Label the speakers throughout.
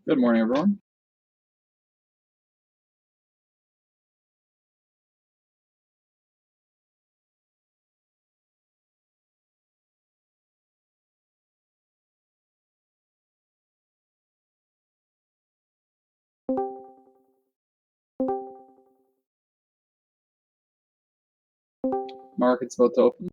Speaker 1: Good morning, everyone. Market's about to open.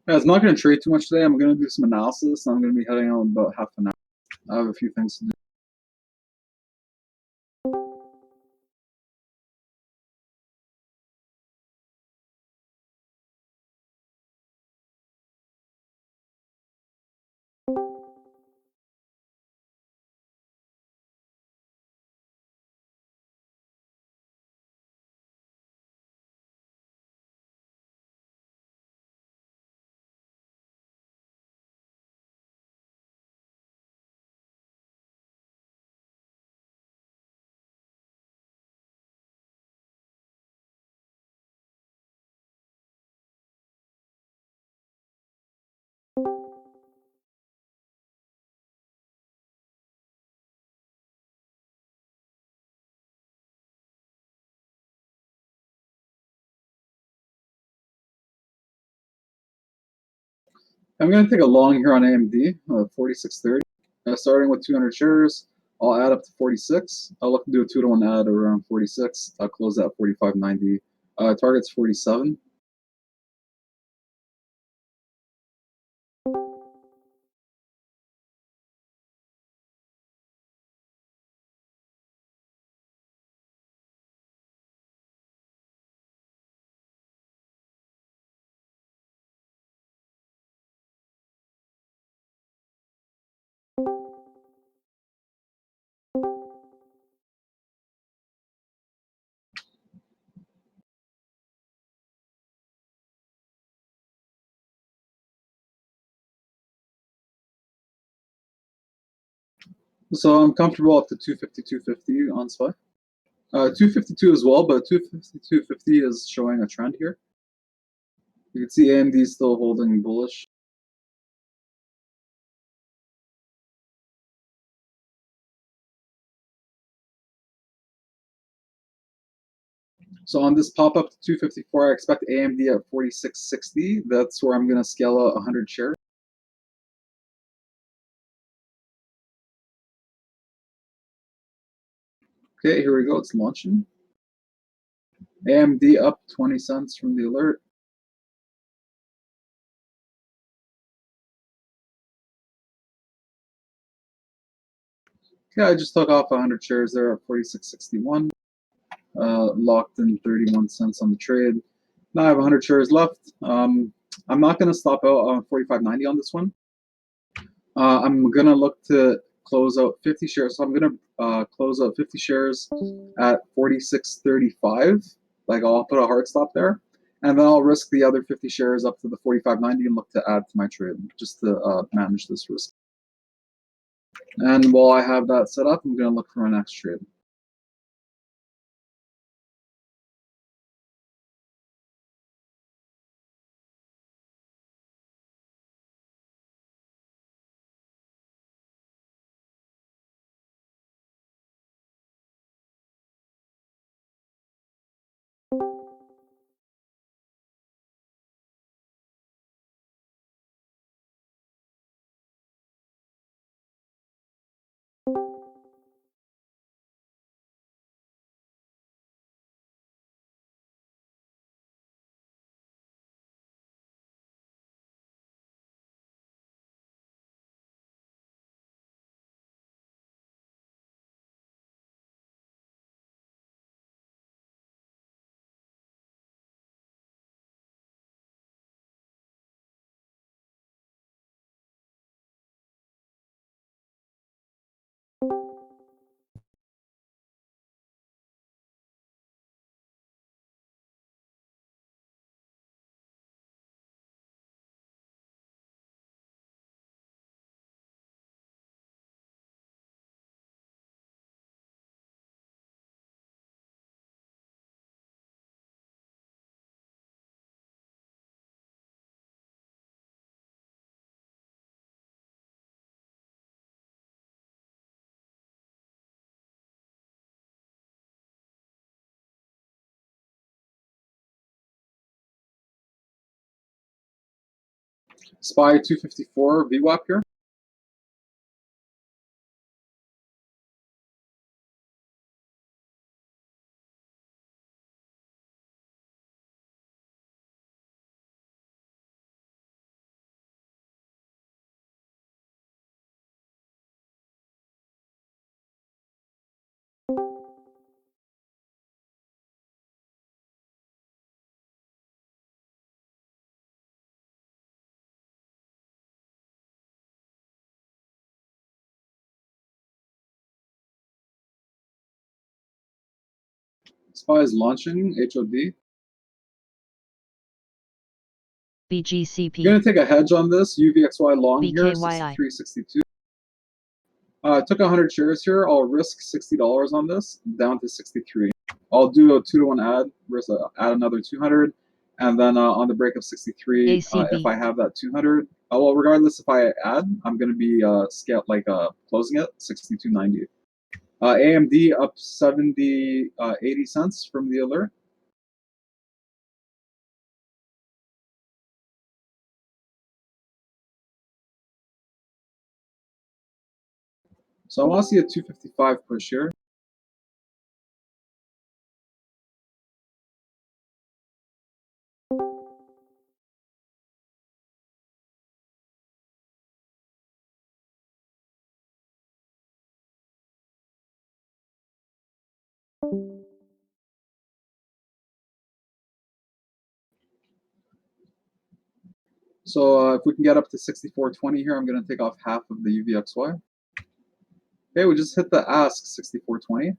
Speaker 1: Yeah, I'm not going to trade too much today. I'm going to do some analysis. I'm going to be heading out in about half an hour. I have a few things to do. I'm going to take a long here on AMD, 4630. Starting with 200 shares, I'll add up to 46. I'll look to do a 2-to-1 add around 46. I'll close at 45.90. Target's 47. So I'm comfortable up to 250, 250 on SPY. 252 as well, but 250, 250 is showing a trend here. You can see AMD is still holding bullish. So on this pop up to 254, I expect AMD at 4660. That's where I'm going to scale out 100 shares. Okay, here we go. It's launching. AMD up 20 cents from the alert. Yeah, I just took off 100 shares there at 46.61. Locked in 31 cents on the trade. Now I have 100 shares left. I'm not going to stop out on 45.90 on this one. I'm going to look to close out 50 shares. So I'm going to close out 50 shares at 46.35. Like I'll put a hard stop there. And then I'll risk the other 50 shares up to the 45.90 and look to add to my trade just to manage this risk. And while I have that set up, I'm going to look for my next trade. SPY 254 VWAP here. SPY is launching HOD.
Speaker 2: BGCP.
Speaker 1: I'm going to take a hedge on this UVXY long here,
Speaker 2: BKYI.
Speaker 1: 63.62. I took 100 shares here. I'll risk $60 on this down to 63. I'll do a 2-to-1 add, add another 200, and then on the break of 63, if I have that 200, well, regardless if I add, I'm going to be closing it 62.90. AMD up 80 cents from the alert. So I want to see a 255 push here. So if we can get up to 64.20 here, I'm going to take off half of the UVXY. Okay, we just hit the ask 64.20.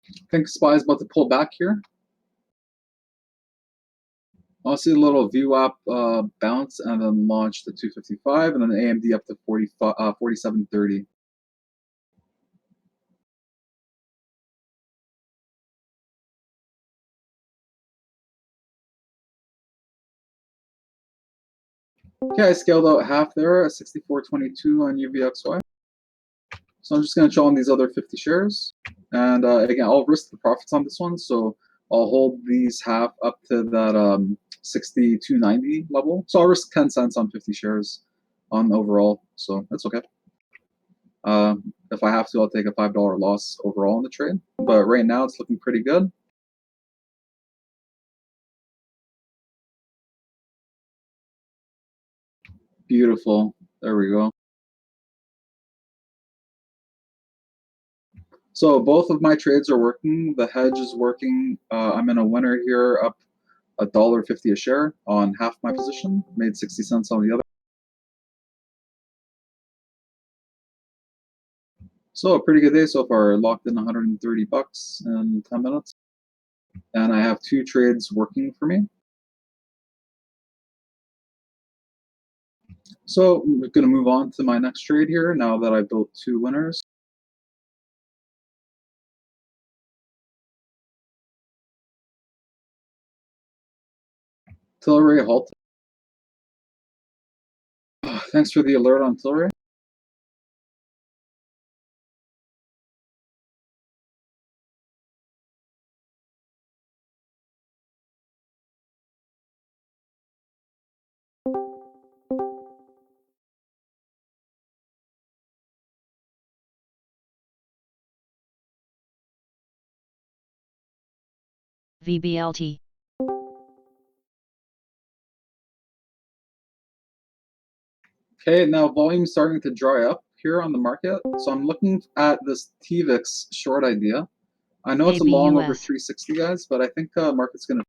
Speaker 1: I think SPY is about to pull back here. I'll see a little VWAP bounce and then launch to 255 and then AMD up to 47.30. Okay, I scaled out half there at 64.22 on UVXY. So I'm just going to show on these other 50 shares. And again, I'll risk the profits on this one. So I'll hold these half up to that 62.90 level. So I'll risk 10 cents on 50 shares on overall. So that's okay. If I have to, I'll take a $5 loss overall in the trade. But right now it's looking pretty good. Beautiful. There we go. So both of my trades are working. The hedge is working. I'm in a winner here, up $1.50 a share on half my position. Made 60 cents on the other. So a pretty good day so far. Locked in 130 bucks in 10 minutes. And I have 2 trades working for me. So I'm going to move on to my next trade here now that I've built 2 winners. Tilray halt. Thanks for the alert on Tilray.
Speaker 2: VBLT.
Speaker 1: Okay, now volume's starting to dry up here on the market. So I'm looking at this TVIX short idea. I know it's a long over
Speaker 2: ABUS.
Speaker 1: 360, guys, but I think market's going to.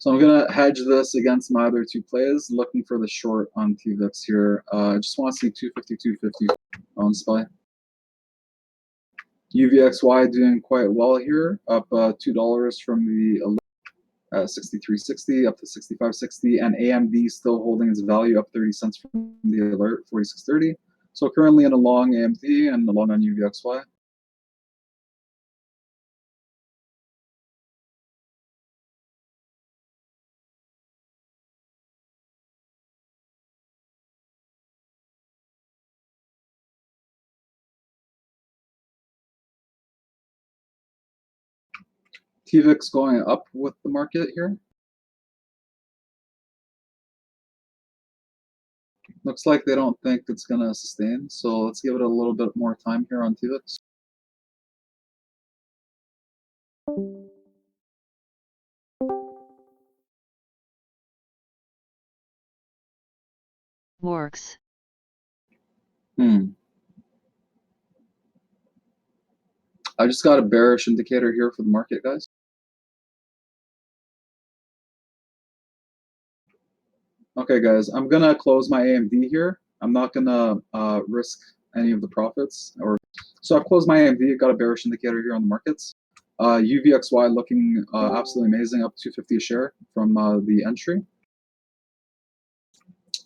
Speaker 1: So I'm going to hedge this against my other 2 plays, looking for the short on TVIX here. I just want to see 250, 250 on SPY. UVXY doing quite well here, up $2 from the 63.60 up to 65.60, and AMD still holding its value, up 30 cents from the alert, 46.30. So currently in a long AMD and a long on UVXY. TVIX going up with the market here. Looks like they don't think it's going to sustain, so let's give it a little bit more time here on TVIX.
Speaker 2: Works.
Speaker 1: I just got a bearish indicator here for the market, guys. Okay, guys, I'm going to close my AMD here. I'm not going to risk any of the profits. So I've closed my AMD, got a bearish indicator here on the markets. UVXY looking absolutely amazing, up 250 a share from the entry.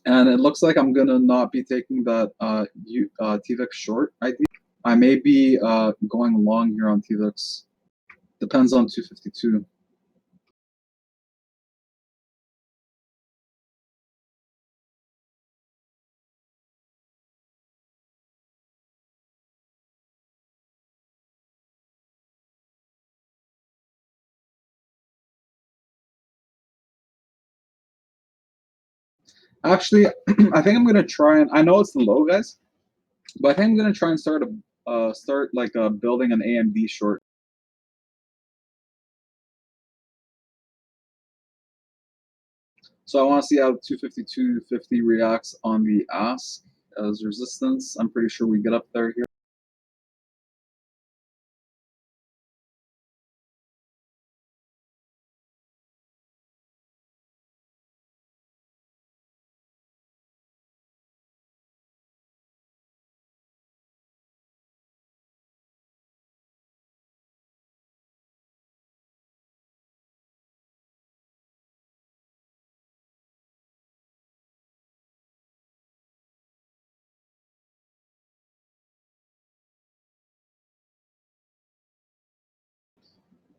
Speaker 1: And it looks like I'm going to not be taking that TVIX short idea. I may be going long here on TVIX. Depends on 252. Actually, I think I'm going to try and, I know it's the low, guys, but I think I'm going to try and start building an AMD short. So I want to see how 252.50 reacts on the ask as resistance. I'm pretty sure we get up there here.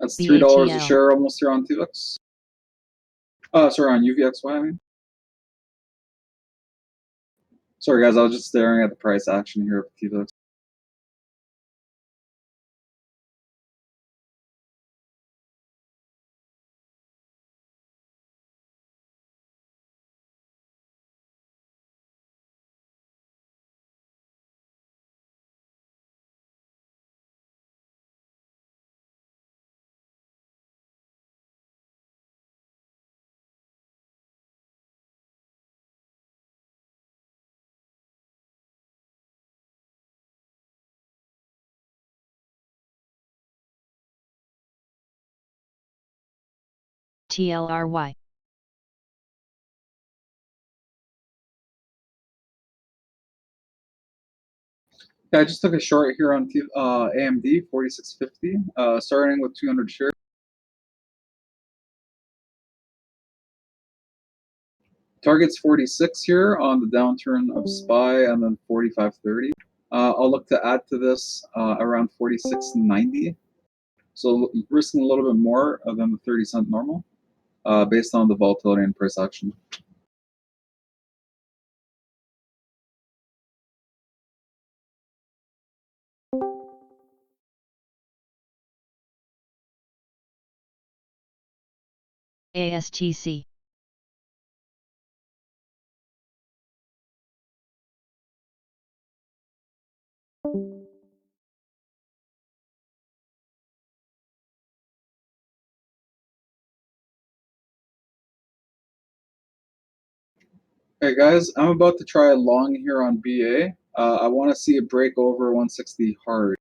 Speaker 1: That's $3 a
Speaker 2: BATL.
Speaker 1: share almost here on TVX. Sorry, on UVXY, I mean. Sorry, guys, I was just staring at the price action here of TVX.
Speaker 2: TLRY.
Speaker 1: Yeah, I just took a short here on AMD 4650, starting with 200 shares. Target's 46 here on the downturn of SPY, and then 4530. I'll look to add to this around 4690. So risking a little bit more than the 30-cent normal, based on the volatility and price action.
Speaker 2: ASTC.
Speaker 1: Hey guys, I'm about to try a long here on BA. I want to see it break over 160 hard.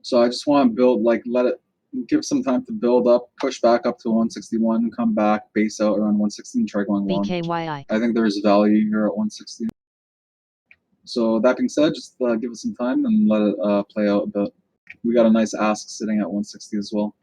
Speaker 1: So I just want to build, like, let it give some time to build up, push back up to 161, come back, base out around 160, and try going long.
Speaker 2: BKYI.
Speaker 1: I think there's value here at 160. So that being said, just give it some time and let it play out a bit. We got a nice ask sitting at 160 as well.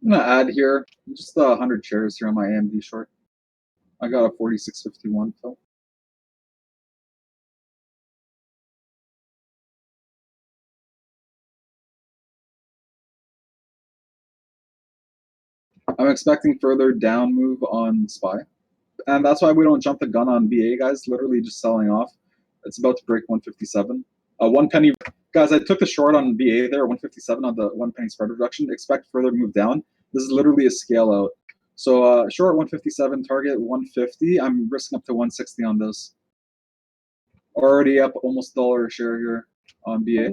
Speaker 1: I'm gonna add here just 100 shares here on my AMD short. I got a 4651 fill. I'm expecting further down move on SPY. And that's why we don't jump the gun on BA, guys. Literally just selling off. It's about to break 157. 1 penny. Guys, I took the short on BA there, 157 on the 1 penny spread reduction. Expect further move down. This is literally a scale out. So short 157, target 150. I'm risking up to 160 on this. Already up almost $1 a share here on BA.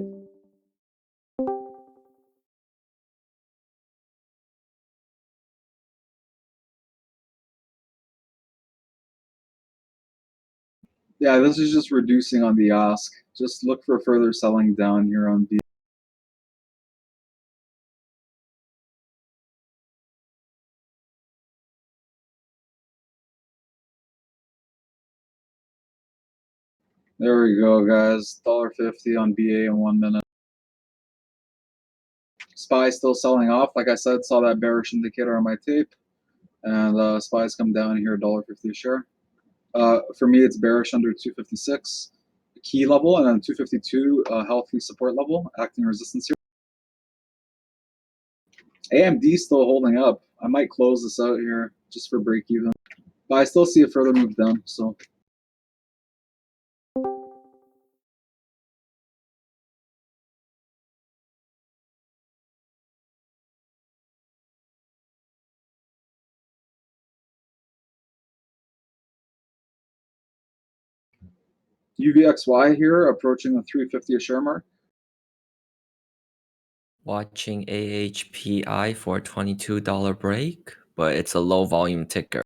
Speaker 1: Yeah, this is just reducing on the ask. Just look for further selling down here on BA. There we go, guys. $1.50 on BA in 1 minute. SPY still selling off. Like I said, saw that bearish indicator on my tape. And SPY's come down here, $1.50 a share. For me, it's bearish under 256 key level, and then 252 healthy support level, acting resistance here. AMD still holding up. I might close this out here just for break even. But I still see a further move down, so. UVXY here approaching the 350 a share mark.
Speaker 3: Watching AHPI for a $22 break, but it's a low volume ticker.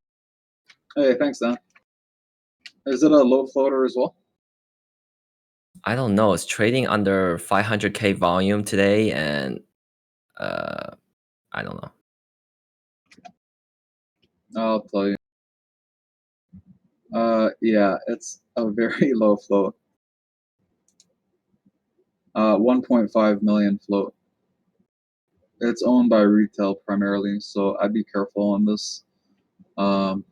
Speaker 1: Hey, thanks, Dan. Is it a low floater as well?
Speaker 3: I don't know. It's trading under 500K volume today, and I don't know.
Speaker 1: I'll tell you. Yeah, it's a very low float. 1.5 million float. It's owned by retail primarily, so I'd be careful on this. Um,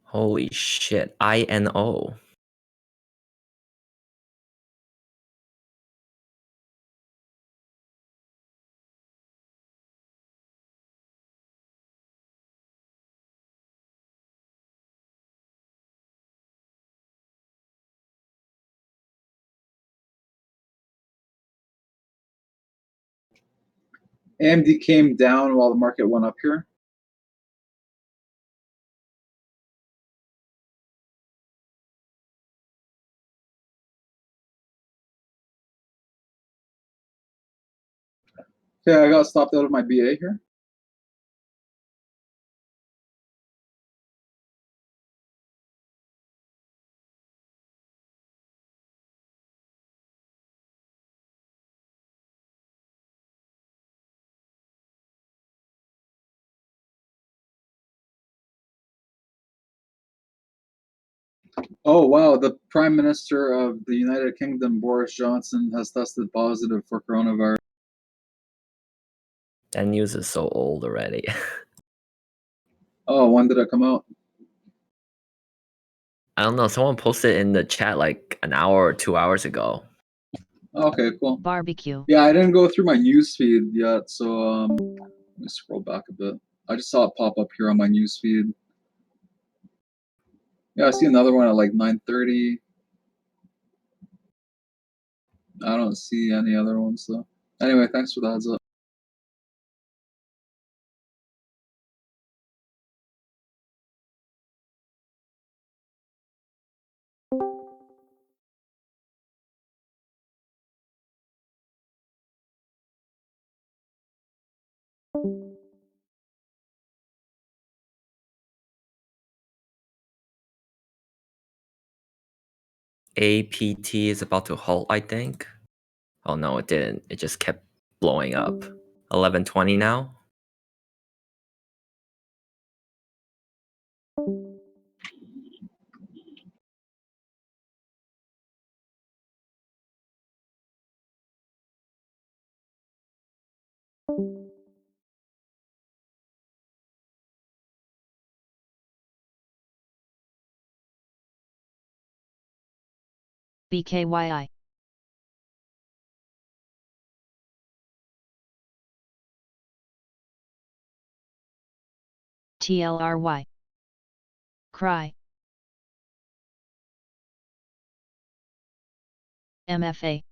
Speaker 3: Holy shit. INO.
Speaker 1: AMD came down while the market went up here. Okay, I got stopped out of my BA here. Oh wow, the Prime Minister of the United Kingdom, Boris Johnson, has tested positive for coronavirus.
Speaker 3: That news is so old already.
Speaker 1: Oh, when did it come out?
Speaker 3: I don't know. Someone posted in the chat like an hour or 2 hours ago.
Speaker 1: Okay, cool.
Speaker 2: Barbecue.
Speaker 1: Yeah, I didn't go through my news feed yet, so let me scroll back a bit. I just saw it pop up here on my news feed. Yeah, I see another one at like 9:30. I don't see any other ones though. Anyway, thanks for the heads up.
Speaker 3: APT is about to halt, I think. Oh no, it didn't. It just kept blowing up. 11:20 now.
Speaker 2: BKYI. TLRY. Cry. MFA.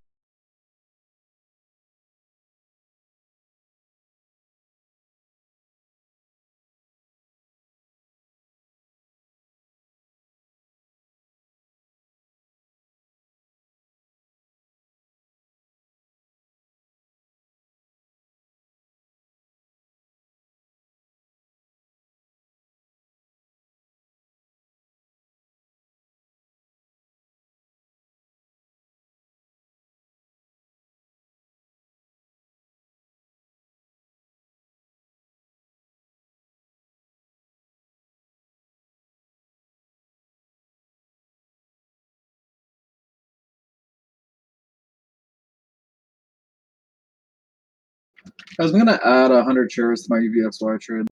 Speaker 1: Guys, I'm gonna add 100 shares to my UVXY trade.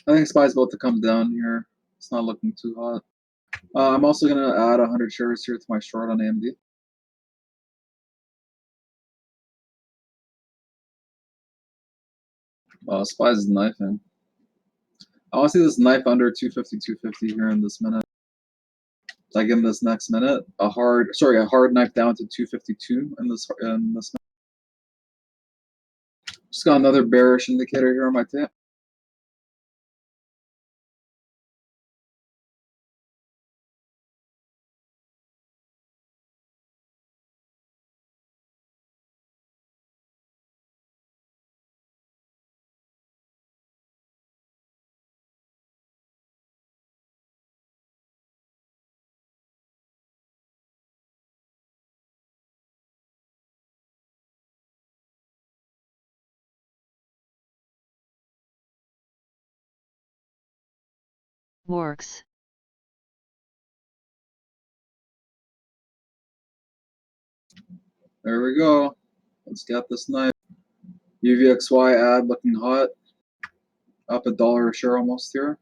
Speaker 1: I think SPY's about to come down here. It's not looking too hot. I'm also gonna add 100 shares here to my short on AMD. Spies is knifing. I want to see this knife under 250, 250 here in this minute. Like in this next minute, a hard knife down to 252 in this minute. Just got another bearish indicator here on my tape.
Speaker 2: Works.
Speaker 1: There we go. Let's get this knife. UVXY ad looking hot. Up $1 a share almost here.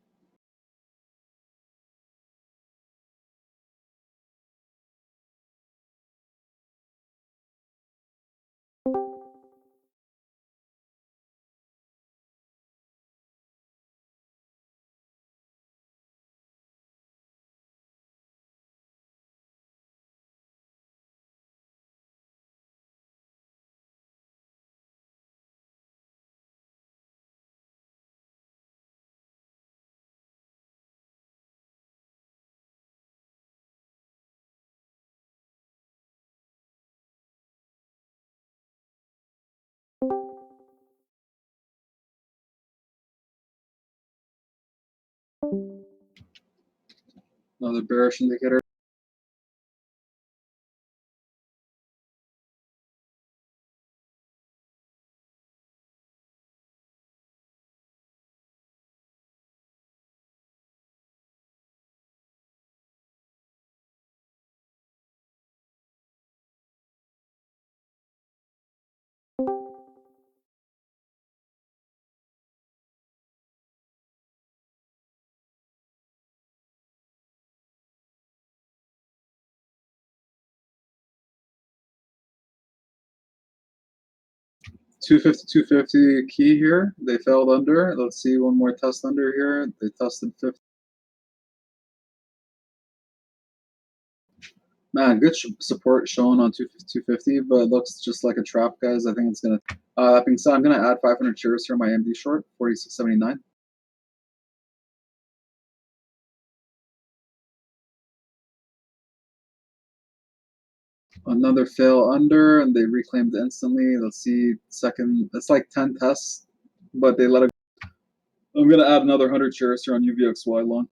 Speaker 1: Another bearish indicator. $250 key here. They failed under. Let's see one more test under here. They tested 50. Man, good support shown on 250, but it looks just like a trap, guys. I think it's gonna. That being said, I'm gonna add 500 shares here on my AMD short, 46.79. Another fail under, and they reclaimed instantly. Let's see, second. It's like 10 tests, but they let it. I'm gonna add another 100 shares here on UVXY long.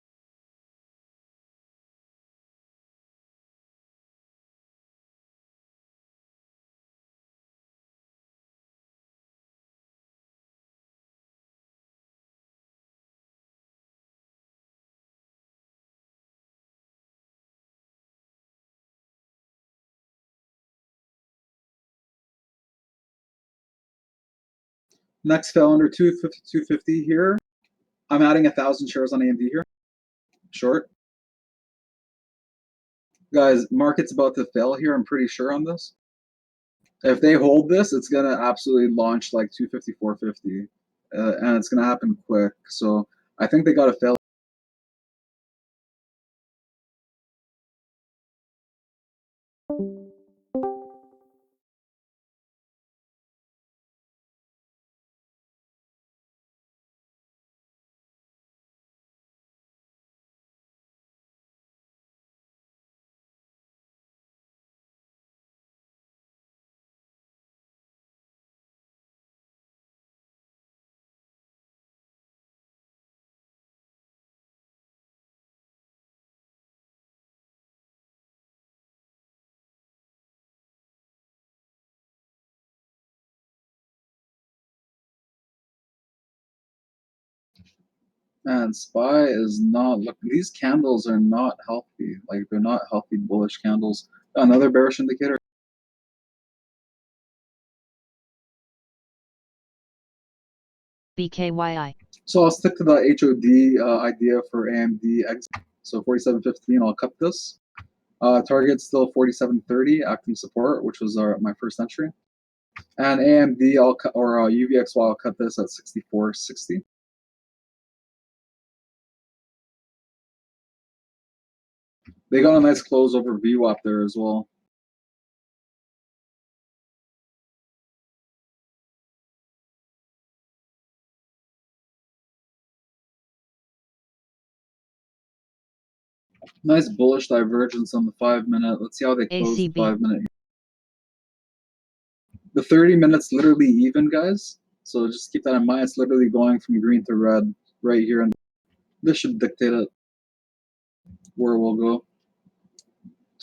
Speaker 1: Next fail under 250 here. I'm adding 1,000 shares on AMD here. Short. Guys, market's about to fail here. I'm pretty sure on this. If they hold this, it's gonna absolutely launch like 250, 450, and it's gonna happen quick. So I think they got to fail. And SPY is not looking. These candles are not healthy. Like they're not healthy bullish candles. Another bearish indicator.
Speaker 2: BKYI.
Speaker 1: So I'll stick to the HOD idea for AMD exit. So 47.15. I'll cut this. Target still 47.30, acting support, which was my first entry. And AMD, I'll cut, or UVXY, I'll cut this at 64.60. They got a nice close over VWAP there as well. Nice bullish divergence on the 5-minute. Let's see how they close the
Speaker 2: ACB.
Speaker 1: 5-minute. The 30 minutes literally even, guys. So just keep that in mind. It's literally going from green to red right here, and this should dictate it where we'll go.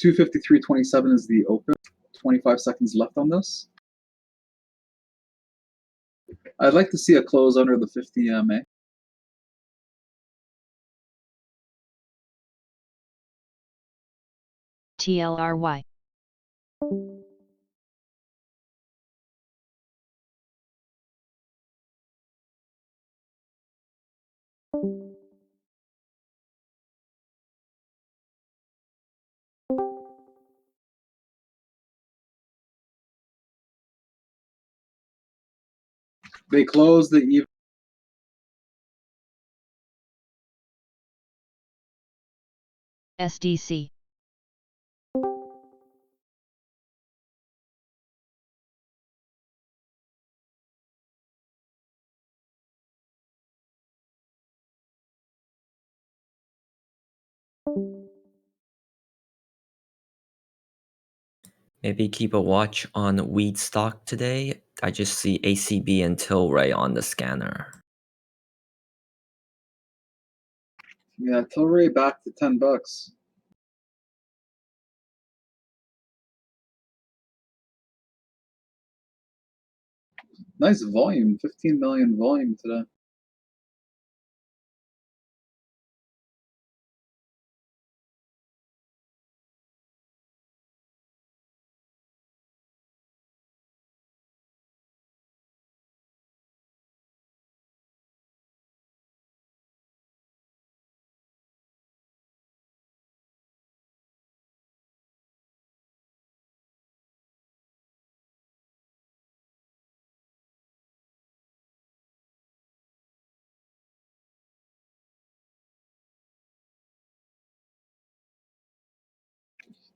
Speaker 1: 253.27 is the open. 25 seconds left on this. I'd like to see a close under the 50 EMA.
Speaker 2: TLRY.
Speaker 1: They close the even.
Speaker 2: SDC.
Speaker 3: Maybe keep a watch on wheat stock today. I just see ACB and Tilray on the scanner.
Speaker 1: Yeah, Tilray back to $10. Nice volume, 15 million volume today.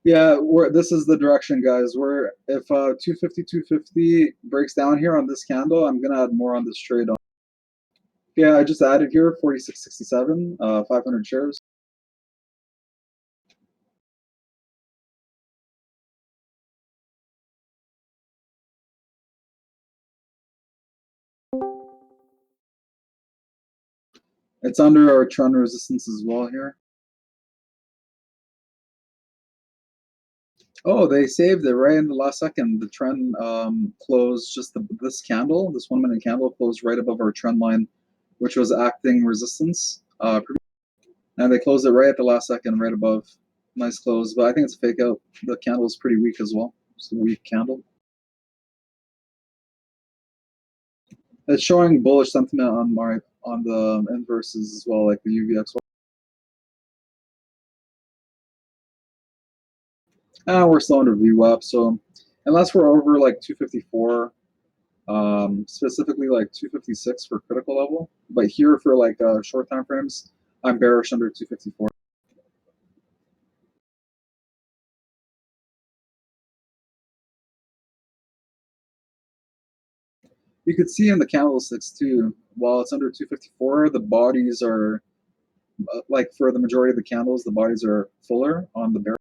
Speaker 1: Yeah, this is the direction, guys. Where if 250, 250 breaks down here on this candle, I'm gonna add more on this trade. Yeah, I just added here 46.67, 500 shares. It's under our trend resistance as well here. Oh, they saved it right in the last second. The trend closed just this candle, this 1-minute candle closed right above our trend line, which was acting resistance. And they closed it right at the last second, right above. Nice close, but I think it's a fake out. The candle is pretty weak as well. It's a weak candle. It's showing bullish sentiment on the inverses as well, like the UVX. We're still under VWAP, so unless we're over like 254, specifically like 256 for critical level, but here for like short time frames, I'm bearish under 254. You could see in the candlesticks too, while it's under 254, the bodies are like for the majority of the candles, the bodies are fuller on the bear.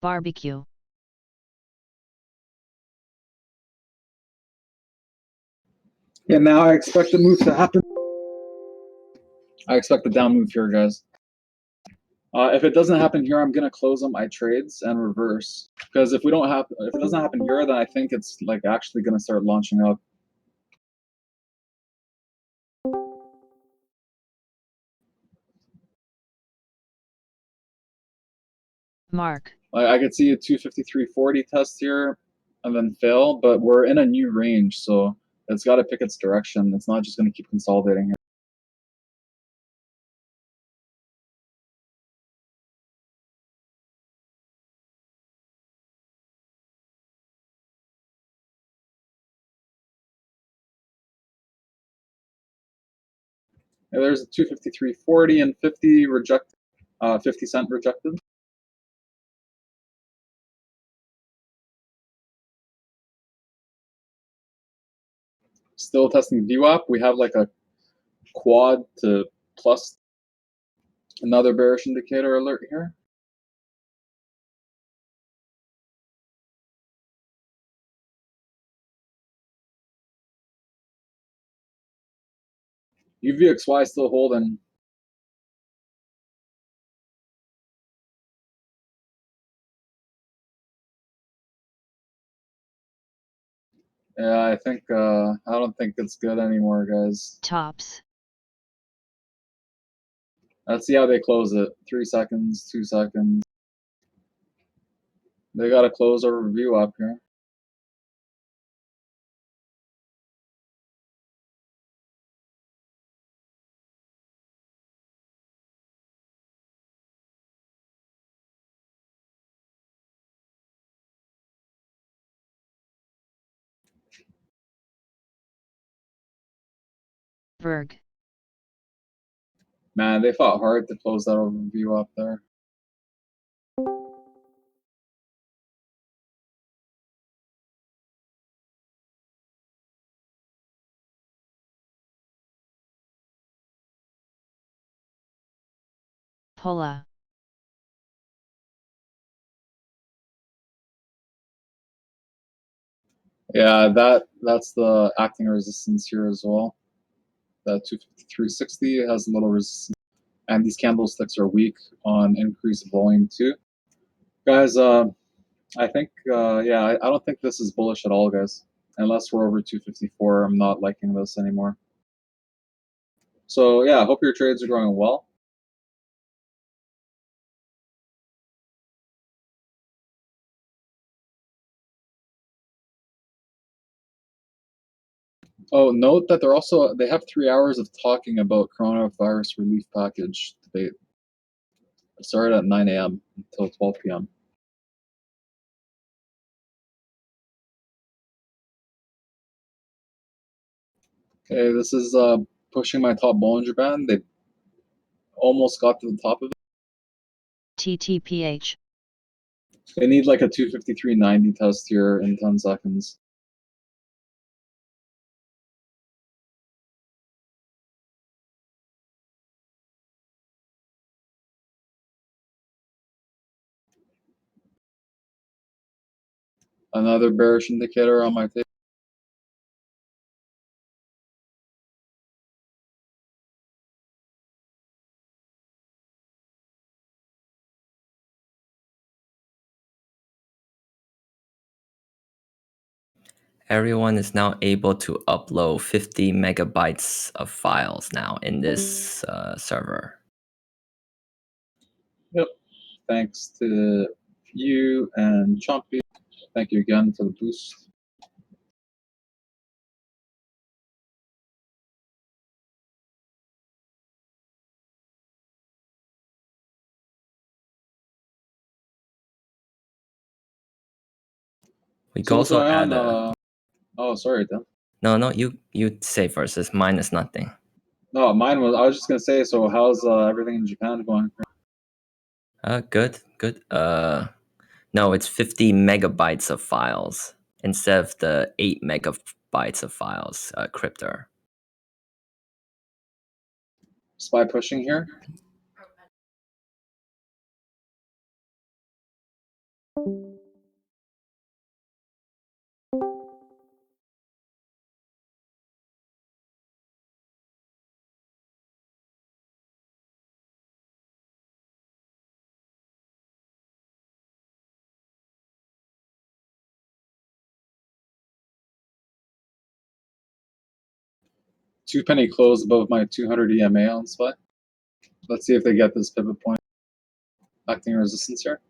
Speaker 2: barbecue,
Speaker 1: Yeah, now I expect the move to happen. I expect the down move here, guys. If it doesn't happen here, I'm gonna close on my trades and reverse. Because if it doesn't happen here, then I think it's like actually gonna start launching up.
Speaker 2: mark,
Speaker 1: I could see a 253.40 test here and then fail, but we're in a new range, so it's got to pick its direction. It's not just going to keep consolidating here. Yeah, there's a 253.40 and 50 rejected, 50 cent rejected. Still testing VWAP. We have like a quad to plus. Another bearish indicator alert here. UVXY still holding. Yeah, I don't think it's good anymore, guys.
Speaker 2: tops,
Speaker 1: Let's see how they close it. 3 seconds, 2 seconds. They got to close over VWAP here.
Speaker 2: Verg,
Speaker 1: Man, they fought hard to close that overview up there.
Speaker 2: Pola,
Speaker 1: Yeah, that's the acting resistance here as well. That 253.60 has a little resistance, and these candlesticks are weak on increased volume too. Guys, I think yeah, I don't think this is bullish at all, guys. Unless we're over 254, I'm not liking this anymore. So yeah, I hope your trades are going well. Oh, note that they have 3 hours of talking about coronavirus relief package debate. It started at 9 a.m. until 12 p.m. Okay, this is pushing my top Bollinger Band. They almost got to the top of it.
Speaker 2: TTPH,
Speaker 1: They need like a 253.90 test here in 10 seconds. Another bearish indicator on my tape.
Speaker 3: Everyone is now able to upload 50 megabytes of files now in this server.
Speaker 1: Yep. Thanks to you and Chompy. Thank you again for the boost.
Speaker 3: We
Speaker 1: So
Speaker 3: can
Speaker 1: what's
Speaker 3: also
Speaker 1: going
Speaker 3: add
Speaker 1: on? Oh, sorry, Dan.
Speaker 3: No, you say first. It's mine is nothing.
Speaker 1: No, mine was. I was just gonna say. So how's everything in Japan going?
Speaker 3: Good. No, it's 50 megabytes of files instead of the 8 megabytes of files, Cryptor.
Speaker 1: Spy pushing here. 2 penny close above my 200 EMA on SPY. Let's see if they get this pivot point acting resistance here.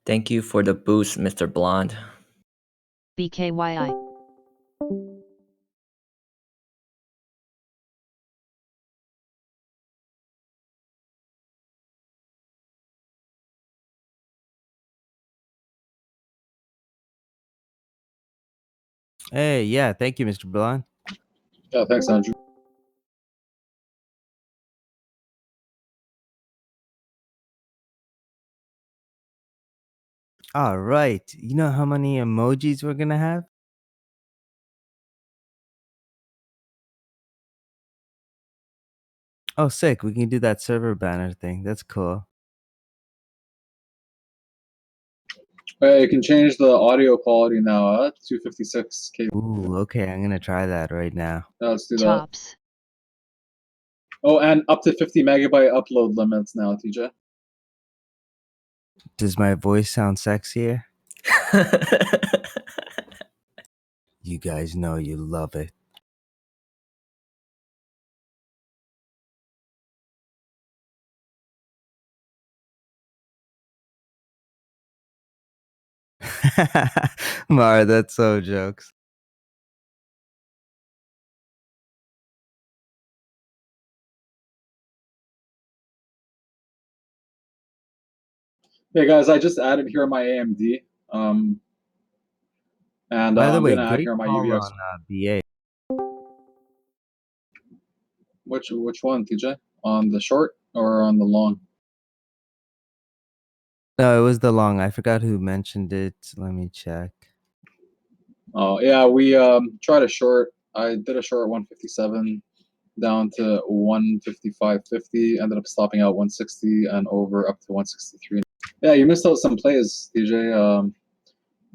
Speaker 3: Thank you for the boost, Mr. Blonde.
Speaker 2: BKYI.
Speaker 4: Hey, yeah, thank you, Mr. Blonde.
Speaker 1: Yeah, thanks, Andrew.
Speaker 4: All right. You know how many emojis we're gonna have? Oh, sick. We can do that server banner thing. That's cool.
Speaker 1: You can change the audio quality now at 256K.
Speaker 4: Ooh, okay. I'm gonna try that right now.
Speaker 1: Let's do that.
Speaker 2: Chops.
Speaker 1: Oh, and up to 50 megabyte upload limits now, TJ.
Speaker 4: Does my voice sound sexier? You guys know you love it. Mar, that's so jokes.
Speaker 1: Hey guys, I just added here my AMD. And
Speaker 4: By the
Speaker 1: I'm
Speaker 4: way,
Speaker 1: gonna add
Speaker 4: great
Speaker 1: here my
Speaker 4: call
Speaker 1: UVX.
Speaker 4: on BA.
Speaker 1: Which one, TJ? On the short or on the long?
Speaker 4: No, it was the long. I forgot who mentioned it. Let me check.
Speaker 1: Oh yeah, we tried a short. I did a short 157 down to 155.50. Ended up stopping out 160 and over up to 163. Yeah, you missed out some plays, TJ.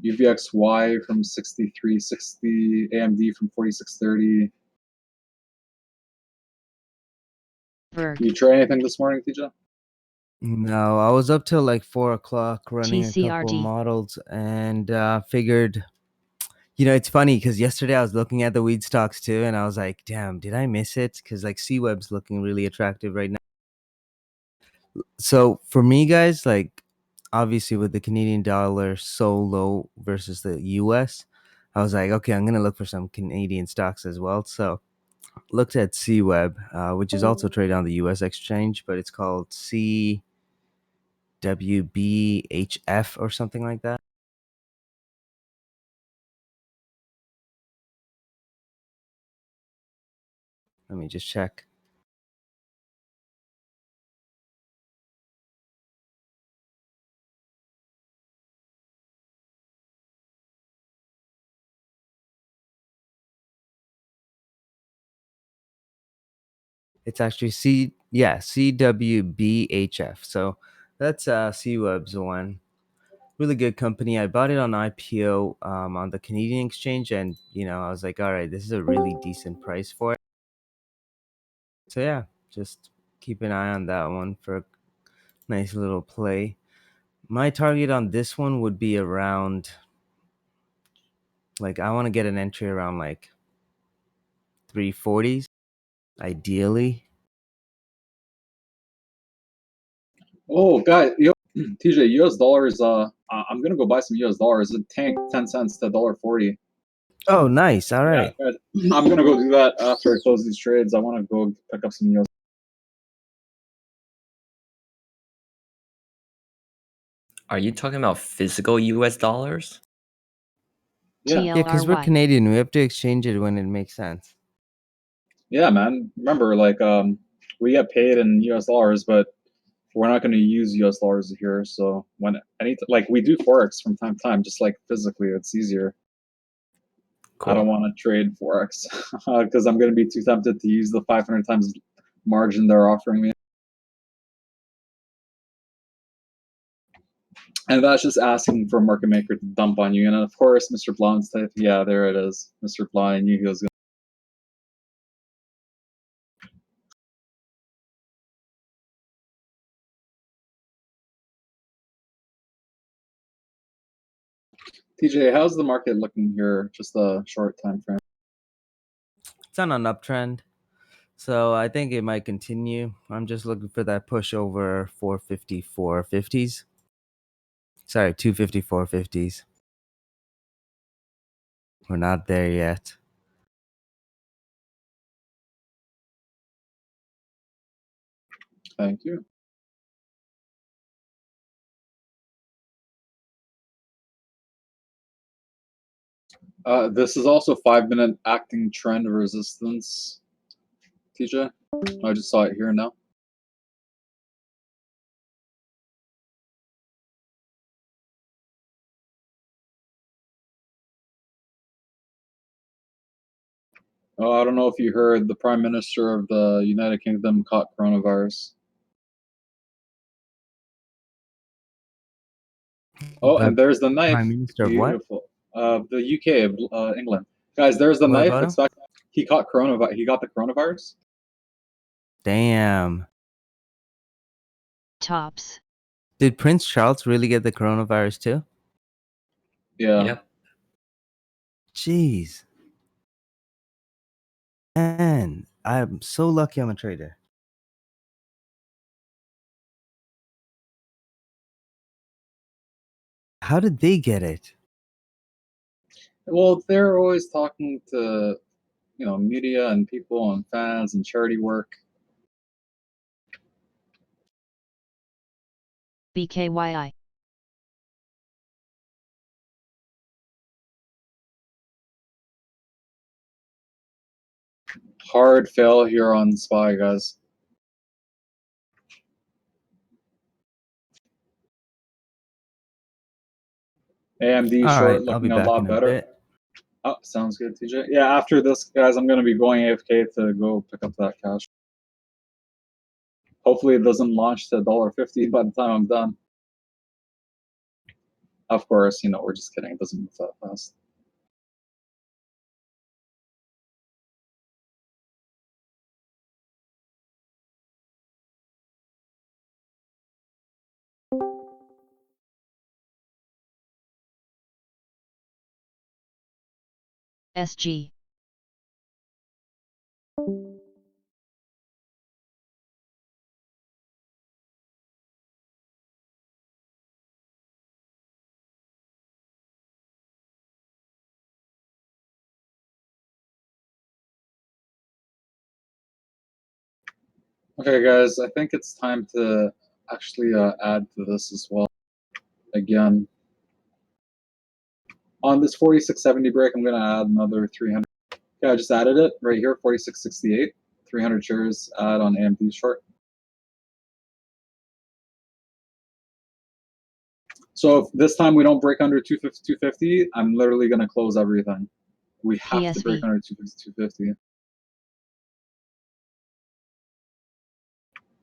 Speaker 1: UVXY from 63.60, AMD from 46.30.
Speaker 2: Berg.
Speaker 1: You try anything this morning, TJ?
Speaker 4: No, I was up till like 4 o'clock running a couple
Speaker 2: TCRD.
Speaker 4: models and figured, you know, it's funny because yesterday I was looking at the weed stocks too, and I was like, damn, did I miss it? Because like C-Web's looking really attractive right now. So for me, guys, like obviously with the Canadian dollar so low versus the US, I was like, okay, I'm gonna look for some Canadian stocks as well. So looked at C-Web, which is also traded on the US exchange, but it's called CWBHF or something like that. Let me just check. It's actually CWBHF. So that's C-Web's one. Really good company. I bought it on IPO on the Canadian exchange, and you know, I was like, all right, this is a really decent price for it. So yeah, just keep an eye on that one for a nice little play. My target on this one would be around, like, I want to get an entry around like 340s, ideally.
Speaker 1: Oh, guy, TJ, US dollars. I'm gonna go buy some US dollars. It tanked 10 cents to $1.40.
Speaker 4: Oh, nice. All right.
Speaker 1: Yeah, I'm gonna go do that after I close these trades. I want to go pick up some US.
Speaker 3: Are you talking about physical US dollars?
Speaker 1: Yeah,
Speaker 4: Yeah, because we're
Speaker 2: TLRY.
Speaker 4: Canadian. We have to exchange it when it makes sense.
Speaker 1: yeah, man. Remember, like, we get paid in US dollars, but we're not going to use US dollars here. So when like we do forex from time to time, just like physically, it's easier. I don't
Speaker 3: Cool.
Speaker 1: want to trade forex because I'm going to be too tempted to use the 500 times margin they're offering me. And that's just asking for a market maker to dump on you. And of course, Mr. Blonde's type, yeah, there it is. Mr. Blonde, I knew he was going to. TJ, how's the market looking here? Just a short time frame.
Speaker 4: It's on an uptrend. So I think it might continue. I'm just looking for that push over 450, 450s. Sorry, 250, 450s. We're not there yet.
Speaker 1: Thank you. This is also 5-minute acting trend resistance. TJ, I just saw it here now. Oh, I don't know if you heard the Prime Minister of the United Kingdom caught coronavirus. Oh,
Speaker 4: The
Speaker 1: and there's the knife.
Speaker 4: Prime Minister of what?
Speaker 1: Beautiful. The UK, England. Guys, there's the
Speaker 4: What
Speaker 1: knife.
Speaker 4: about him?
Speaker 1: Expect he caught coronavirus. He got the coronavirus.
Speaker 4: Damn.
Speaker 2: Tops.
Speaker 4: Did Prince Charles really get the coronavirus too?
Speaker 1: Yeah.
Speaker 3: Yep.
Speaker 4: Jeez. Man, I'm so lucky I'm a trader. How did they get it?
Speaker 1: Well, they're always talking to media and people and fans and charity work.
Speaker 2: BKYI.
Speaker 1: Hard fail here on SPY, guys. AMD
Speaker 4: All
Speaker 1: short
Speaker 4: right, I'll be
Speaker 1: looking a
Speaker 4: back in
Speaker 1: lot
Speaker 4: a
Speaker 1: better.
Speaker 4: bit.
Speaker 1: Oh, sounds good, TJ. Yeah, after this, guys, I'm going to be going AFK to go pick up that cash. Hopefully it doesn't launch to $1.50 by the time I'm done. Of course, we're just kidding. It doesn't move that fast.
Speaker 2: SG.
Speaker 1: Okay, guys, I think it's time to actually add to this as well. Again, on this 4670 break, I'm going to add another 300. Okay, I just added it right here, 4668. 300 shares add on AMD short. So if this time we don't break under 250, I'm literally going to close everything. We have to break
Speaker 2: PSV.
Speaker 1: under 250.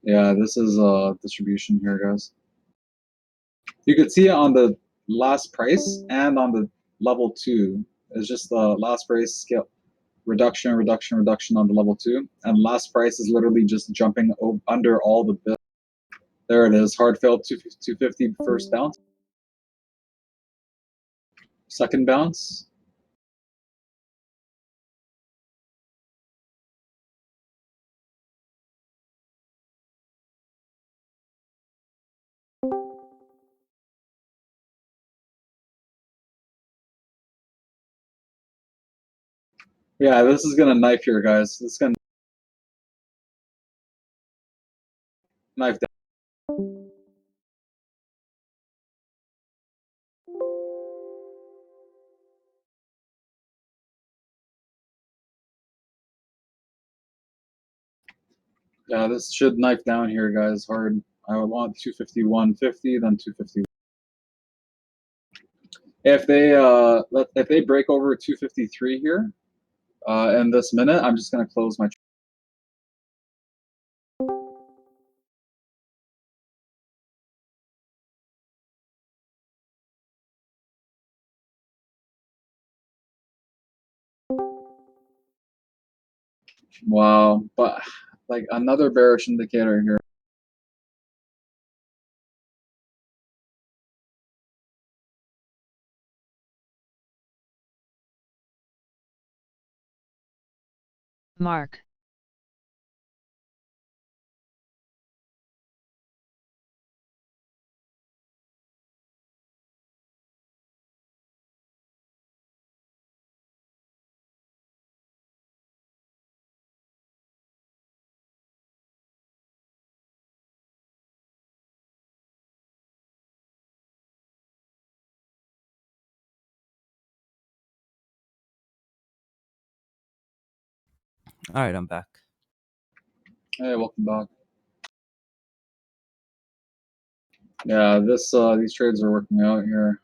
Speaker 1: Yeah, this is a distribution here, guys. You could see it on the last price and on the level 2. It's just the last price scale reduction, reduction, reduction on the level 2. And last price is literally just jumping under all the bids. There it is. Hard failed 250 first bounce. Second bounce. Yeah, this is gonna knife here, guys. This is gonna knife down. Yeah, this should knife down here, guys, hard. I want 251.50, then 250. If they break over 253 here, in this minute, I'm just gonna close my. Wow, but like another bearish indicator here.
Speaker 2: Mark.
Speaker 4: All right, I'm back.
Speaker 1: Hey, welcome back. Yeah, these trades are working out here.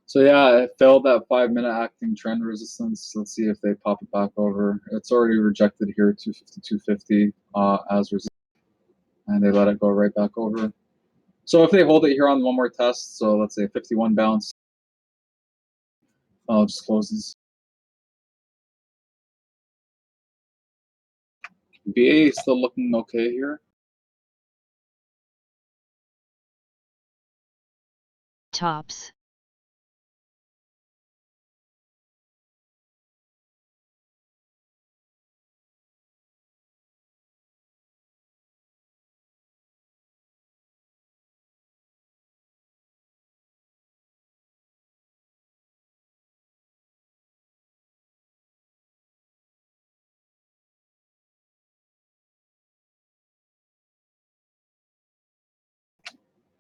Speaker 1: So yeah, it failed that 5-minute acting trend resistance. Let's see if they pop it back over. It's already rejected here, 250, as resistance, and they let it go right back over. So if they hold it here on one more test, so let's say 51 bounce, I'll just close these. BA is still looking okay here.
Speaker 2: Tops.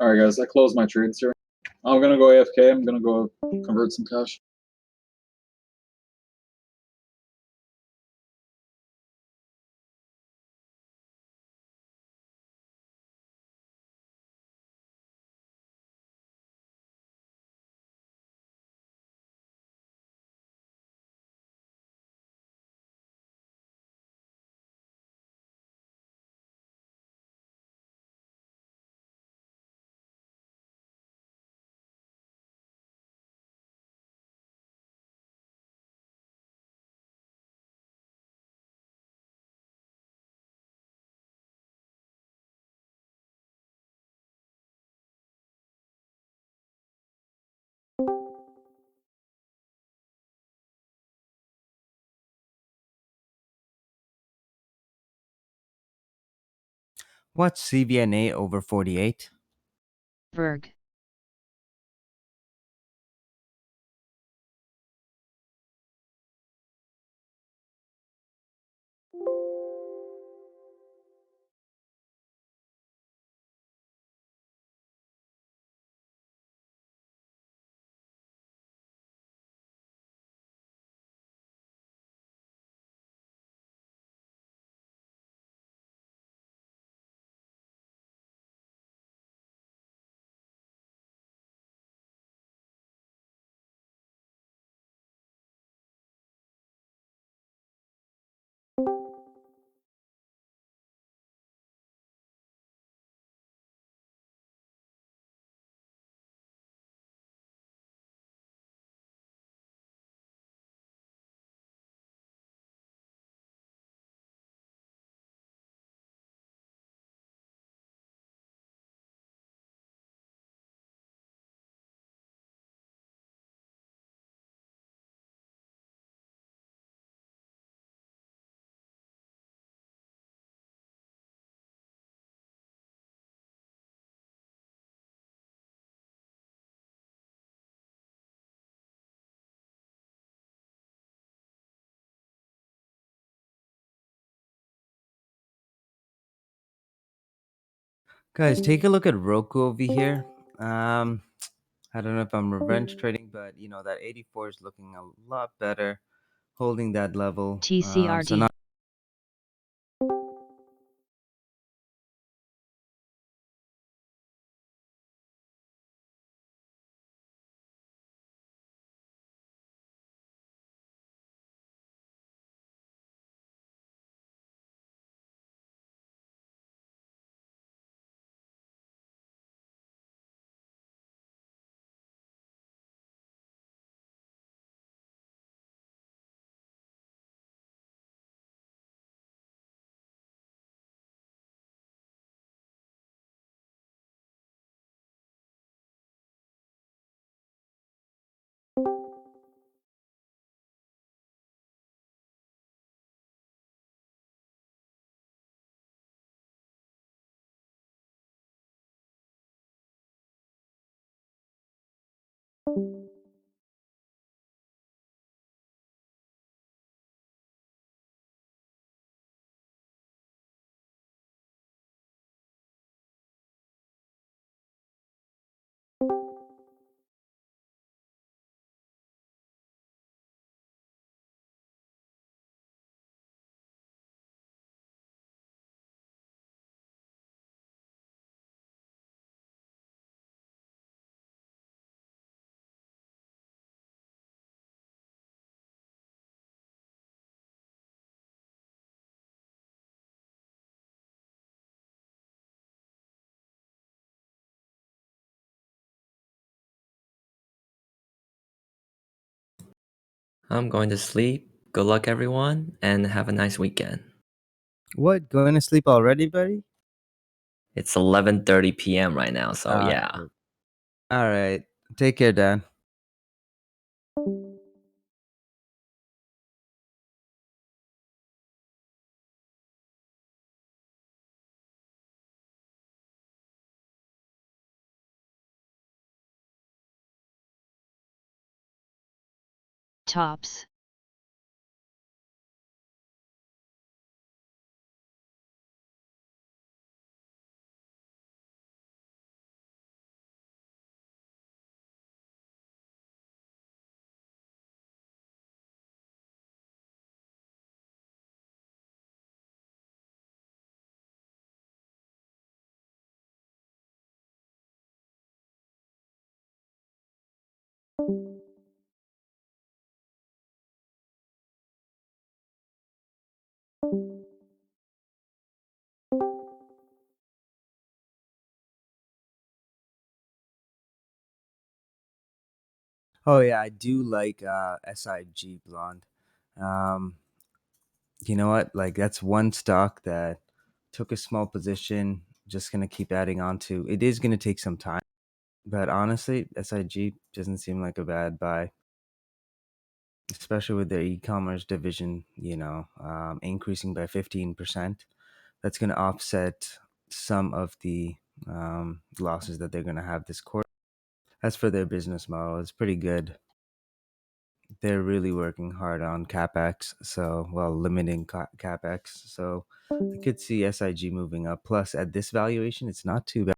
Speaker 1: All right, guys, I closed my trades here. I'm gonna go AFK. I'm gonna go convert some cash.
Speaker 4: What's CVNA over 48?
Speaker 2: Berg.
Speaker 4: Guys, take a look at Roku over here. Um, I don't know if I'm revenge trading, but that 84 is looking a lot better, holding that level. So
Speaker 2: TCRD.
Speaker 4: not.
Speaker 3: I'm going to sleep. Good luck, everyone, and have a nice weekend.
Speaker 4: What? Going to sleep already, buddy?
Speaker 3: It's 11:30 p.m. right now, so yeah.
Speaker 4: All right. Take care, Dan.
Speaker 2: Tops.
Speaker 4: Oh yeah, I do like SIG Blonde. Um, you know what? Like that's one stock that took a small position. Just gonna keep adding on to. It is gonna take some time, but honestly, SIG doesn't seem like a bad buy, especially with their e-commerce division. Increasing by 15%. That's gonna offset some of the losses that they're gonna have this quarter. As for their business model, it's pretty good. They're really working hard on capex, limiting capex. So I could see SIG moving up. Plus, at this valuation, it's not too bad.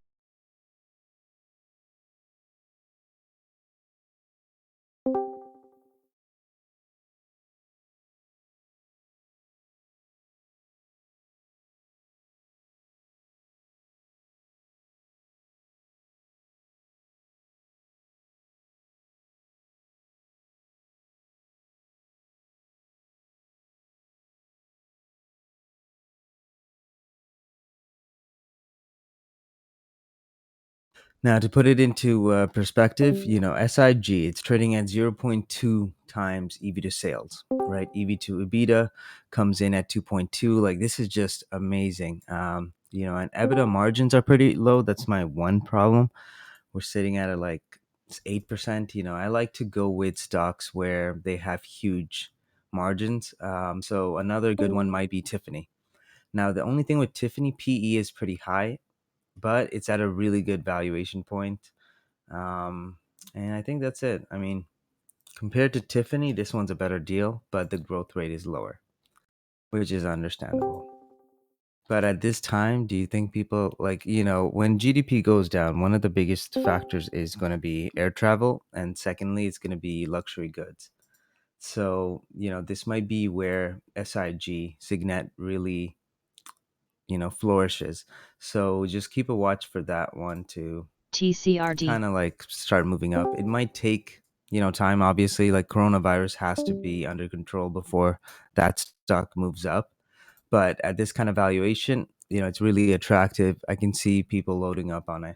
Speaker 4: Now, to put it into perspective, SIG, it's trading at 0.2 times EV to sales, right? EV to EBITDA comes in at 2.2. Like, this is just amazing. And EBITDA margins are pretty low. That's my one problem. We're sitting at like 8%. I like to go with stocks where they have huge margins. So another good one might be Tiffany. Now, the only thing with Tiffany, PE is pretty high, but it's at a really good valuation point. And I think that's it. I mean, compared to Tiffany, this one's a better deal, but the growth rate is lower, which is understandable. But at this time, do you think people like, when GDP goes down, one of the biggest factors is going to be air travel. And secondly, it's going to be luxury goods. So, this might be where SIG, Signet really, flourishes. So just keep a watch for that one to
Speaker 2: TCRD.
Speaker 4: kind of like start moving up. It might take, time. Obviously, like coronavirus has to be under control before that stock moves up. But at this kind of valuation, it's really attractive. I can see people loading up on it.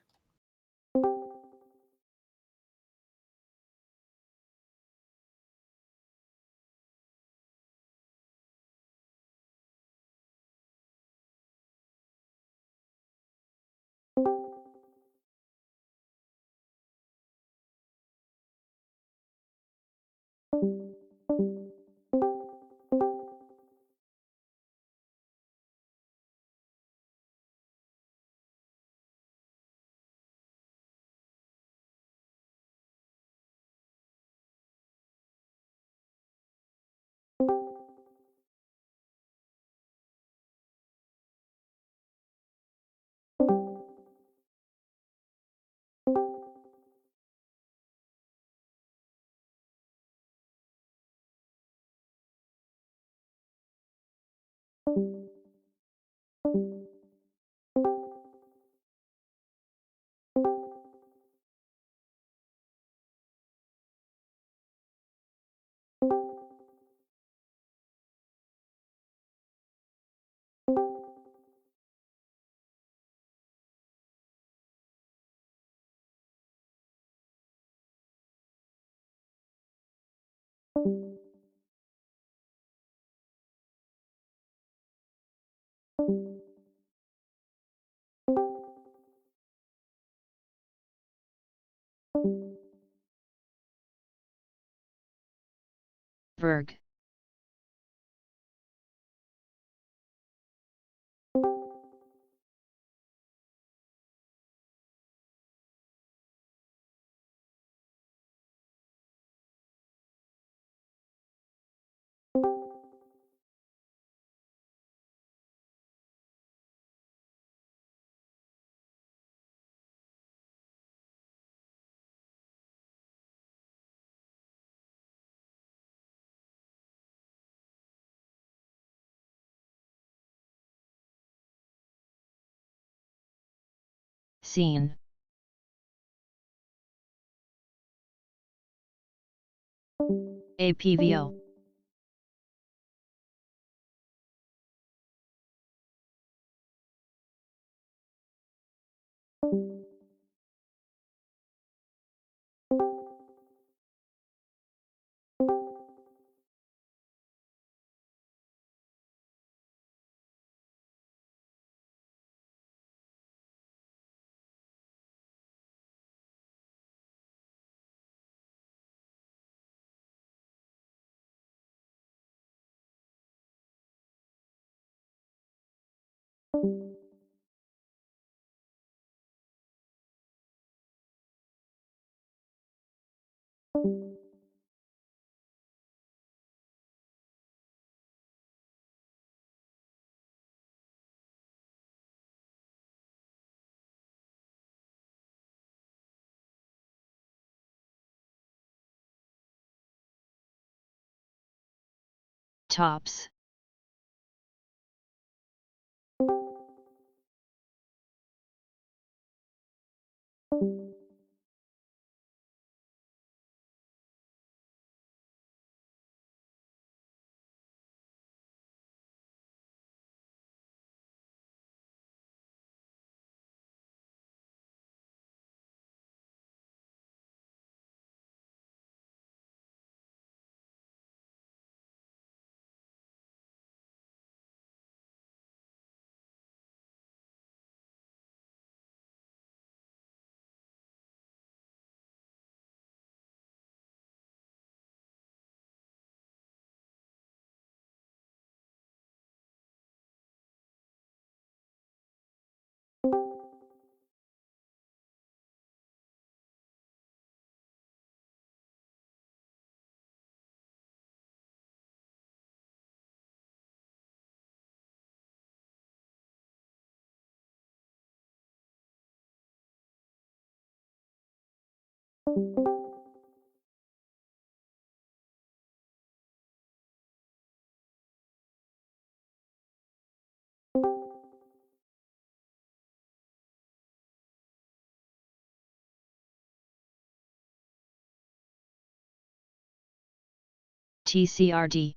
Speaker 2: Verg. Scene. APVO. Tops. TCRD.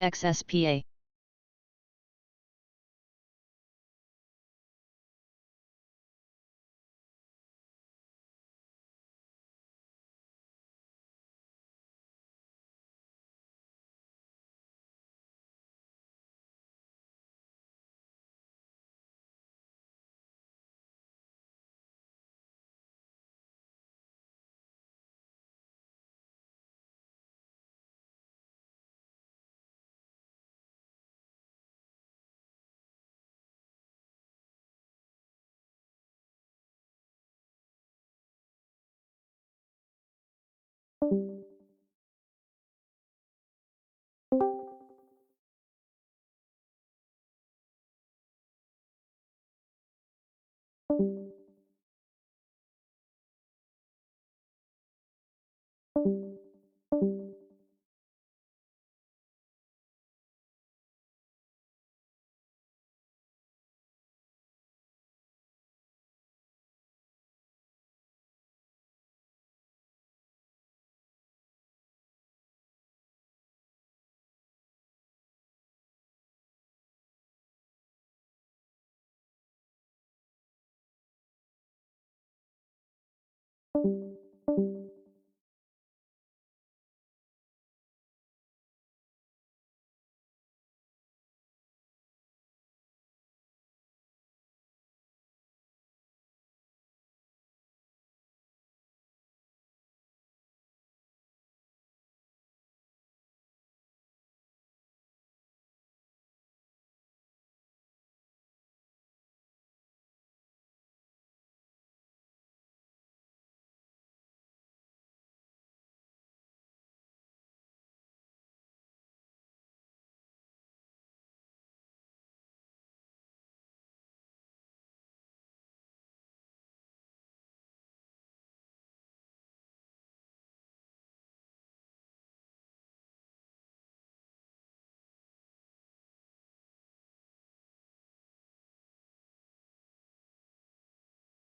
Speaker 2: XSPA.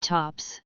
Speaker 2: Tops.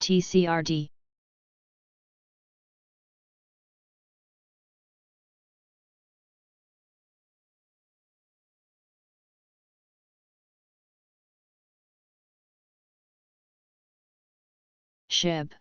Speaker 2: TCRD. SHIB.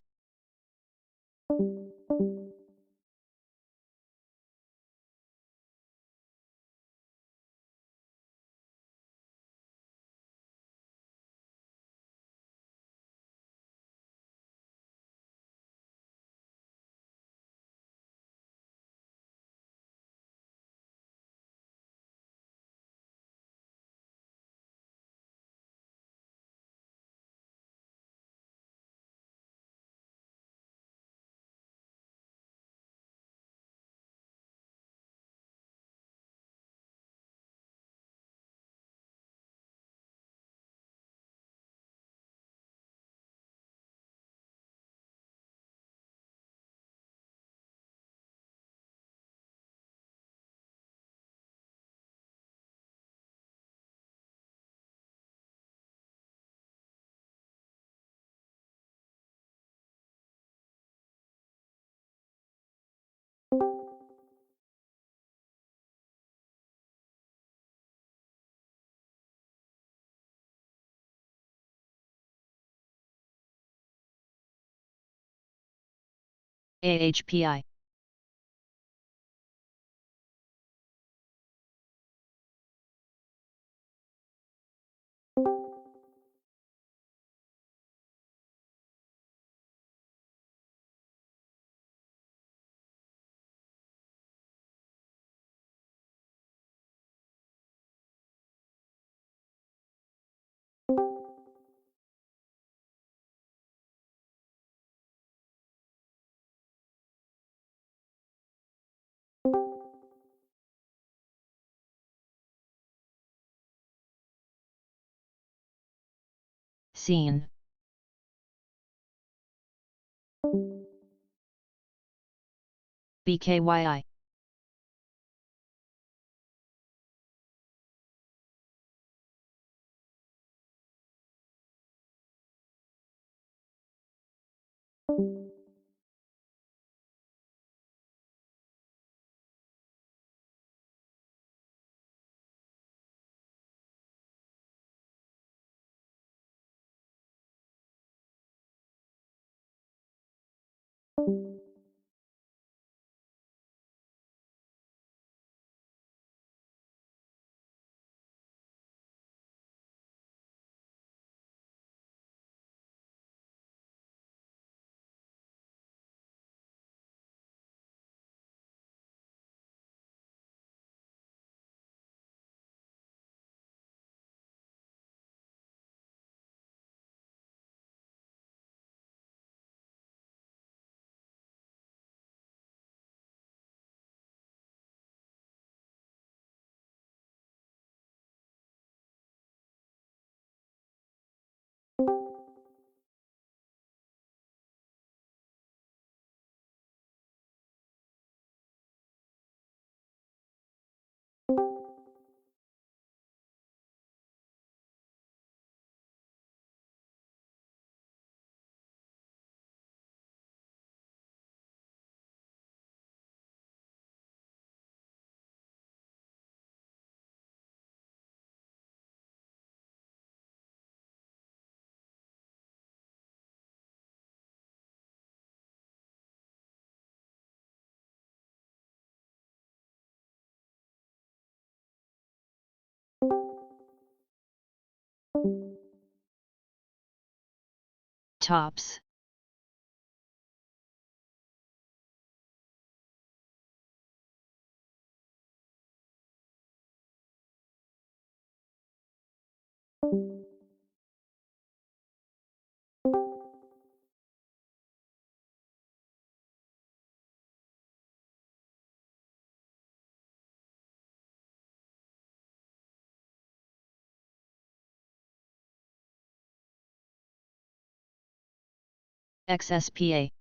Speaker 2: AHPI. Scene. BKYI. Tops. XSPA.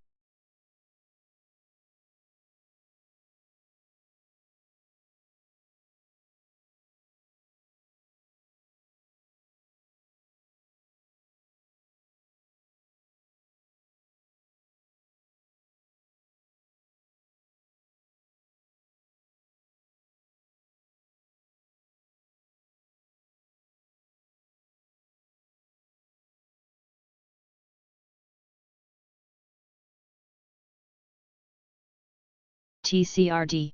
Speaker 2: TCRD.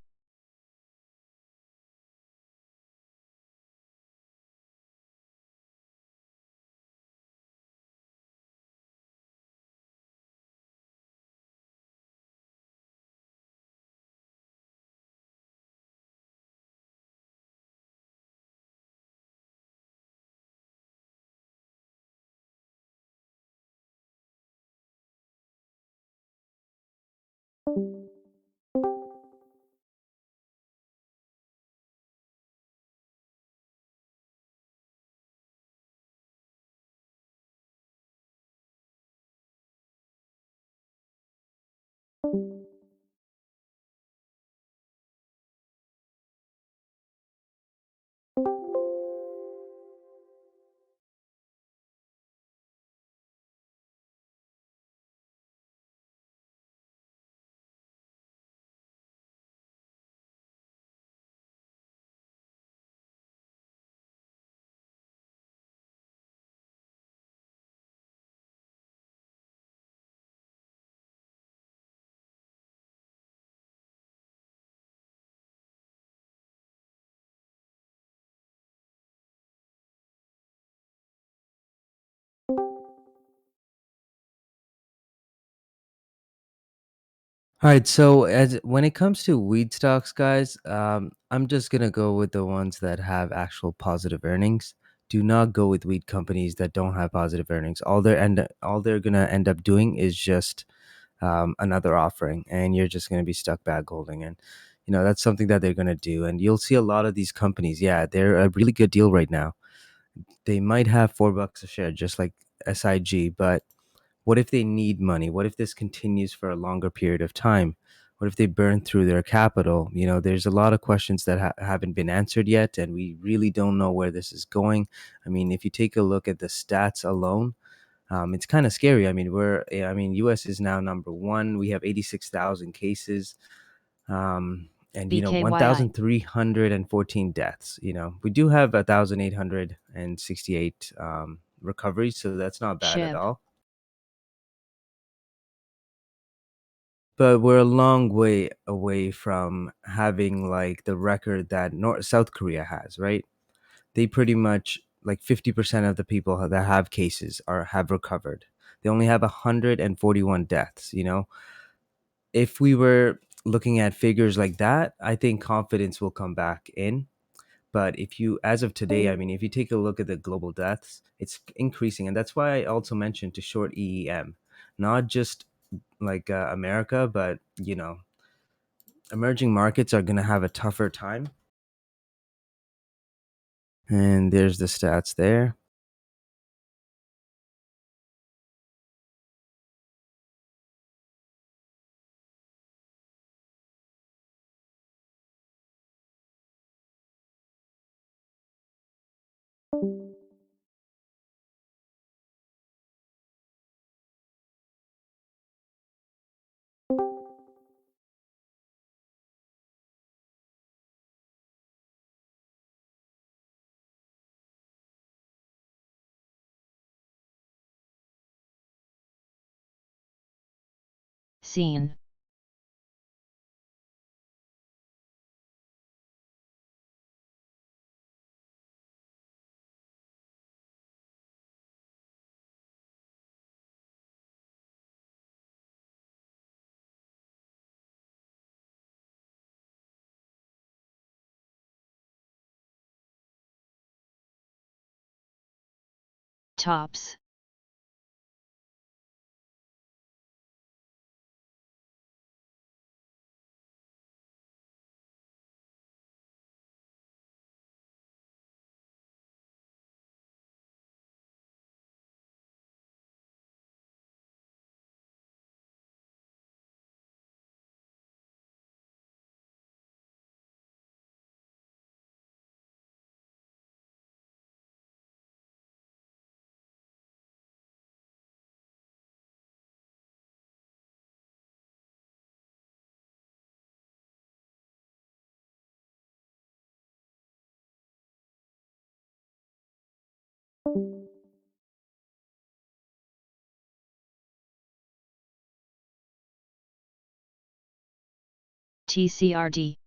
Speaker 4: All right, so as when it comes to weed stocks, guys, I'm just gonna go with the ones that have actual positive earnings. Do not go with weed companies that don't have positive earnings. All they're gonna end up doing is just another offering, and you're just gonna be stuck bag holding. And that's something that they're gonna do. And you'll see a lot of these companies. Yeah, they're a really good deal right now. They might have $4 a share, just like SIG, but what if they need money? What if this continues for a longer period of time? What if they burn through their capital? There's a lot of questions that haven't been answered yet, and we really don't know where this is going. I mean, if you take a look at the stats alone, it's kind of scary. I mean, U.S. is now number one. We have 86,000 cases, and
Speaker 2: BKYI.
Speaker 4: 1,314 deaths. We do have 1,868 recoveries, so that's not bad at
Speaker 2: SHIB.
Speaker 4: all. But we're a long way away from having like the record that South Korea has, right? They pretty much like 50% of the people that have cases have recovered. They only have 141 deaths. If we were looking at figures like that, I think confidence will come back in. But as of today, I mean, if you take a look at the global deaths, it's increasing. And that's why I also mentioned to short EEM, not just like America, but emerging markets are going to have a tougher time. And there's the stats there.
Speaker 2: Scene. Tops. TCRD.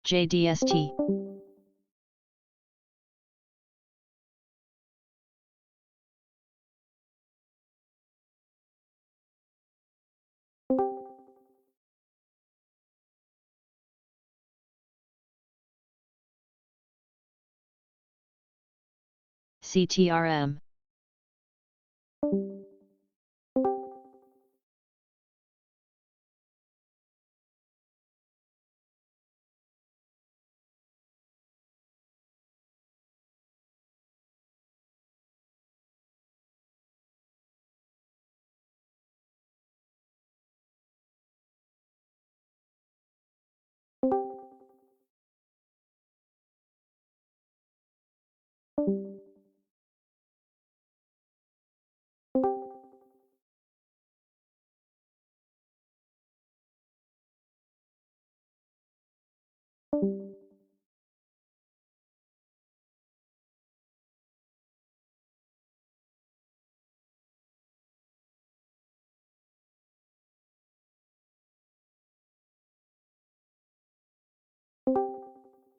Speaker 2: JDST. CTRM.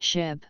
Speaker 2: SHIB.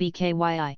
Speaker 2: BKYI.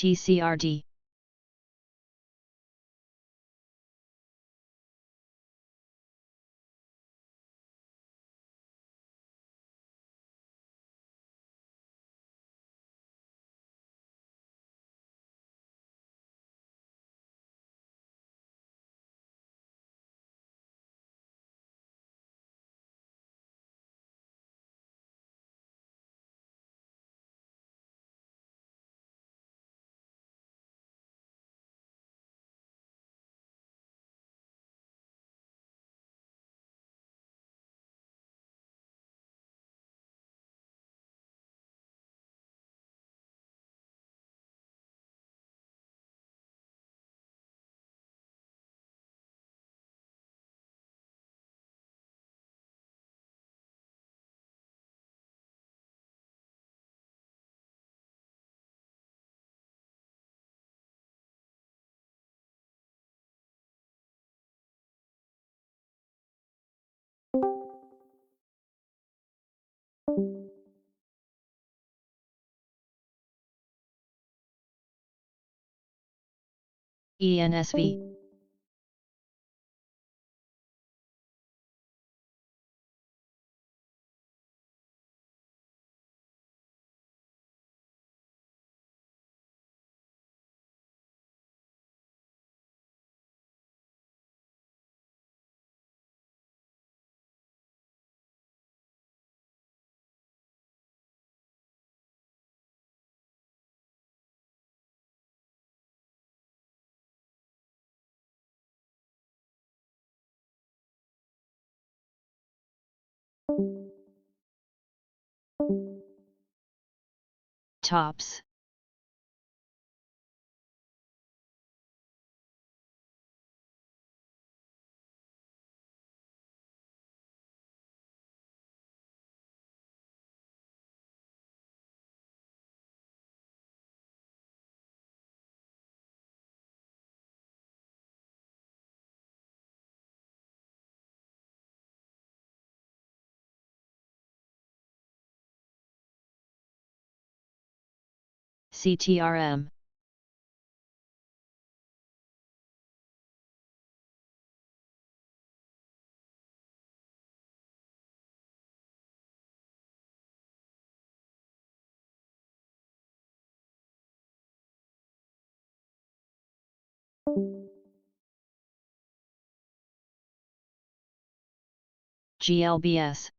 Speaker 2: TCRD. ENSV. Tops. CTRM. GLBS.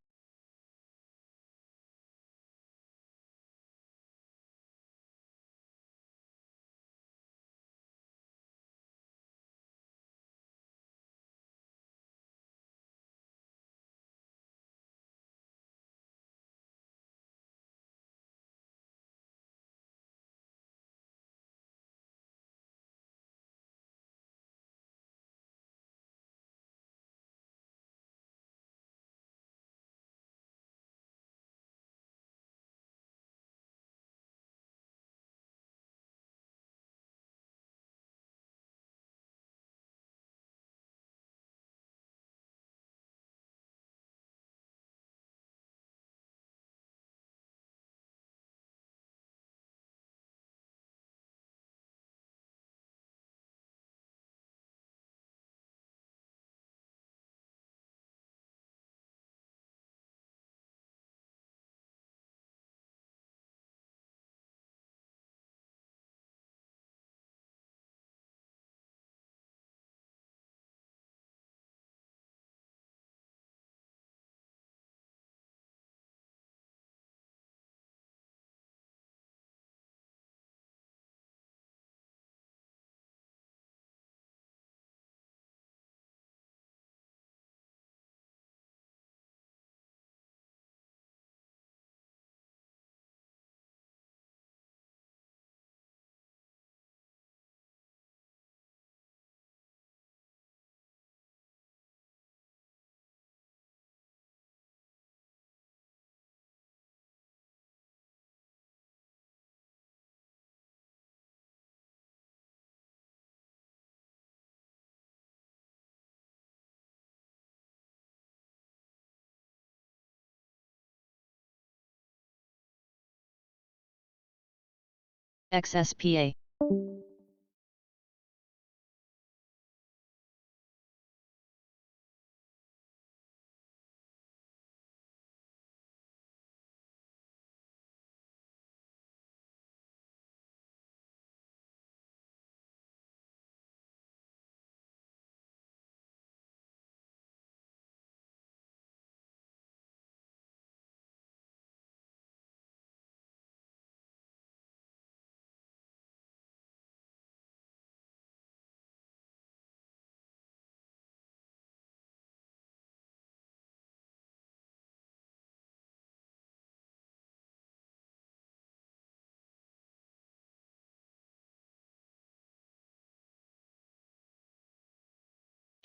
Speaker 2: XSPA.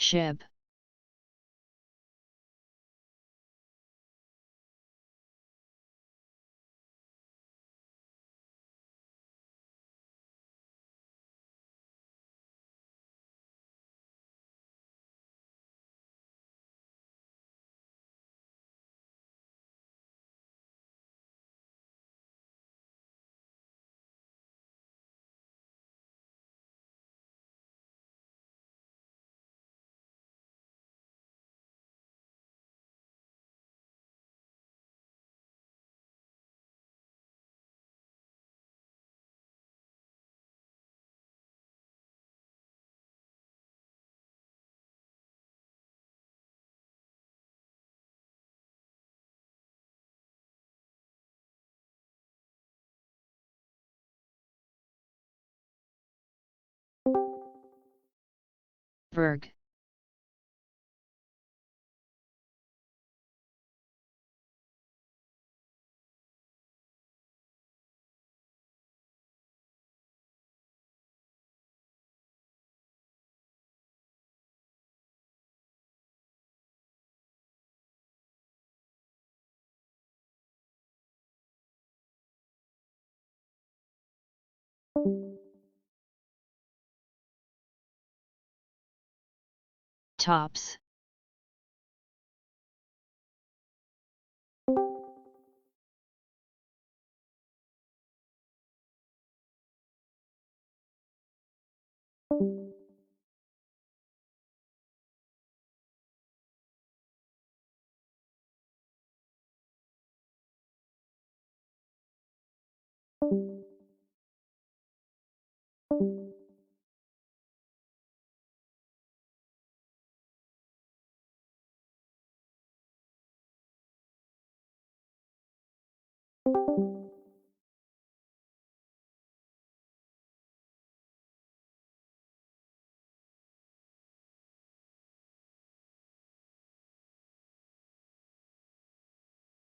Speaker 2: SHIB. Verg. Tops.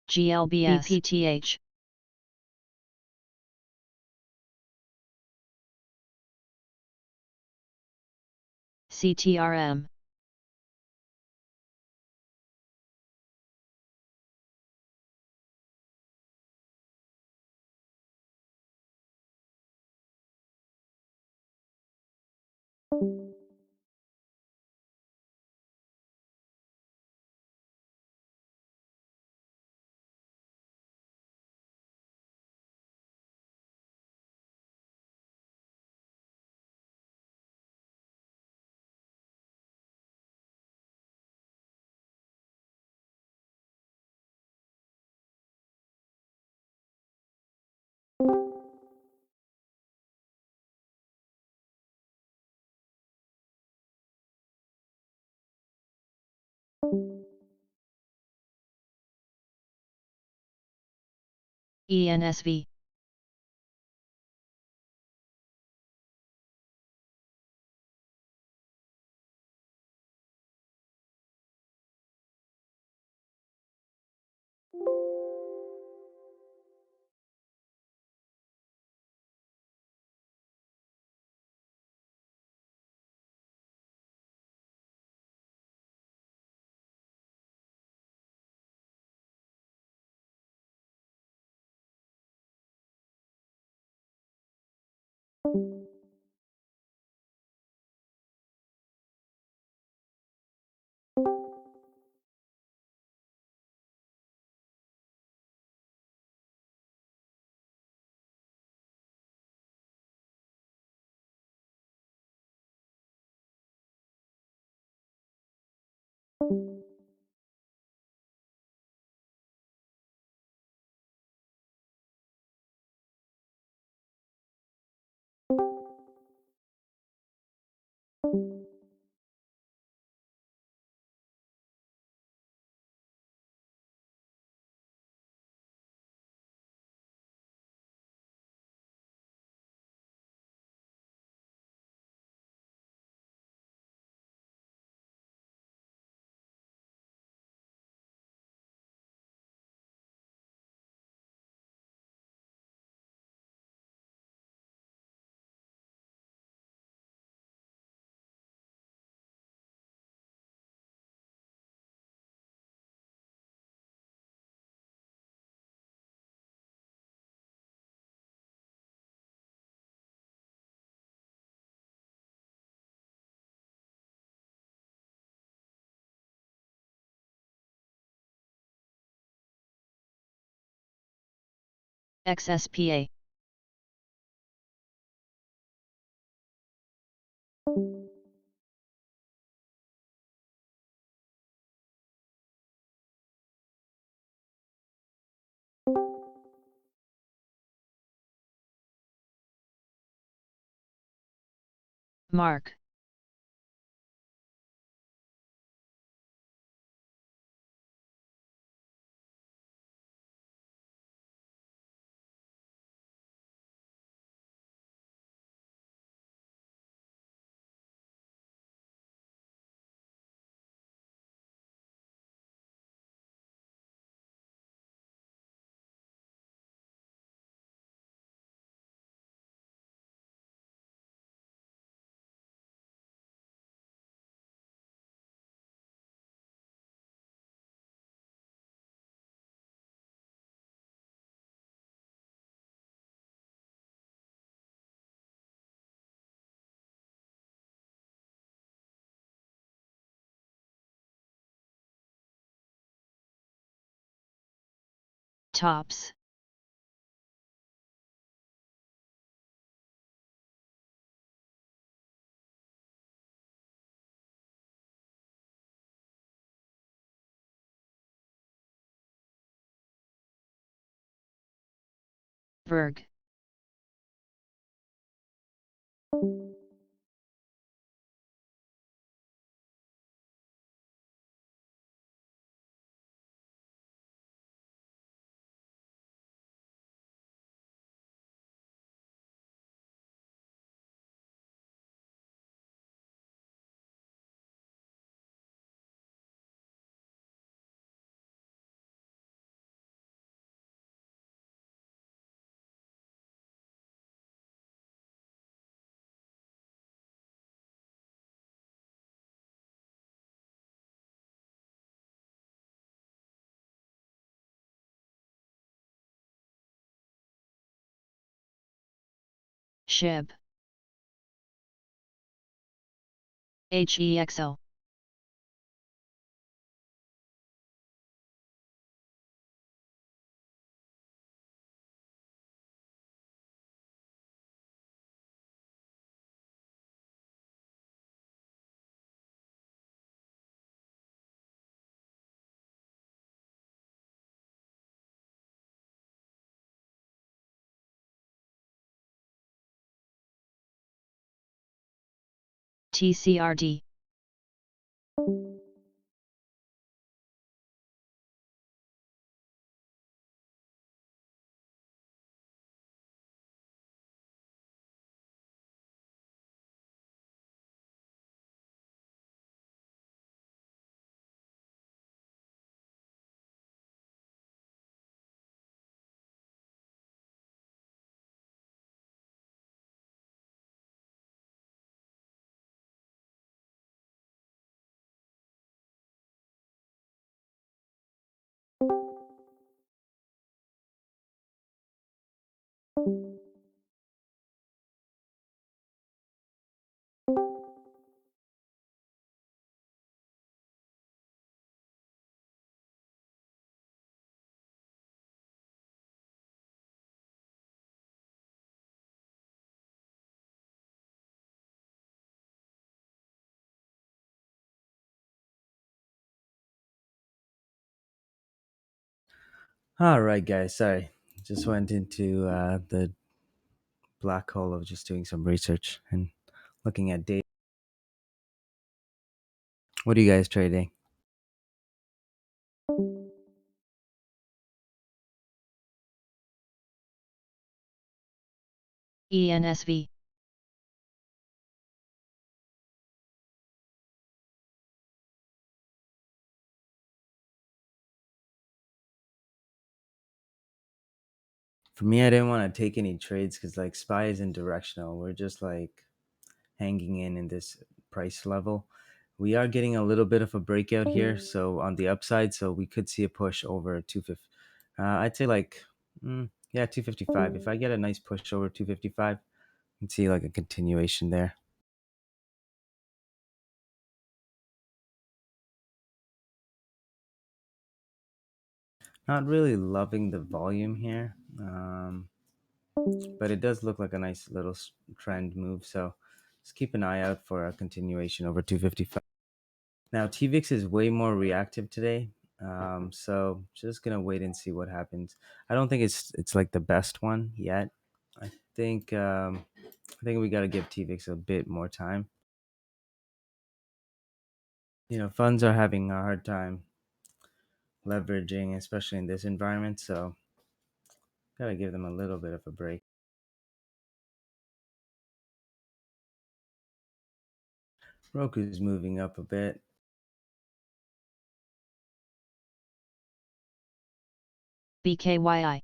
Speaker 2: GLBS. BPTH. CTRM. ENSV. XSPA. Mark. Tops. Verg. Shib. HEXO. TCRD.
Speaker 4: All right, guys. Sorry, just went into the black hole of just doing some research and looking at data. What are you guys trading?
Speaker 2: ENSV.
Speaker 4: For me, I didn't want to take any trades because like SPY isn't directional. We're just like hanging in this price level. We are getting a little bit of a breakout here, so on the upside, so we could see a push over 250. I'd say like, yeah, 255. If I get a nice push over 255, you can see like a continuation there. Not really loving the volume here, but it does look like a nice little trend move. So just keep an eye out for a continuation over 255. Now TVIX is way more reactive today, so just gonna wait and see what happens. I don't think it's like the best one yet. I think we got to give TVIX a bit more time. Funds are having a hard time leveraging, especially in this environment. So gotta give them a little bit of a break. Roku's moving up a bit.
Speaker 2: BKYI.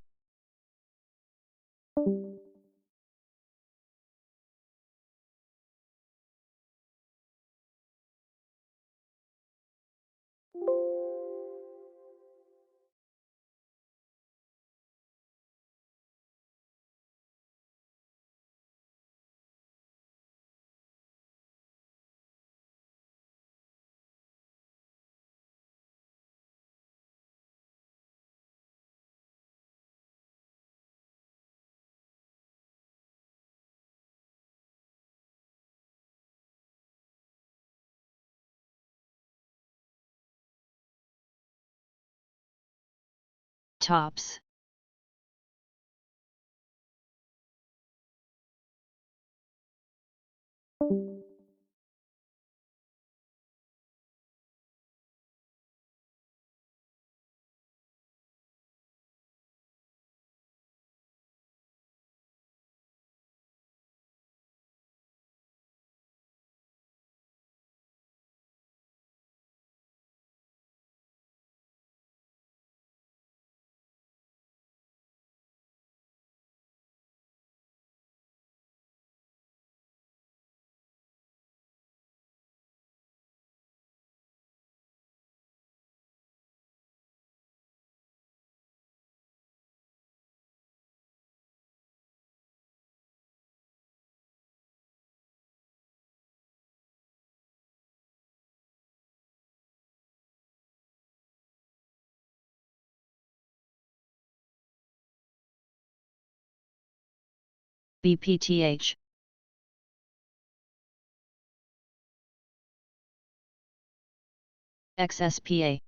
Speaker 2: Tops. BPTH. XSPA.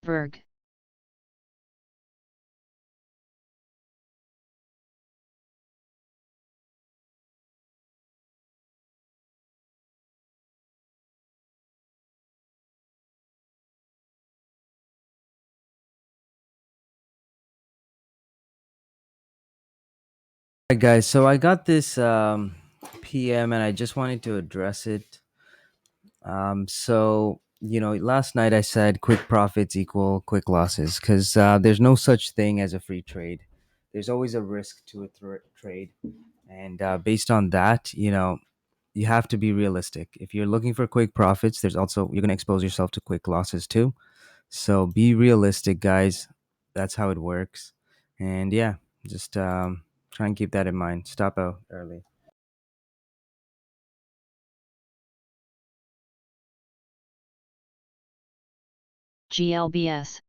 Speaker 2: Verg.
Speaker 4: Alright, guys. So I got this PM, and I just wanted to address it. Last night I said quick profits equal quick losses because there's no such thing as a free trade. There's always a risk to a trade, and based on that, you have to be realistic. If you're looking for quick profits, you're going to expose yourself to quick losses too. So be realistic, guys. That's how it works. And yeah, just try and keep that in mind. Stop out early.
Speaker 2: GLBS.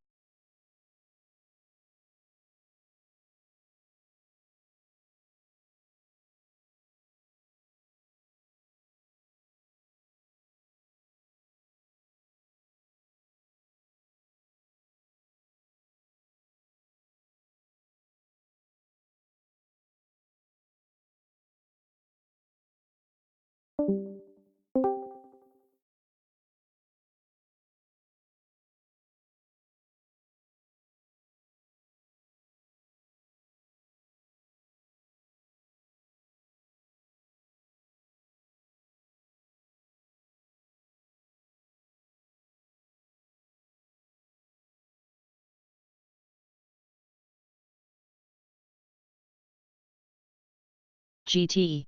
Speaker 2: GTE.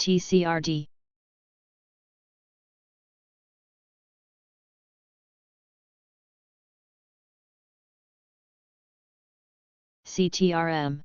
Speaker 2: TCRD. CTRM.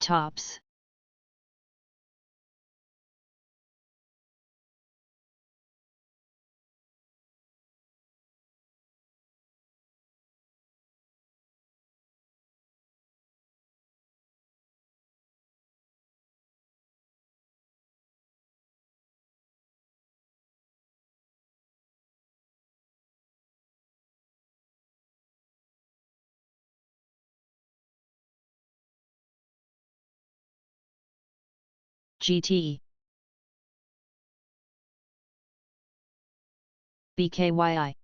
Speaker 2: tops. GT. BKYI.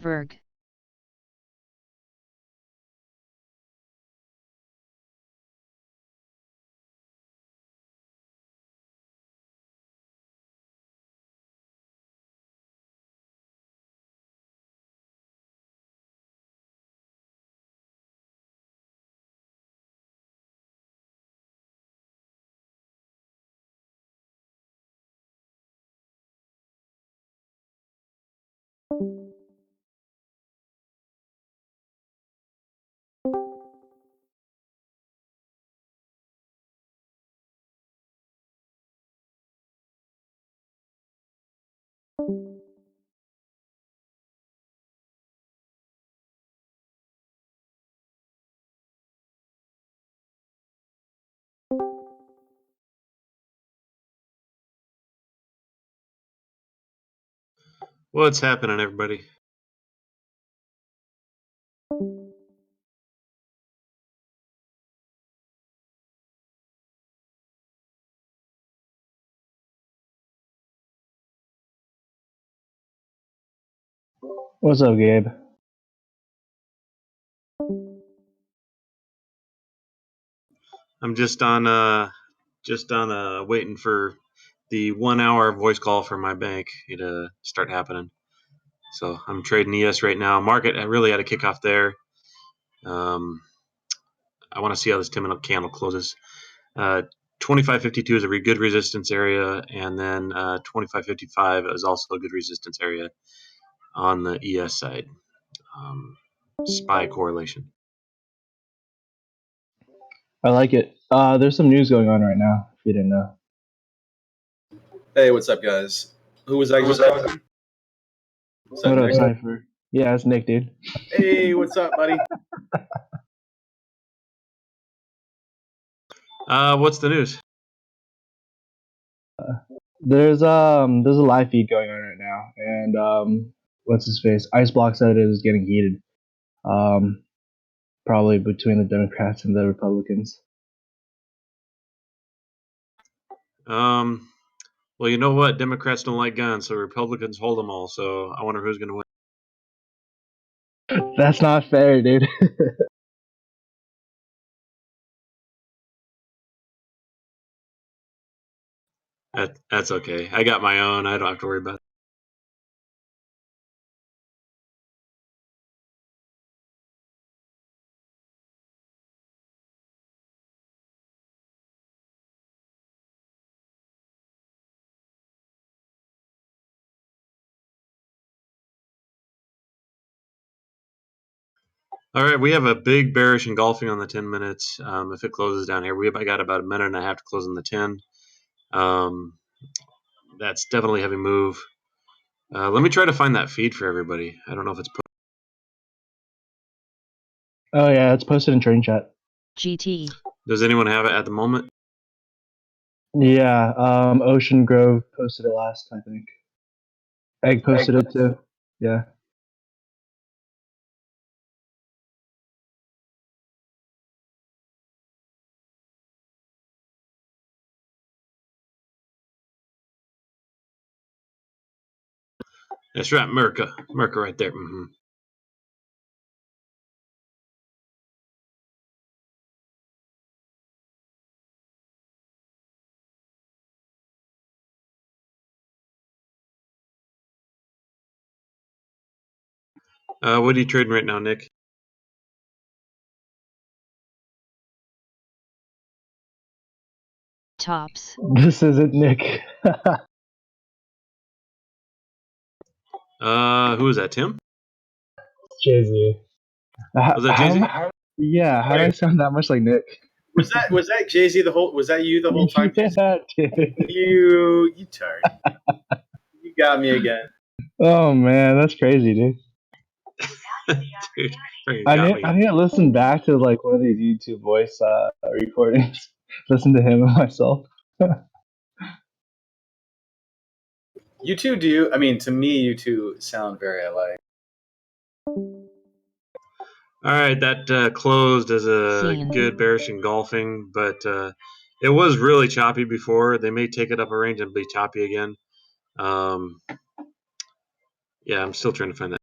Speaker 2: Verg.
Speaker 5: What's happening, everybody?
Speaker 6: What's up, Gabe?
Speaker 5: I'm just on waiting for the 1 hour voice call from my bank to start happening. So I'm trading ES right now. Market really had a kickoff there. I want to see how this 10-minute candle closes. 2552 is a good resistance area, and then 2555 is also a good resistance area on the ES side. SPY correlation.
Speaker 6: I like it. There's some news going on right now, if you didn't know.
Speaker 7: Hey, what's up, guys? Who was I just talking? Was that
Speaker 6: What up,
Speaker 7: Nick?
Speaker 6: Cypher? Yeah, it's Nick, dude.
Speaker 7: Hey, what's up, buddy?
Speaker 5: What's the news?
Speaker 6: There's a live feed going on right now, and what's his face? Iceblock said it is getting heated. probably between the Democrats and the Republicans.
Speaker 5: Well, you know what? Democrats don't like guns, so Republicans hold them all. So I wonder who's going to win.
Speaker 6: That's not fair, dude.
Speaker 5: That's okay. I got my own. I don't have to worry about it. All right, we have a big bearish engulfing on the 10 minutes. If it closes down here, I got about a minute and a half to close on the 10. That's definitely a heavy move. Let me try to find that feed for everybody. I don't know if it's.
Speaker 6: Oh yeah, it's posted in train chat.
Speaker 2: GT.
Speaker 5: Does anyone have it at the moment?
Speaker 6: Yeah, Ocean Grove posted it last, I think. Egg posted it too. Yeah.
Speaker 5: That's right, Merca. Merca right there. What are you trading right now, Nick?
Speaker 2: Tops.
Speaker 6: This isn't Nick.
Speaker 5: Who is that? Tim?
Speaker 6: Jay-Z.
Speaker 5: Was that Jay-Z?
Speaker 6: Yeah, how do I sound that much like Nick?
Speaker 7: Was that Jay Z the whole? Was that you the whole time?
Speaker 6: Yeah, dude.
Speaker 7: You turd. You got me again.
Speaker 6: Oh man, that's crazy, dude.
Speaker 5: Dude, freaking
Speaker 6: I
Speaker 5: got
Speaker 6: need
Speaker 5: me.
Speaker 6: I need to listen back to like one of these YouTube voice recordings. Listen to him and myself.
Speaker 7: You two do. I mean, to me, you two sound very alike.
Speaker 5: All right, that closed as a
Speaker 2: Scene.
Speaker 5: good bearish engulfing, but it was really choppy before. They may take it up a range and be choppy again. Yeah, I'm still trying to find that.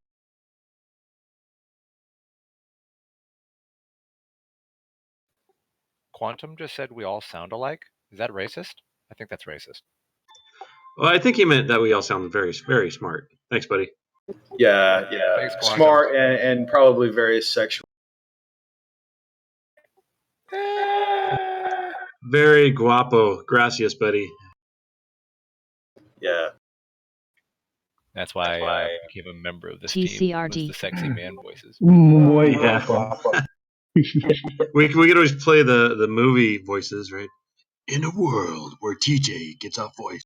Speaker 8: Quantum just said we all sound alike. Is that racist? I think that's racist.
Speaker 5: Well, I think he meant that we all sound very, very smart. Thanks, buddy.
Speaker 7: Yeah.
Speaker 8: Thanks, Quantum.
Speaker 7: Smart and probably very sexual.
Speaker 5: Very guapo. Gracias, buddy.
Speaker 7: Yeah.
Speaker 8: That's why I became a member of this team.
Speaker 2: TCRD.
Speaker 8: Was the sexy man voices.
Speaker 6: Muy guapo.
Speaker 5: We could always play the movie voices, right? In a world where TJ gets off voice.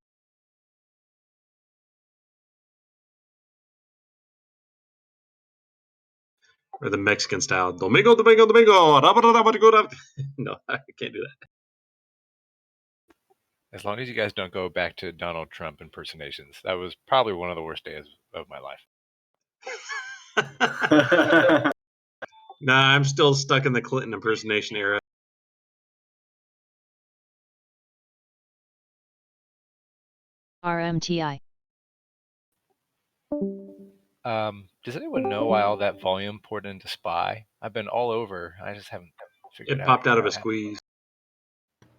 Speaker 5: Or the Mexican style. Domingo, Domingo, Domingo. No, I can't do that.
Speaker 8: As long as you guys don't go back to Donald Trump impersonations, that was probably one of the worst days of my life.
Speaker 5: Nah, I'm still stuck in the Clinton impersonation era.
Speaker 2: RMTI.
Speaker 8: Does anyone know why all that volume poured into SPY? I've been all over. I just haven't figured
Speaker 5: It
Speaker 8: out.
Speaker 5: popped out of a squeeze.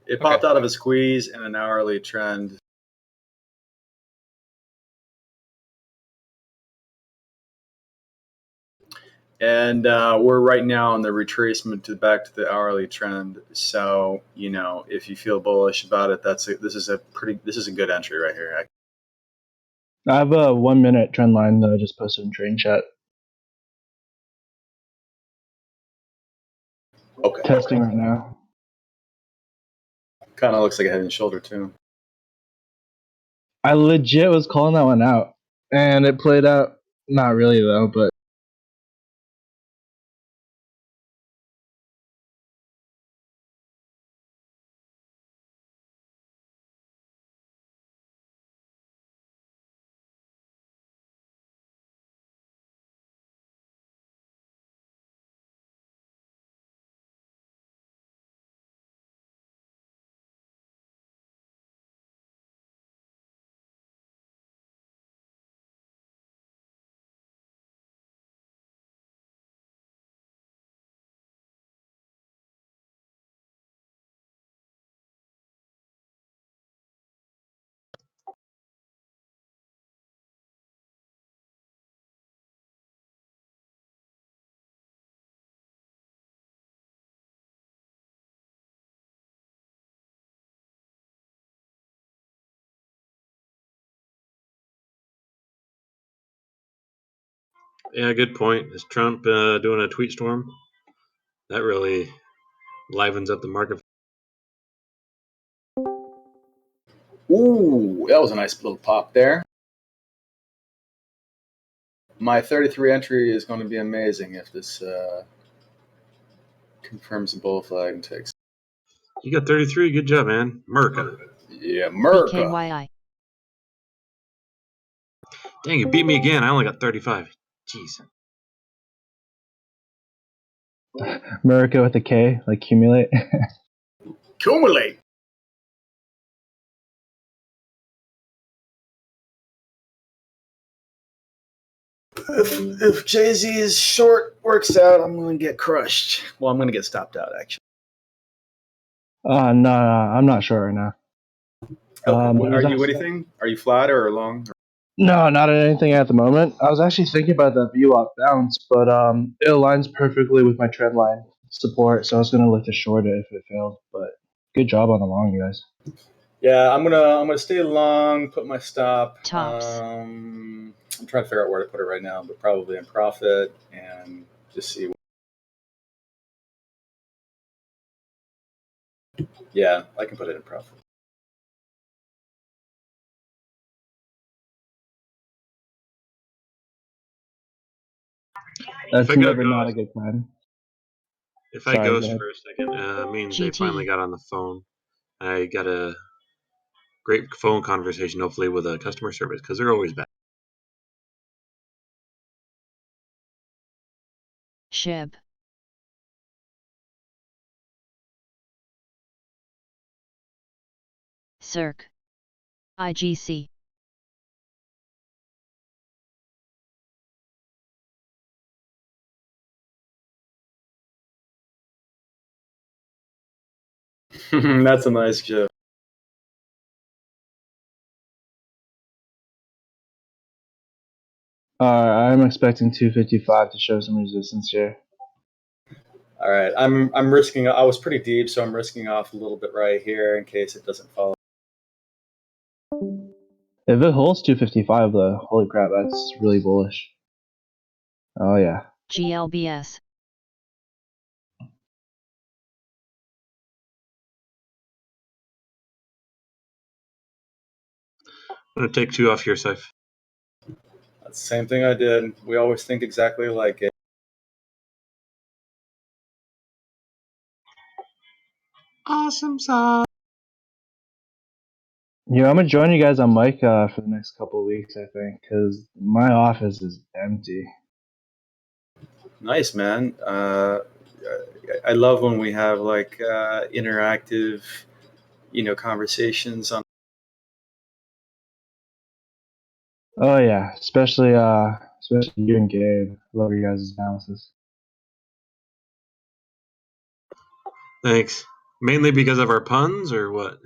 Speaker 7: It popped out of a squeeze in an hourly trend. And we're right now on the retracement back to the hourly trend. So, you know, if you feel bullish about it, this is a good entry right here.
Speaker 6: I have a 1 minute trend line that I just posted in train chat.
Speaker 7: Okay.
Speaker 6: Testing right now.
Speaker 7: Kind of looks like a head and shoulder too.
Speaker 6: I legit was calling that one out, and it played out. Not really though, but
Speaker 5: Yeah, good point. Is Trump doing a tweet storm? That really livens up the market.
Speaker 7: Ooh, that was a nice little pop there. My 33 entry is going to be amazing if this confirms the bull flag and takes.
Speaker 5: You got 33. Good job, man. America.
Speaker 7: Yeah, America.
Speaker 2: BKYI.
Speaker 5: Dang, you beat me again. I only got 35. Jeez.
Speaker 6: America with a K, like accumulate.
Speaker 7: Accumulate. If Jay Z's short works out, I'm going to get crushed. Well, I'm going to get stopped out, actually.
Speaker 6: No, I'm not sure right now.
Speaker 7: Okay. Are
Speaker 6: there's
Speaker 7: you
Speaker 6: actually-
Speaker 7: anything? Are you flat or long?
Speaker 6: No, not at anything at the moment. I was actually thinking about that VWAP bounce, but it aligns perfectly with my trend line support, so I was gonna look to short it if it failed. But good job on the long, you guys.
Speaker 7: Yeah, I'm gonna stay long, put my stop.
Speaker 2: Tops.
Speaker 7: I'm trying to figure out where to put it right now, but probably in profit and just see. Yeah, I can put it in profit.
Speaker 6: That's
Speaker 5: If I go
Speaker 6: never not a
Speaker 5: ghost,
Speaker 6: good plan.
Speaker 5: if I
Speaker 6: Sorry, go
Speaker 5: ghost
Speaker 6: ahead.
Speaker 5: for a second, means they
Speaker 2: GT.
Speaker 5: finally got on the phone. I got a great phone conversation, hopefully with a customer service, because they're always bad.
Speaker 2: SHIB. Circ. IGC.
Speaker 7: That's a nice joke.
Speaker 6: I'm expecting 255 to show some resistance here.
Speaker 7: All right, I'm risking. I was pretty deep, so I'm risking off a little bit right here in case it doesn't follow.
Speaker 6: If it holds 255, though, holy crap, that's really bullish. Oh yeah.
Speaker 2: GLBS.
Speaker 5: I'm gonna take 2 off here, Saif.
Speaker 7: That's the same thing I did. We always think exactly like it.
Speaker 5: Awesome sauce.
Speaker 6: Yeah, I'm gonna join you guys on mic for the next couple of weeks, I think, because my office is empty.
Speaker 7: Nice, man. I love when we have like interactive, conversations on.
Speaker 6: Oh yeah, especially you and Gabe. Love your guys' analysis.
Speaker 5: Thanks. Mainly because of our puns, or what?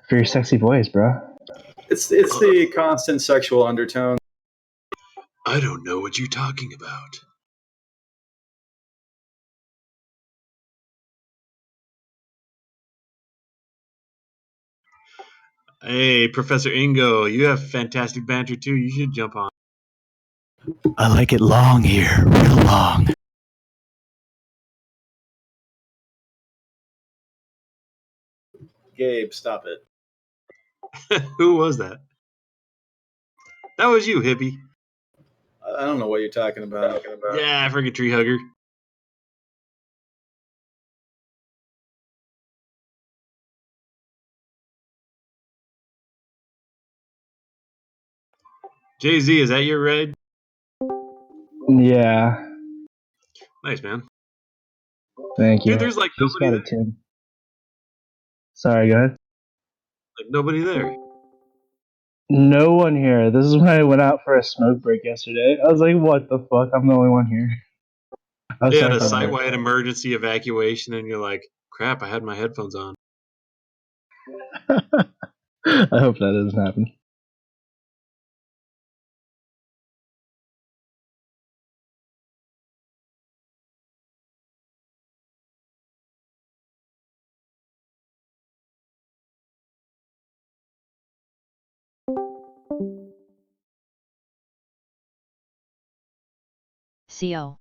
Speaker 6: For your sexy voice, bro.
Speaker 7: It's the constant sexual undertone.
Speaker 5: I don't know what you're talking about. Hey, Professor Ingo, you have fantastic banter too. You should jump on.
Speaker 9: I like it long here, real long.
Speaker 7: Gabe, stop it.
Speaker 5: Who was that? That was you, hippie.
Speaker 7: I don't know what you're talking about.
Speaker 5: Yeah, freaking tree hugger. Jay Z, is that your raid?
Speaker 6: Yeah,
Speaker 5: Nice, man.
Speaker 6: thank you.
Speaker 5: Dude, there's like
Speaker 6: Just
Speaker 5: nobody
Speaker 6: got
Speaker 5: there.
Speaker 6: a 10. Sorry, go ahead.
Speaker 5: Like nobody there.
Speaker 6: No one here. This is when I went out for a smoke break yesterday. I was like, what the fuck? I'm the only one here. I was
Speaker 5: They had
Speaker 6: sorry
Speaker 5: a
Speaker 6: for
Speaker 5: site-wide emergency evacuation, and you're like, crap, I had my headphones on.
Speaker 6: I hope that doesn't happen.
Speaker 2: CO.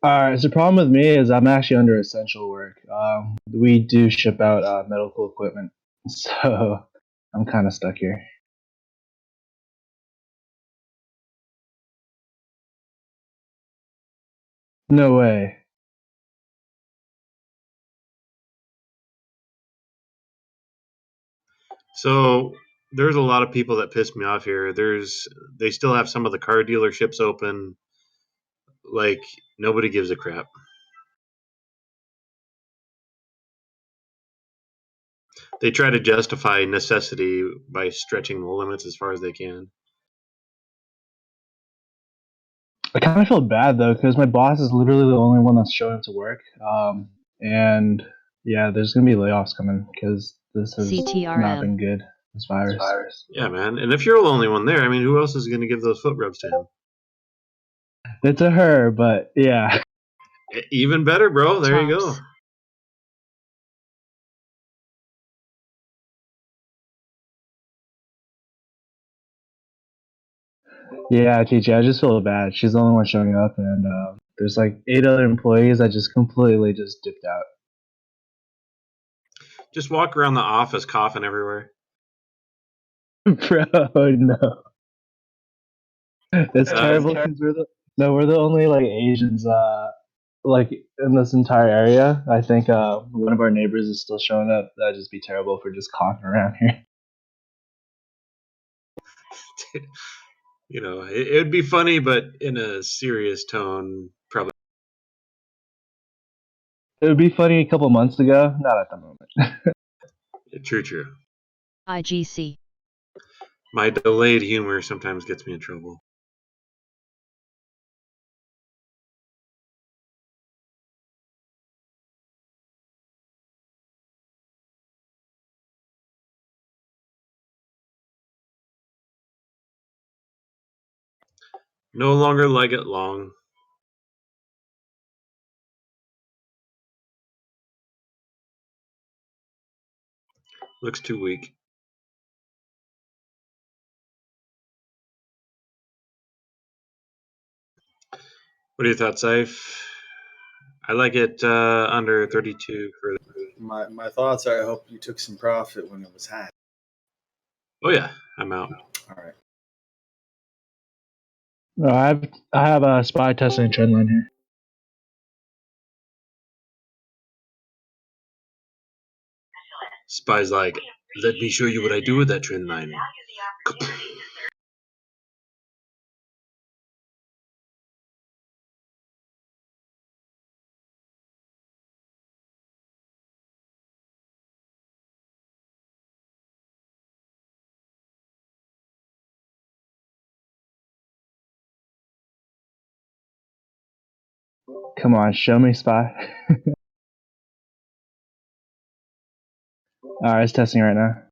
Speaker 6: Alright, so the problem with me is I'm actually under essential work. We do ship out medical equipment, so I'm kind of stuck here. No way.
Speaker 5: So there's a lot of people that piss me off here. They still have some of the car dealerships open. Like nobody gives a crap. They try to justify necessity by stretching the limits as far as they can.
Speaker 6: I kind of feel bad though because my boss is literally the only one that's showing up to work. And yeah, there's gonna be layoffs coming because this has not
Speaker 2: CTRM.
Speaker 6: been good. This virus.
Speaker 5: Yeah, man. And if you're the only one there, I mean, who else is going to give those foot rubs to him?
Speaker 6: It's a her, but yeah.
Speaker 5: Even better, bro. There you go.
Speaker 2: Tops.
Speaker 6: Yeah, TJ, I just feel bad. She's the only one showing up, and there's like 8 other employees that just completely just dipped out.
Speaker 5: Just walk around the office coughing everywhere.
Speaker 6: Bro, no. It's terrible because we're the only like Asians like in this entire area. I think one of our neighbors is still showing up. That'd just be terrible for just coughing around here.
Speaker 5: You know, it would be funny, but in a serious tone, probably.
Speaker 6: It would be funny a couple months ago, not at the moment.
Speaker 5: True.
Speaker 2: IGC.
Speaker 5: My delayed humor sometimes gets me in trouble. No longer leg it long. Looks too weak. What are your thoughts, Saif? I like it under 32 for.
Speaker 7: My thoughts are I hope you took some profit when it was high.
Speaker 5: Oh yeah, I'm out.
Speaker 7: All right.
Speaker 6: No, I have a spy testing trend line here.
Speaker 5: Spy's like, let me show you what I do with that trend line.
Speaker 6: Come on, show me spy. Alright, it's testing right now.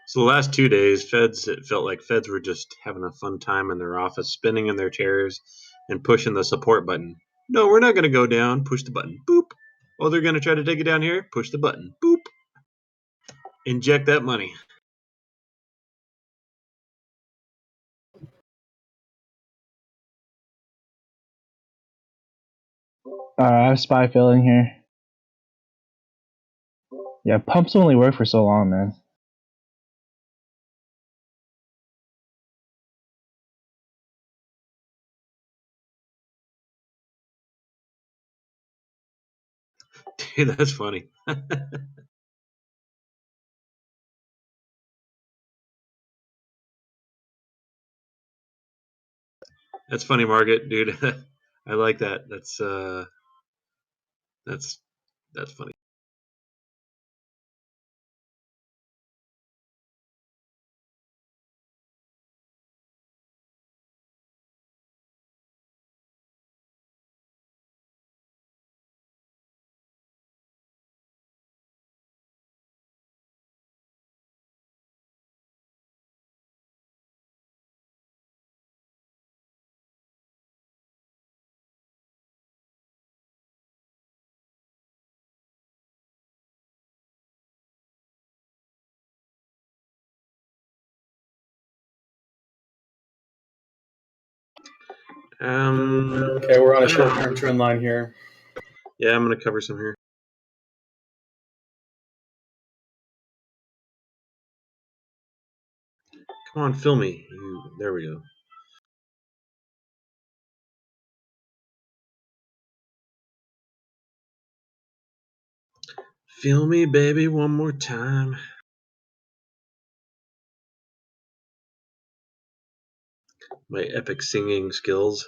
Speaker 5: So the last 2 days, it felt like Feds were just having a fun time in their office, spinning in their chairs and pushing the support button. No, we're not going to go down. Push the button. Boop. Oh, they're going to try to take it down here. Push the button. Boop. Inject that money.
Speaker 6: Alright, I have spy filling here. Yeah, pumps only work for so long, man.
Speaker 5: Dude, that's funny. That's funny, Margaret, dude. I like that. That's funny.
Speaker 7: Okay, we're on a short-term trend line here.
Speaker 5: Yeah, I'm going to cover some here. Come on, fill me. There we go. Feel me, baby, one more time. My epic singing skills.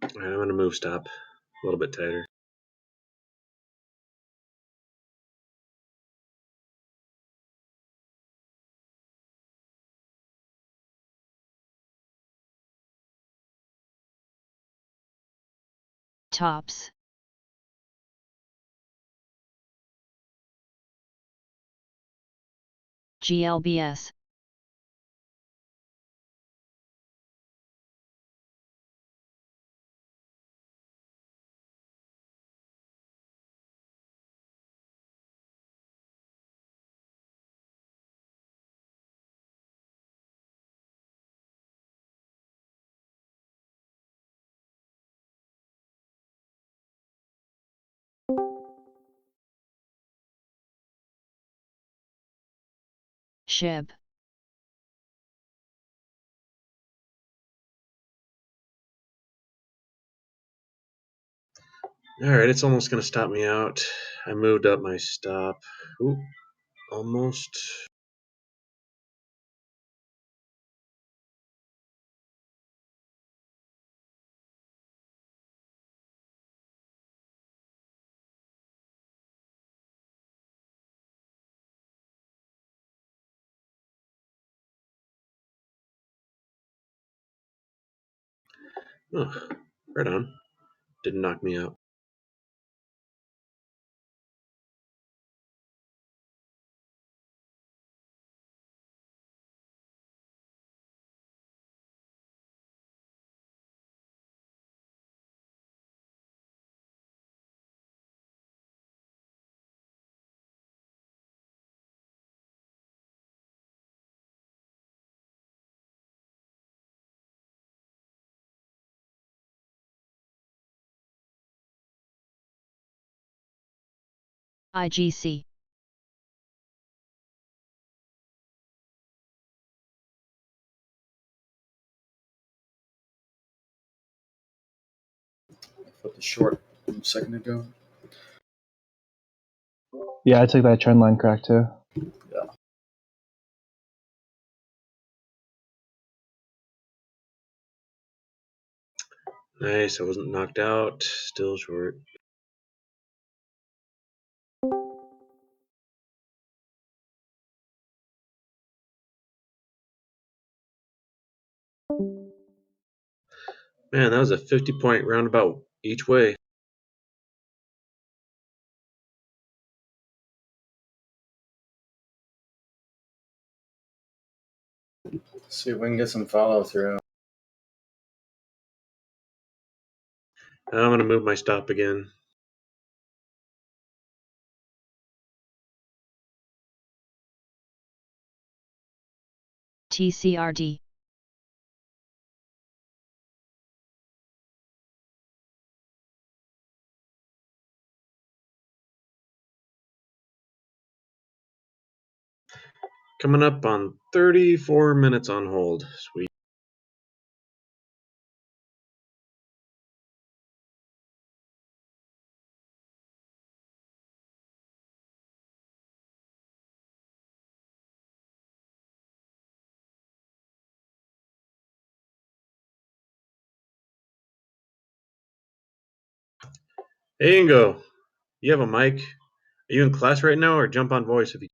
Speaker 5: All right, I'm going to move stop a little bit tighter.
Speaker 2: Tops. GLBS. SHIB.
Speaker 5: All right, it's almost going to stop me out. I moved up my stop. Ooh, almost. Oh, right on. Didn't knock me out.
Speaker 2: IGC.
Speaker 7: Put the short a second ago.
Speaker 6: Yeah, I took that trend line crack too.
Speaker 7: Yeah.
Speaker 5: Nice, I wasn't knocked out. Still short. Man, that was a 50-point roundabout each way.
Speaker 7: See if we can get some follow through.
Speaker 5: I'm going to move my stop again.
Speaker 2: TCRD.
Speaker 5: Coming up on 34 minutes on hold. Sweet. Hey, Ingo. You have a mic? Are you in class right now, or jump on voice if you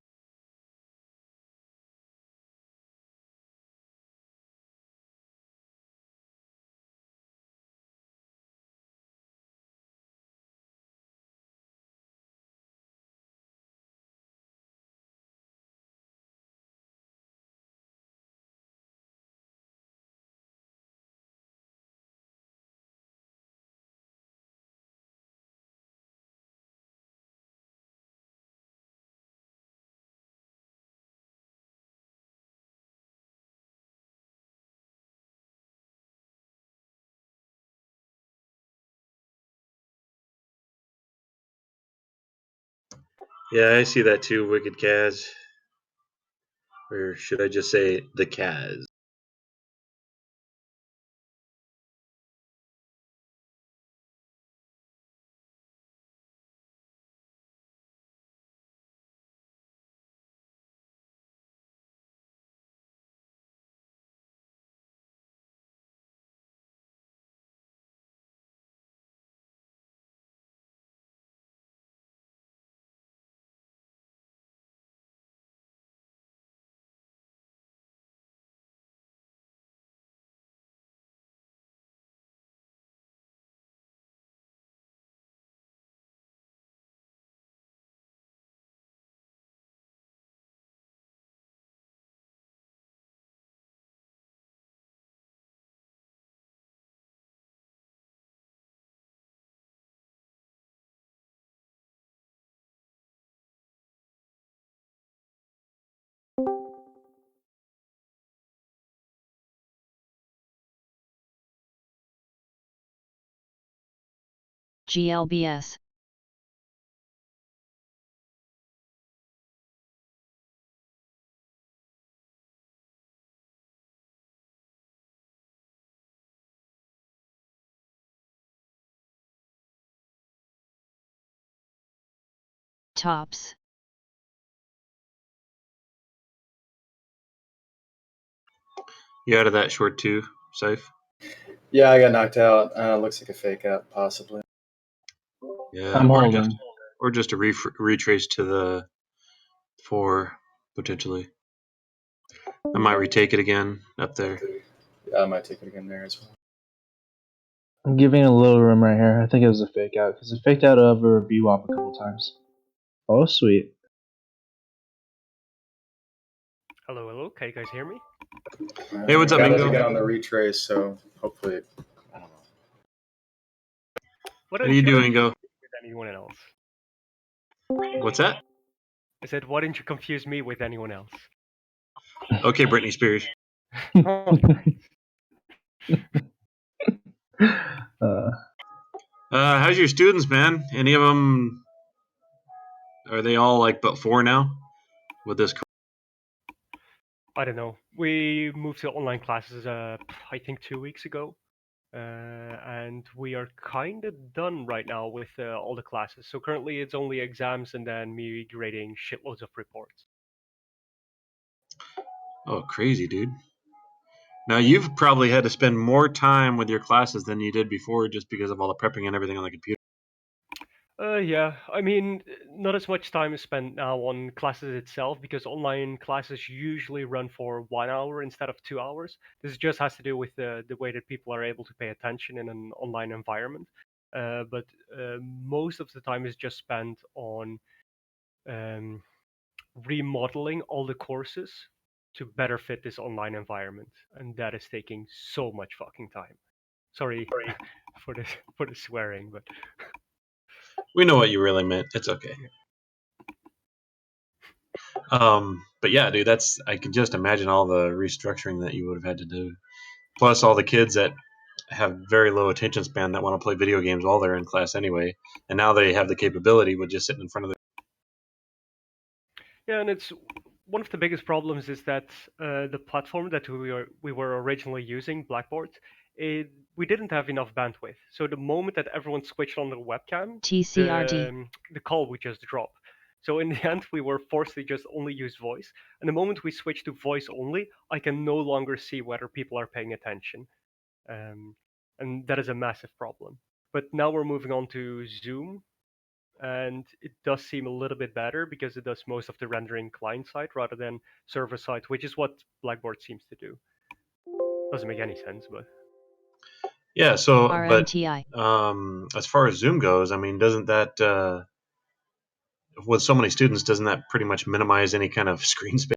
Speaker 5: Yeah, I see that too, Wicked Kaz. Or should I just say the Kaz?
Speaker 2: GLBS. Tops.
Speaker 5: You out of that short too, Safe?
Speaker 7: Yeah, I got knocked out. Looks like a fake out, possibly.
Speaker 5: Yeah,
Speaker 6: I'm holding.
Speaker 5: or just a retrace to the 4 potentially. I might retake it again up there.
Speaker 7: Yeah, I might take it again there as well.
Speaker 6: I'm giving it a little room right here. I think it was a fake out because it faked out over a VWAP a couple times. Oh, sweet.
Speaker 10: Hello, hello. Can you guys hear me?
Speaker 5: Hey, what's up,
Speaker 7: Got it
Speaker 5: Mingo?
Speaker 7: again on the retrace, so hopefully, I don't know.
Speaker 10: Why
Speaker 5: How
Speaker 10: don't
Speaker 5: you doing,
Speaker 10: confuse
Speaker 5: Go?
Speaker 10: me with anyone else?
Speaker 5: What's that?
Speaker 10: I said, why didn't you confuse me with anyone else?
Speaker 5: Okay, Britney Spears.
Speaker 10: Oh,
Speaker 6: uh,
Speaker 5: How's your students, man? Any of them? Are they all like but 4 now? With this?
Speaker 10: I don't know. We moved to online classes, I think 2 weeks ago. And we are kind of done right now with all the classes. So currently it's only exams and then me grading shitloads of reports.
Speaker 5: Oh, crazy, dude. Now you've probably had to spend more time with your classes than you did before, just because of all the prepping and everything on the computer.
Speaker 10: Yeah, I mean, not as much time is spent now on classes itself because online classes usually run for 1 hour instead of 2 hours. This just has to do with the way that people are able to pay attention in an online environment. But most of the time is just spent on um, remodeling all the courses to better fit this online environment, and that is taking so much fucking time. Sorry for the swearing, but
Speaker 5: We know what you really meant. It's okay.
Speaker 10: yeah.
Speaker 5: But yeah, dude, I can just imagine all the restructuring that you would have had to do. Plus all the kids that have very low attention span that want to play video games while they're in class anyway, and now they have the capability with just sitting in front of
Speaker 10: Yeah, and it's one of the biggest problems is that the platform that we were originally using, Blackboard, we didn't have enough bandwidth. So the moment that everyone switched on their webcam,
Speaker 2: TCRD.
Speaker 10: the call would just drop. So in the end, we were forced to just only use voice. And the moment we switched to voice only, I can no longer see whether people are paying attention, um, and that is a massive problem. But now we're moving on to Zoom, and it does seem a little bit better because it does most of the rendering client side rather than server side, which is what Blackboard seems to do. Doesn't make any sense, but
Speaker 5: Yeah, so but
Speaker 2: RMTI.
Speaker 5: as far as Zoom goes, I mean, doesn't that with so many students, doesn't that pretty much minimize any kind of screen space?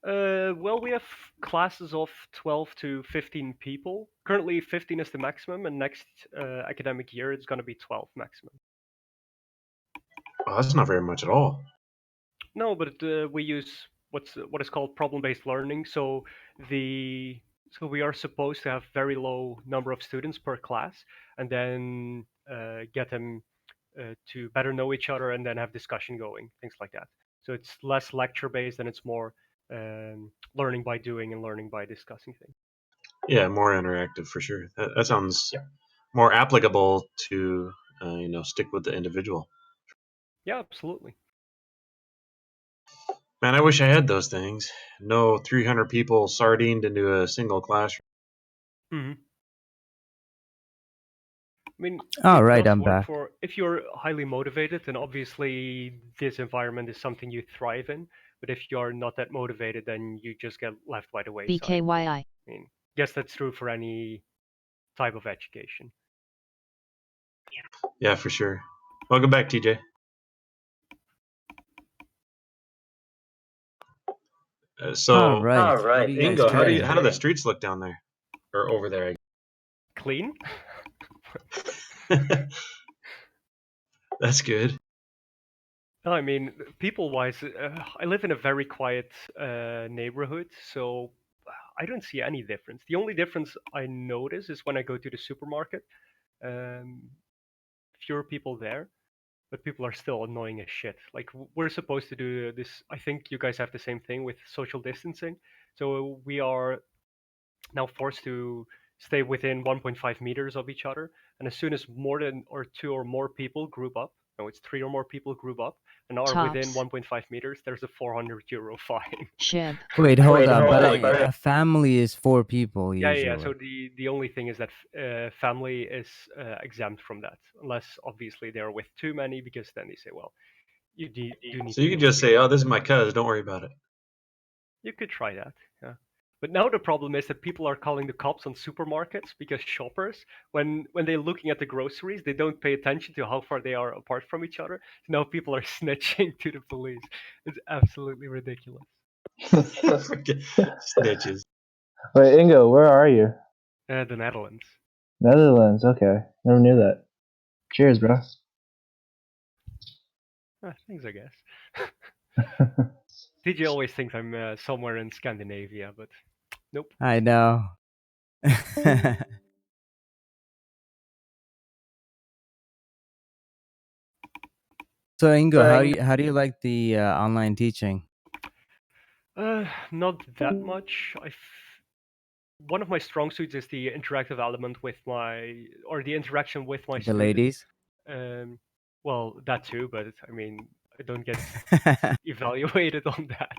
Speaker 10: well, we have classes of 12 to 15 people. Currently, 15 is the maximum, and next academic year it's going to be 12 maximum.
Speaker 5: Oh, that's not very much at all.
Speaker 10: No, but we use what is called problem-based learning. So we are supposed to have very low number of students per class, and then get them to better know each other and then have discussion going, things like that. So it's less lecture based and it's more learning by doing and learning by discussing things.
Speaker 5: Yeah, more interactive for sure. That sounds more applicable to stick with the individual.
Speaker 10: Yeah, absolutely.
Speaker 5: Man, I wish I had those things. No 300 people sardined into a single classroom.
Speaker 10: Hmm. I mean,
Speaker 4: All
Speaker 10: it
Speaker 4: right,
Speaker 10: does
Speaker 4: I'm
Speaker 10: work
Speaker 4: back.
Speaker 10: for if you're highly motivated, then obviously this environment is something you thrive in. But if you're not that motivated, then you just get left by the wayside.
Speaker 2: BKYI.
Speaker 10: I mean, guess that's true for any type of education.
Speaker 5: Yeah, for sure. Welcome back, TJ. So,
Speaker 4: All right. What do you guys
Speaker 5: Ingo, how
Speaker 4: doing?
Speaker 5: do the streets look down there or over there?
Speaker 10: Clean?
Speaker 5: That's good.
Speaker 10: No, I mean, people-wise, I live in a very quiet neighborhood, so I don't see any difference. The only difference I notice is when I go to the supermarket. Fewer people there, but people are still annoying as shit. Like we're supposed to do this. I think you guys have the same thing with social distancing. So we are now forced to stay within 1.5 meters of each other. And as soon as more than or two or more people group up, no, it's three or more people group up and are within
Speaker 2: Tops.
Speaker 10: 1.5 meters, there's a 400 euro fine.
Speaker 2: Shib.
Speaker 4: Wait, hold up. But a family is 4 people
Speaker 10: Yeah.
Speaker 4: usually.
Speaker 10: So the only thing is that family is exempt from that, unless obviously they're with too many, because then they say, well, you do need.
Speaker 5: So you can just say, "Oh, this is my cuz. Don't worry about it."
Speaker 10: You could try that, yeah. But now the problem is that people are calling the cops on supermarkets because shoppers, when they're looking at the groceries, they don't pay attention to how far they are apart from each other. So now people are snitching to the police. It's absolutely ridiculous.
Speaker 5: Snitches.
Speaker 6: Wait, Ingo, where are you?
Speaker 10: The Netherlands.
Speaker 6: Netherlands. Okay, never knew that. Cheers, bro.
Speaker 10: Thanks, I guess. TJ always thinks I'm somewhere in Scandinavia, but nope.
Speaker 4: I know. So Ingo, how do you like the online teaching?
Speaker 10: Not that much. One of my strong suits is the interactive element with the interaction with my
Speaker 4: The
Speaker 10: students.
Speaker 4: ladies?
Speaker 10: Well, that too, but I mean, I don't get evaluated on that.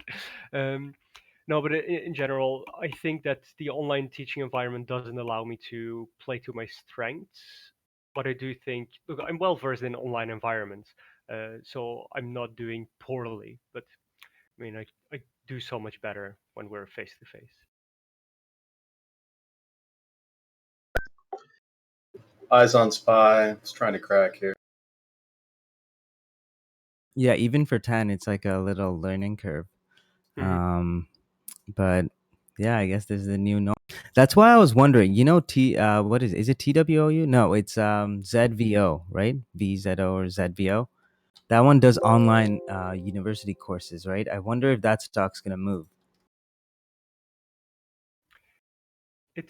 Speaker 10: No, but in general, I think that the online teaching environment doesn't allow me to play to my strengths. But I do think, look, I'm well versed in online environments, so I'm not doing poorly. But I mean, I do so much better when we're face to face.
Speaker 7: Eyes on Spy. It's trying to crack here.
Speaker 4: Yeah, even for 10, it's like a little learning curve. But yeah, I guess this is the new norm. That's why I was wondering, what is it TWOU? No, it's ZVO, right? VZO or ZVO. That one does online university courses, right? I wonder if that stock's gonna move.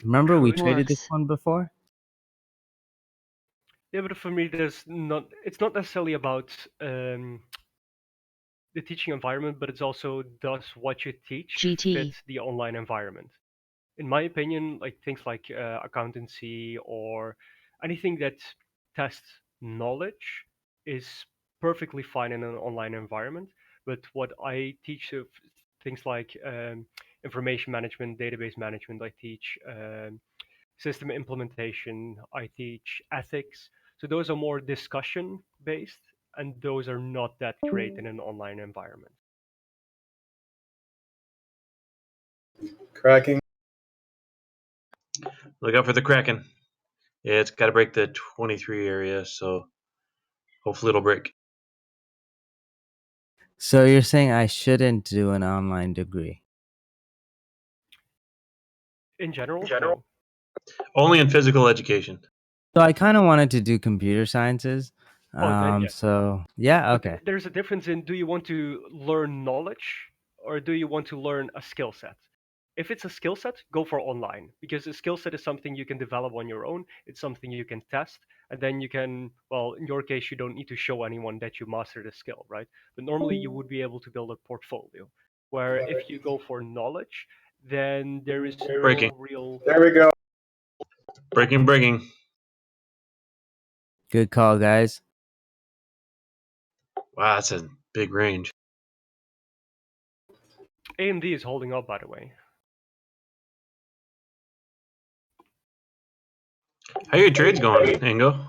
Speaker 4: Remember we traded this one before?
Speaker 10: Yeah, but for me, it's not necessarily about the teaching environment, but it's also does what you teach fit the online environment. In my opinion, like things like accountancy or anything that tests knowledge is perfectly fine in an online environment. But what I teach, things like information management, database management, I teach system implementation, I teach ethics. So those are more discussion based, and those are not that great in an online environment.
Speaker 7: Cracking.
Speaker 5: Look out for the Kraken. Yeah, it's got to break the 23 area, so hopefully it'll break.
Speaker 4: So you're saying I shouldn't do an online degree?
Speaker 10: In general? No.
Speaker 5: Only in physical education.
Speaker 4: So I kind of wanted to do computer sciences.
Speaker 10: Then yes.
Speaker 4: So yeah,
Speaker 10: But
Speaker 4: okay.
Speaker 10: there's a difference in, do you want to learn knowledge or do you want to learn a skill set? If it's a skill set, go for online, because a skill set is something you can develop on your own. It's something you can test, and then you can, well, in your case, you don't need to show anyone that you mastered a skill, right? But normally you would be able to build a portfolio. Where if you go for knowledge, then there is
Speaker 5: Breaking.
Speaker 10: no real.
Speaker 7: There we go.
Speaker 5: Breaking.
Speaker 4: Good call, guys.
Speaker 5: Wow, that's a big range.
Speaker 10: AMD is holding up, by the way.
Speaker 5: How are your trades going, Ango?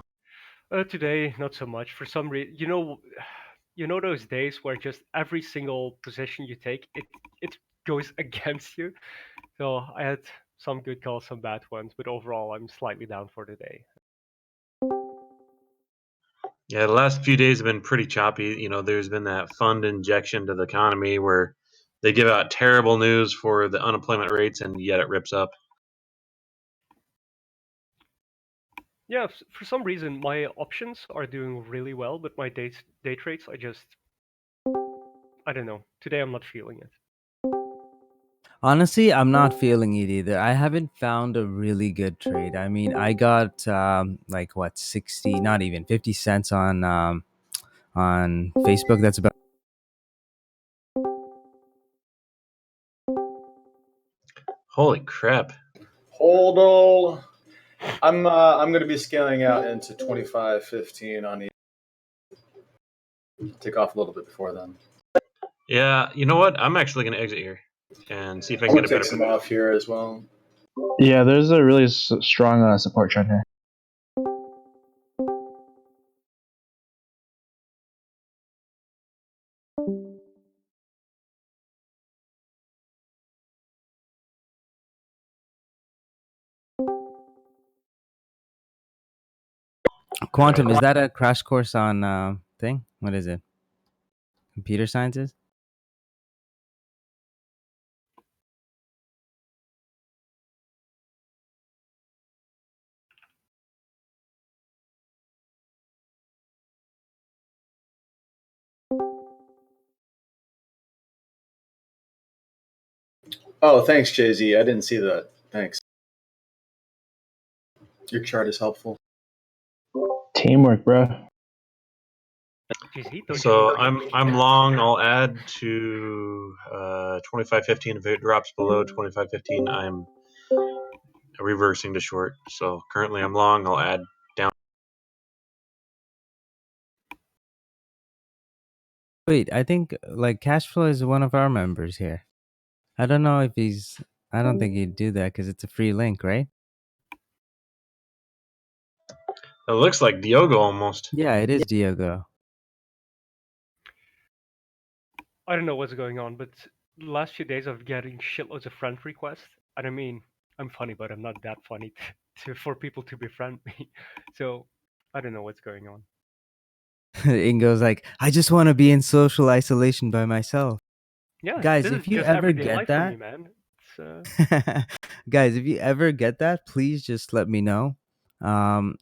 Speaker 10: Today, not so much. For some reason, you know those days where just every single position you take, it goes against you. So I had some good calls, some bad ones, but overall, I'm slightly down for the day.
Speaker 5: Yeah, the last few days have been pretty choppy. You know, there's been that fund injection to the economy where they give out terrible news for the unemployment rates, and yet it rips up.
Speaker 10: Yeah, for some reason, my options are doing really well, but my day trades, I don't know. Today, I'm not feeling it.
Speaker 4: Honestly, I'm not feeling it either. I haven't found a really good trade. I mean, I got like what 60, not even 50 cents on Facebook. That's about.
Speaker 5: Holy crap!
Speaker 7: Hold on. I'm going to be scaling out into 25.15 on the. Take off a little bit before then.
Speaker 5: Yeah, you know what? I'm actually going to exit here and see if I
Speaker 7: I'm
Speaker 5: can
Speaker 7: going
Speaker 5: get a
Speaker 7: to take
Speaker 5: better.
Speaker 7: some off here as well.
Speaker 6: Yeah, there's a really strong support trend here.
Speaker 4: Quantum, is that a crash course on thing? What is it? Computer sciences?
Speaker 7: Oh, thanks, Jay Z. I didn't see that. Thanks. Your chart is helpful.
Speaker 6: Teamwork, bro.
Speaker 10: GZ, don't you
Speaker 5: So
Speaker 10: look like
Speaker 5: I'm long. I'll add to 25.15 if it drops below 25.15. I'm reversing to short. So currently I'm long. I'll add down.
Speaker 4: Wait, I think like Cashflow is one of our members here. I don't know if he's. I don't think he'd do that because it's a free link, right?
Speaker 5: It looks like Diogo almost.
Speaker 4: Yeah, it is Diogo.
Speaker 10: I don't know what's going on, but the last few days I've getting shitloads of friend requests. And I mean, I'm funny, but I'm not that funny for people to befriend me. So I don't know what's going on.
Speaker 4: Ingo's like, I just want to be in social isolation by myself.
Speaker 10: Yeah,
Speaker 4: Guys,
Speaker 10: this
Speaker 4: if
Speaker 10: is
Speaker 4: you
Speaker 10: just
Speaker 4: ever
Speaker 10: everyday
Speaker 4: get
Speaker 10: life for me,
Speaker 4: that,
Speaker 10: man. It's,
Speaker 4: guys, if you ever get that, please just let me know. And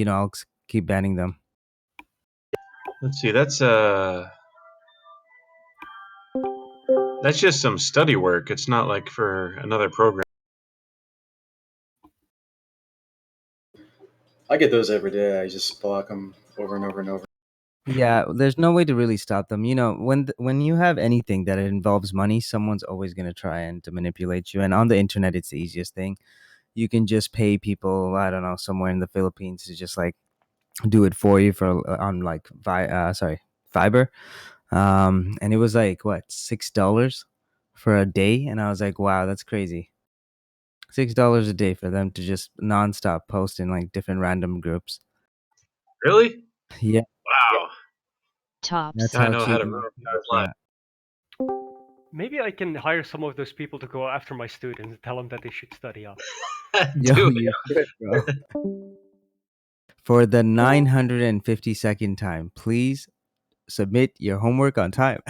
Speaker 4: I'll keep banning them.
Speaker 5: Let's see. That's just some study work. It's not like for another program.
Speaker 7: I get those every day. I just block them over and over and over.
Speaker 4: Yeah, there's no way to really stop them. When you have anything that involves money, someone's always gonna try and to manipulate you. And on the internet, it's the easiest thing. You can just pay people, I don't know, somewhere in the Philippines to just like do it for you for on like Fiverr. And it was like what $6 for a day, and I was like, wow, that's crazy. $6 a day for them to just nonstop post in like different random groups.
Speaker 5: Really?
Speaker 4: Yeah,
Speaker 5: Wow.
Speaker 2: Tops.
Speaker 4: that's
Speaker 5: I
Speaker 4: how
Speaker 5: know how
Speaker 4: cheap.
Speaker 5: to
Speaker 4: it
Speaker 5: run
Speaker 4: is.
Speaker 5: a live.
Speaker 10: maybe I can hire some of those people to go after my students and tell them that they should study up.
Speaker 4: Yo,
Speaker 5: Do it.
Speaker 4: you should, bro. For the 952nd time, please submit your homework on time.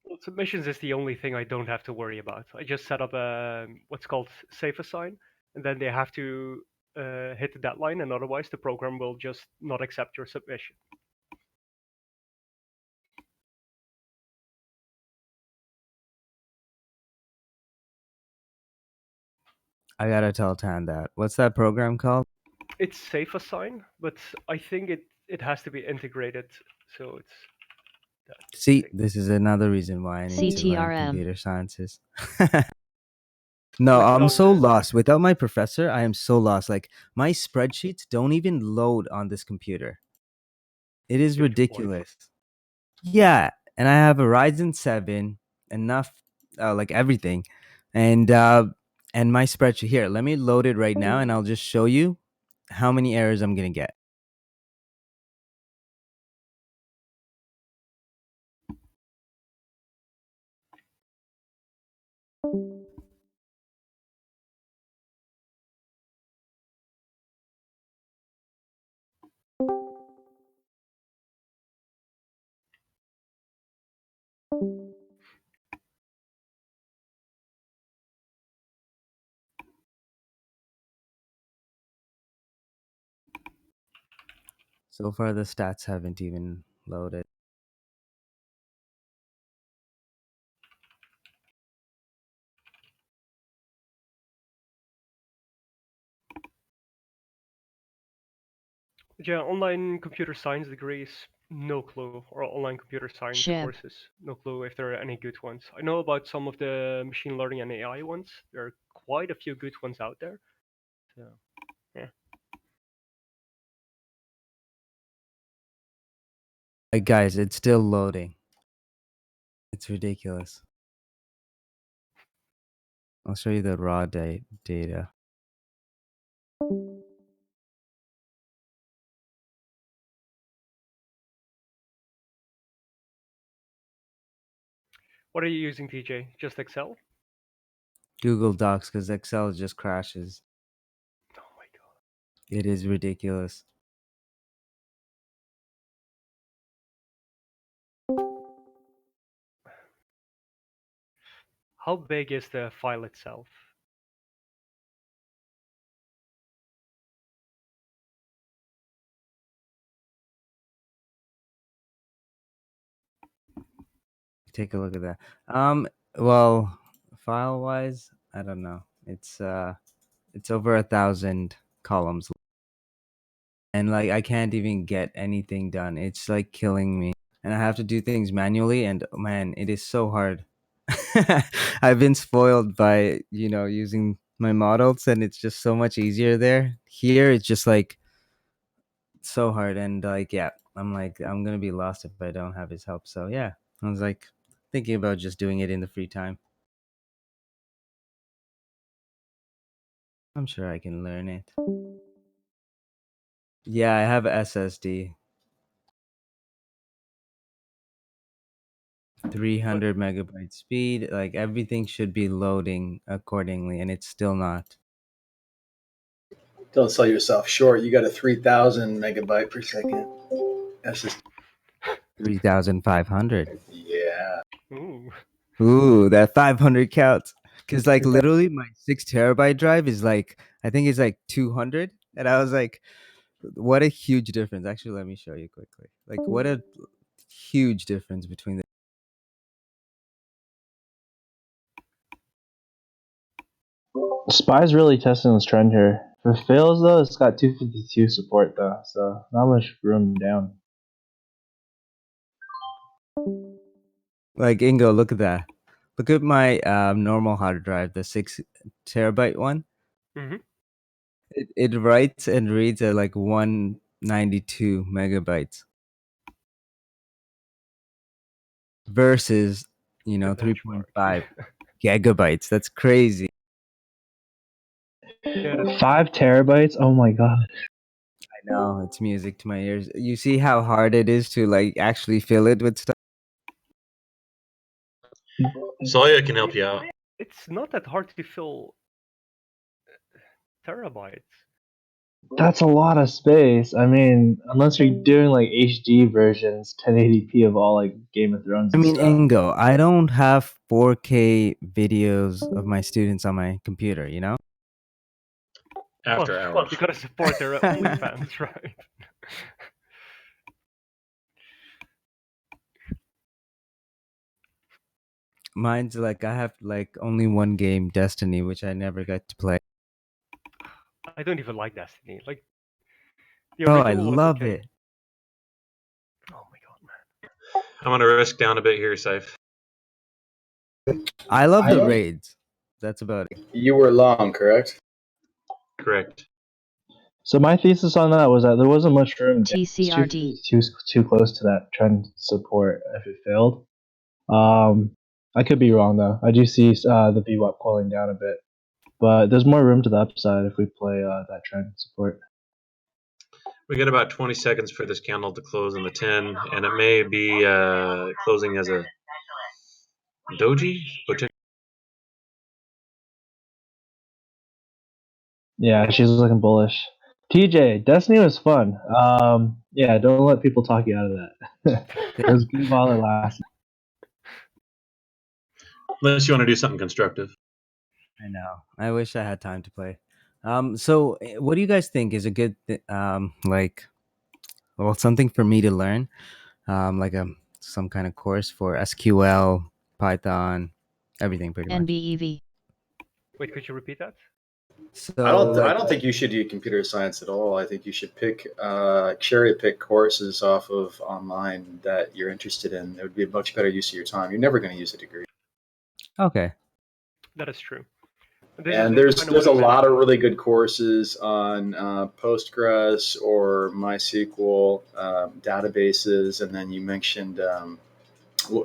Speaker 10: Well, submissions is the only thing I don't have to worry about. I just set up a what's called safe assign, and then they have to hit the deadline, and otherwise the program will just not accept your submission.
Speaker 4: I gotta tell Tan that. What's that program called?
Speaker 10: It's Safe Assign, but I think it has to be integrated, so it's that
Speaker 4: See,
Speaker 10: thing.
Speaker 4: this is another reason why I need to learn
Speaker 2: CTRM.
Speaker 4: computer sciences. No,
Speaker 10: Like
Speaker 4: I'm
Speaker 10: on
Speaker 4: so
Speaker 10: the
Speaker 4: lost. Without my professor, I am so lost. Like my spreadsheets don't even load on this computer. It is
Speaker 10: good point.
Speaker 4: ridiculous. Yeah, and I have a Ryzen 7, enough, like everything, and my spreadsheet here. Let me load it right now, and I'll just show you how many errors I'm gonna get. So far, the stats haven't even loaded.
Speaker 10: Yeah, online computer science degrees, no clue, or online computer science
Speaker 2: Ship.
Speaker 10: courses, no clue if there are any good ones. I know about some of the machine learning and AI ones. There are quite a few good ones out there. So, yeah.
Speaker 4: Guys, it's still loading. It's ridiculous. I'll show you the raw data.
Speaker 10: What are you using, TJ? Just Excel?
Speaker 4: Google Docs, because Excel just crashes.
Speaker 10: Oh my god.
Speaker 4: It is ridiculous.
Speaker 10: How big is the file itself?
Speaker 4: Take a look at that. Well, file wise, I don't know. It's over 1,000 columns, and like I can't even get anything done. It's like killing me, and I have to do things manually, and man, it is so hard. I've been spoiled by using my models, and it's just so much easier there. Here, it's just like so hard, and like yeah, I'm gonna be lost if I don't have his help. So yeah, I was like thinking about just doing it in the free time. I'm sure I can learn it. Yeah, I have a SSD. 300 megabyte speed. Like everything should be loading accordingly, and it's still not.
Speaker 7: Don't sell yourself short. You got a 3,000 megabyte per second SSD.
Speaker 4: 3,500.
Speaker 7: Yeah.
Speaker 10: Ooh.
Speaker 4: Ooh, that 500 counts. Cause like literally my 6 terabyte drive is like I think it's like 200, and I was like, what a huge difference. Actually, let me show you quickly. Like what a huge difference between the.
Speaker 6: Spy's really testing this trend here. If it fails though, it's got 252 support though, so not much room down.
Speaker 4: Like Ingo, look at that. Look at my normal hard drive, the 6 terabyte one.
Speaker 10: Mm-hmm.
Speaker 4: It writes and reads at like 192 megabytes versus
Speaker 10: The benchmark.
Speaker 4: 3.5 gigabytes. That's crazy.
Speaker 10: Yeah,
Speaker 6: 5 terabytes? Oh my god.
Speaker 4: I know, it's music to my ears. You see how hard it is to like actually fill it with stuff.
Speaker 5: Salia can help you out.
Speaker 10: it's not that hard to fill terabytes.
Speaker 6: That's a lot of space. I mean, unless you're doing like HD versions, 1080p of all like Game of Thrones
Speaker 4: I
Speaker 6: and
Speaker 4: mean,
Speaker 6: stuff.
Speaker 4: Ingo, I don't have 4K videos of my students on my computer, you know?
Speaker 5: After
Speaker 10: Well,
Speaker 5: hours.
Speaker 10: you gotta support their OnlyFans, right?
Speaker 4: Mine's like I have like only one game, Destiny, which I never got to play.
Speaker 10: I don't even like Destiny. Like the
Speaker 4: Bro, I
Speaker 10: original was
Speaker 4: love
Speaker 10: okay.
Speaker 4: it.
Speaker 10: Oh my god, man.
Speaker 5: I'm gonna risk down a bit here, Safe.
Speaker 4: I love the raids. That's about it.
Speaker 7: You were long, correct?
Speaker 5: Correct.
Speaker 6: So my thesis on that was that there wasn't much room.
Speaker 2: TCRD.
Speaker 6: Too close to that trend support if it failed. I could be wrong though. I do see the VWAP cooling down a bit, but there's more room to the upside if we play that trend support.
Speaker 5: We got about 20 seconds for this candle to close in the 10, and it may be closing as a doji.
Speaker 6: Yeah, she's looking bullish. TJ, Destiny was fun. Yeah, don't let people talk you out of that. It was good while it lasted.
Speaker 5: Unless you want to do something constructive.
Speaker 4: I know. I wish I had time to play. So what do you guys think is a good, something for me to learn, some kind of course for SQL, Python, everything pretty much.
Speaker 2: NBEV.
Speaker 10: Wait, could you repeat that?
Speaker 4: So
Speaker 7: I don't think you should do computer science at all. I think you should cherry pick courses off of online that you're interested in. It would be a much better use of your time. You're never going to use a degree.
Speaker 4: Okay.
Speaker 10: That is true.
Speaker 7: And there's a lot of really good courses on Postgres or MySQL databases, and then you mentioned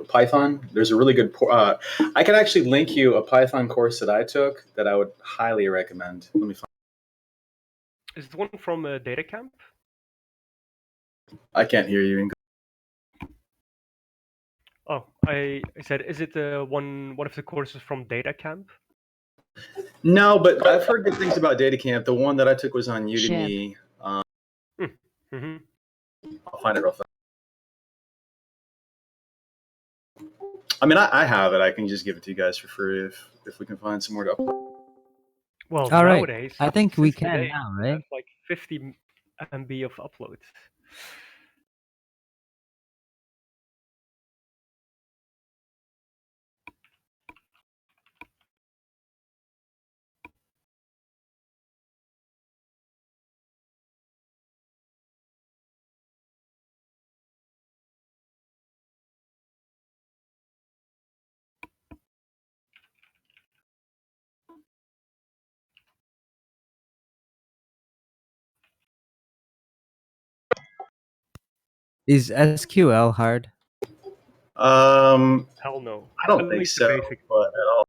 Speaker 7: Python. There's a really good. I can actually link you a Python course that I took that I would highly recommend. Let me find.
Speaker 10: Is it one from Data Camp?
Speaker 7: I can't hear you.
Speaker 10: Oh, I said, is it one of the courses from Data Camp?
Speaker 7: No, but I've heard good things about Data Camp. The one that I took was on Udemy.
Speaker 10: Mm-hmm.
Speaker 7: I'll find it real fast. I mean, I have it. I can just give it to you guys for free if we can find some more to upload.
Speaker 10: Well,
Speaker 4: all right.
Speaker 10: nowadays,
Speaker 4: I think we
Speaker 10: since
Speaker 4: can
Speaker 10: today,
Speaker 4: now, right?
Speaker 10: it's like 50 MB of uploads.
Speaker 4: Is SQL hard?
Speaker 10: Hell no.
Speaker 7: I don't
Speaker 10: At
Speaker 7: think
Speaker 10: least
Speaker 7: so,
Speaker 10: the basic.
Speaker 7: but at all.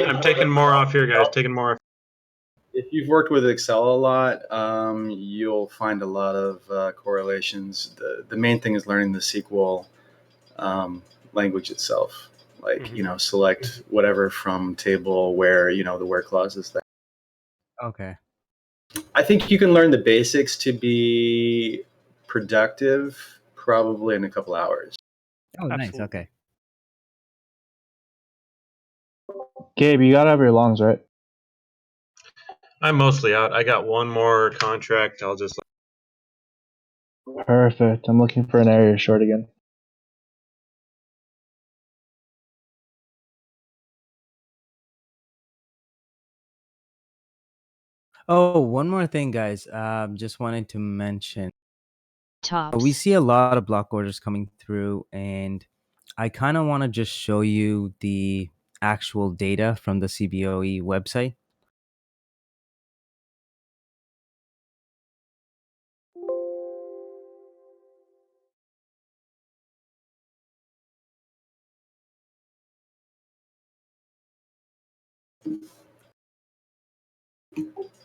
Speaker 5: I'm taking more off here, guys. Taking more off.
Speaker 7: If you've worked with Excel a lot, you'll find a lot of correlations. The main thing is learning the SQL language itself. Like, select whatever from table where, the where clause is there.
Speaker 4: Okay.
Speaker 7: I think you can learn the basics to be productive probably in a couple hours.
Speaker 4: Oh, nice.
Speaker 10: Absolutely.
Speaker 4: Okay.
Speaker 6: Gabe, you gotta have your longs, right?
Speaker 5: I'm mostly out. I got one more contract. I'll just.
Speaker 6: Perfect. I'm looking for an area short again.
Speaker 4: Oh, one more thing, guys. Just wanted to mention.
Speaker 2: Tops.
Speaker 4: We see a lot of block orders coming through, and I kind of want to just show you the actual data from the CBOE website.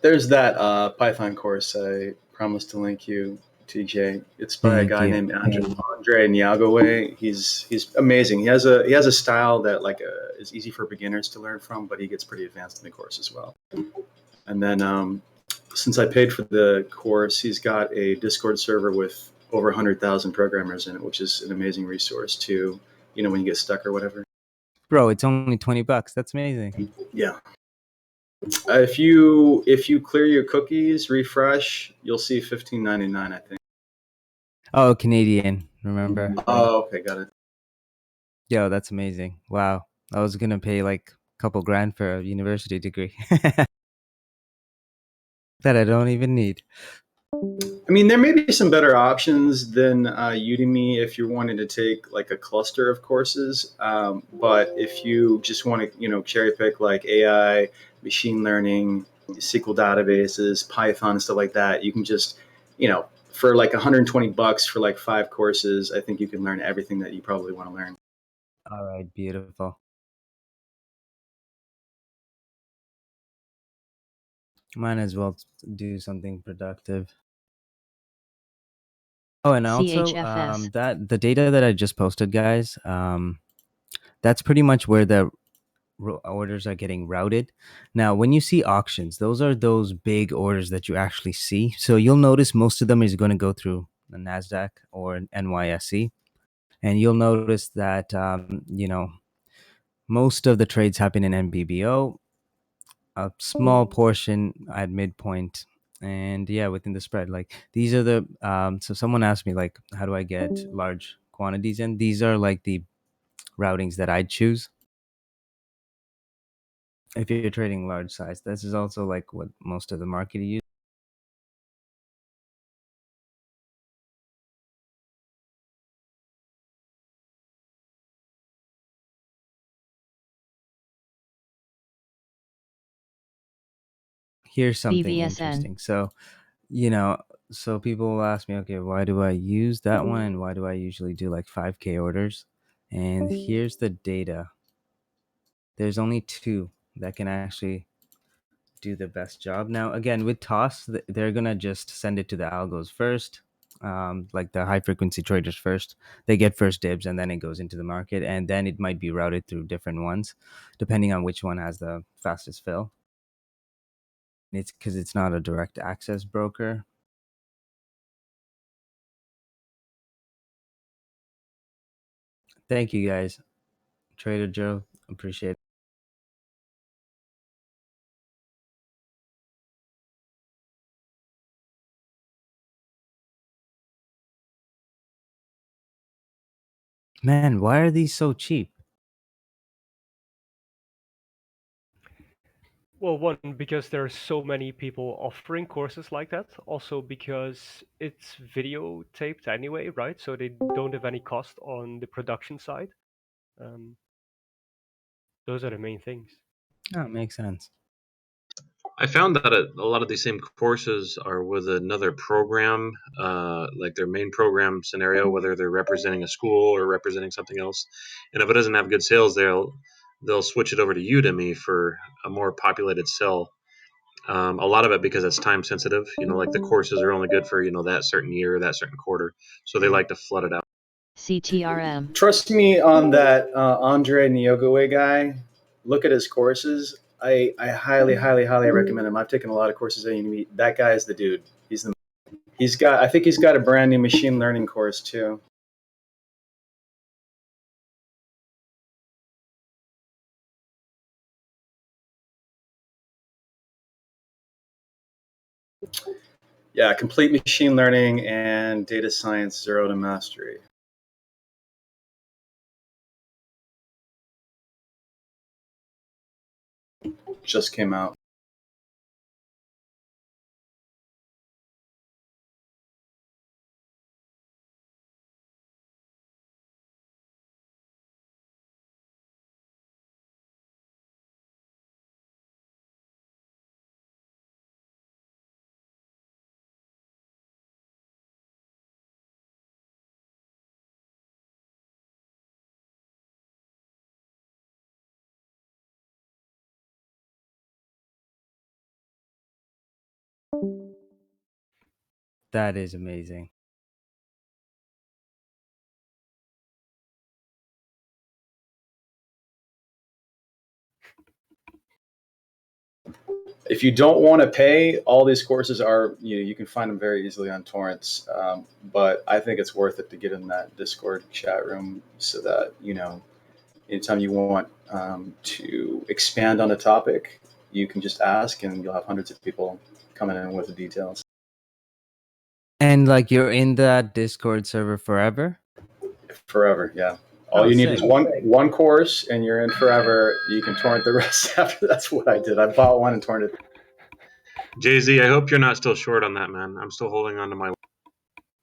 Speaker 7: There's that Python course I promised to link you, TJ. It's by a guy named Andre Nyagawe. He's amazing. He has a style that is easy for beginners to learn from, but he gets pretty advanced in the course as well. And then since I paid for the course, he's got a Discord server with over 100,000 programmers in it, which is an amazing resource to, when you get stuck or whatever.
Speaker 4: Bro, it's only $20. That's amazing.
Speaker 7: Yeah. If you clear your cookies, refresh, you'll see $15.99, I think.
Speaker 4: Oh, Canadian. Remember?
Speaker 7: Oh, okay, got it.
Speaker 4: Yo, that's amazing. Wow. I was gonna pay like a couple grand for a university degree. that I don't even need.
Speaker 7: I mean, there may be some better options than Udemy if you're wanting to take like a cluster of courses. But if you just want to, cherry pick like AI, machine learning, SQL databases, Python, stuff like that, you can just, for like $120 for like 5 courses, I think you can learn everything that you probably want to learn.
Speaker 4: All right, beautiful. Might as well do something productive. Oh, and also
Speaker 2: CHFS.
Speaker 4: that the data that I just posted, guys, that's pretty much where the orders are getting routed. Now, when you see auctions, those are those big orders that you actually see. So you'll notice most of them is going to go through the NASDAQ or NYSE. And you'll notice that, most of the trades happen in NBBO, a small portion at midpoint, and yeah, within the spread. Like these are the, so someone asked me, like, how do I get large quantities? And these are like the routings that I'd choose if you're trading large size. This is also like what most of the market use. Here's something
Speaker 2: BVSN.
Speaker 4: interesting. So, so people will ask me, okay, why do I use that one? And why do I usually do like 5K orders? And here's the data. There's only 2 that can actually do the best job. Now, again, with TOS, they're going to just send it to the algos first, like the high frequency traders first. They get first dibs and then it goes into the market. And then it might be routed through different ones, depending on which one has the fastest fill. It's because it's not a direct access broker. Thank you, guys. Trader Joe, appreciate it. Man, why are these so cheap?
Speaker 10: Well, one, because there are so many people offering courses like that. Also, because it's videotaped anyway, right? So they don't have any cost on the production side. Those are the main things.
Speaker 4: Oh, makes sense.
Speaker 5: I found that a lot of these same courses are with another program, like their main program scenario, whether they're representing a school or representing something else. And if it doesn't have good sales, they'll switch it over to Udemy for a more populated sell. A lot of it because it's time sensitive. Like the courses are only good for that certain year, that certain quarter, so they like to flood it out.
Speaker 2: CTRM.
Speaker 7: Trust me on that Andre Nyogowe guy. Look at his courses. I highly, highly, highly recommend him. I've taken a lot of courses at Udemy. That guy is the dude. I think he's got a brand new machine learning course too. Yeah, complete machine learning and data science, zero to mastery. Just came out.
Speaker 4: That is amazing.
Speaker 7: If you don't want to pay, all these courses are, you can find them very easily on torrents. But I think it's worth it to get in that Discord chat room so that, anytime you want to expand on a topic, you can just ask and you'll have hundreds of people coming in with the details.
Speaker 4: And like you're in that Discord server forever?
Speaker 7: Forever, yeah. All you need is one course and you're in forever. You can torrent the rest after. That's what I did. I bought one and torrented.
Speaker 5: Jay-Z, I hope you're not still short on that, man. I'm still holding on to my.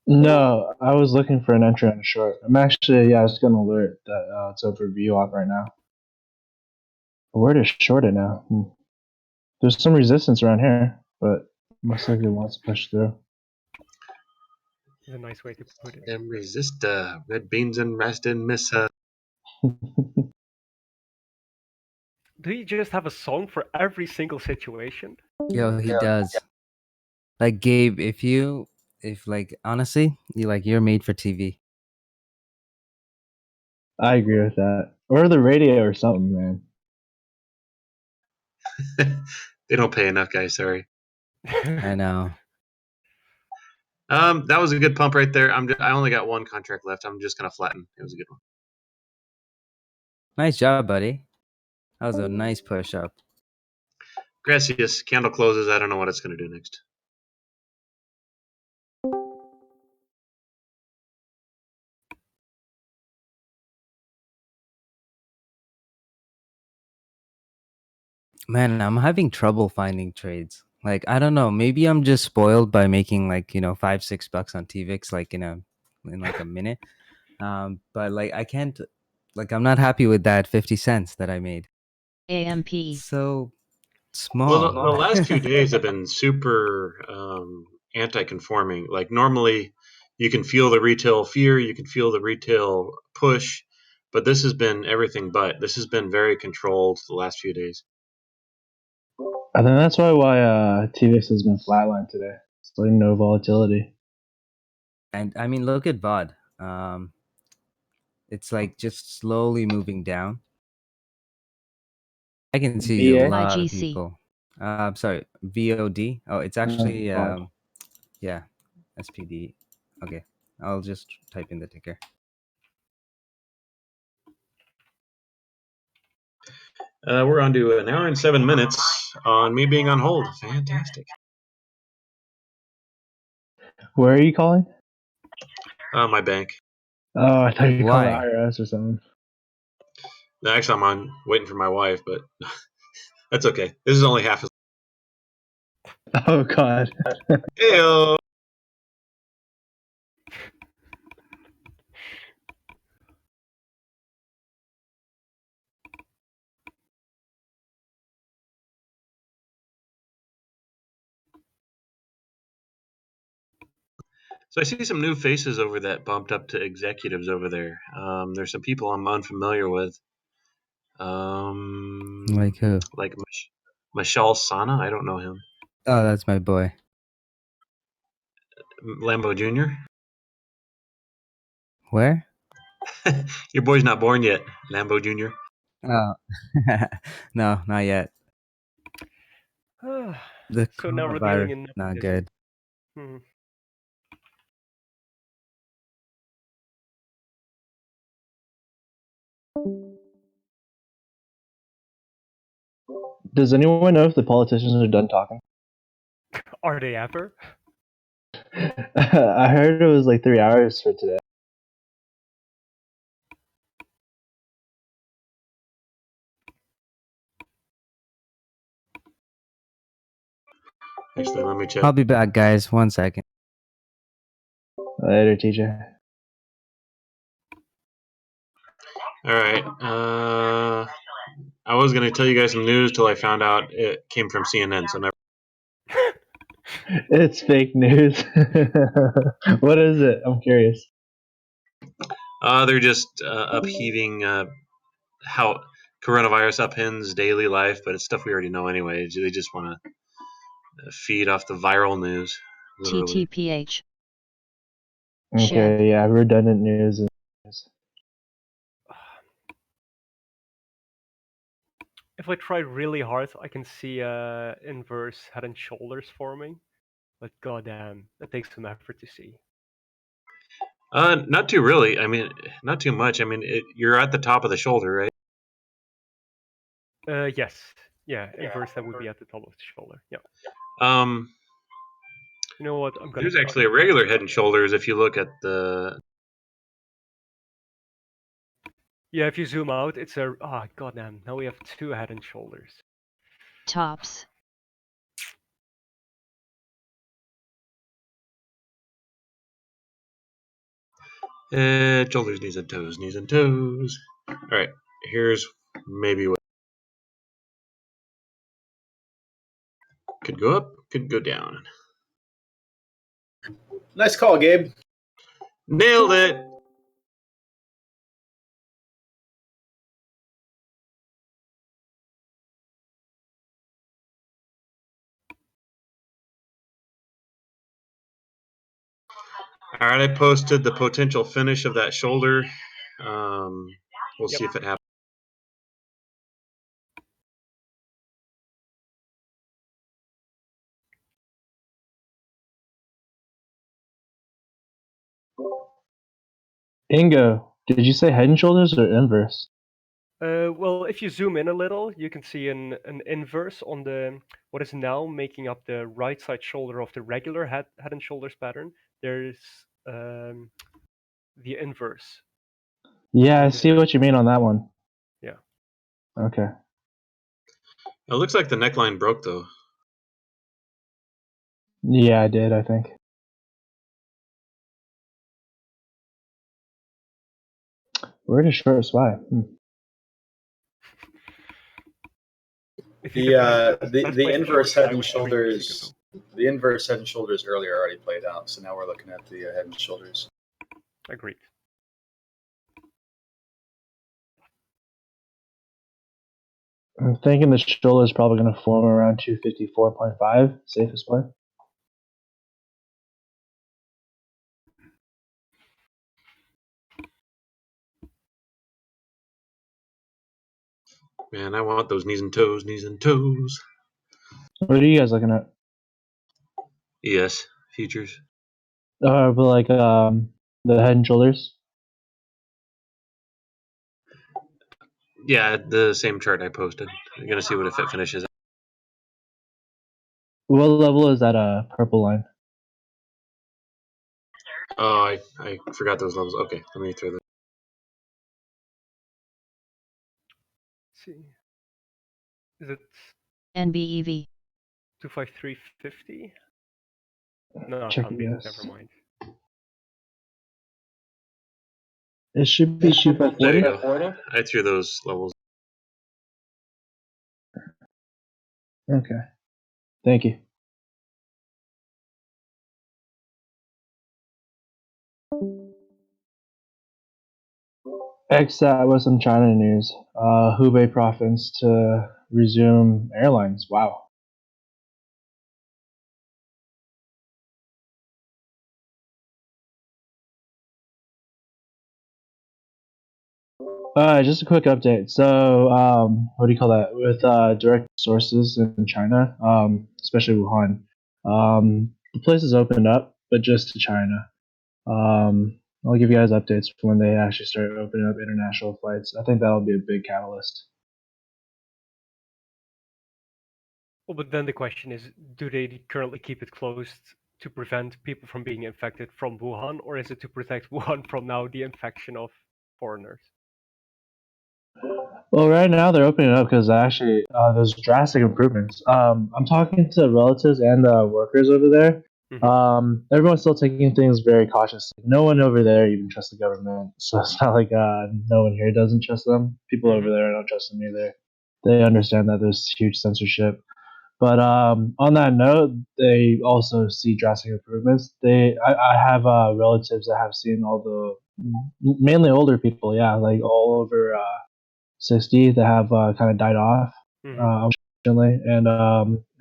Speaker 6: No, I was looking for an entry on a short. I'm actually, yeah, I was going to alert that it's over VWAP right now. Where to short it now? There's some resistance around here, but most likely wants to push through.
Speaker 10: Is a nice way to put it.
Speaker 5: Them resistor, red beans and rest and miss her.
Speaker 10: Do you just have a song for every single situation?
Speaker 4: Yo, he does. Like Gabe, if like honestly, you're made for TV.
Speaker 6: I agree with that. Or the radio or something, man.
Speaker 5: They don't pay enough, guys. Sorry.
Speaker 4: I know.
Speaker 5: That was a good pump right there. I only got one contract left. I'm just gonna flatten. It was a good one.
Speaker 4: Nice job, buddy. That was a nice push up.
Speaker 5: Gracias. Candle closes. I don't know what it's gonna do next.
Speaker 4: Man, I'm having trouble finding trades. Like, I don't know. Maybe I'm just spoiled by making like, $5-6 on TVIX like in like a minute. But like I can't, like I'm not happy with that 50 cents that I made.
Speaker 2: AMP.
Speaker 4: So small.
Speaker 5: Well, the last few days have been super anti-conforming. Like normally, you can feel the retail fear, you can feel the retail push, but this has been everything but. This has been very controlled the last few days.
Speaker 6: I think that's why TVX has been flatlined today. It's like no volatility.
Speaker 4: And I mean, look at VOD. It's like just slowly moving down. I can see
Speaker 6: VA?
Speaker 4: a lot of
Speaker 2: IGC.
Speaker 4: people. I'm sorry, VOD. Oh, it's actually
Speaker 6: VOD.
Speaker 4: yeah, SPD. Okay, I'll just type in the ticker.
Speaker 5: We're on to an hour and 7 minutes on me being on hold. Fantastic.
Speaker 6: Where are you calling?
Speaker 5: My bank.
Speaker 6: Oh, I thought you were calling the
Speaker 4: Why?
Speaker 6: IRS or something.
Speaker 5: Actually, I'm on waiting for my wife, but that's okay. This is only half as.
Speaker 6: Oh God.
Speaker 5: Heyo. So I see some new faces over that bumped up to executives over there. There's some people I'm unfamiliar with.
Speaker 4: Like who?
Speaker 5: Like Michelle Sana. I don't know him.
Speaker 4: Oh, that's my boy.
Speaker 5: Lambo Jr.
Speaker 4: Where?
Speaker 5: Your boy's not born yet, Lambo Jr.
Speaker 4: Oh, no, not yet. The
Speaker 10: So now we're dealing
Speaker 4: coronavirus,
Speaker 10: in
Speaker 4: not
Speaker 10: nepotism.
Speaker 4: good.
Speaker 6: Does anyone know if the politicians are done talking?
Speaker 10: Are they ever?
Speaker 6: I heard it was like 3 hours for today.
Speaker 5: Actually, let me check.
Speaker 4: I'll be back, guys. 1 second.
Speaker 6: Later, TJ.
Speaker 5: All right. I was gonna tell you guys some news till I found out it came from CNN. So never.
Speaker 6: It's fake news. What is it? I'm curious.
Speaker 5: They're just upheaving how coronavirus upends daily life, but it's stuff we already know anyway. They just want to feed off the viral news. Literally.
Speaker 2: TTPH.
Speaker 6: Okay, yeah, redundant news.
Speaker 10: If I try really hard, I can see inverse head and shoulders forming. But goddamn, that takes some effort to see.
Speaker 5: Not too really. I mean, not too much. I mean, you're at the top of the shoulder, right?
Speaker 10: Yes. Yeah, inverse that would be at the top of the shoulder. Yeah. You know what? I'm gonna.
Speaker 5: There's actually a regular head and shoulders if you look at the.
Speaker 10: Yeah, if you zoom out, it's a. Ah, goddamn. Now we have two head and shoulders.
Speaker 2: Tops.
Speaker 5: Head, shoulders, knees and toes, knees and toes. All right, here's maybe what could go up, could go down.
Speaker 7: Nice call, Gabe.
Speaker 5: Nailed it. All right, I posted the potential finish of that shoulder. We'll see if it happens.
Speaker 6: Ingo, did you say Head and Shoulders or inverse?
Speaker 10: Well, if you zoom in a little, you can see an inverse on the what is now making up the right side shoulder of the regular head and shoulders pattern. There's the inverse.
Speaker 6: Yeah, I see what you mean on that one.
Speaker 10: Yeah.
Speaker 6: Okay.
Speaker 5: It looks like the neckline broke though.
Speaker 6: Yeah, I did, I think. Where did short spy?
Speaker 7: The inverse head and shoulders. The inverse head and shoulders earlier already played out, so now we're looking at the head and shoulders.
Speaker 10: Agreed.
Speaker 6: I'm thinking the shoulder is probably going to form around 254.5, safest play.
Speaker 5: Man, I want those knees and toes, knees and toes.
Speaker 6: What are you guys looking at?
Speaker 5: Yes, futures.
Speaker 6: But like the head and shoulders.
Speaker 5: Yeah, the same chart I posted. I'm gonna see what if it finishes.
Speaker 6: What level is that purple line?
Speaker 5: Oh, I forgot those levels. Okay, let me throw them.
Speaker 10: See, is it
Speaker 2: NBEV
Speaker 10: 25350? No,
Speaker 6: Check
Speaker 10: can't be.
Speaker 6: yes.
Speaker 10: Never mind.
Speaker 6: It should be
Speaker 5: There you
Speaker 6: 254.
Speaker 5: go. I threw those levels.
Speaker 6: Okay. Thank you. XSAT with some China news. Hubei province to resume airlines. Wow. Just a quick update. So, what do you call that? With direct sources in China, especially Wuhan, the place is opened up, but just to China. I'll give you guys updates when they actually start opening up international flights. I think that'll be a big catalyst.
Speaker 10: Well, but then the question is, do they currently keep it closed to prevent people from being infected from Wuhan, or is it to protect Wuhan from now the infection of foreigners?
Speaker 6: Well, right now they're opening it up because actually there's drastic improvements. I'm talking to relatives and workers over there. Everyone's still taking things very cautiously. No one over there even trusts the government, so it's not like no one here doesn't trust them. People over there don't trust them either. They understand that there's huge censorship. But on that note, they also see drastic improvements. I have relatives that have seen all the mainly older people, yeah, like all over 60 that have kind of died off, unfortunately. And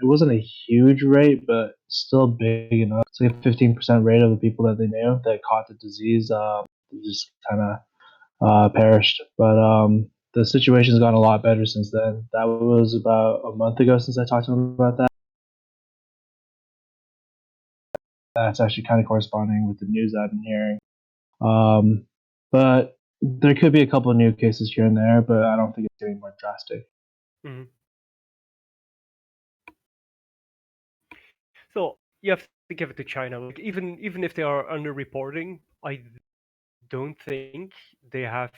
Speaker 6: it wasn't a huge rate, but still big enough. It's like a 15% rate of the people that they knew that caught the disease just kind of perished. But the situation's gotten a lot better since then. That was about a month ago since I talked to them about that. That's actually kind of corresponding with the news I've been hearing. But there could be a couple of new cases here and there, but I don't think it's getting more drastic.
Speaker 10: So you have to give it to China. Like even if they are underreporting, I don't think they have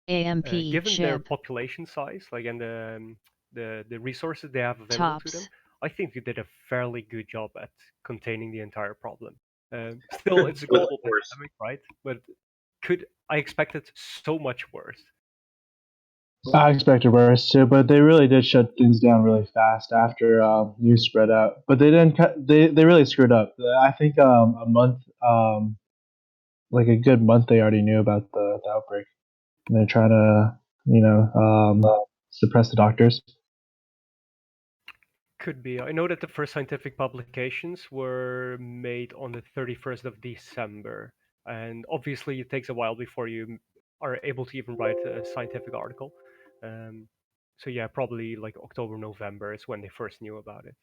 Speaker 2: AMP
Speaker 10: given their
Speaker 2: Shib.
Speaker 10: population size, like and the resources they have available to them.
Speaker 2: Tops.
Speaker 10: I think they did a fairly good job at containing the entire problem. Still, it's a global pandemic, right? But I expected so much worse.
Speaker 6: I expected worse too, but they really did shut things down really fast after news spread out. But they didn't. They really screwed up. I think a month, like a good month, they already knew about the outbreak, and they're trying to, suppress the doctors.
Speaker 10: Could be. I know that the first scientific publications were made on the 31st of December, and obviously it takes a while before you are able to even write a scientific article. So yeah, probably like October, November is when they first knew about it.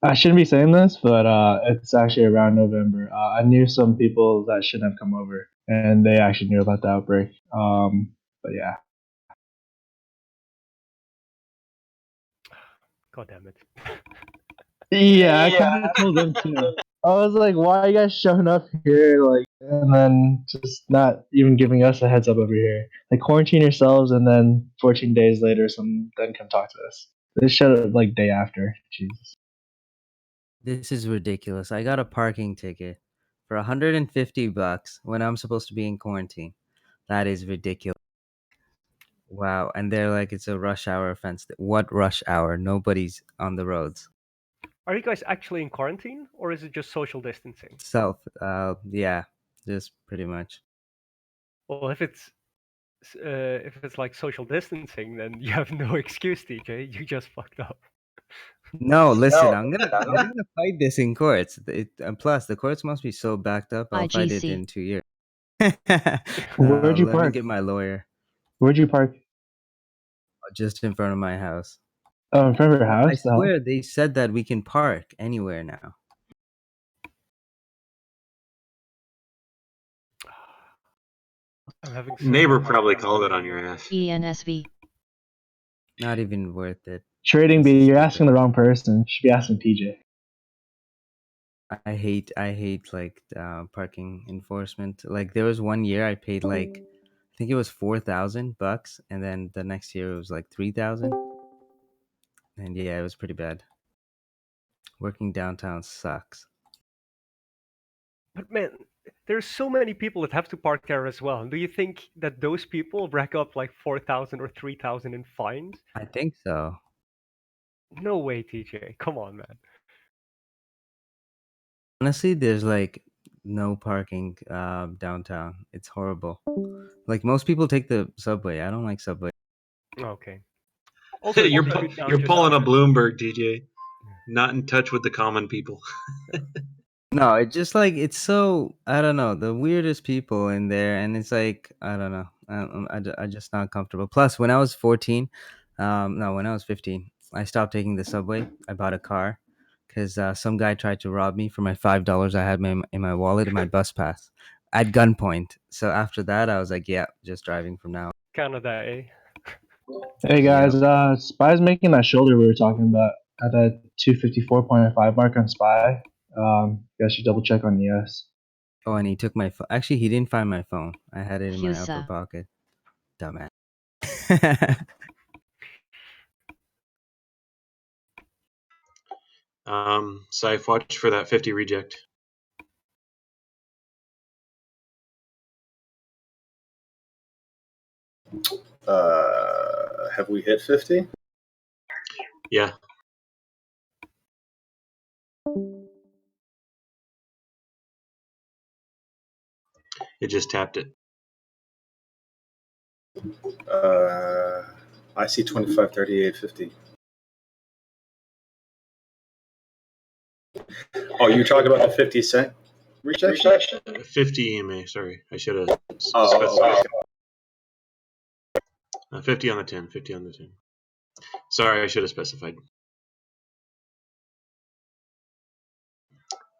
Speaker 6: I shouldn't be saying this, but it's actually around November. I knew some people that shouldn't have come over, and they actually knew about the outbreak. But yeah.
Speaker 10: God damn it.
Speaker 6: Yeah, I kind of told them too. I was like, "Why are you guys showing up here?" Like, and then just not even giving us a heads up over here. Like, quarantine yourselves, and then 14 days later, then come talk to us. They showed up like day after. Jesus.
Speaker 4: This is ridiculous. I got a parking ticket for $150 when I'm supposed to be in quarantine. That is ridiculous. Wow. And they're like, it's a rush hour offense. What rush hour? Nobody's on the roads.
Speaker 10: Are you guys actually in quarantine, or is it just social distancing?
Speaker 4: Yeah, just pretty much.
Speaker 10: Well, if it's like social distancing, then you have no excuse, TJ. You just fucked up.
Speaker 4: No, listen, I'm gonna fight this in courts. And plus, the courts must be so backed up. I'll fight it
Speaker 2: IGC.
Speaker 4: in 2 years.
Speaker 6: Where'd you
Speaker 4: Let me
Speaker 6: park?
Speaker 4: get my lawyer
Speaker 6: Where'd you park?
Speaker 4: just in front of my house.
Speaker 6: Oh, in front of your
Speaker 4: I
Speaker 6: house? No.
Speaker 4: swear they said that we can park anywhere now.
Speaker 10: I'm having so
Speaker 5: Neighbor
Speaker 10: much
Speaker 5: probably
Speaker 10: fun
Speaker 5: called it
Speaker 10: with
Speaker 5: on your ass.
Speaker 2: ENSV.
Speaker 4: Not even worth it.
Speaker 6: Trading
Speaker 4: This
Speaker 6: B,
Speaker 4: is
Speaker 6: you're
Speaker 4: stupid.
Speaker 6: asking the wrong person. You should be asking TJ.
Speaker 4: I hate like parking enforcement. Like there was one year I paid like I think it was $4,000, and then the next year it was like 3,000. And yeah, it was pretty bad. Working downtown sucks.
Speaker 10: But man, there's so many people that have to park there as well. Do you think that those people rack up like 4,000 or 3,000 in fines?
Speaker 4: I think so.
Speaker 10: No way, TJ. Come on, man.
Speaker 4: Honestly, there's like no parking downtown. It's horrible. Like most people take the subway. I don't like subway.
Speaker 10: Okay. Also, it
Speaker 5: you're
Speaker 10: would be good now
Speaker 5: you're
Speaker 10: just
Speaker 5: pulling a
Speaker 10: to...
Speaker 5: Bloomberg, DJ. Not in touch with the common people.
Speaker 4: No, it's just like it's so I don't know the weirdest people in there, and it's like I don't know. I'm just not comfortable. Plus, when I was 14, no, when I was 15, I stopped taking the subway. I bought a car because some guy tried to rob me for my $5 I had in my wallet and my bus pass at gunpoint. So after that, I was like, yeah, just driving from now.
Speaker 10: Canada, eh?
Speaker 6: Hey
Speaker 4: Yep.
Speaker 6: guys, Spy's making that shoulder we were talking about at that 254.5 mark on Spy. You guys should double check on ES.
Speaker 4: Oh, and he took my phone. Actually, he didn't find my phone. I had it in my upper
Speaker 2: Husa.
Speaker 4: pocket. Dumbass.
Speaker 5: Saif, watch for that 50 reject.
Speaker 7: Have we hit 50?
Speaker 5: Yeah. It just tapped it.
Speaker 7: I see 25, 38, 50. Oh, you talking about the 50 cent rejection?
Speaker 5: 50 EMA, sorry. I should have
Speaker 7: Oh,
Speaker 5: specified. 50 on the 10, 50 on the 10. Sorry, I should have specified.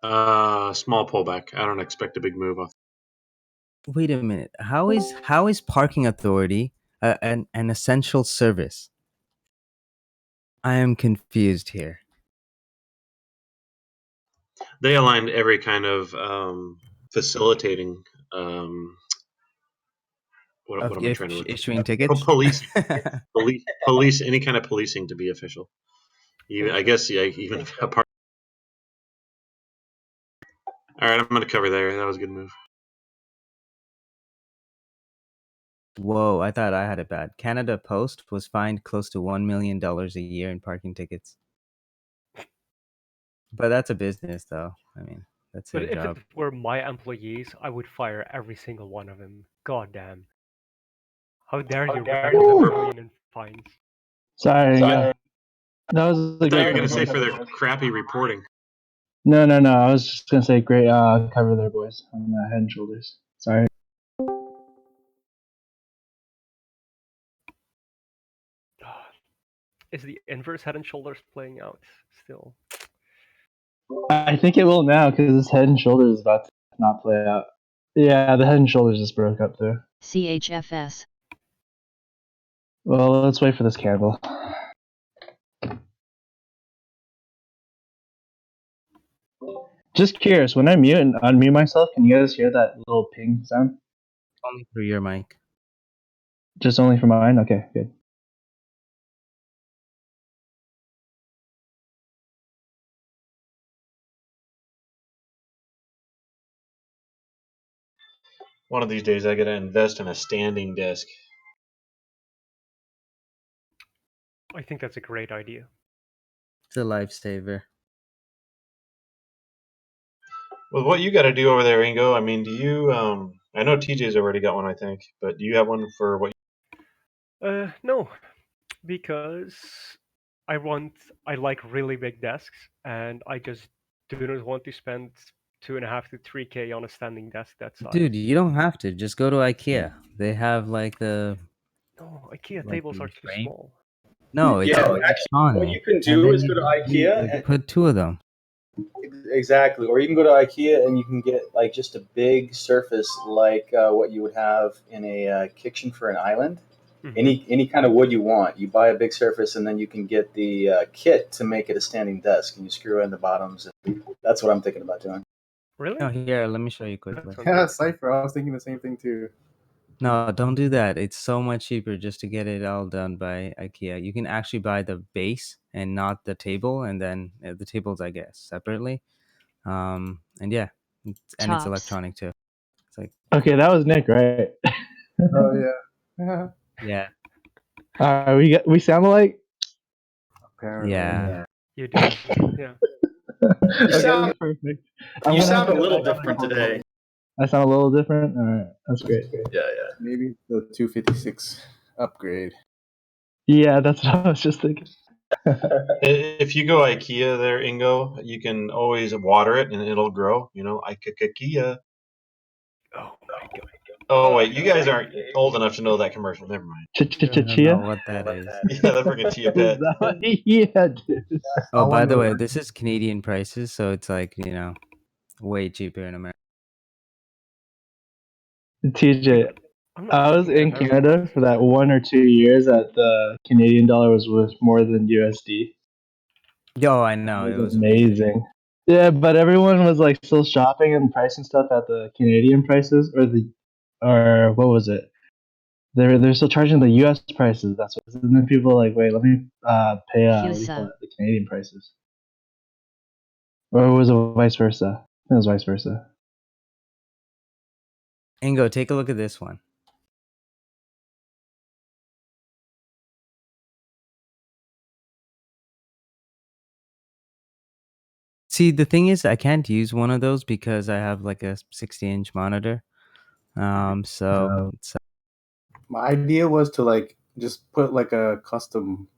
Speaker 5: Small pullback. I don't expect a big move off.
Speaker 4: Wait a minute. How is parking authority an essential service? I am confused here.
Speaker 5: They aligned every kind of facilitating. What am I trying to look
Speaker 4: issuing
Speaker 5: at?
Speaker 4: tickets?
Speaker 5: Police, any kind of policing to be official. Even, I guess, yeah, even a part. All right, I'm going to cover there. That was a good move.
Speaker 4: Whoa, I thought I had it bad. Canada Post was fined close to $1 million a year in parking tickets. But that's a business, though. I mean, that's
Speaker 10: But
Speaker 4: their
Speaker 10: if
Speaker 4: job.
Speaker 10: it were my employees, I would fire every single one of them. God damn. How dare you rack up $1 million in fines?
Speaker 6: Sorry. Yeah. That was a
Speaker 5: I thought you
Speaker 6: great
Speaker 5: were going to say
Speaker 6: cover.
Speaker 5: for their crappy reporting.
Speaker 6: No. I was just gonna say great cover there, boys, on Head and Shoulders. Sorry.
Speaker 10: Is the inverse Head and Shoulders playing out still?
Speaker 6: I think it will now because this Head and Shoulders is about to not play out. Yeah, the Head and Shoulders just broke up there.
Speaker 2: CHFS.
Speaker 6: Well, let's wait for this candle. Just curious, when I mute and unmute myself, can you guys hear that little ping sound?
Speaker 4: Only through your mic.
Speaker 6: Just only for mine? Okay, good.
Speaker 5: One of these days, I got to invest in a standing desk.
Speaker 10: I think that's a great idea.
Speaker 4: It's a lifesaver.
Speaker 5: Well, what you got to do over there, Ingo? I mean, do you? I know TJ's already got one, I think, but do you have one for what?
Speaker 10: No, because I like really big desks, and I just do not want to spend 2.5 to 3K on a standing desk that size.
Speaker 4: Dude, you don't have to. Just go to IKEA. They have like the.
Speaker 10: No, IKEA
Speaker 4: like
Speaker 10: tables
Speaker 4: the
Speaker 10: are too
Speaker 4: frame.
Speaker 10: small.
Speaker 4: No, it's
Speaker 7: Yeah,
Speaker 4: like
Speaker 7: actually,
Speaker 4: on
Speaker 7: what
Speaker 4: it.
Speaker 7: you can
Speaker 4: And
Speaker 7: do
Speaker 4: then
Speaker 7: is go to IKEA and
Speaker 4: put two of them.
Speaker 7: exactly, or you can go to IKEA and you can get like just a big surface like what you would have in a kitchen for an island.
Speaker 10: Mhm.
Speaker 7: Any kind of wood you want, you buy a big surface and then you can get the kit to make it a standing desk, and you screw in the bottoms. That's what I'm thinking about doing.
Speaker 10: Really?
Speaker 4: Oh, here, let me show you quickly.
Speaker 10: That sounds
Speaker 11: Yeah,
Speaker 10: good.
Speaker 11: Cypher. I was thinking the same thing too.
Speaker 4: No, don't do that. It's so much cheaper just to get it all done by IKEA. You can actually buy the base and not the table, and then the tables, I guess, separately. And yeah, and it's
Speaker 2: Tops.
Speaker 4: electronic too. It's like,
Speaker 6: Okay, that was Nick, right?
Speaker 11: Oh yeah.
Speaker 4: yeah,
Speaker 6: We sound alike?
Speaker 11: Apparently.
Speaker 4: yeah.
Speaker 10: You do. Yeah.
Speaker 7: You sound
Speaker 6: that's perfect.
Speaker 7: you
Speaker 6: gonna
Speaker 7: sound a
Speaker 6: have to
Speaker 7: little
Speaker 6: go back
Speaker 7: different
Speaker 6: and forth.
Speaker 7: today.
Speaker 6: I sound a little different? Alright, that's great.
Speaker 7: Yeah.
Speaker 11: Maybe the 256 upgrade.
Speaker 6: Yeah, that's what I was just thinking.
Speaker 5: If you go IKEA there, Ingo, you can always water it and it'll grow. You know, IKEA.
Speaker 10: Oh my god.
Speaker 5: Oh wait, you guys aren't old enough to know that commercial. Never mind.
Speaker 4: I don't know
Speaker 6: Chia?
Speaker 4: what that is.
Speaker 5: Yeah, that freaking Chia Pet.
Speaker 6: Yeah, dude.
Speaker 4: Oh, by the way, this is Canadian prices, so it's like, way cheaper in America.
Speaker 6: TJ,
Speaker 10: I'm not
Speaker 6: I was
Speaker 10: looking
Speaker 6: in
Speaker 10: at it.
Speaker 6: Canada for that 1 or 2 years that the Canadian dollar was worth more than USD.
Speaker 4: Yo, I know.
Speaker 6: It was amazing. Yeah, but everyone was like still shopping and pricing stuff at the Canadian prices or what was it? They're still charging the US prices. That's what. And then people are like, wait, let me pay what do you call
Speaker 2: Husa.
Speaker 6: it, the Canadian prices. Or was it vice versa? I think it was vice versa.
Speaker 4: Ingo, take a look at this one. See, the thing is, I can't use one of those because I have like a 60-inch monitor. So
Speaker 11: My idea was to like just put like a custom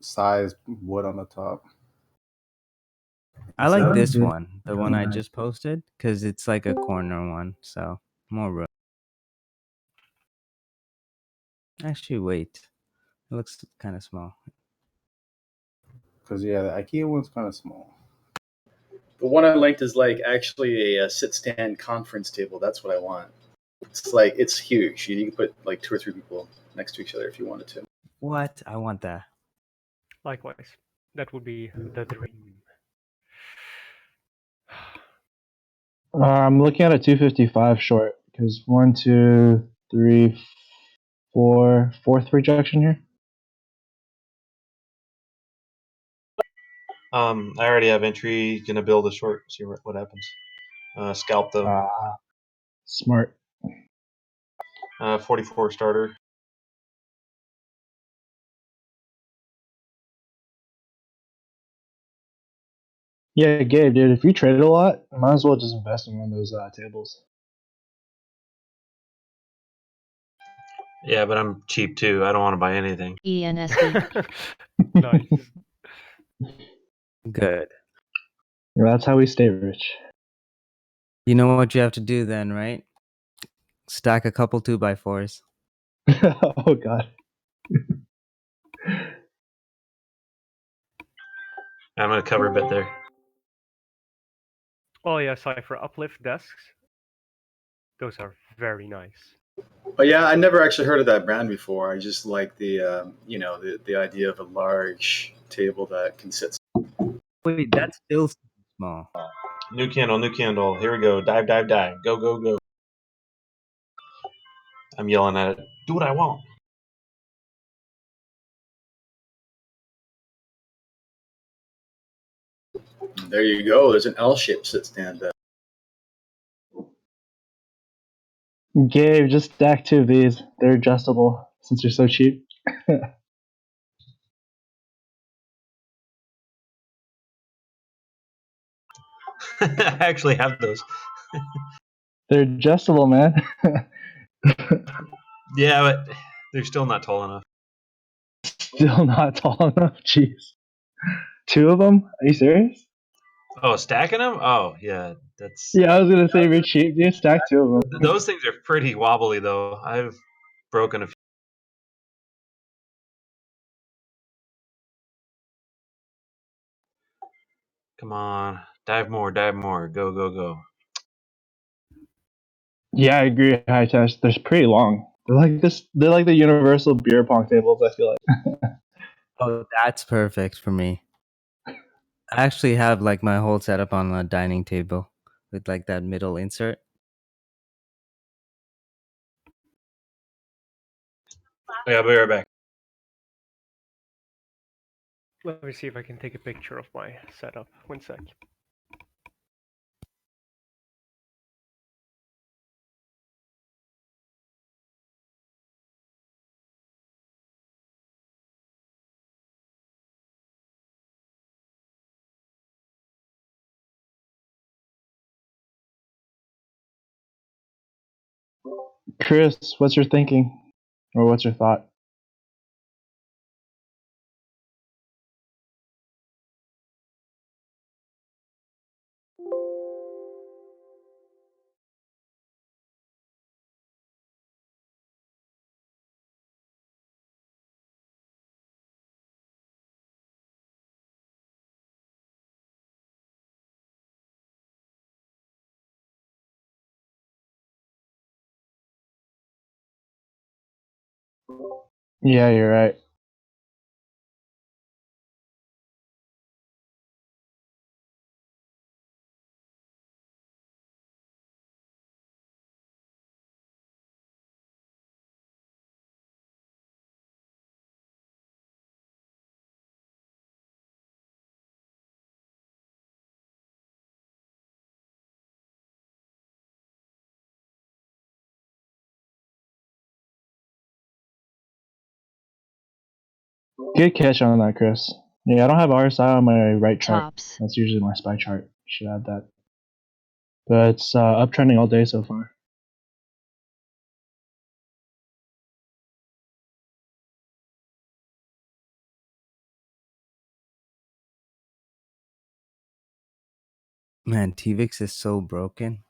Speaker 11: size wood on the top.
Speaker 4: I like this one, the one I just posted, because it's like a corner one, so more room. Actually, wait. It looks kind of small.
Speaker 11: Because yeah, the IKEA one's kind of small.
Speaker 7: The one I linked is like actually a sit-stand conference table. That's what I want. It's huge. You can put like 2 or 3 people next to each other if you wanted to.
Speaker 4: What? I want that.
Speaker 10: Likewise. That would be the dream.
Speaker 6: I'm looking at a 255 short because 1, 2, 3, 4, fourth rejection here.
Speaker 5: I already have entry. Gonna build a short. See what happens. Scalp though.
Speaker 6: Smart.
Speaker 5: 44 starter.
Speaker 6: Yeah, Gabe, dude, if you trade a lot, might as well just invest in one of those tables.
Speaker 5: Yeah, but I'm cheap too. I don't want to buy anything.
Speaker 2: ENSV.
Speaker 10: Nice.
Speaker 4: Good.
Speaker 6: That's how we stay rich.
Speaker 4: You know what you have to do then, right? Stack a couple 2x4s.
Speaker 6: Oh god.
Speaker 5: I'm gonna cover a bit there.
Speaker 10: Oh yeah, Cypher uplift desks. Those are very nice.
Speaker 7: But yeah, I never actually heard of that brand before. I just like the the idea of a large table that can sit.
Speaker 4: Wait, that's still small.
Speaker 5: New candle, new candle. Here we go. Dive, dive, dive. Go, go, go. I'm yelling at it. Do what I want.
Speaker 7: There you go. There's an L-shaped sit stand.
Speaker 6: Gabe, just stack 2 of these. They're adjustable since they're so cheap.
Speaker 5: I actually have those.
Speaker 6: They're adjustable, man.
Speaker 5: Yeah, but they're still not tall enough.
Speaker 6: Still not tall enough. Jeez. 2 of them? Are you serious?
Speaker 5: Oh, stacking them? Oh, yeah. That's
Speaker 6: Yeah, I was gonna say if you're cheap, dude, stack 2 of them.
Speaker 5: those things are pretty wobbly though. I've broken a few. Come on, dive more, dive more. Go, go, go.
Speaker 6: Yeah, I agree. High test. They're pretty long. They're like this. They're like the universal beer pong tables. I feel like.
Speaker 4: Oh, that's perfect for me. I actually have like my whole setup on a dining table with like that middle insert.
Speaker 5: Yeah, I'll be right back.
Speaker 10: Let me see if I can take a picture of my setup. One sec.
Speaker 6: Chris, what's your thinking, or what's your thought? Yeah, you're right. Good catch on that, Chris. Yeah, I don't have RSI on my right chart.
Speaker 2: Tops.
Speaker 6: That's usually my SPY chart. Should add that. But it's uptrending all day so far.
Speaker 4: Man, TVIX is so broken.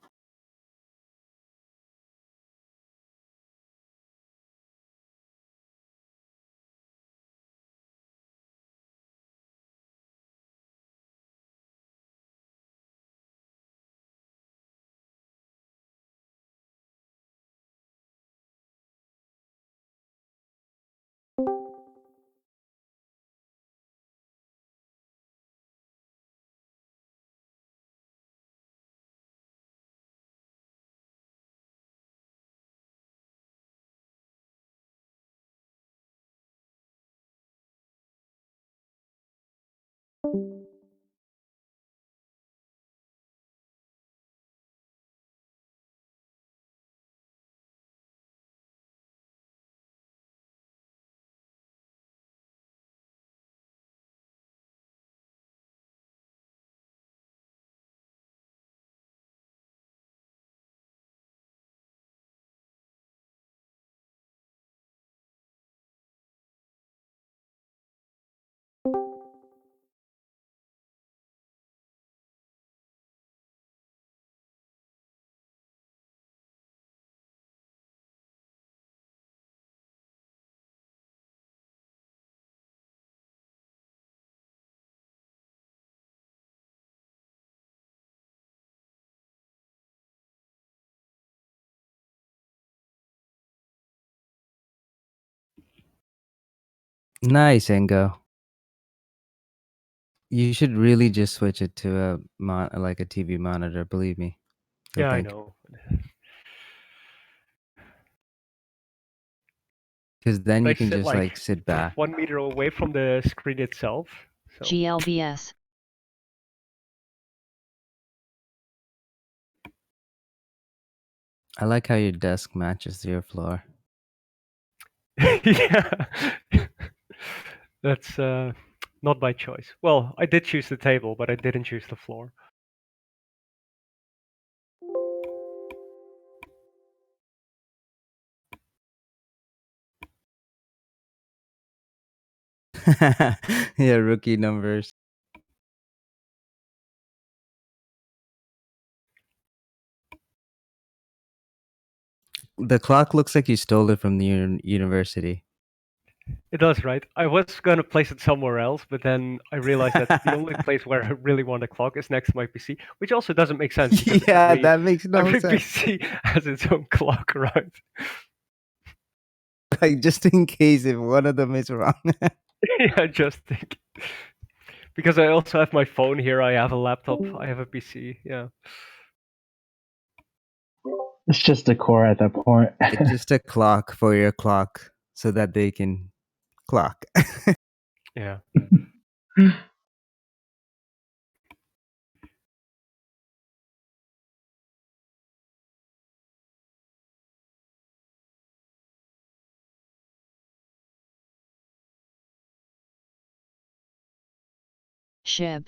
Speaker 4: Nice, Engo. You should really just switch it to a like a TV monitor. Believe me. You'll
Speaker 10: Yeah, I
Speaker 4: thank.
Speaker 10: know.
Speaker 4: Because then
Speaker 10: But I
Speaker 4: you can
Speaker 10: sit
Speaker 4: just like sit back.
Speaker 10: 1 meter away from the screen itself. So
Speaker 2: GLBS.
Speaker 4: I like how your desk matches your floor.
Speaker 10: yeah, that's not by choice. Well, I did choose the table, but I didn't choose the floor.
Speaker 4: Yeah, rookie numbers. The clock looks like you stole it from the university.
Speaker 10: It does, right? I was gonna place it somewhere else, but then I realized that the only place where I really want a clock is next to my PC, which also doesn't make sense because
Speaker 4: Yeah, that makes no
Speaker 10: every
Speaker 4: sense.
Speaker 10: PC has its own clock, right?
Speaker 4: Like just in case if one of them is wrong.
Speaker 10: Yeah, just think. Because I also have my phone here, I have a laptop, I have a PC, yeah.
Speaker 6: It's just a core at that point.
Speaker 4: It's just a clock for your clock so that they can clock.
Speaker 10: Yeah.
Speaker 2: SHIB.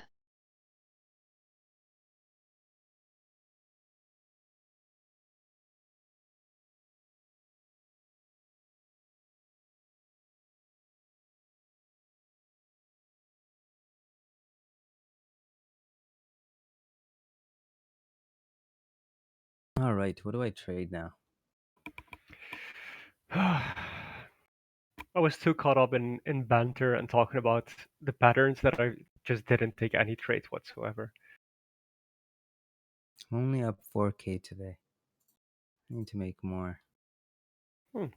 Speaker 4: All right, what do I trade now?
Speaker 10: I was too caught up in banter and talking about the patterns that I just didn't take any trades whatsoever.
Speaker 4: I'm only up 4K today. I need to make more.
Speaker 10: I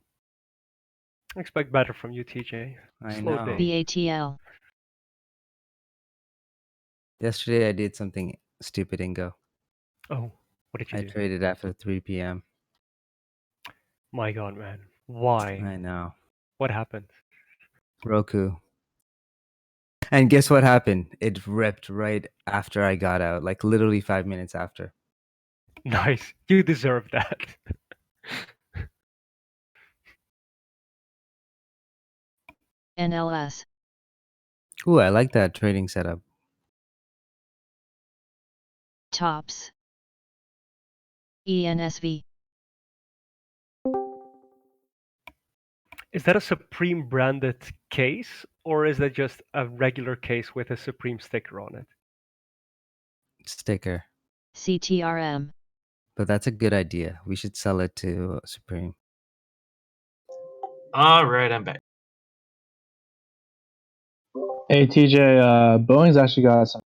Speaker 10: expect better from you, TJ.
Speaker 4: I
Speaker 10: Slow
Speaker 4: know.
Speaker 10: day.
Speaker 2: BATL.
Speaker 4: Yesterday I did something stupid, Ingo.
Speaker 10: Oh, what did you
Speaker 4: I
Speaker 10: do?
Speaker 4: traded after 3 p.m.
Speaker 10: My god, man. Why?
Speaker 4: I know.
Speaker 10: What happened?
Speaker 4: Roku. And guess what happened? It ripped right after I got out, like literally 5 minutes after.
Speaker 10: Nice. You deserve that.
Speaker 2: NLS.
Speaker 4: Ooh, I like that trading setup.
Speaker 2: Tops. ENSV.
Speaker 10: Is that a Supreme branded case, or is that just a regular case with a Supreme sticker on it?
Speaker 4: Sticker.
Speaker 2: CTRM.
Speaker 4: But that's a good idea. We should sell it to Supreme.
Speaker 5: All right, I'm back.
Speaker 6: Hey TJ, Boeing's actually got some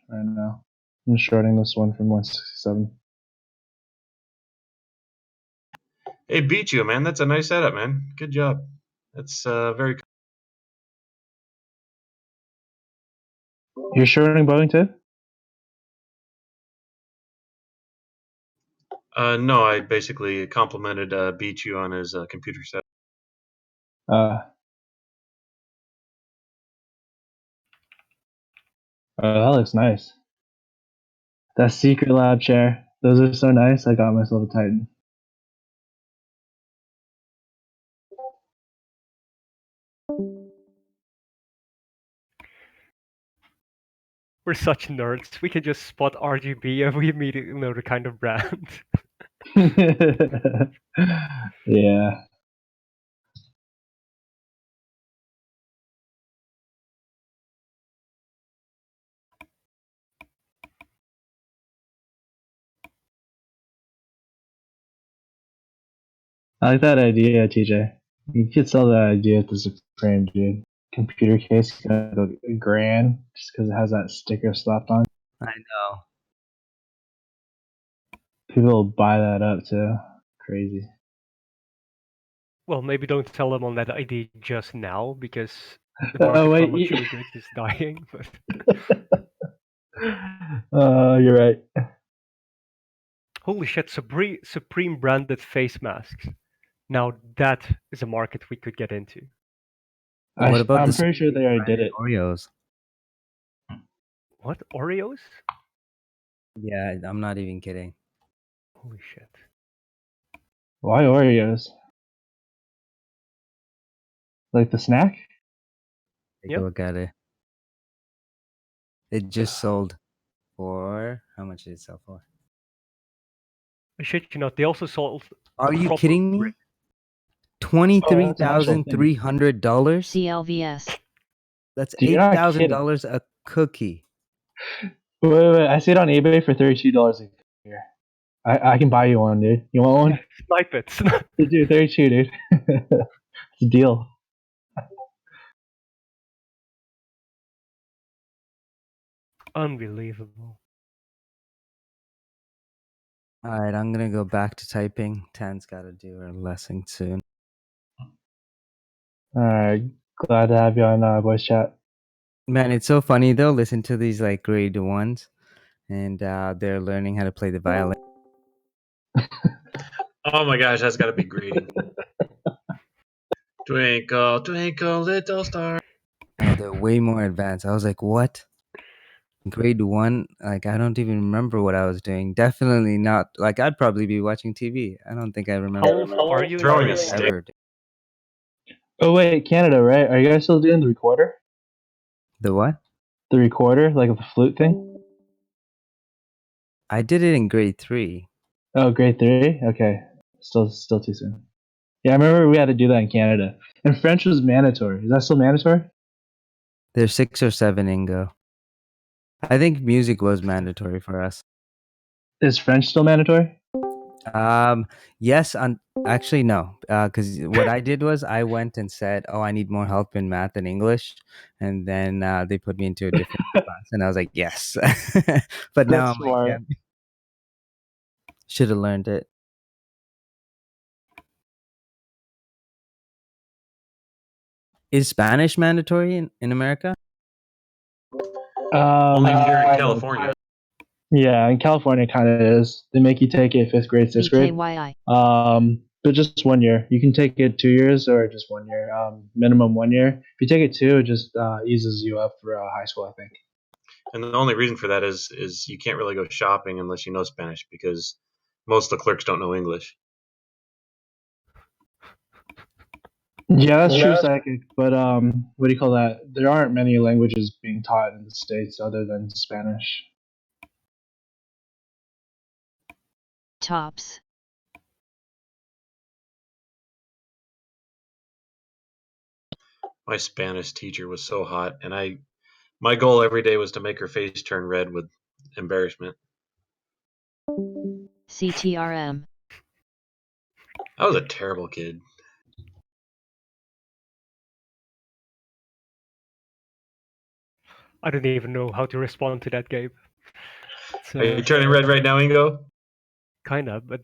Speaker 6: right now. I'm shorting this one from 167.
Speaker 5: Hey, beat you, man. That's a nice setup, man. Good job. That's very.
Speaker 6: You're shorting Boeing too?
Speaker 5: No, I basically complimented beat you on his computer setup.
Speaker 6: That looks nice. That secret lab chair. Those are so nice. I got myself a Titan.
Speaker 10: We're such nerds. We can just spot RGB and we immediately know the kind of brand.
Speaker 6: Yeah. I like that idea, TJ. You could sell that idea to Supreme, dude. Computer case, $1,000 just because it has that sticker slapped on.
Speaker 4: I know.
Speaker 6: People will buy that up too. Crazy.
Speaker 10: Well, maybe don't tell them on that idea just now, because The market for
Speaker 6: wait.
Speaker 10: luxury goods is dying. But
Speaker 6: You're right.
Speaker 10: holy shit, Supreme branded face masks. Now that is a market we could get into.
Speaker 4: What about
Speaker 6: I'm
Speaker 4: the
Speaker 6: pretty sure they already did it.
Speaker 4: Oreos?
Speaker 10: What? Oreos?
Speaker 4: Yeah, I'm not even kidding.
Speaker 10: Holy shit.
Speaker 6: Why Oreos? Like the snack?
Speaker 4: Take
Speaker 10: Yep.
Speaker 4: a look at it. It just sold for how much did it sell for?
Speaker 10: I shit you not, they also sold.
Speaker 4: Are you
Speaker 10: proper
Speaker 4: kidding me?
Speaker 10: brick.
Speaker 4: $23,300.
Speaker 2: CLVS.
Speaker 4: That's
Speaker 6: You're not kidding.
Speaker 4: $8,000 a cookie.
Speaker 6: Wait. I see it on eBay for $32 a year. I can buy you one, dude. You want one?
Speaker 10: Snipe it.
Speaker 6: Dude, 32, dude. It's a deal.
Speaker 10: Unbelievable.
Speaker 4: All right, I'm gonna go back to typing. Tan's got to do her lesson soon.
Speaker 6: Alright, glad to have you on voice chat.
Speaker 4: Man, it's so funny. They'll listen to these like grade ones, and they're learning how to play the violin.
Speaker 5: Oh my gosh, that's got to be grading. Twinkle, twinkle, little star.
Speaker 4: Oh, they're way more advanced. I was like, what? Grade one? Like, I don't even remember what I was doing. Definitely not. Like, I'd probably be watching TV. I don't think I remember.
Speaker 10: How old are you?
Speaker 5: Throwing a
Speaker 10: in
Speaker 5: stick.
Speaker 4: Ever.
Speaker 6: Oh wait, Canada, right? Are you guys still doing the recorder?
Speaker 4: The what?
Speaker 6: The recorder, like the flute thing?
Speaker 4: I did it in grade 3.
Speaker 6: Oh, grade 3? Okay. Still too soon. Yeah, I remember we had to do that in Canada. And French was mandatory. Is that still mandatory?
Speaker 4: There's 6 or 7 Ingo. I think music was mandatory for us.
Speaker 6: Is French still mandatory?
Speaker 4: Yes, actually no. Because what I did was I went and said, "Oh, I need more help in math and English," and then they put me into a different class, and I was like, "Yes." But now
Speaker 6: That's
Speaker 4: I'm like,
Speaker 6: smart.
Speaker 4: yeah, should have learned it. Is Spanish mandatory in America?
Speaker 5: Only if you're in
Speaker 6: kind of.
Speaker 5: California.
Speaker 6: Yeah, in California, it kind of is. They make you take it 5th grade, 6th grade.
Speaker 2: BKYI.
Speaker 6: But just 1 year. You can take it 2 years or just 1 year. Minimum 1 year. If you take it 2, it just eases you up for high school, I think.
Speaker 5: And the only reason for that is you can't really go shopping unless you know Spanish because most of the clerks don't know English.
Speaker 6: Yeah, that's true, psychic. But what do you call that? There aren't many languages being taught in the States other than Spanish.
Speaker 2: Tops.
Speaker 5: My Spanish teacher was so hot, and my goal every day was to make her face turn red with embarrassment.
Speaker 2: CTRM.
Speaker 5: I was a terrible kid.
Speaker 10: I don't even know how to respond to that, Gabe.
Speaker 5: Are you turning red right now, Ingo?
Speaker 10: Kinda, but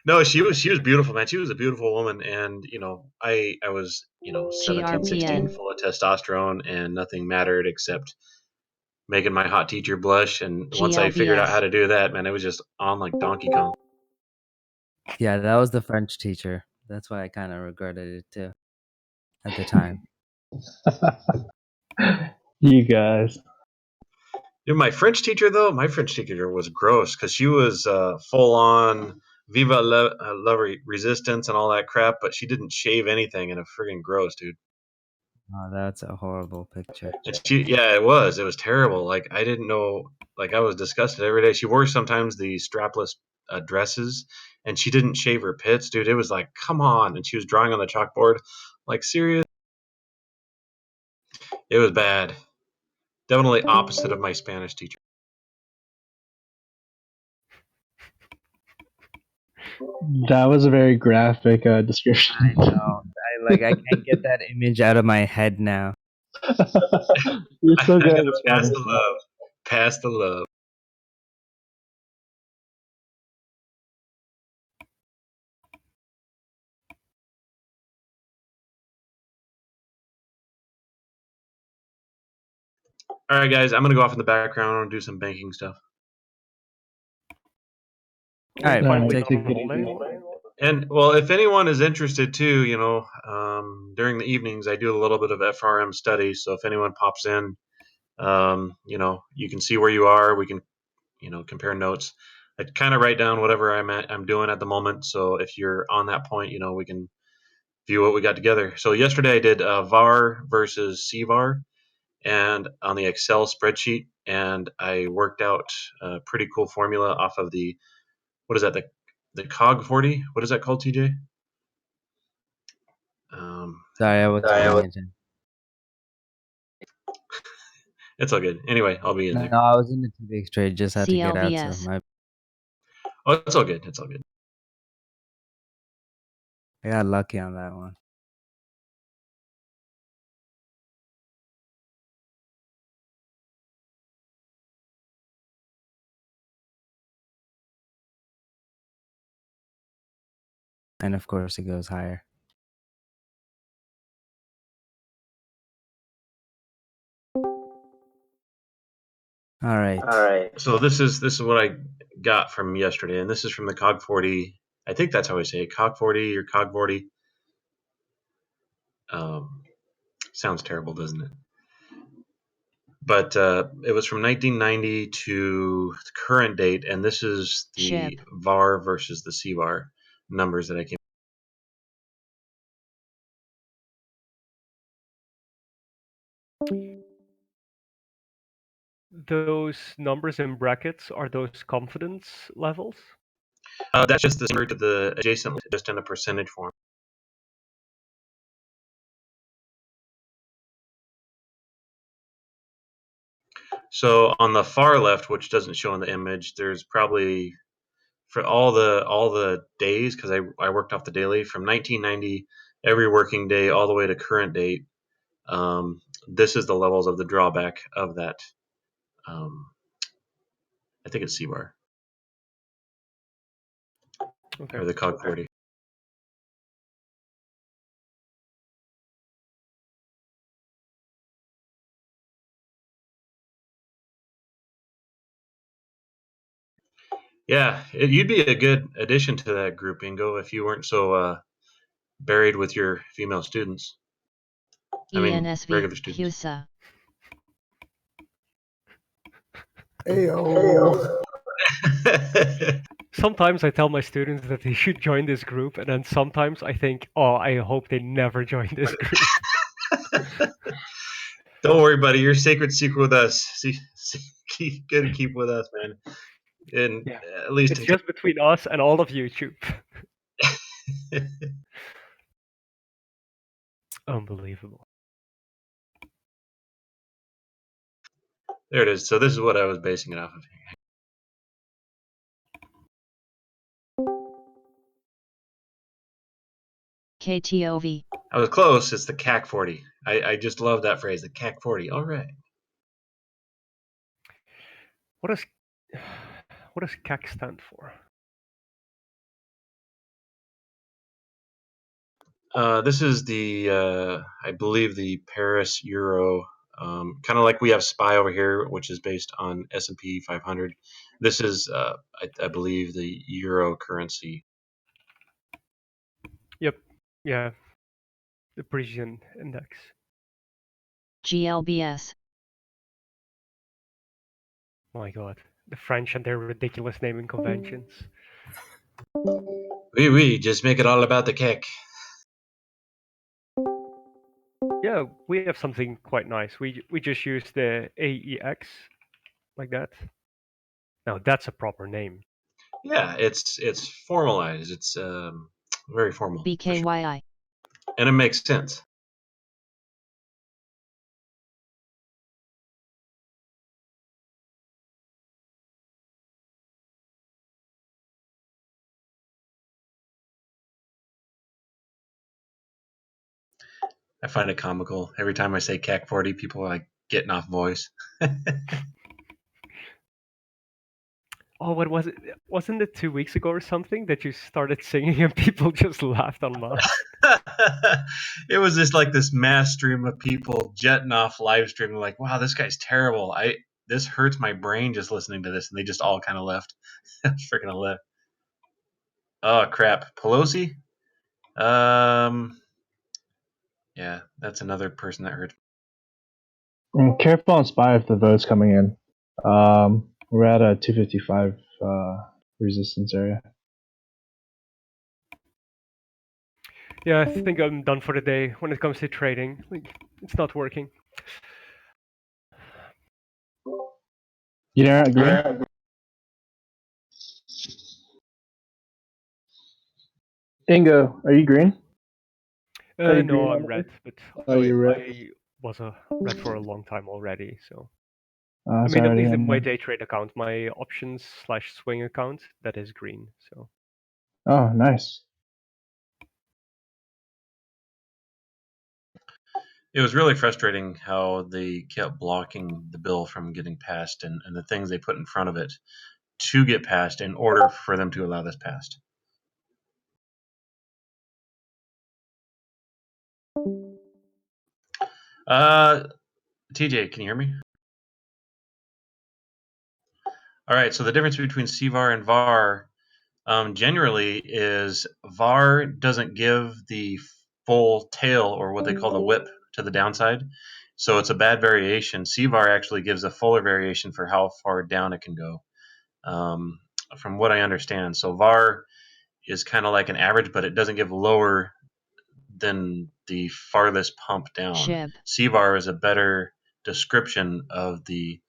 Speaker 5: No, she was beautiful, man. She was a beautiful woman, and I was 17, 16,
Speaker 2: GRPN.
Speaker 5: full of testosterone, and nothing mattered except making my hot teacher blush. And once I figured out
Speaker 2: GLBS.
Speaker 5: how to do that, man, it was just on like Donkey Kong.
Speaker 4: Yeah, that was the French teacher. That's why I kind of regretted it too at the time.
Speaker 6: You guys.
Speaker 5: Dude, my French teacher was gross because she was full on Viva la Resistance and all that crap, but she didn't shave anything, and it friggin' gross, dude.
Speaker 4: Oh, that's a horrible picture.
Speaker 5: And it was terrible. Like I didn't know, like I was disgusted every day. She wore sometimes the strapless dresses, and she didn't shave her pits, dude. It was like, come on, and she was drawing on the chalkboard, like serious. It was bad. Definitely opposite of my Spanish teacher.
Speaker 6: That was a very graphic description.
Speaker 4: I know. I can't get that image out of my head now.
Speaker 6: You're so good at
Speaker 5: Pass
Speaker 6: describing
Speaker 5: the
Speaker 6: stuff.
Speaker 5: love. Pass the love. All right, guys, I'm gonna go off in the background and do some banking stuff.
Speaker 4: All right,
Speaker 10: Finally
Speaker 4: take
Speaker 10: not
Speaker 4: it
Speaker 10: on hold
Speaker 4: easy.
Speaker 10: anymore.
Speaker 5: And well, if anyone is interested too, during the evenings I do a little bit of FRM study. So if anyone pops in, you can see where you are. We can, compare notes. I kind of write down whatever I'm doing at the moment. So if you're on that point, we can view what we got together. So yesterday I did VAR versus CVAR, and on the Excel spreadsheet, and I worked out a pretty cool formula off of what is that, the COG 40? What is that called, TJ?
Speaker 4: Sorry, I wasn't paying attention.
Speaker 5: It's all good. Anyway, I'll be in
Speaker 4: No,
Speaker 5: there.
Speaker 4: I was in the 2 weeks trade. Just had to get out. So
Speaker 2: CLVS.
Speaker 5: Oh, it's all good. It's all good.
Speaker 4: I got lucky on that one. And of course, it goes higher. All right.
Speaker 5: So this is what I got from yesterday, and this is from the COG 40. I think that's how I say it, COG 40 or COG 40. Sounds terrible, doesn't it? But it was from 1990 to the current date, and this is the
Speaker 2: Ship.
Speaker 5: VAR versus the CVAR numbers that I came.
Speaker 10: Those numbers in brackets, are those confidence levels?
Speaker 5: That's just the similar to the adjacent, just in a percentage form. So on the far left, which doesn't show in the image, there's probably for all the days, because I worked off the daily from 1990, every working day all the way to current date. This is the levels of the drawback of that. I think it's CVAR.
Speaker 10: Okay.
Speaker 5: Or the COG 40. Yeah, you'd be a good addition to that group, Ingo, if you weren't so buried with your female students. I mean,
Speaker 2: ENSV.
Speaker 5: regular students.
Speaker 2: CUSA.
Speaker 11: Ayo.
Speaker 10: Sometimes I tell my students that they should join this group, and then sometimes I think, oh, I hope they never join this group.
Speaker 5: Don't worry, buddy. Your sacred secret with us. Keep with us, man. And
Speaker 10: Yeah.
Speaker 5: at least
Speaker 10: It's just between us and all of YouTube. Unbelievable.
Speaker 5: There it is. So this is what I was basing it off of.
Speaker 2: KTOV.
Speaker 5: I was close. It's the CAC 40. I just love that phrase, the CAC 40. All right.
Speaker 10: What does CAC stand for?
Speaker 5: This is the I believe the Paris Euro, kind of like we have SPY over here, which is based on S&P 500. This is I believe the Euro currency.
Speaker 10: Yep. Yeah. The Parisian index.
Speaker 2: GLBS.
Speaker 10: My God, the French and their ridiculous naming conventions.
Speaker 5: Oui, just make it all about the CAC.
Speaker 10: Yeah, we have something quite nice. We just use the AEX like that. Now that's a proper name.
Speaker 5: Yeah, it's formalized. It's very formal.
Speaker 2: BKYI.
Speaker 5: And it makes sense. I find it comical. Every time I say CAC 40, people are like getting off voice.
Speaker 10: Oh, what was it? Wasn't it 2 weeks ago or something that you started singing and people just laughed en masse?
Speaker 5: It was just like this mass stream of people jetting off live streaming, like, wow, this guy's terrible. This hurts my brain just listening to this, and they just all kind of left. Freaking left. Oh crap, Pelosi. Yeah, that's another person that hurts.
Speaker 6: Careful on SPY if the vote's coming in. We're at a 255 resistance area.
Speaker 10: Yeah, I think I'm done for the day when it comes to trading. Like, it's not working.
Speaker 6: You know, green? Ingo, are you green? Are you
Speaker 10: No,
Speaker 6: green?
Speaker 10: I'm red, but
Speaker 6: Oh, you're red.
Speaker 10: I was a red for a long time already. So
Speaker 6: Oh,
Speaker 10: I
Speaker 6: it's
Speaker 10: mean, at
Speaker 6: already
Speaker 10: least in
Speaker 6: in
Speaker 10: my
Speaker 6: there.
Speaker 10: day trade account, my options/swing account, that is green. So
Speaker 6: Oh, nice.
Speaker 5: It was really frustrating how they kept blocking the bill from getting passed and the things they put in front of it to get passed in order for them to allow this passed. TJ, can you hear me? All right, so the difference between CVAR and VAR generally is VAR doesn't give the full tail or what they call the whip to the downside. So it's a bad variation. CVAR actually gives a fuller variation for how far down it can go, from what I understand. So VAR is kind of like an average, but it doesn't give lower than the farthest pump down.
Speaker 2: Shib.
Speaker 5: CVAR is a better description of the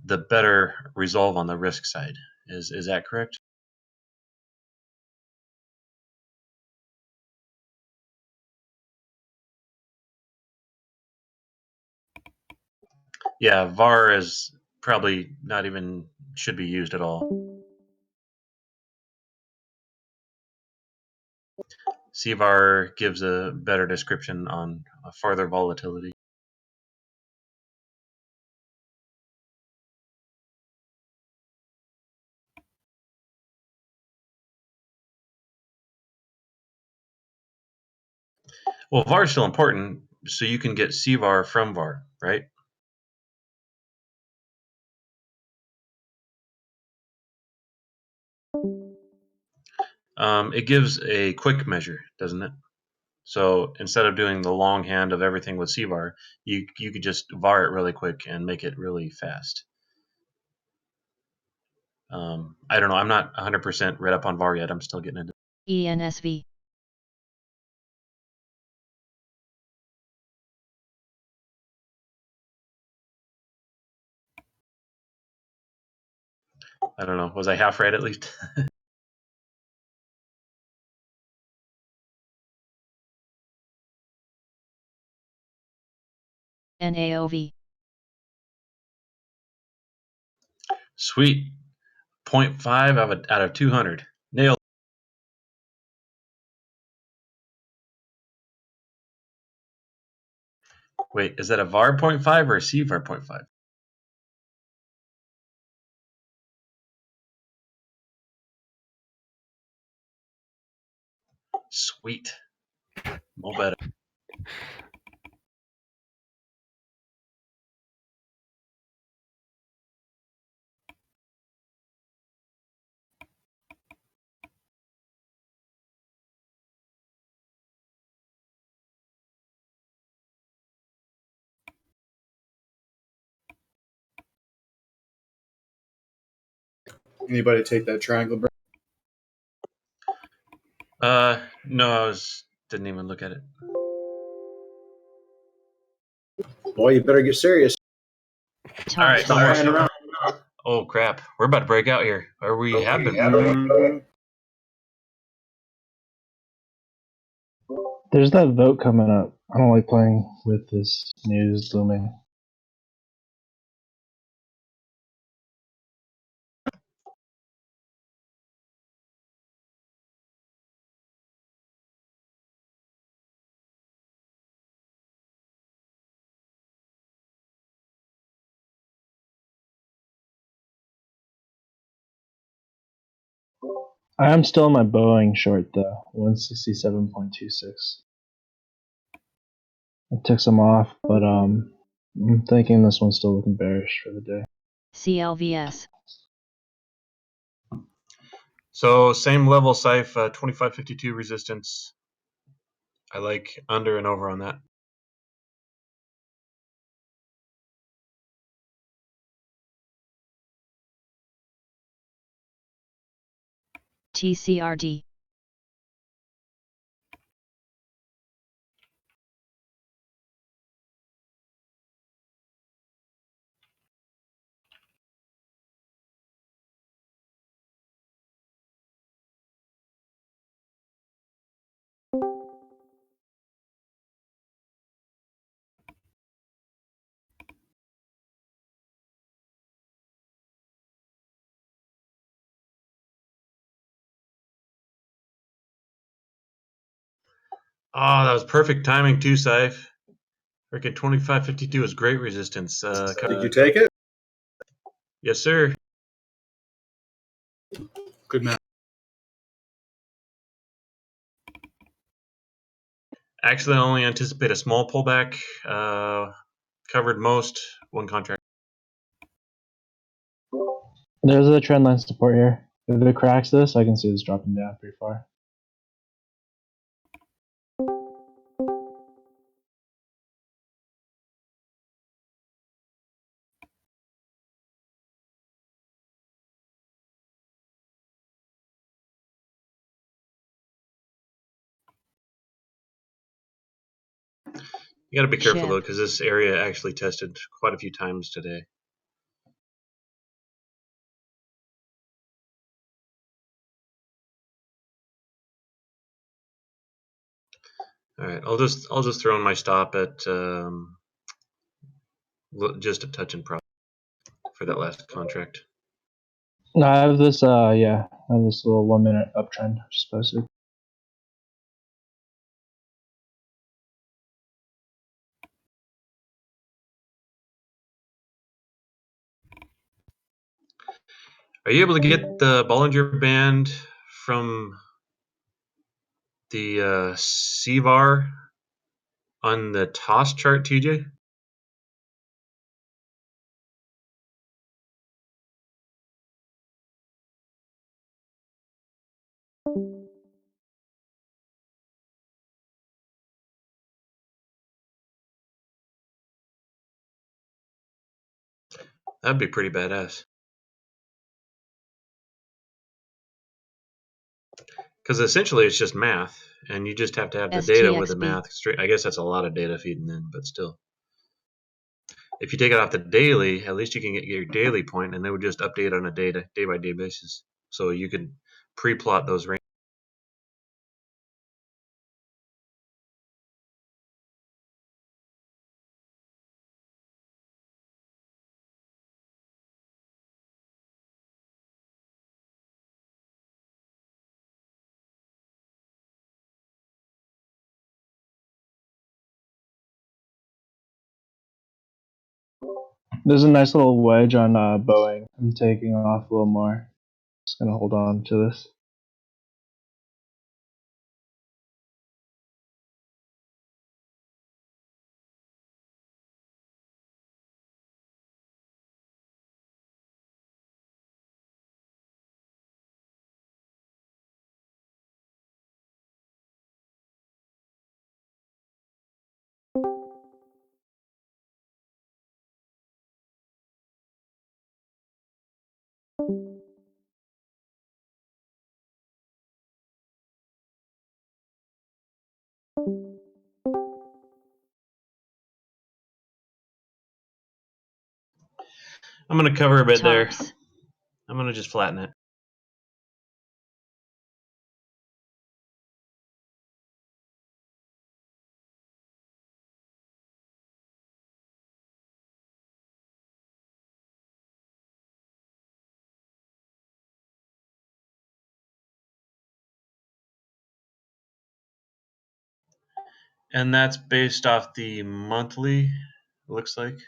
Speaker 5: better resolve on the risk side. Is that correct? Yeah, VAR is probably not even should be used at all. CVAR gives a better description on a farther volatility. Well, VAR is still important, so you can get CVAR from VAR, right? It gives a quick measure, doesn't it? So instead of doing the long hand of everything with CVAR, you could just VAR it really quick and make it really fast. I don't know. I'm not 100% read up on VAR yet. I'm still getting into it.
Speaker 2: ENSV.
Speaker 5: I don't know. Was I half right at least?
Speaker 2: NAOV.
Speaker 5: Sweet. 0.5 out of 200. Nailed. Wait, is that a VAR 0.5 or a CVAR 0.5? Sweet. Mo better.
Speaker 7: Anybody take that triangle break?
Speaker 5: No, didn't even look at it.
Speaker 7: Boy, you better get serious.
Speaker 5: All right,
Speaker 2: Toss.
Speaker 5: no more. Oh crap, we're about to break out here, or we have been.
Speaker 6: There's that vote coming up. I don't like playing with this news looming. I am still in my Boeing short though, 167.26. I took some off, but I'm thinking this one's still looking bearish for the day.
Speaker 2: CLVS.
Speaker 5: So same level, Saif, 2552 resistance. I like under and over on that.
Speaker 2: TCRD.
Speaker 5: Oh, that was perfect timing too, Saif. Freaking 2552 is great resistance.
Speaker 7: Did you take it?
Speaker 5: Yes, sir.
Speaker 7: Good man.
Speaker 5: Actually, I only anticipate a small pullback. Covered most. One contract.
Speaker 6: There's a trend line support here. If it cracks this, I can see this dropping down pretty far.
Speaker 5: You got to be careful
Speaker 2: Ship.
Speaker 5: though, because this area actually tested quite a few times today. All right, I'll just throw in my stop at just a touch and profit for that last contract.
Speaker 6: No, I have this. I have this little 1 minute uptrend just posted.
Speaker 5: Are you able to get the Bollinger Band from the CVAR on the TOS chart, TJ? That'd be pretty badass. Because essentially it's just math, and you just have to have the data with the
Speaker 2: STXB.
Speaker 5: math straight. I guess that's a lot of data feeding in, but still. If you take it off the daily, at least you can get your daily point, and they would just update on a day by day basis. So you could pre-plot those ranges.
Speaker 6: There's a nice little wedge on Boeing. I'm taking off a little more. Just gonna hold on to this.
Speaker 5: I'm going to cover a bit there.
Speaker 2: Tops.
Speaker 5: I'm going to just flatten it. And that's based off the monthly, looks like.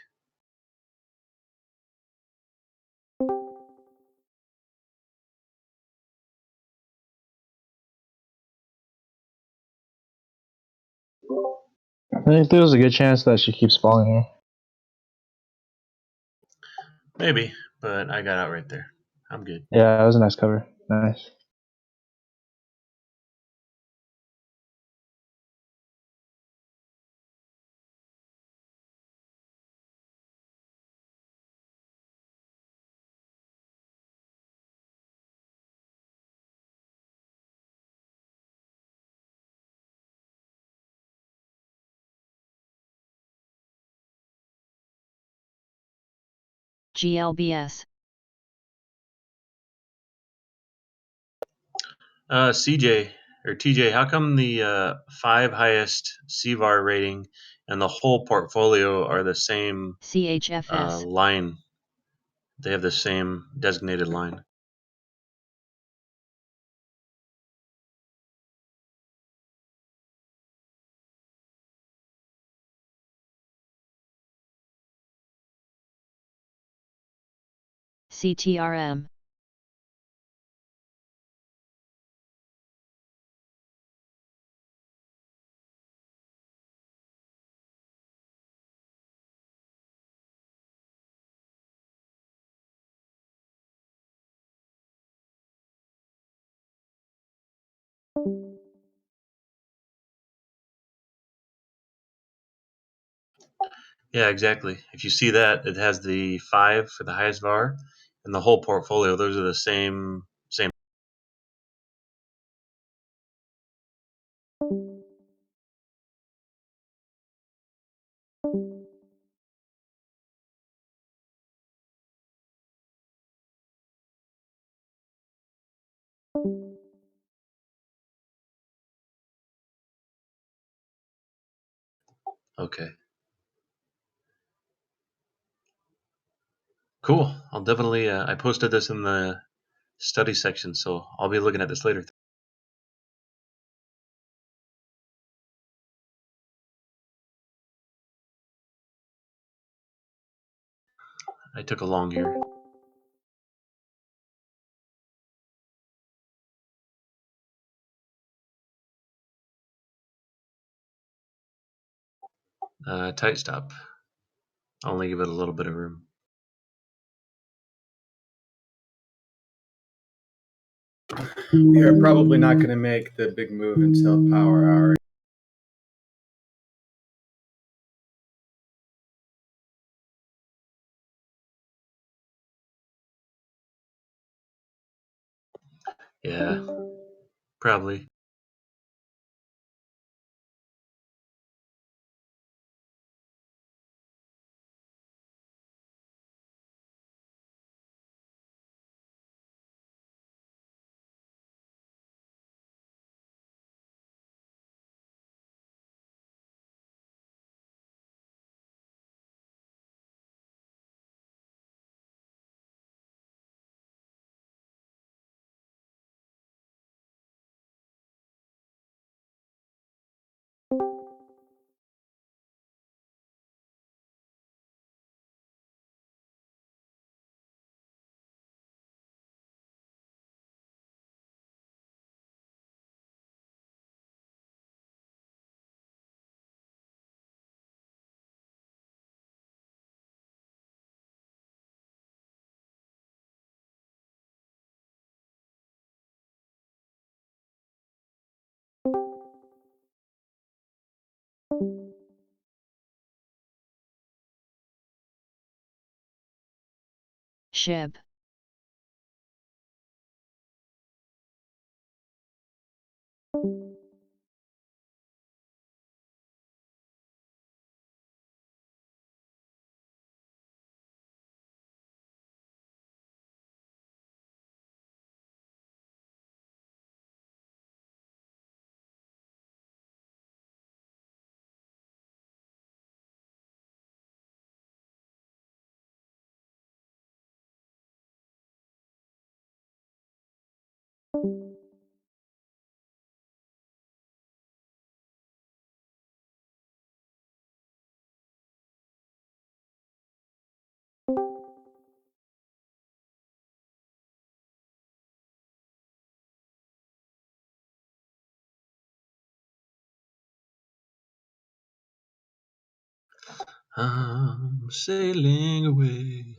Speaker 6: I think there's a good chance that she keeps falling here.
Speaker 5: Maybe, but I got out right there. I'm good.
Speaker 6: Yeah, that was a nice cover. Nice.
Speaker 2: GLBS.
Speaker 5: CJ or TJ, how come the 5 highest CVAR rating and the whole portfolio are the same
Speaker 2: CHFS.
Speaker 5: line? They have the same designated line.
Speaker 2: CTRM.
Speaker 5: Yeah, exactly. If you see that, it has the 5 for the highest VAR, and the whole portfolio. Those are the same. Okay. Cool. I'll definitely. I posted this in the study section, so I'll be looking at this later. I took a long here. Tight stop. I'll only give it a little bit of room.
Speaker 7: You're probably not going to make the big move until power hour.
Speaker 5: Yeah, probably.
Speaker 2: SHIB.
Speaker 5: I'm sailing away.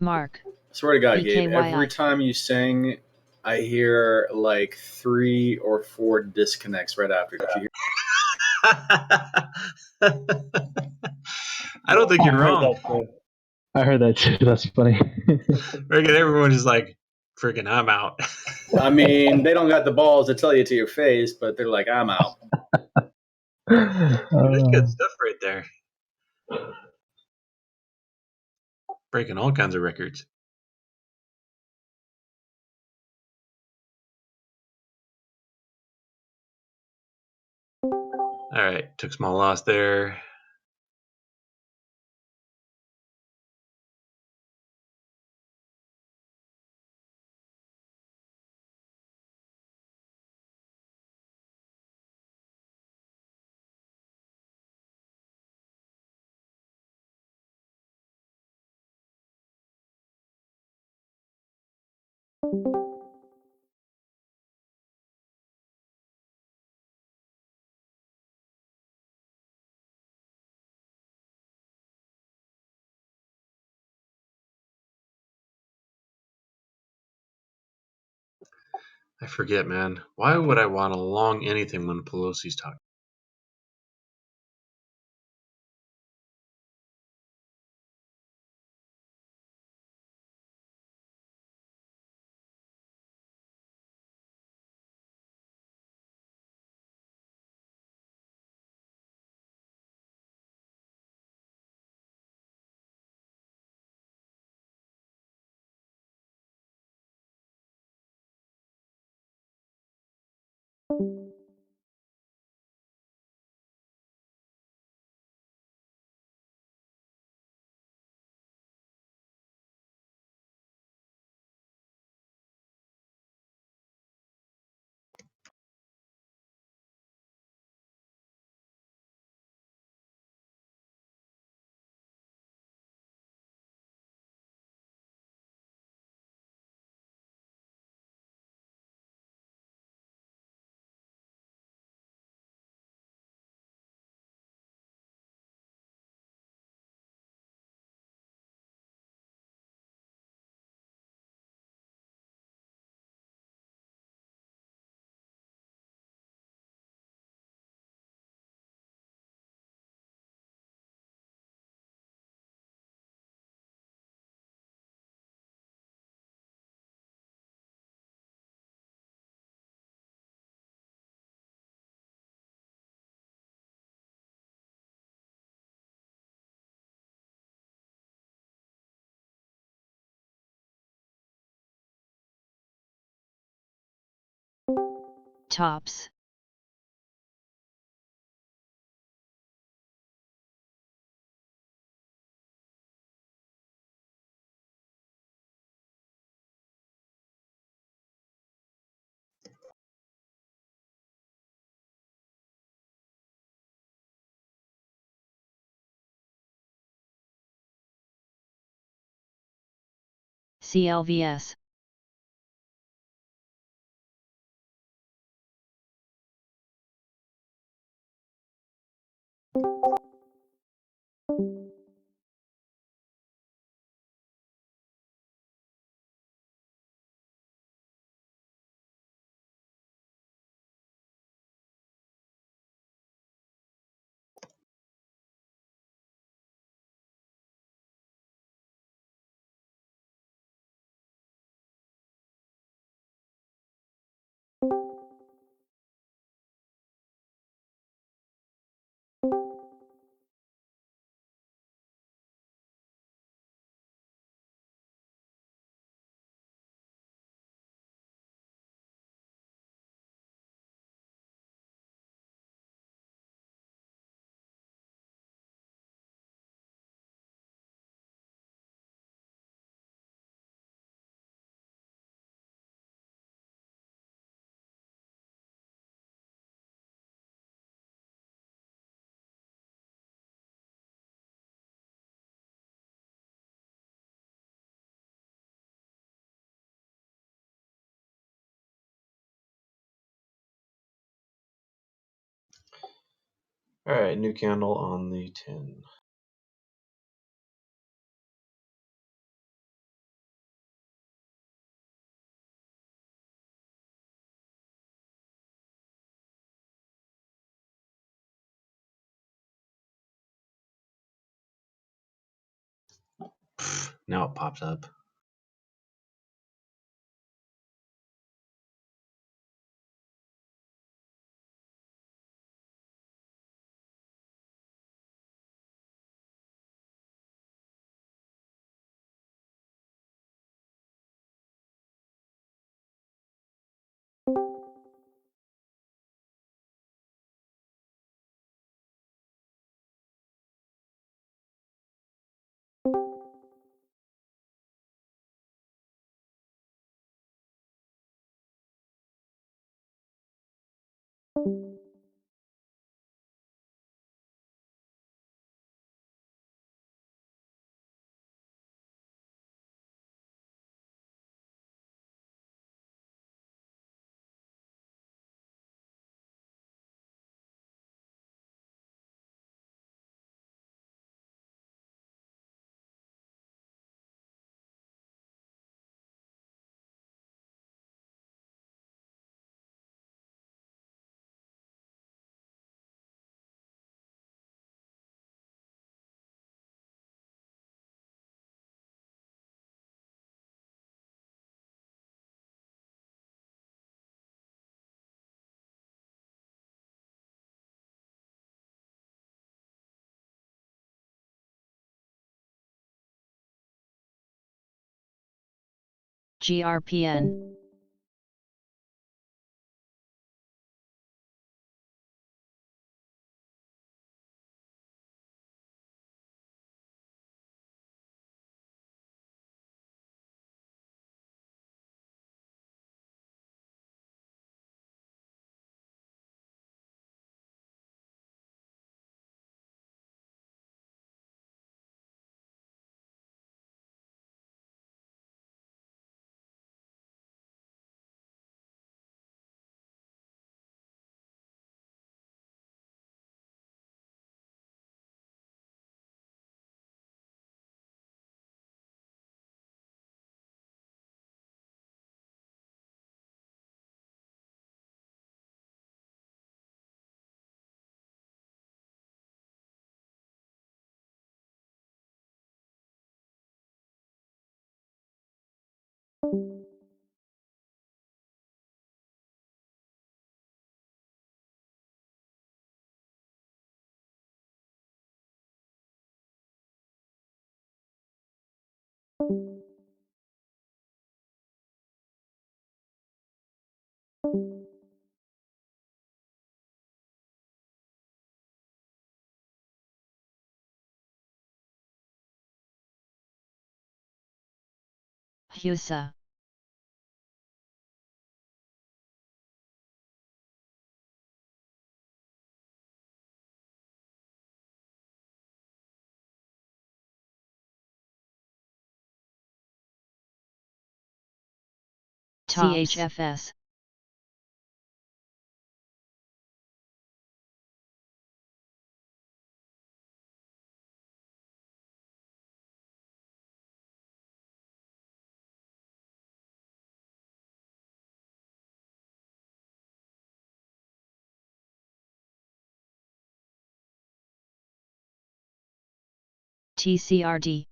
Speaker 2: Mark.
Speaker 7: Swear to God, Gabe, every
Speaker 2: BKYI.
Speaker 7: time you sing, I hear like 3 or 4 disconnects right after. Did you hear?
Speaker 5: I don't think
Speaker 6: I
Speaker 5: you're
Speaker 6: heard
Speaker 5: wrong.
Speaker 6: that too. I heard that too. That's funny.
Speaker 5: Freaking everyone is like, freaking, I'm out.
Speaker 7: I mean, they don't got the balls to tell you to your face, but they're like, I'm out.
Speaker 5: That's good stuff right there. Breaking all kinds of records. All right, took small loss there. I forget, man. Why would I want to long anything when Pelosi's talking?
Speaker 2: Tops. CLVS.
Speaker 5: All right, new candle on the 10. Now it pops up.
Speaker 2: GRPN. HUSA. CHFS. TCRD.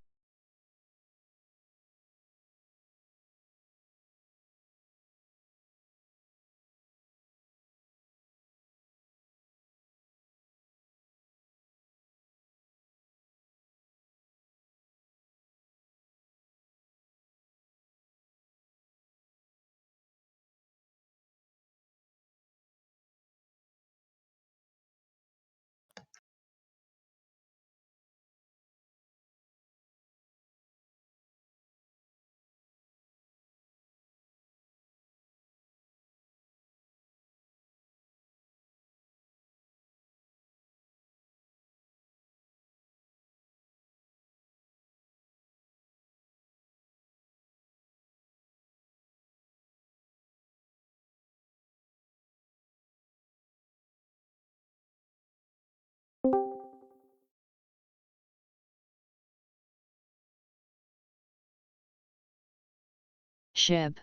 Speaker 2: SHIB.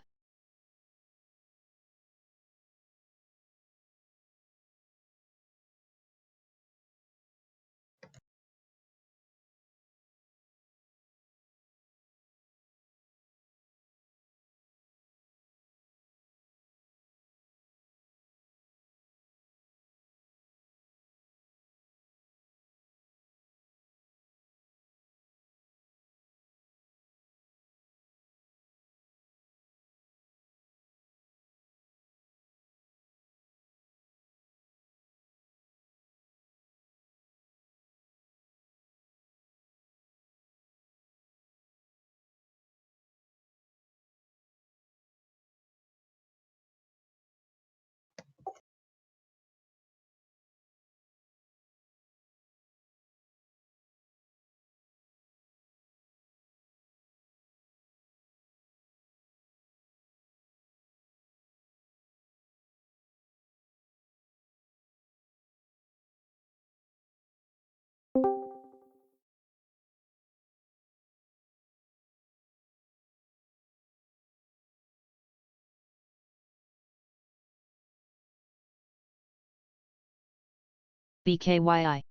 Speaker 2: BKYI.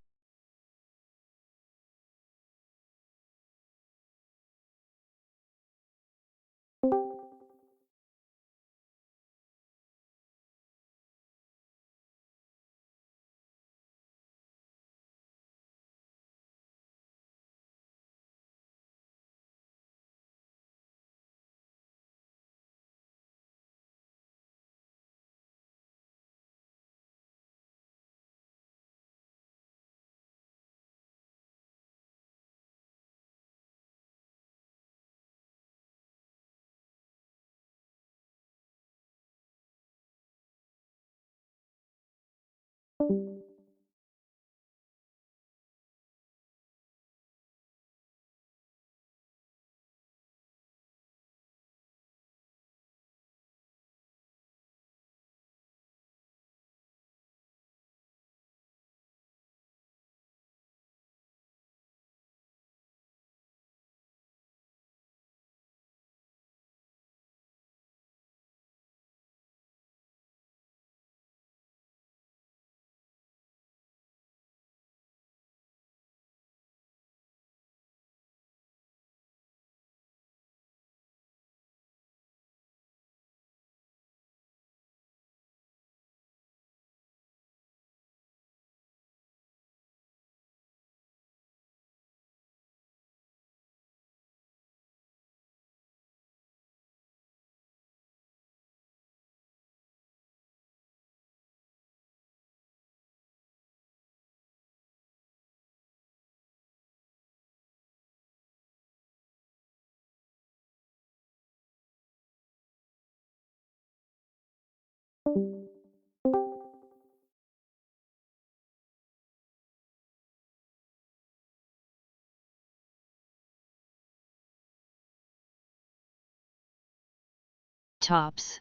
Speaker 2: Tops.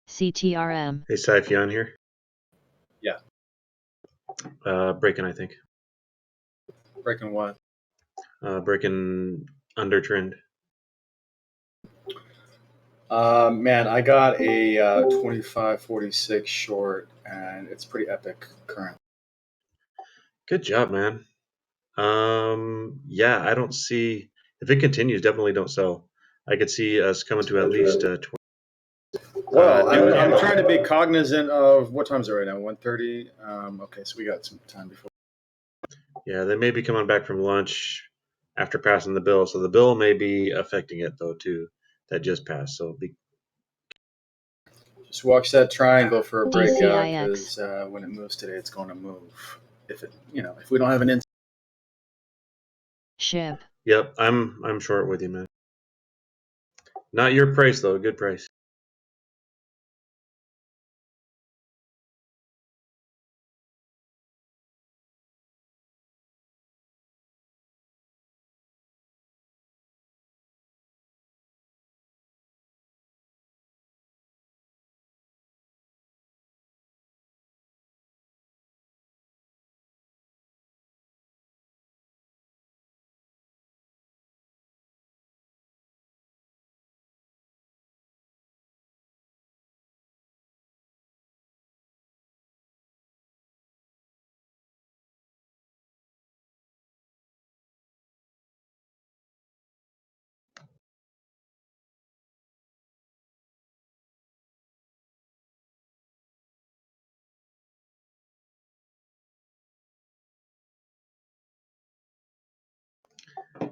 Speaker 2: CTRM.
Speaker 5: Hey, Saif, you on here?
Speaker 7: Yeah.
Speaker 5: Breaking, I think.
Speaker 7: Breaking what?
Speaker 5: Breaking under trend.
Speaker 7: Man, I got a 2546 short, and it's pretty epic current.
Speaker 5: Good job, man. Yeah, I don't see if it continues. Definitely don't sell. I could see us coming to at least 20.
Speaker 7: Well,
Speaker 5: new
Speaker 7: I'm
Speaker 5: handle.
Speaker 7: trying to be cognizant of what time is it right now? 1:30. Okay, so we got some time before.
Speaker 5: Yeah, they may be coming back from lunch after passing the bill, so the bill may be affecting it though too. That just passed, so be
Speaker 7: Just watch that triangle for a breakout
Speaker 2: DCIX.
Speaker 7: because when it moves today, it's going to move. If it, if we don't have an
Speaker 2: SHIB.
Speaker 5: Yep, I'm short with you, man. Not your price though, good price.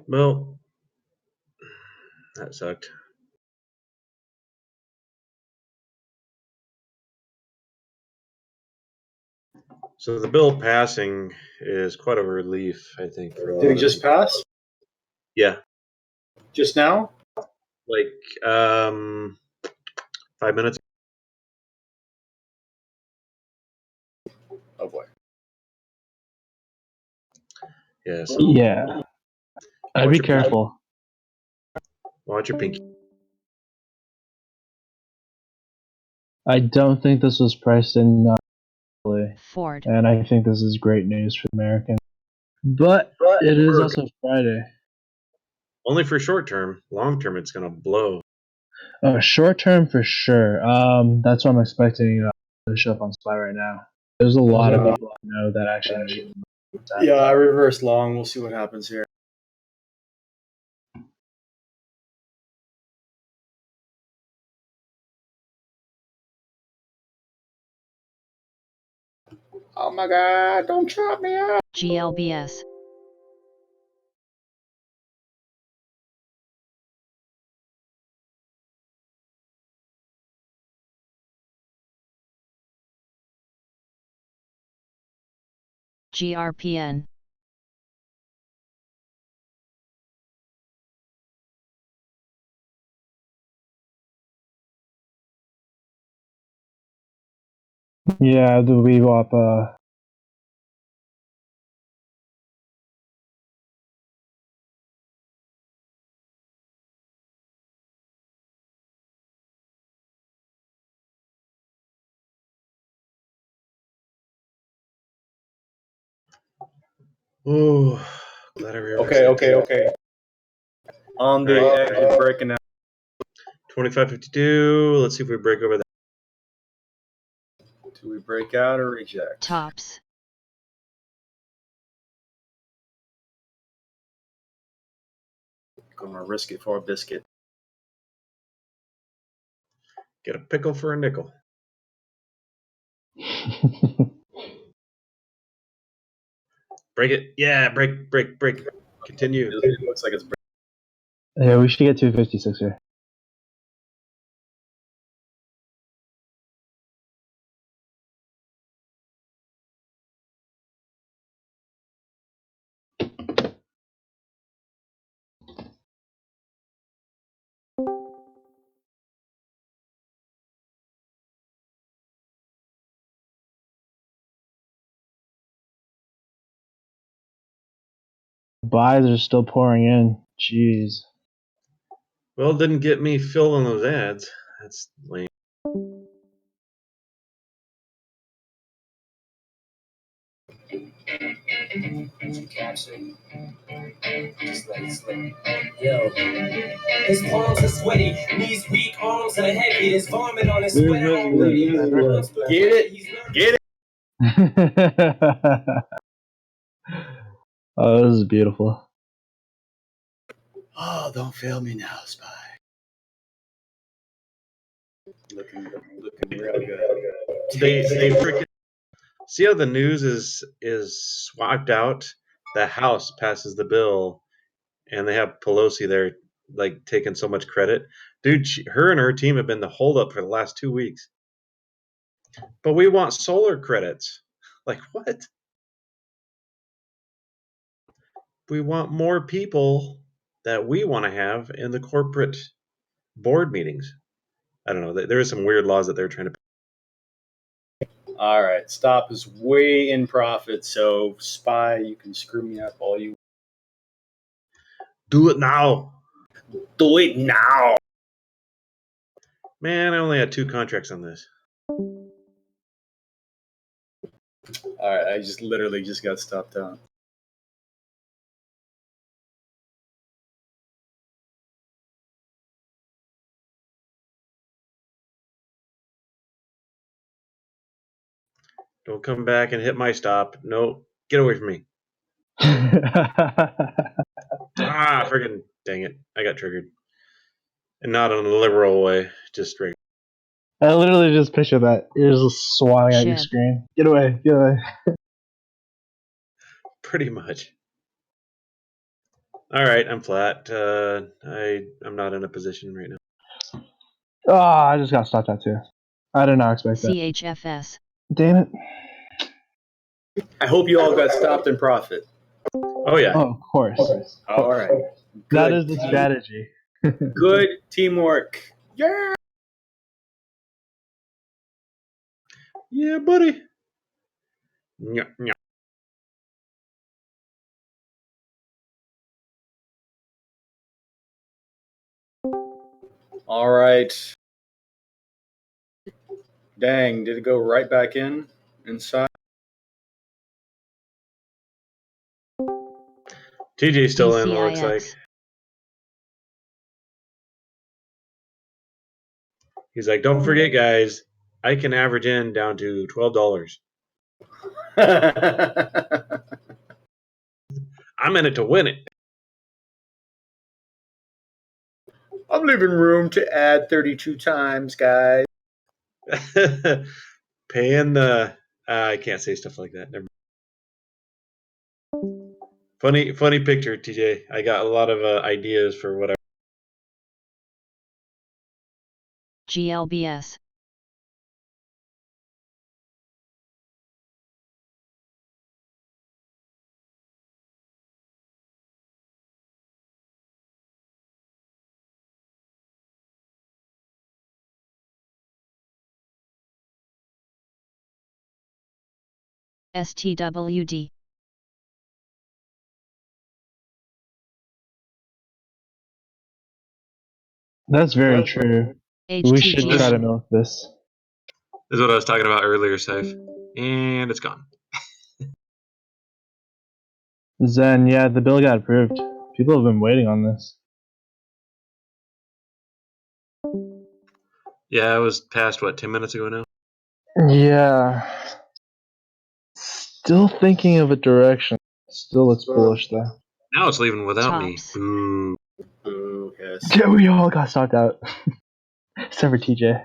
Speaker 5: Well, that sucked. So the bill passing is quite a relief, I think. For a lot
Speaker 7: Did it
Speaker 5: of
Speaker 7: just
Speaker 5: people.
Speaker 7: pass?
Speaker 5: Yeah,
Speaker 7: Just now?
Speaker 5: like 5 minutes.
Speaker 7: Oh boy.
Speaker 5: Yeah, so
Speaker 6: Yeah, I'd
Speaker 5: watch
Speaker 6: be
Speaker 5: your
Speaker 6: careful.
Speaker 5: watch your pinky.
Speaker 6: I don't think this was priced in
Speaker 2: Ford.
Speaker 6: and I think this is great news for Americans. But it is also Friday.
Speaker 5: Only for short term. Long term, it's gonna blow.
Speaker 6: Oh, short term for sure. That's what I'm expecting to show up on SPY right now. There's a lot of people I know that actually.
Speaker 7: Yeah, I reverse long. We'll see what happens here. Oh my God! Don't chop me up.
Speaker 2: GLBS. GRPN.
Speaker 6: Yeah, the VWAP.
Speaker 5: Ooh, glad I reversed.
Speaker 7: Okay. On the edge of breaking out.
Speaker 5: 25.52. Let's see if we break over that.
Speaker 7: Do we break out or reject?
Speaker 2: Tops.
Speaker 7: Gonna risk it for a biscuit.
Speaker 5: Get a pickle for a nickel. Break it. Yeah, break. Continue.
Speaker 7: It looks like it's breaking.
Speaker 6: Yeah, we should get 256 here. Buys are still pouring in. Jeez.
Speaker 5: Well, it didn't get me filled on those ads. That's lame.
Speaker 12: Yo, his palms are sweaty, knees weak, arms are heavy. There's vomit on his sweater already.
Speaker 7: Get it.
Speaker 6: Oh, this is beautiful.
Speaker 7: Oh, don't fail me now, Spy. Looking real good.
Speaker 5: They freaking see how the news is swapped out. The House passes the bill, and they have Pelosi there, like taking so much credit. Dude, her and her team have been the holdup for the last 2 weeks. But we want solar credits. Like what? We want more people that we want to have in the corporate board meetings. I don't know. There are some weird laws that they're trying to.
Speaker 7: All right, stop is way in profit. So Spy, you can screw me up all you.
Speaker 5: Do it now.
Speaker 7: Do it now.
Speaker 5: Man, I only had 2 contracts on this.
Speaker 7: All right, I just literally just got stopped out.
Speaker 5: Don't come back and hit my stop. Nope. Get away from me. Friggin' dang it. I got triggered. And not in a liberal way, just straight.
Speaker 6: I literally just picture that. You're just swatting at your
Speaker 2: Shit.
Speaker 6: screen. Get away, get away.
Speaker 5: Pretty much. All right, I'm flat. I'm not in a position right now.
Speaker 6: Oh, I just got stopped out too. I did not expect that.
Speaker 2: CHFS.
Speaker 6: Damn it.
Speaker 7: I hope you all got stopped in profit.
Speaker 5: Oh yeah.
Speaker 6: Oh, of course.
Speaker 7: All right.
Speaker 6: That
Speaker 7: Good
Speaker 6: is the strategy.
Speaker 7: Good teamwork. Yeah.
Speaker 5: Yeah, buddy. Nya, nya.
Speaker 7: All right. Dang, did it go right back inside?
Speaker 5: TJ's still in, it looks like.
Speaker 2: DCIX.
Speaker 5: He's like, don't forget, guys, I can average in down to $12. I'm in it to win it.
Speaker 7: I'm leaving room to add 32 times, guys.
Speaker 5: Paying the I can't say stuff like that. Never mind. Funny picture, TJ. I got a lot of ideas for whatever.
Speaker 2: GLBS. STWD.
Speaker 6: That's very true. We should try to
Speaker 2: HTGN.
Speaker 6: milk this.
Speaker 5: This is what I was talking about earlier, Safe. And it's gone.
Speaker 6: Zen, yeah, the bill got approved. People have been waiting on this.
Speaker 5: Yeah, it was past, what, 10 minutes ago now?
Speaker 6: Yeah. Still thinking of a direction. Still looks bullish though.
Speaker 5: Now it's leaving without
Speaker 2: Tops.
Speaker 5: me. Boo.
Speaker 7: Boo, yes.
Speaker 6: Yeah, we all got stopped out. Except for TJ.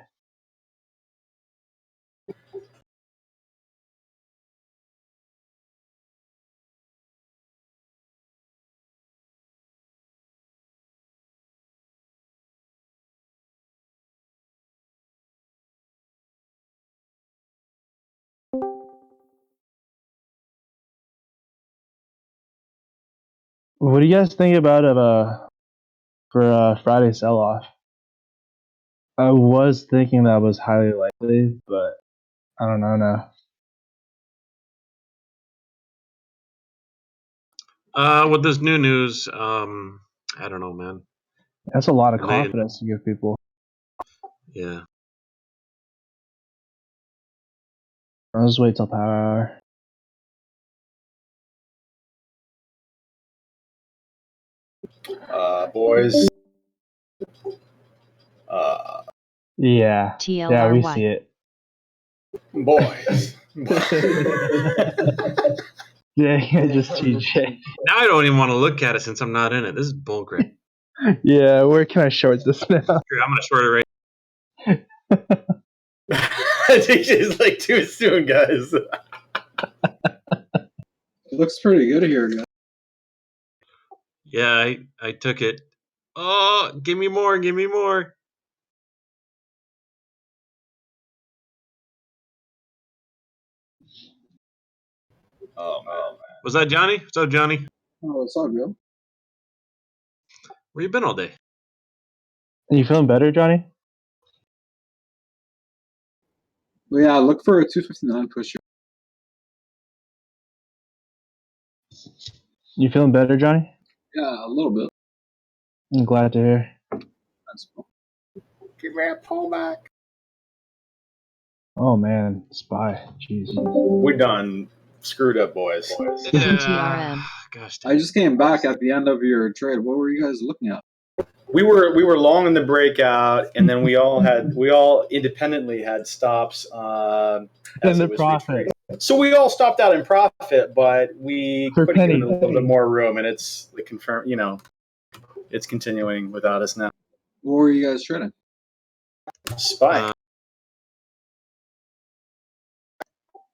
Speaker 6: What do you guys think about for Friday sell-off? I was thinking that was highly likely, but I don't know now.
Speaker 5: With this new news, I don't know, man.
Speaker 6: That's a lot of
Speaker 5: They-
Speaker 6: confidence to give people.
Speaker 5: Yeah.
Speaker 6: I'll just wait till power
Speaker 7: Boys.
Speaker 6: hour. Yeah. Yeah, we see it.
Speaker 7: Boys.
Speaker 6: Yeah, just TJ.
Speaker 5: Now I don't even want to look at it since I'm not in it. This is bullcrap.
Speaker 6: Yeah, where can I short this now?
Speaker 5: I'm going to short it right.
Speaker 7: TJ's like, too soon, guys.
Speaker 1: It looks pretty good here, guys.
Speaker 5: Yeah, I took it. Oh, give me more, give me more.
Speaker 7: Oh man.
Speaker 5: Was that Johnny? What's up, Johnny?
Speaker 1: Oh, it's all good.
Speaker 5: Where you been all day?
Speaker 6: Are you feeling better, Johnny?
Speaker 1: But yeah, look for a 259 push here.
Speaker 6: You feeling better, Johnny?
Speaker 1: Yeah, a little bit.
Speaker 6: I'm glad to hear.
Speaker 1: That's cool.
Speaker 7: Give me a pullback.
Speaker 6: Oh man, SPY. Jeez.
Speaker 7: We done screwed up, boys.
Speaker 2: TRM.
Speaker 5: Gosh,
Speaker 1: I just came back at the end of your trade. What were you guys looking at?
Speaker 7: We were long in the breakout, and then we all independently had stops as
Speaker 6: And the
Speaker 7: it was
Speaker 6: profit.
Speaker 7: retracing. So we all stopped out in profit, but we
Speaker 6: For
Speaker 7: could have given
Speaker 6: penny.
Speaker 7: it a little bit more room, and it's the confirm. It's continuing without us now.
Speaker 1: What were you guys trading?
Speaker 7: SPY.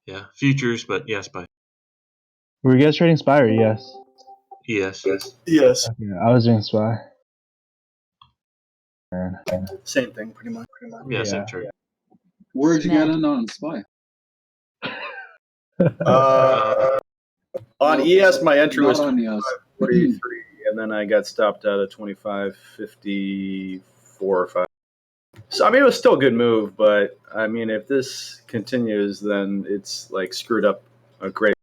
Speaker 5: Yeah, futures, but yes, by
Speaker 6: Were you guys trading SPY or ES?
Speaker 5: yes.
Speaker 7: Yes.
Speaker 6: Okay, I was doing SPY. Man.
Speaker 7: Same thing, pretty much.
Speaker 5: Yeah, same chart.
Speaker 1: Where'd you get
Speaker 2: Smed.
Speaker 1: in on SPY?
Speaker 7: On ES, my entry
Speaker 1: Not
Speaker 7: was
Speaker 1: on ES.
Speaker 7: 43, and then I got stopped out at 25.54 or 5. So I mean, it was still a good move, but I mean, if this continues, then it's like screwed up a great.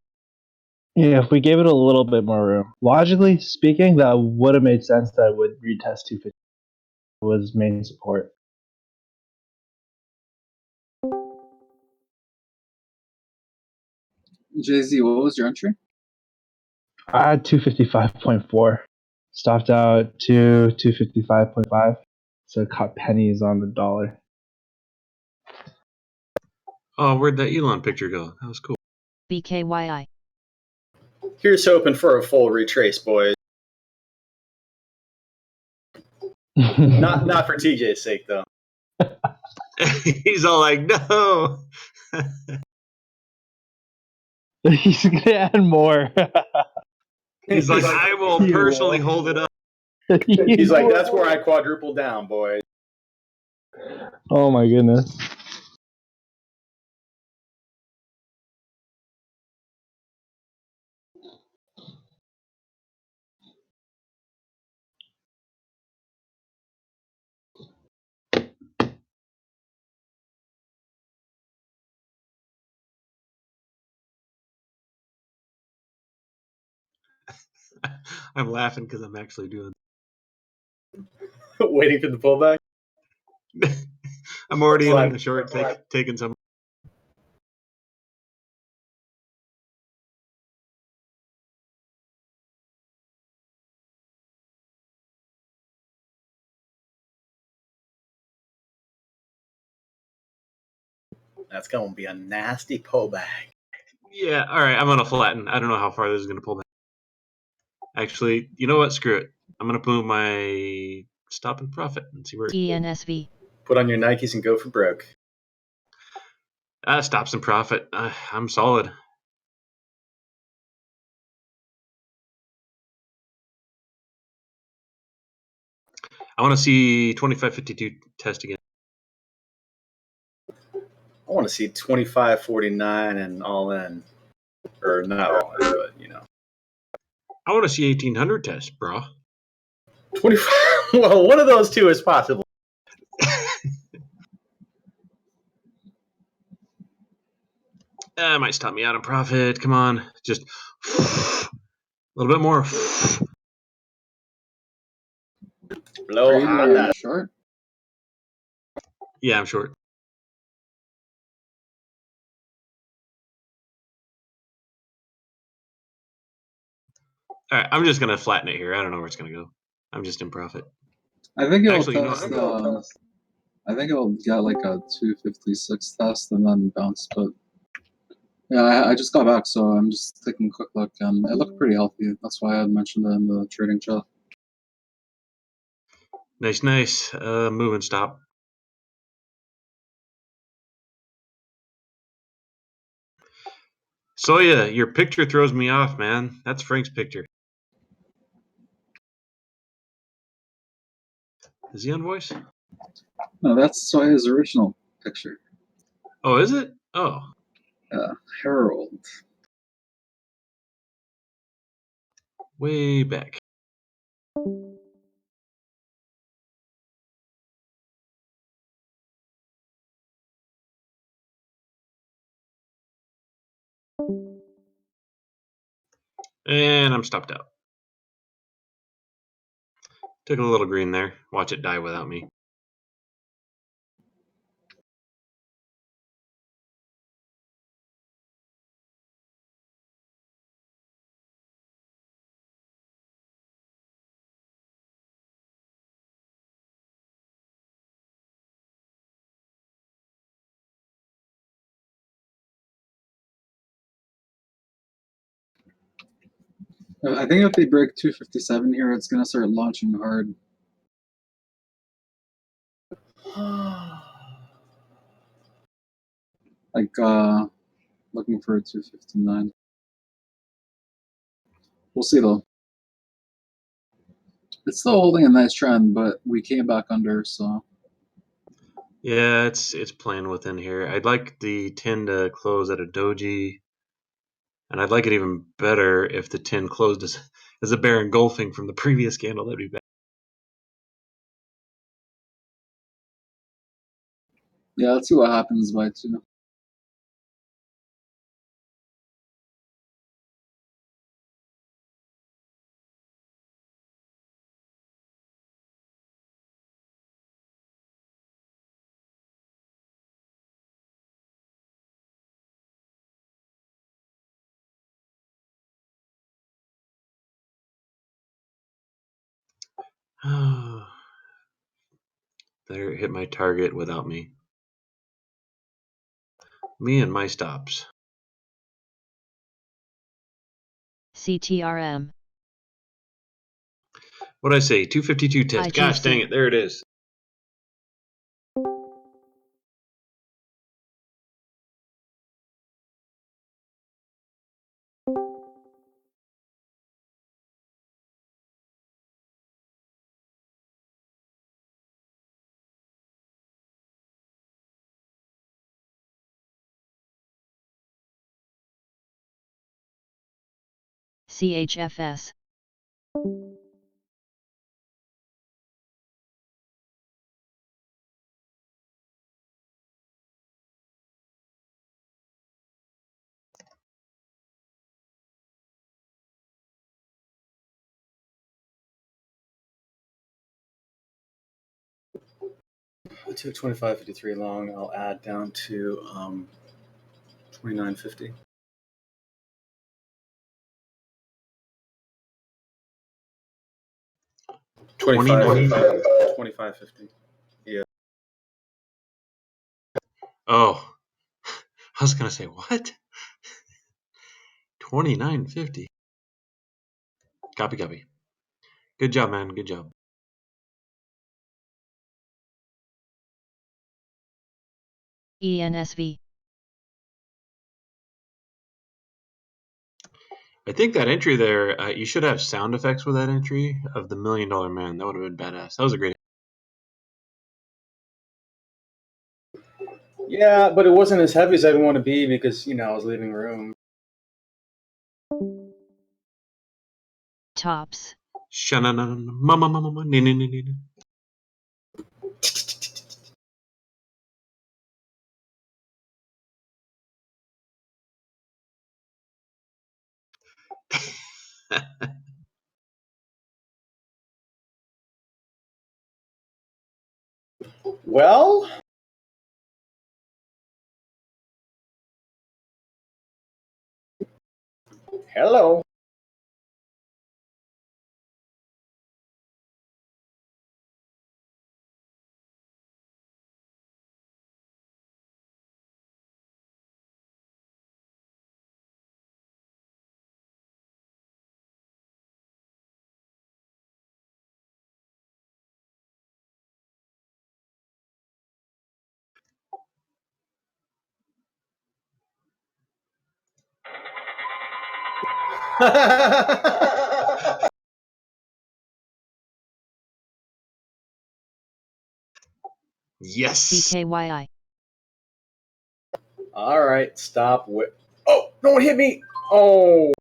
Speaker 6: Yeah, if we gave it a little bit more room. Logically speaking, that would have made sense that it would retest 250 was main support.
Speaker 1: JZ, what was your entry?
Speaker 6: I had 255.4. Stopped out to 255.5. So caught pennies on the dollar.
Speaker 5: Oh, where'd that Elon picture go? That was cool.
Speaker 2: BKYI.
Speaker 7: Here's hoping for a full retrace, boys. Not for TJ's sake, though.
Speaker 5: He's all like, no.
Speaker 6: He's gonna add more.
Speaker 5: He's like, I will personally hold it up.
Speaker 7: He's like, that's where I quadruple down, boys.
Speaker 6: Oh my goodness.
Speaker 5: I'm laughing because I'm actually doing.
Speaker 7: Waiting for the pullback.
Speaker 5: I'm already in the short, taking some.
Speaker 7: That's going to be a nasty pullback.
Speaker 5: Yeah, all right. I'm gonna flatten. I don't know how far this is gonna pull back. Actually, you know what? Screw it. I'm gonna move my stop and profit and see where.
Speaker 2: ENSV.
Speaker 7: Put on your Nikes and go for broke.
Speaker 5: Stops and profit. I'm solid. I want to see 25.52 test again.
Speaker 7: I want to see 25.49 and all in. Or not all in, but,
Speaker 5: I want to see 1800 test, bro.
Speaker 7: 25. Well, one of those two is possible.
Speaker 5: That might stop me out of profit. Come on. Just a little bit more.
Speaker 7: Blow hot.
Speaker 1: Short?
Speaker 5: Yeah, I'm short. All right, I'm just gonna flatten it here. I don't know where it's gonna go. I'm just in profit.
Speaker 1: I think it'll
Speaker 5: Actually,
Speaker 1: test. I think it'll get like a 256 test and then bounce. But yeah, I just got back, so I'm just taking a quick look, and it looked pretty healthy. That's why I had mentioned it in the trading chat.
Speaker 5: Nice. Move and stop. Soya, your picture throws me off, man. That's Frank's picture. Is he on voice?
Speaker 1: No, that's Soya's original picture.
Speaker 5: Oh, is it? Oh.
Speaker 1: Harold.
Speaker 5: Way back. And I'm stopped out. Took a little green there. Watch it die without me.
Speaker 1: I think if they break 257 here, it's gonna start launching hard. Like looking for a 259. We'll see though. It's still holding a nice trend, but we came back under, so
Speaker 5: Yeah, it's playing within here. I'd like the 10 to close at a doji, and I'd like it even better if the 10 closed as a bear engulfing from the previous candle. That'd be better.
Speaker 1: yeah, let's see what happens by 2.
Speaker 5: There, hit my target without me. Me and my stops.
Speaker 2: CTRM.
Speaker 5: What'd I say? 252 test. Gosh
Speaker 2: IGC.
Speaker 5: dang it, there it is.
Speaker 2: CHFS.
Speaker 7: I took 25.53 long. I'll add down to 29.50. $25.50. Yeah.
Speaker 5: Oh, I was gonna say what? 29.50. Copy. Good job, man. Good job.
Speaker 2: ENSV.
Speaker 5: I think that entry there, you should have sound effects with that entry of the $1 Million Man. That would have been badass. That was a great.
Speaker 7: Yeah, but it wasn't as heavy as I'd want to be because, I was leaving room.
Speaker 2: Tops.
Speaker 7: Well, hello.
Speaker 5: Yes.
Speaker 2: BKYI.
Speaker 7: All right, stop. Oh, no one hit me. Oh.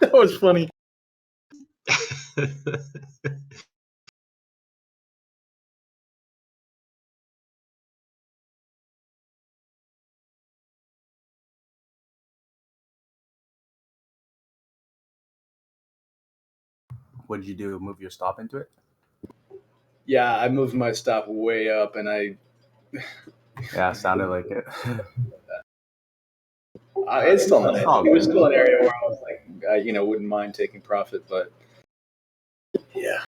Speaker 7: That was funny.
Speaker 11: What did you do? Move your stop into it?
Speaker 7: Yeah, I moved my stop way up, and I.
Speaker 11: Yeah, sounded like it.
Speaker 7: It's still not.
Speaker 11: It's all
Speaker 7: It was
Speaker 11: good.
Speaker 7: still an area where I was like, wouldn't mind taking profit, but yeah.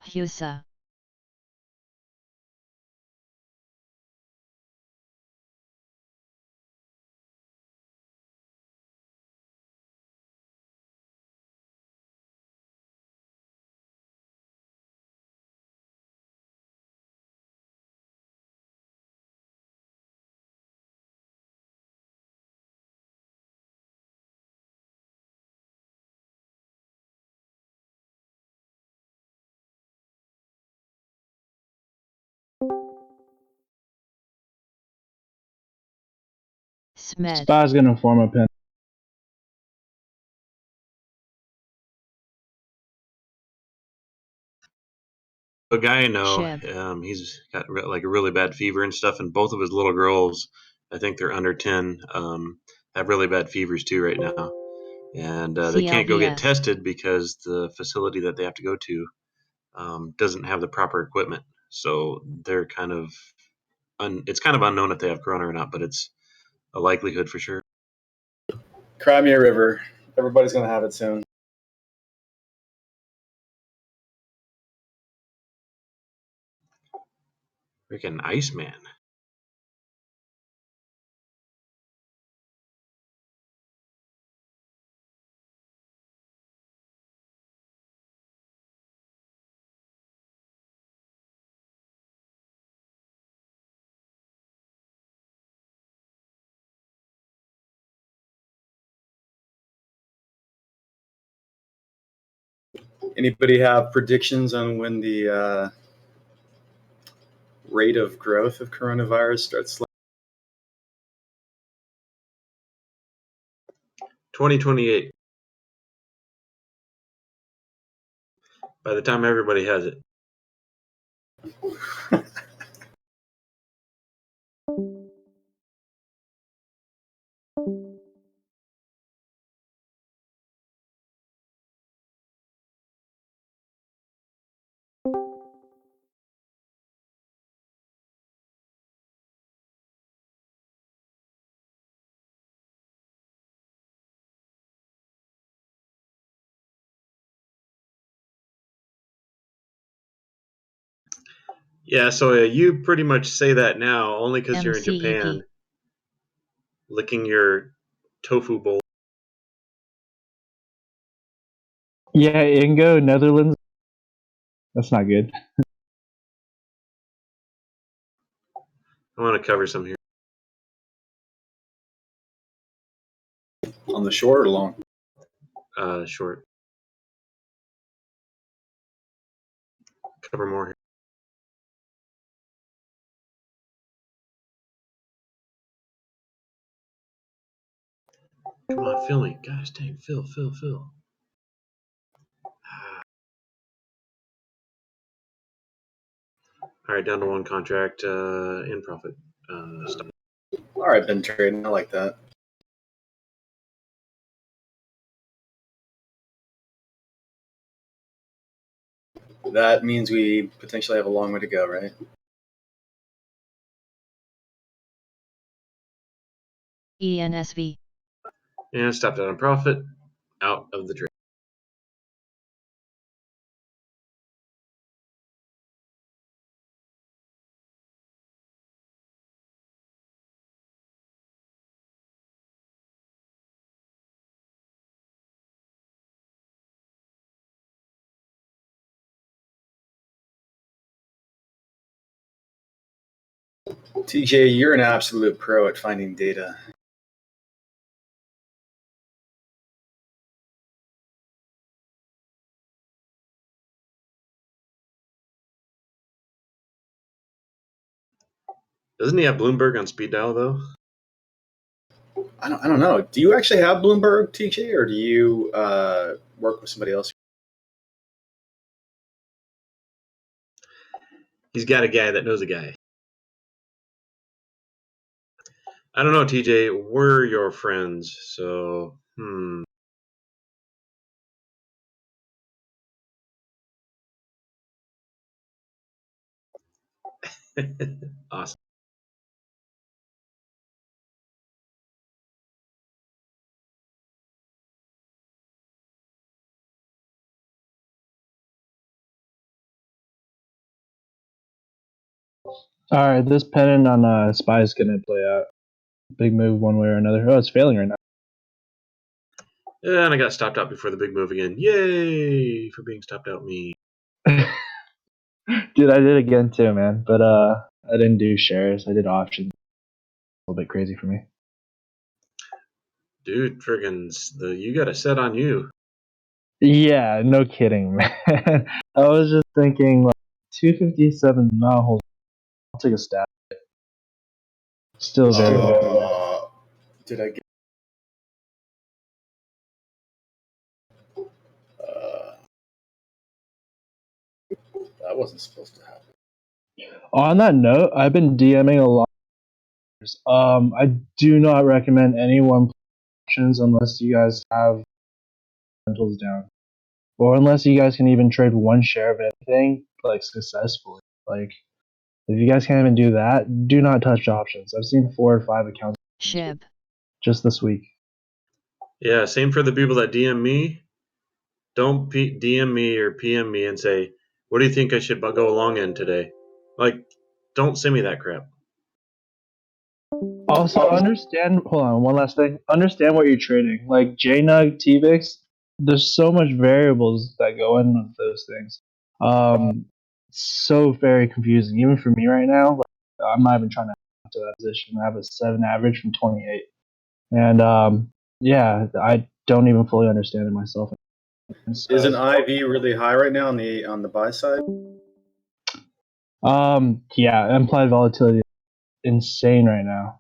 Speaker 2: Husa. Smed.
Speaker 6: Spa's gonna form a pin.
Speaker 5: A guy I know,
Speaker 2: Shib.
Speaker 5: he's got like a really bad fever and stuff, and both of his little girls, I think they're under 10, have really bad fevers too right now. And they can't go get
Speaker 2: CLVS.
Speaker 5: tested because the facility that they have to go to doesn't have the proper equipment. So they're kind of, it's kind of unknown if they have corona or not, but it's a likelihood for sure.
Speaker 7: Crimea River. Everybody's gonna have it soon.
Speaker 5: Freaking Iceman.
Speaker 7: Anybody have predictions on when the rate of growth of coronavirus starts?
Speaker 5: 2028. By the time everybody has it. Yeah, so you pretty much say that now only because you're in Japan,
Speaker 2: MCEP.
Speaker 5: licking your tofu bowl.
Speaker 6: Yeah, Ingo, Netherlands. That's not good.
Speaker 5: I want to cover some here.
Speaker 7: On the short or long?
Speaker 5: Short. Cover more here. Come on, fill me. Gosh dang, fill. All right, down to one contract in profit. Stop.
Speaker 7: All right, been trading. I like that. That means we potentially have a long way to go, right?
Speaker 2: ENSV.
Speaker 5: And stopped out on profit. Out of the trade.
Speaker 7: TJ, you're an absolute pro at finding data.
Speaker 5: Doesn't he have Bloomberg on speed dial though?
Speaker 7: I don't know. Do you actually have Bloomberg, TJ, or do you work with somebody else?
Speaker 5: He's got a guy that knows a guy. I don't know, TJ. We're your friends, so Awesome.
Speaker 6: All right, this pennant on SPY is gonna play out. Big move one way or another. Oh, it's failing right now.
Speaker 5: And I got stopped out before the big move again. Yay for being stopped out, me.
Speaker 6: Dude, I did again too, man. But I didn't do shares. I did options. A little bit crazy for me.
Speaker 5: Dude, friggins, you got a set on you.
Speaker 6: Yeah, no kidding, man. I was just thinking, like, 257 not hold. I'll take a stab. Still very good.
Speaker 7: Did I get? That wasn't supposed to happen.
Speaker 6: On that note, I've been DMing a lot. I do not recommend anyone options unless you guys have fundamentals down, or unless you guys can even trade one share of anything like successfully. Like, if you guys can't even do that, do not touch options. I've seen 4 or 5 accounts
Speaker 2: SHIB.
Speaker 6: just this week.
Speaker 5: Yeah, same for the people that DM me. Don't DM me or PM me and say, what do you think I should go along in today? Like, don't send me that crap.
Speaker 6: Also, understand. Hold on, one last thing. Understand what you're trading. Like JNUG, TVIX. There's so much variables that go in with those things. So very confusing. Even for me right now, like, I'm not even trying to add to that position. I have a 7 average from 28, and yeah, I don't even fully understand it myself. So,
Speaker 7: Is an IV really high right now on the buy side?
Speaker 6: yeah, implied volatility is insane right now.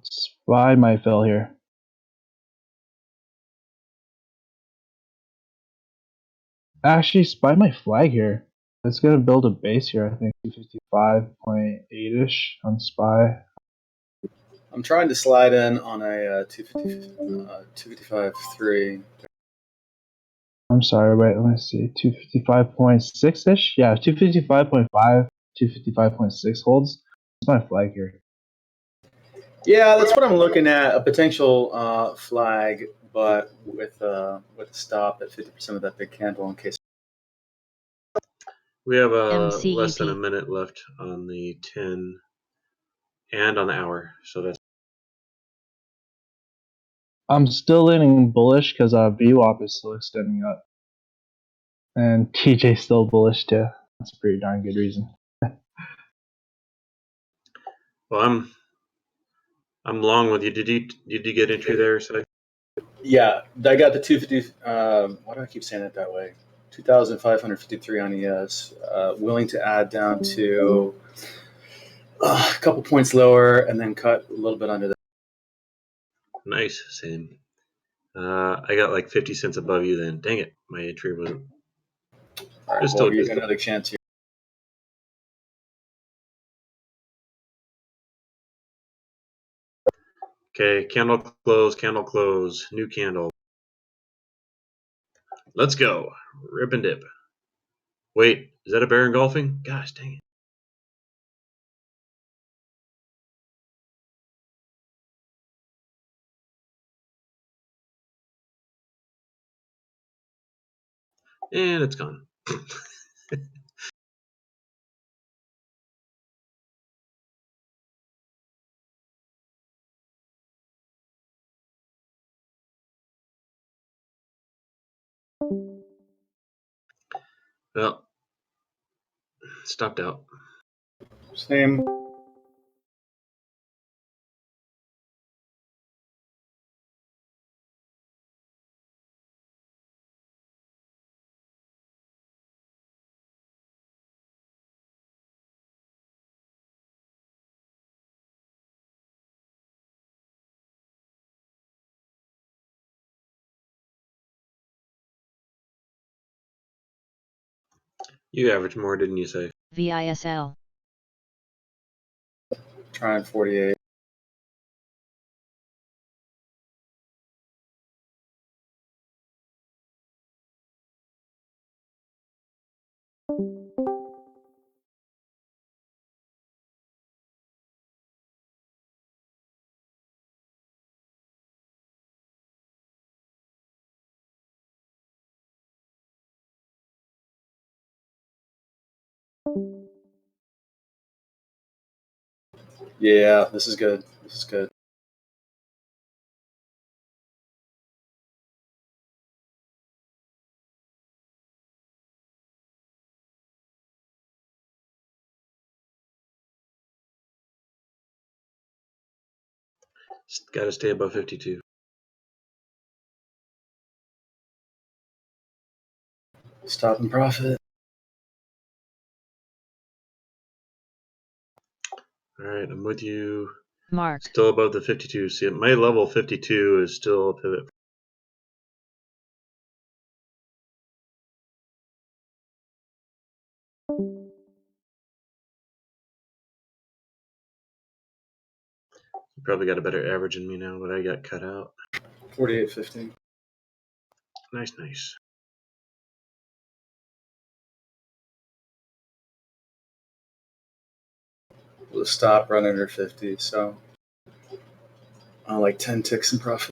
Speaker 6: SPY might fail here. Actually, SPY might flag here. It's gonna build a base here. I think 255.8ish on SPY.
Speaker 7: I'm trying to slide in on a 255.3.
Speaker 6: I'm sorry, wait, let me see. 255.6ish? Yeah, 255.5, 255.6 holds. It's my flag here.
Speaker 7: Yeah, that's what I'm looking at. A potential flag, but with a stop at 50% of that big candle in case.
Speaker 5: We have
Speaker 2: MCEP.
Speaker 5: less than a minute left on the 10 and on the hour, so that's.
Speaker 6: I'm still leaning bullish because VWAP is still extending up. And TJ's still bullish too. That's a pretty darn good reason.
Speaker 5: Well, I'm long with you. Did you get entry there? So
Speaker 7: Yeah, I got the 250. Why do I keep saying it that way? 2,553 on ES. Willing to add down to a couple points lower and then cut a little bit under that.
Speaker 5: nice, same. I got like 50 cents above you. Then, dang it, my entry wasn't.
Speaker 7: All right,
Speaker 5: Just
Speaker 7: well,
Speaker 5: still
Speaker 7: you
Speaker 5: good.
Speaker 7: got another chance here.
Speaker 5: Okay, candle close, new candle. Let's go. Rip and dip. Wait, is that a bear engulfing? Gosh, dang it. And it's gone. Well, stopped out.
Speaker 7: Same.
Speaker 5: You averaged more, didn't you say?
Speaker 2: VISL.
Speaker 7: Trying 48. Yeah, this is good. This is good.
Speaker 5: Got to stay above 52.
Speaker 7: Stop and profit.
Speaker 5: All right, I'm with you.
Speaker 2: Mark.
Speaker 5: Still above the 52. See, my level 52 is still a pivot. You probably got a better average than me now, but I got cut out.
Speaker 7: 48.50.
Speaker 5: Nice, nice.
Speaker 7: We'll stop running under 50, so like 10 ticks in profit.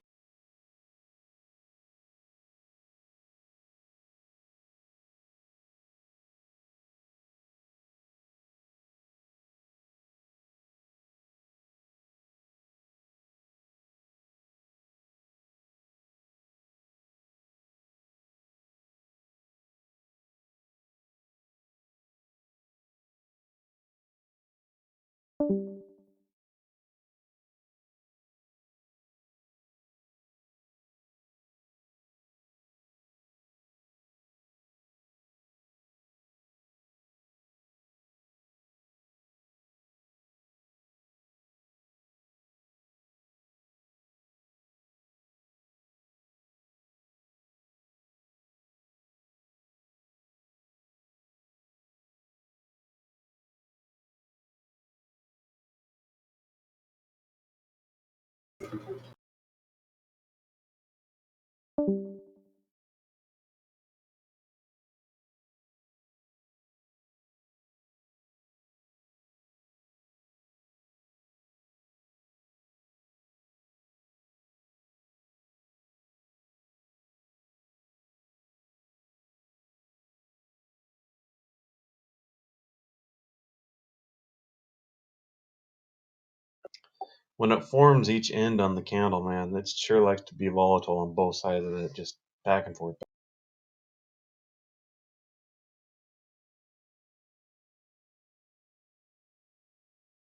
Speaker 5: When it forms each end on the candle, man, it sure likes to be volatile on both sides of it, just back and forth.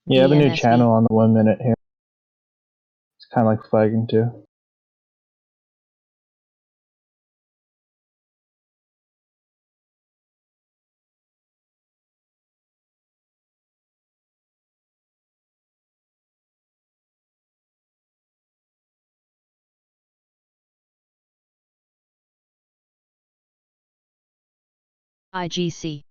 Speaker 6: Yeah, I have a new
Speaker 2: VNSD.
Speaker 6: channel on the 1 minute here. It's kind of like flagging too.
Speaker 2: IGC.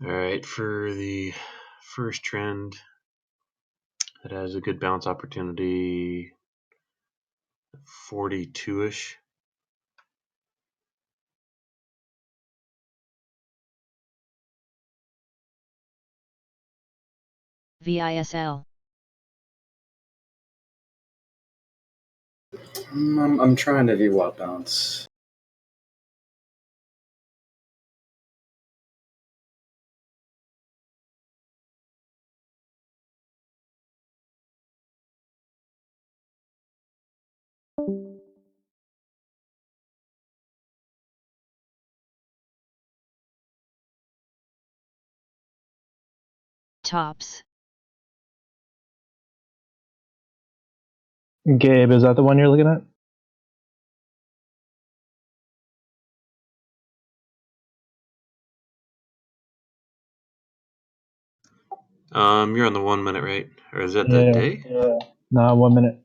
Speaker 5: All right, for the first trend, it has a good bounce opportunity, 42-ish.
Speaker 2: VISL.
Speaker 7: I'm trying to VWAP bounce.
Speaker 2: Tops.
Speaker 6: Gabe, is that the one you're looking at?
Speaker 5: You're on the 1 minute, right? Or is that the
Speaker 6: Yeah.
Speaker 5: day?
Speaker 6: No, 1 minute.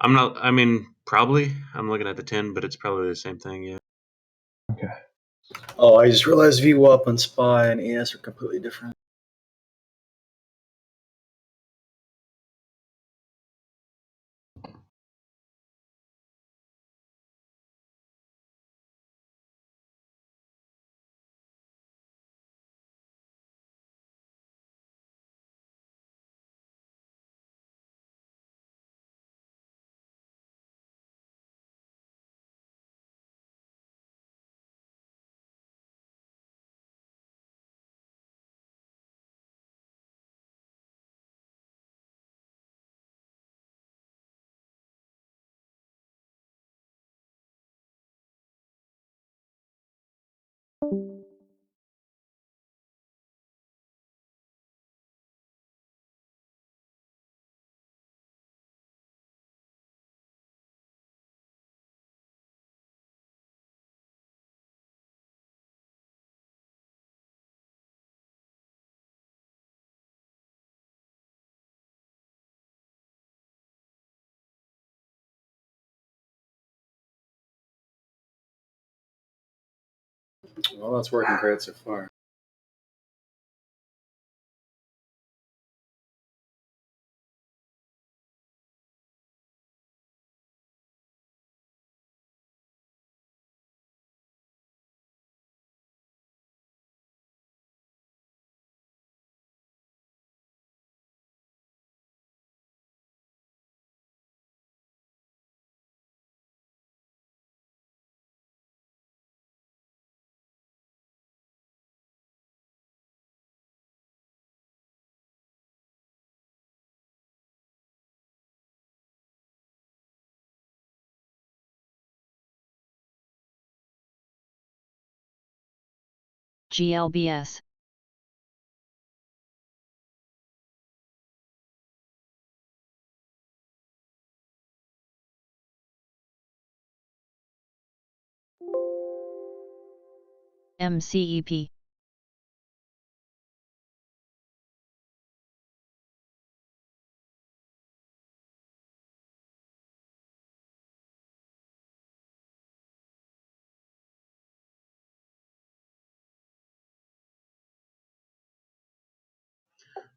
Speaker 5: I'm not. I mean, probably. I'm looking at the 10, but it's probably the same thing. Yeah.
Speaker 6: Okay.
Speaker 7: Oh, I just realized VWAP and SPY and ES are completely different. Well, that's working great so far.
Speaker 2: GLBS. MCEP.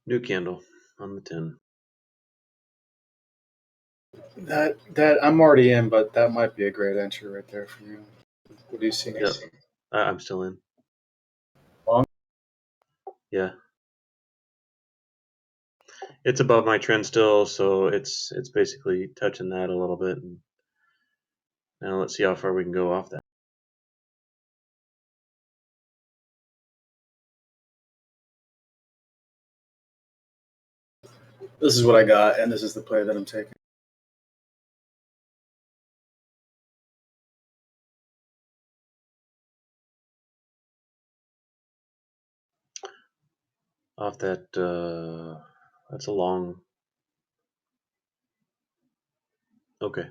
Speaker 5: New candle on the 10.
Speaker 7: That I'm already in, but that might be a great entry right there for you. What do you see?
Speaker 5: Yep. I'm still in.
Speaker 7: Long?
Speaker 5: Yeah. It's above my trend still, so it's basically touching that a little bit. And now let's see how far we can go off that.
Speaker 7: This is what I got, and this is the play that I'm taking.
Speaker 5: Off that, that's a long. Okay.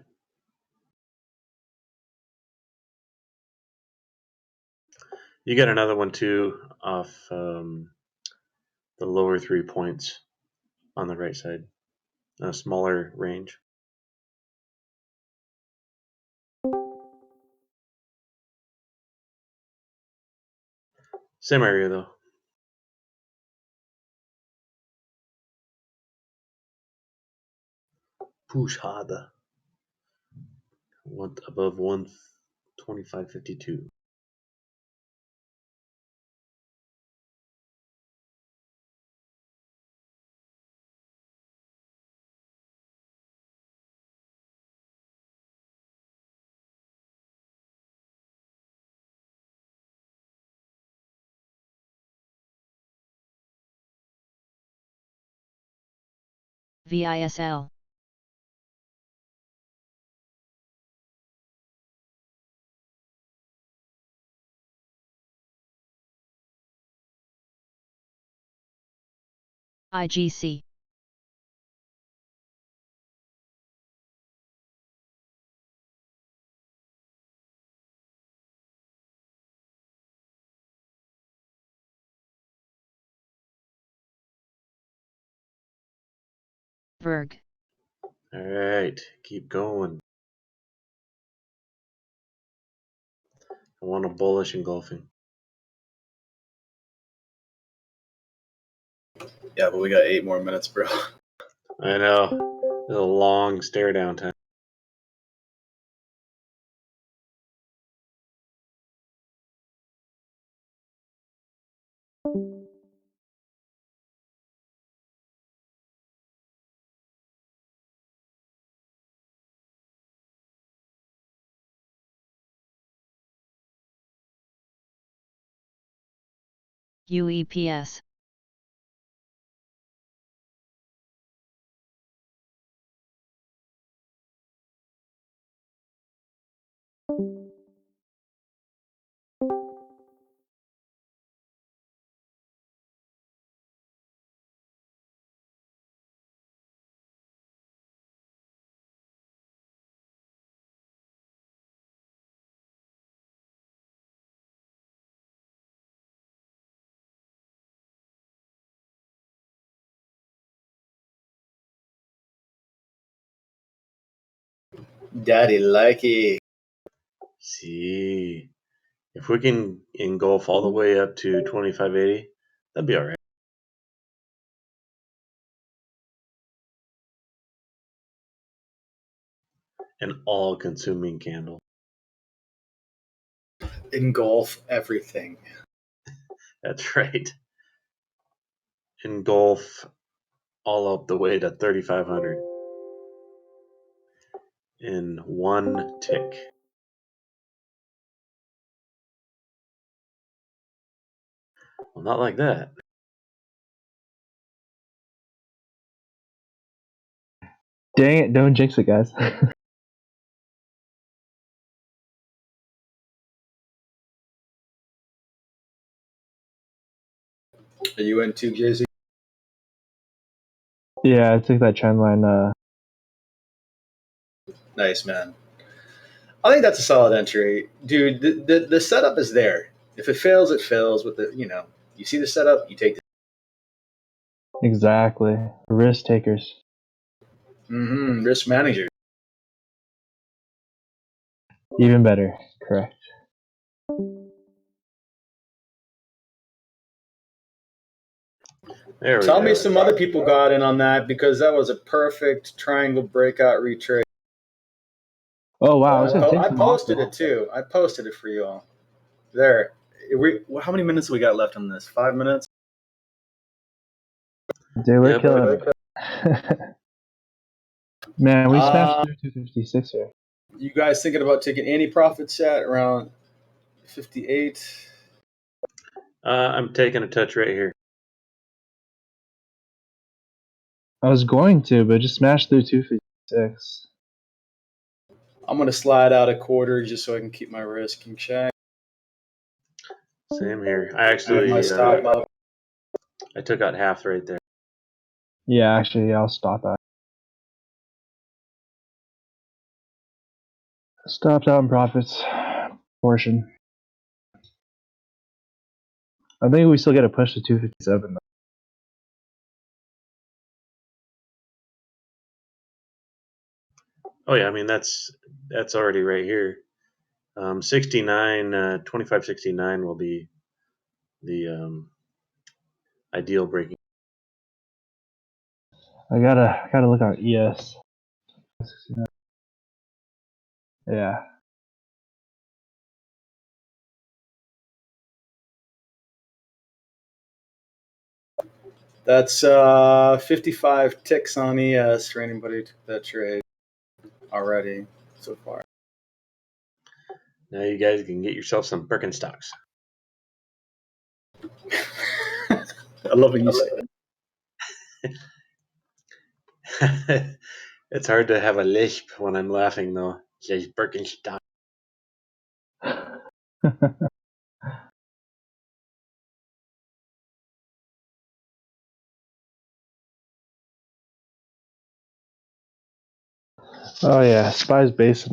Speaker 5: You got another one too off the lower 3 points on the right side. A smaller range. Same area though. Push harder. Want above 125.52.
Speaker 2: VISL. IGC. Verg.
Speaker 5: All right, keep going. I want a bullish engulfing.
Speaker 7: Yeah, but we got 8 more minutes, bro.
Speaker 5: I know. It's a long stare down time.
Speaker 2: UEPS.
Speaker 7: Daddy likey.
Speaker 5: See, if we can engulf all the way up to 2580, that'd be all right. An all-consuming candle.
Speaker 7: Engulf everything.
Speaker 5: That's right. Engulf all up the way to 3500 in one tick. Well, not like that.
Speaker 6: Dang it, don't jinx it, guys.
Speaker 7: Are you in too, JZ?
Speaker 6: Yeah, I took that trend line.
Speaker 7: Nice, man. I think that's a solid entry, dude. The setup is there. If it fails, it fails. With the you see the setup, you take the
Speaker 6: Exactly. Risk takers.
Speaker 7: risk manager.
Speaker 6: Even better. Correct.
Speaker 5: There we
Speaker 7: Tell
Speaker 5: go.
Speaker 7: me some other people got in on that because that was a perfect triangle breakout retrace.
Speaker 6: Oh wow, I was gonna take
Speaker 7: I
Speaker 6: some off
Speaker 7: posted
Speaker 6: this.
Speaker 7: it too. I posted it for you all. There. How many minutes do we got left on this? 5 minutes?
Speaker 6: Dude, we're
Speaker 5: Yep.
Speaker 6: killing it. Man, we smashed through 256 here.
Speaker 7: You guys thinking about taking any profits at around 58?
Speaker 5: I'm taking a touch right here.
Speaker 6: I was going to, but just smashed through 256.
Speaker 7: I'm gonna slide out a quarter just so I can keep my risk in check.
Speaker 5: Same here. I actually
Speaker 7: my stop up.
Speaker 5: I took out half right there.
Speaker 6: Yeah, actually, I'll stop that. Stopped out in profits portion. I think we still get a push to 257 though.
Speaker 5: Oh yeah, I mean that's already right here. 69, 2569 will be the ideal breaking.
Speaker 6: I gotta look on ES. Yeah.
Speaker 7: That's 55 ticks on ES for anybody who took that trade already so far.
Speaker 5: Now you guys can get yourself some Birkenstocks.
Speaker 7: I love what you say.
Speaker 5: It's hard to have a lisp when I'm laughing, though. Says Birkenstock.
Speaker 6: Oh yeah, Spy's base.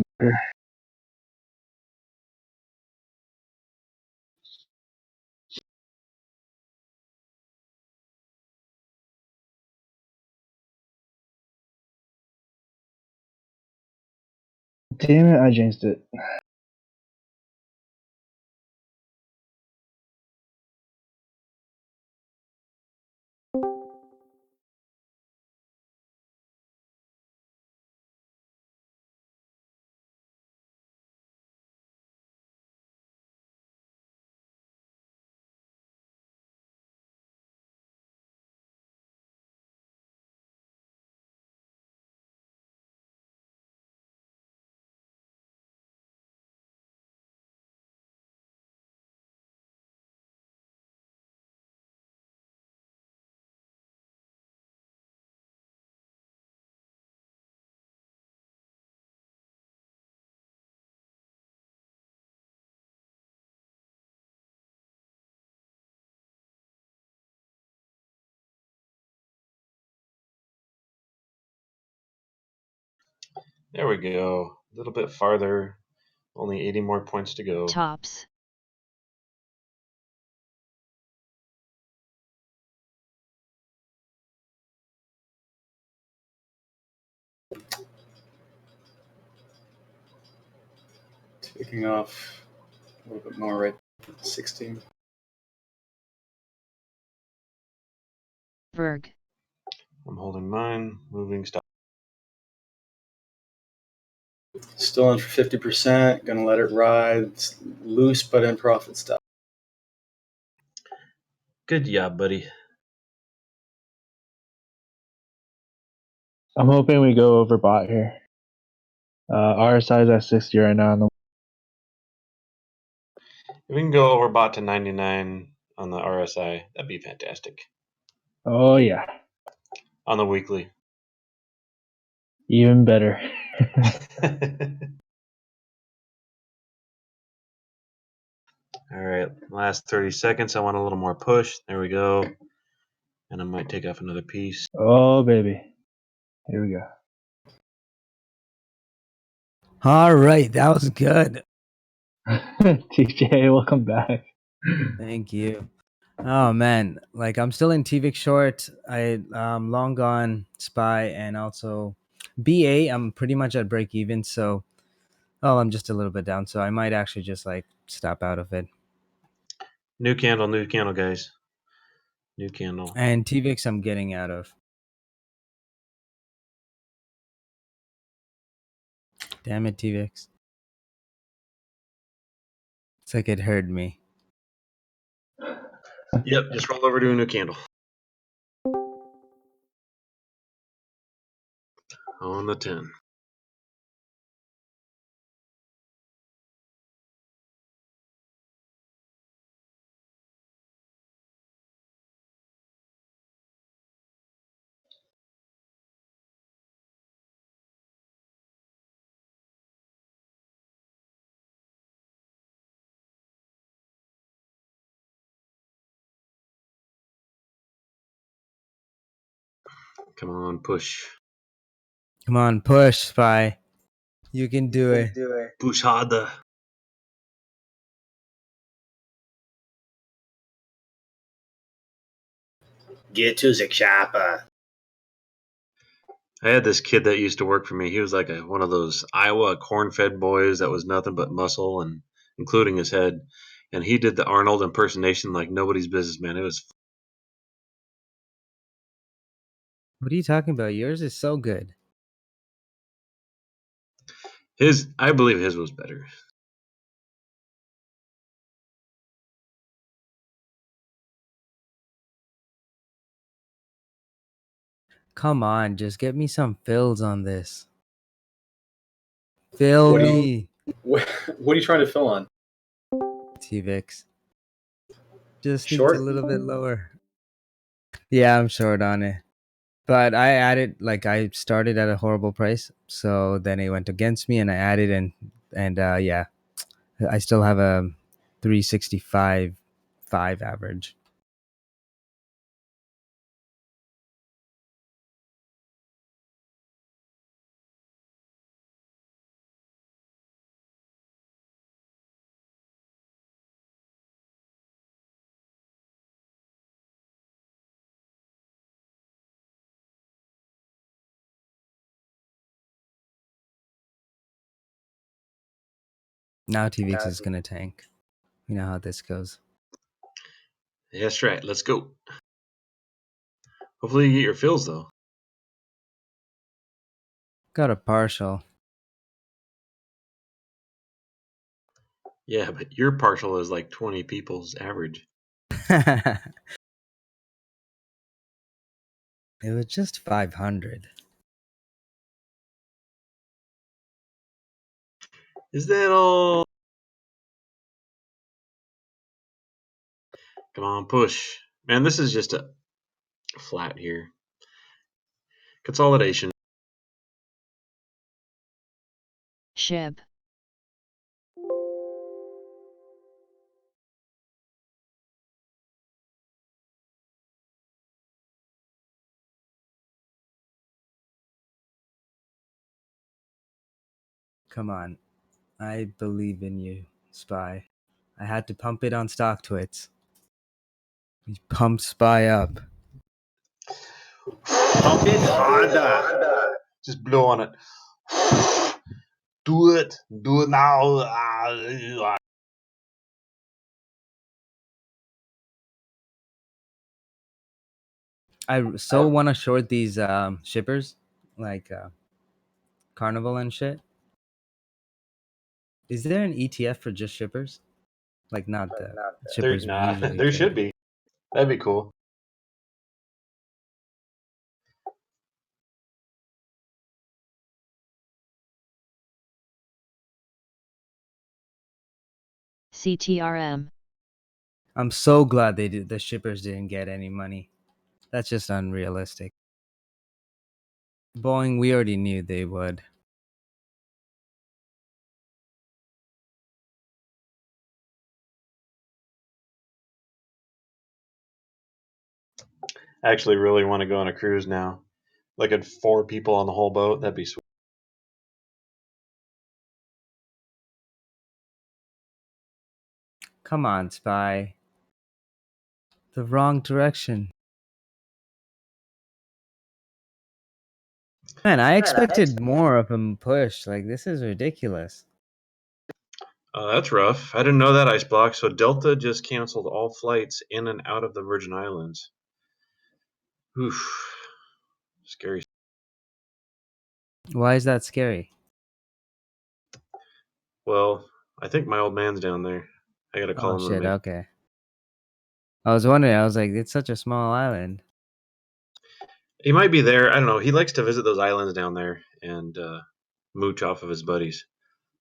Speaker 6: Damn it, I jinxed it.
Speaker 5: There we go. A little bit farther. Only 80 more points to go.
Speaker 2: Tops.
Speaker 7: Taking off a little bit more right 16.
Speaker 2: Verg.
Speaker 5: I'm holding mine. Moving stop.
Speaker 7: Still in for 50%. Gonna let it ride. It's loose but in profit stuff.
Speaker 5: Good job, buddy.
Speaker 6: I'm hoping we go over bot here. RSI is at 60 right now.
Speaker 5: If we can go over bot to 99 on the RSI, that'd be fantastic.
Speaker 6: Oh yeah.
Speaker 5: On the weekly.
Speaker 6: Even better.
Speaker 5: All right, last 30 seconds. I want a little more push. There we go. And I might take off another piece.
Speaker 6: Oh baby. Here we go.
Speaker 4: All right, that was good.
Speaker 6: TJ, welcome back.
Speaker 4: Thank you. Oh man, like I'm still in TVIC short. I long gone SPY and also BA. I'm pretty much at break even, so I'm just a little bit down. So I might actually just like stop out of it.
Speaker 5: New candle, guys. New candle.
Speaker 4: And TVIX I'm getting out of. Damn it, TVIX. It's like it heard me.
Speaker 5: Yep, just roll over to a new candle. On the 10. Come on, push.
Speaker 4: Come on, push, SPY. You can do it.
Speaker 5: Push harder.
Speaker 7: Get to the chopper.
Speaker 5: I had this kid that used to work for me. He was like one of those Iowa corn-fed boys that was nothing but muscle, and including his head. and he did the Arnold impersonation like nobody's business, man. It was
Speaker 4: What are you talking about? Yours is so good.
Speaker 5: his. I believe his was better.
Speaker 4: Come on, just get me some fills on this. Fill
Speaker 7: What do you-
Speaker 4: me.
Speaker 7: What are you trying to fill on?
Speaker 4: TVix. Just needs
Speaker 7: Short?
Speaker 4: a little bit lower. Yeah, I'm short on it. But I added, like, I started at a horrible price, so then it went against me, and I added, and yeah, I still have a 365.5 average. Now TVX is gonna tank. You know how this goes.
Speaker 5: That's right. Let's go. Hopefully you get your fills though.
Speaker 4: Got a partial.
Speaker 5: Yeah, but your partial is like 20 people's average.
Speaker 4: It was just 500.
Speaker 5: Is that all? Come on, push. Man, this is just a flat here. Consolidation.
Speaker 2: Shib.
Speaker 4: Come on. I believe in you, Spy. I had to pump it on stock twits. We pumped Spy up.
Speaker 7: Pump it harder.
Speaker 5: Just blow on it. Do it. Do it now.
Speaker 4: I so want to short these shippers, like Carnival and shit. Is there an ETF for just shippers? Like not the shippers we usually
Speaker 5: There
Speaker 4: trade.
Speaker 5: should be. That'd be cool.
Speaker 2: CTRM.
Speaker 4: I'm so glad the shippers didn't get any money. That's just unrealistic. Boeing, we already knew they would.
Speaker 5: I actually really want to go on a cruise now. Like at 4 people on the whole boat. That'd be sweet.
Speaker 4: Come on, Spy. The wrong direction. Man, I expected more of a push. Like, this is ridiculous.
Speaker 5: That's rough. I didn't know that, Ice Block. So Delta just canceled all flights in and out of the Virgin Islands. Oof. Scary.
Speaker 4: Why is that scary?
Speaker 5: Well, I think my old man's down there. I gotta call
Speaker 4: Oh,
Speaker 5: him.
Speaker 4: shit,
Speaker 5: Roommate.
Speaker 4: okay. I was wondering, I was like, it's such a small island.
Speaker 5: He might be there. I don't know. He likes to visit those islands down there and mooch off of his buddies.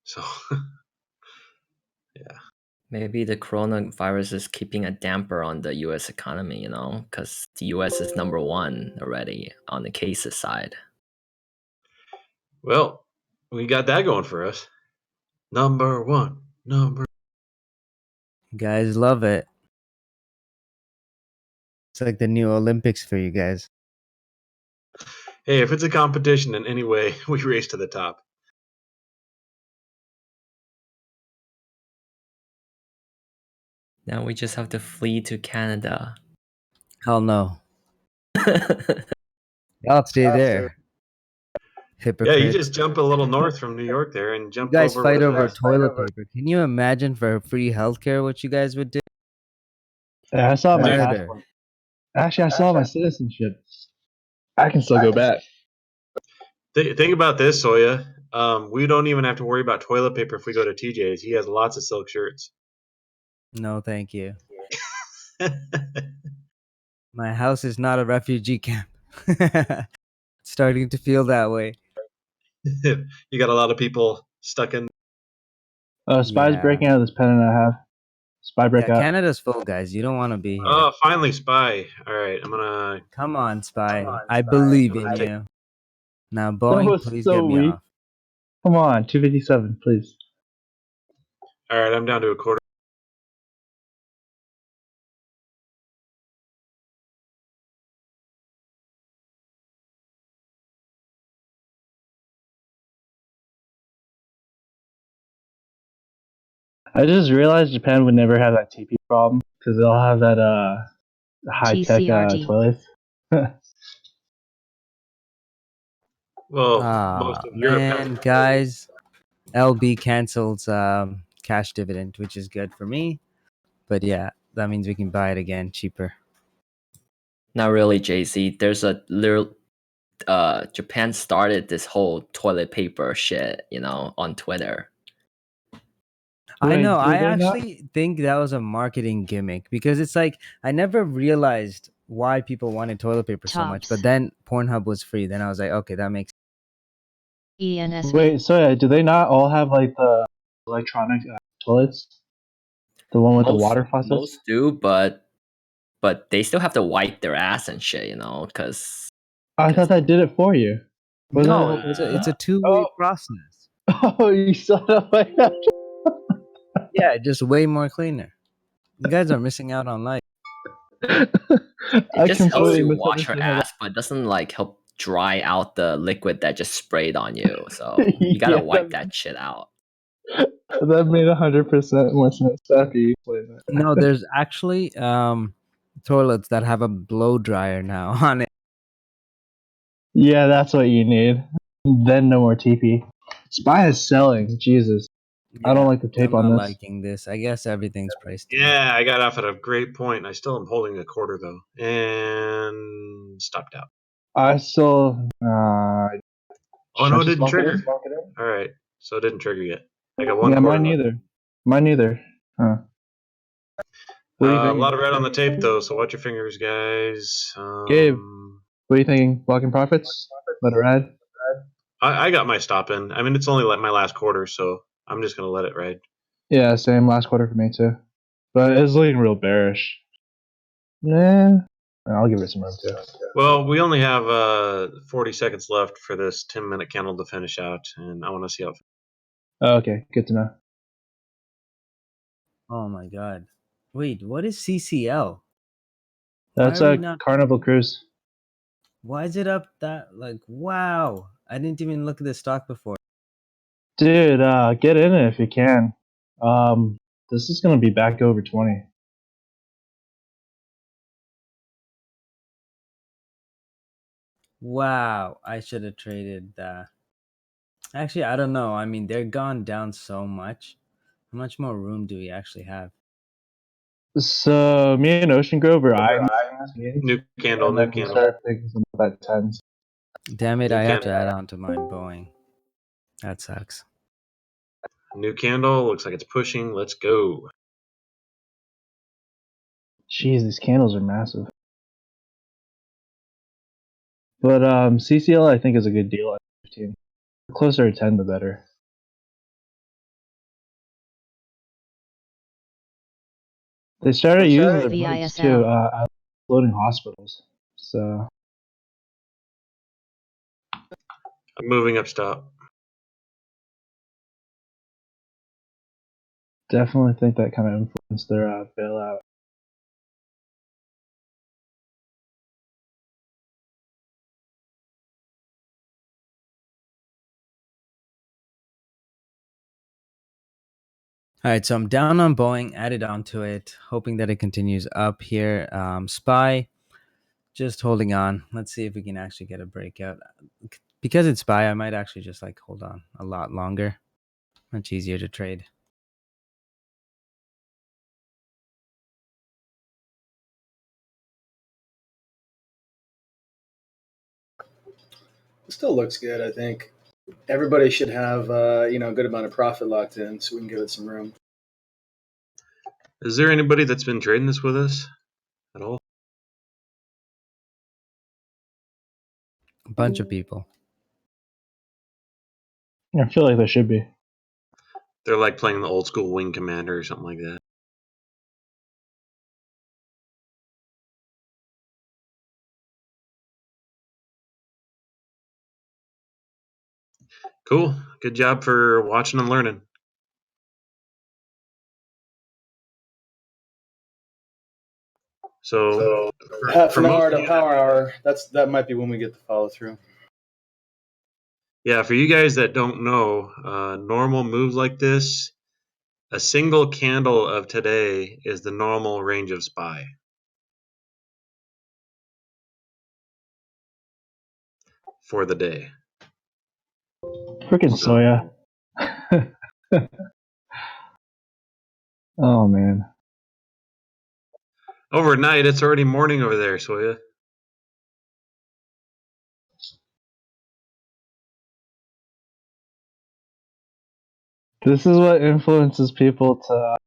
Speaker 5: So, yeah.
Speaker 3: Maybe the coronavirus is keeping a damper on the US economy, you know, because the US is #1 already on the cases side.
Speaker 5: Well, we got that going for us. #1.
Speaker 4: You guys love it. It's like the new Olympics for you guys.
Speaker 5: Hey, if it's a competition in any way, we race to the top.
Speaker 3: Now we just have to flee to Canada.
Speaker 4: Hell no. Y'all stay there.
Speaker 5: Yeah,
Speaker 4: Hypocrites.
Speaker 5: you just jump a little north from New York there and
Speaker 4: You
Speaker 5: jump
Speaker 4: guys
Speaker 5: over.
Speaker 4: fight
Speaker 5: what is
Speaker 4: over
Speaker 5: that?
Speaker 4: toilet paper. Can you imagine for free healthcare what you guys would do?
Speaker 6: Yeah, I saw my
Speaker 5: Dude.
Speaker 6: passport. Actually, I still have my citizenship. I can still go back.
Speaker 5: Think about this, Soya. We don't even have to worry about toilet paper if we go to TJ's. He has lots of silk shirts.
Speaker 4: No, thank you. My house is not a refugee camp. Starting to feel that way.
Speaker 5: You got a lot of people stuck in.
Speaker 6: Spy's
Speaker 4: Yeah.
Speaker 6: breaking out of this pennant I have. Spy break
Speaker 4: Yeah,
Speaker 6: out.
Speaker 4: Canada's full, guys. You don't want to be here.
Speaker 5: Oh, finally, Spy. All right, I'm gonna.
Speaker 4: Come on, Spy. I believe in
Speaker 5: take-
Speaker 4: you. Now,
Speaker 6: That
Speaker 4: Boeing,
Speaker 6: was
Speaker 4: please
Speaker 6: so
Speaker 4: get me
Speaker 6: weak.
Speaker 4: off.
Speaker 6: Come on, 257, please.
Speaker 5: All right, I'm down to a quarter.
Speaker 6: I just realized Japan would never have that TP problem because they'll have that high tech
Speaker 2: TCRT.
Speaker 6: toilets.
Speaker 5: Well, most
Speaker 4: Ah,
Speaker 5: of Europe has.
Speaker 4: man, guys. LB cancels cash dividend, which is good for me. But yeah, that means we can buy it again cheaper.
Speaker 3: Not really, JC. There's a little. Japan started this whole toilet paper shit, on Twitter.
Speaker 4: I
Speaker 6: Wait,
Speaker 4: know.
Speaker 6: do
Speaker 4: I
Speaker 6: they not?
Speaker 4: actually think that was a marketing gimmick because it's like I never realized why people wanted toilet paper so much. But
Speaker 2: Tops.
Speaker 4: then Pornhub was free. Then I was like, okay, that makes
Speaker 2: ENSV.
Speaker 6: Wait, so yeah, do they not all have like the electronic toilets? The one with the water faucets?
Speaker 3: Most do, but they still have to wipe their ass and shit, because
Speaker 6: I thought that did it for you. Was
Speaker 4: no.
Speaker 6: that
Speaker 4: It's a two-way
Speaker 6: Oh.
Speaker 4: process.
Speaker 6: Oh, you son of a.
Speaker 4: Yeah, just way more cleaner. You guys are missing out on life.
Speaker 3: it
Speaker 6: I
Speaker 3: just helps
Speaker 6: completely
Speaker 3: you wash your
Speaker 6: misunderstood how that-
Speaker 3: ass, but doesn't help dry out the liquid that just sprayed on you. So you gotta
Speaker 6: Yeah,
Speaker 3: wipe that shit out.
Speaker 6: That made 100% more sense after you explained that.
Speaker 4: No, there's actually toilets that have a blow dryer now on it.
Speaker 6: Yeah, that's what you need. Then no more TP. Spy is selling. Jesus. I don't like the tape
Speaker 4: I'm
Speaker 6: on
Speaker 4: not
Speaker 6: this.
Speaker 4: liking this. I guess everything's priced.
Speaker 5: Yeah, I got off at a great point. I still am holding a quarter though, and stopped out.
Speaker 6: I still.
Speaker 5: Oh no, it didn't trigger. All right, so it didn't trigger yet. I got one
Speaker 6: Yeah,
Speaker 5: quarter
Speaker 6: mine
Speaker 5: left.
Speaker 6: neither. Mine neither. Huh. What do you
Speaker 5: A
Speaker 6: think?
Speaker 5: lot of red on the tape though, so watch your fingers, guys.
Speaker 6: Gabe, what are you thinking? Blocking profits? Let it ride?
Speaker 5: I got my stop in. I mean, it's only like my last quarter, so I'm just gonna let it ride.
Speaker 6: Yeah, same. Last quarter for me too. But it's looking real bearish. Yeah. I'll give it some room too.
Speaker 5: Well, we only have 40 seconds left for this 10-minute candle to finish out, and I want to see how.
Speaker 6: Oh, okay, good to know.
Speaker 4: Oh my god. Wait, what is CCL?
Speaker 6: That's
Speaker 4: Why are
Speaker 6: a
Speaker 4: we not-
Speaker 6: Carnival Cruise.
Speaker 4: Why is it up that wow? I didn't even look at the stock before.
Speaker 6: Dude, get in it if you can. This is gonna be back over 20.
Speaker 4: Wow, I should have traded that. Actually, I don't know. I mean, they're gone down so much. How much more room do we actually have?
Speaker 6: So me and Ocean Grove are eyeing
Speaker 5: New candle,
Speaker 6: and
Speaker 5: new
Speaker 6: then we
Speaker 5: candle.
Speaker 6: start thinking some about tens.
Speaker 4: Damn it,
Speaker 5: New
Speaker 4: I have to
Speaker 5: candle.
Speaker 4: add on to my Boeing. That sucks.
Speaker 5: New candle. Looks like it's pushing. Let's go.
Speaker 6: Jeez, these candles are massive. But CCL I think is a good deal at 15. The closer to 10, the better. They started using their boots too, floating hospitals. So
Speaker 5: I'm moving up stop.
Speaker 6: definitely think that kind of influenced their bailout.
Speaker 4: All right, so I'm down on Boeing, added onto it, hoping that it continues up here. Spy, just holding on. Let's see if we can actually get a breakout. Because it's SPY, I might actually just like hold on a lot longer. Much easier to trade.
Speaker 7: It still looks good, I think. Everybody should have you know, a good amount of profit locked in, so we can give it some room.
Speaker 5: Is there anybody that's been trading this with us at all?
Speaker 4: A bunch of people.
Speaker 6: I feel like there should be.
Speaker 5: They're like playing the old school Wing Commander or something like that. Cool. Good job for watching and learning. So
Speaker 7: half
Speaker 5: for
Speaker 7: an
Speaker 5: most
Speaker 7: hour
Speaker 5: of
Speaker 7: to
Speaker 5: you
Speaker 7: power hour. That might be when we get the follow through.
Speaker 5: Yeah, for you guys that don't know, normal moves like this, a single candle of today is the normal range of SPY for the day.
Speaker 6: Freaking Soya. Oh man.
Speaker 5: Overnight, it's already morning over there, Soya.
Speaker 6: This is what influences people to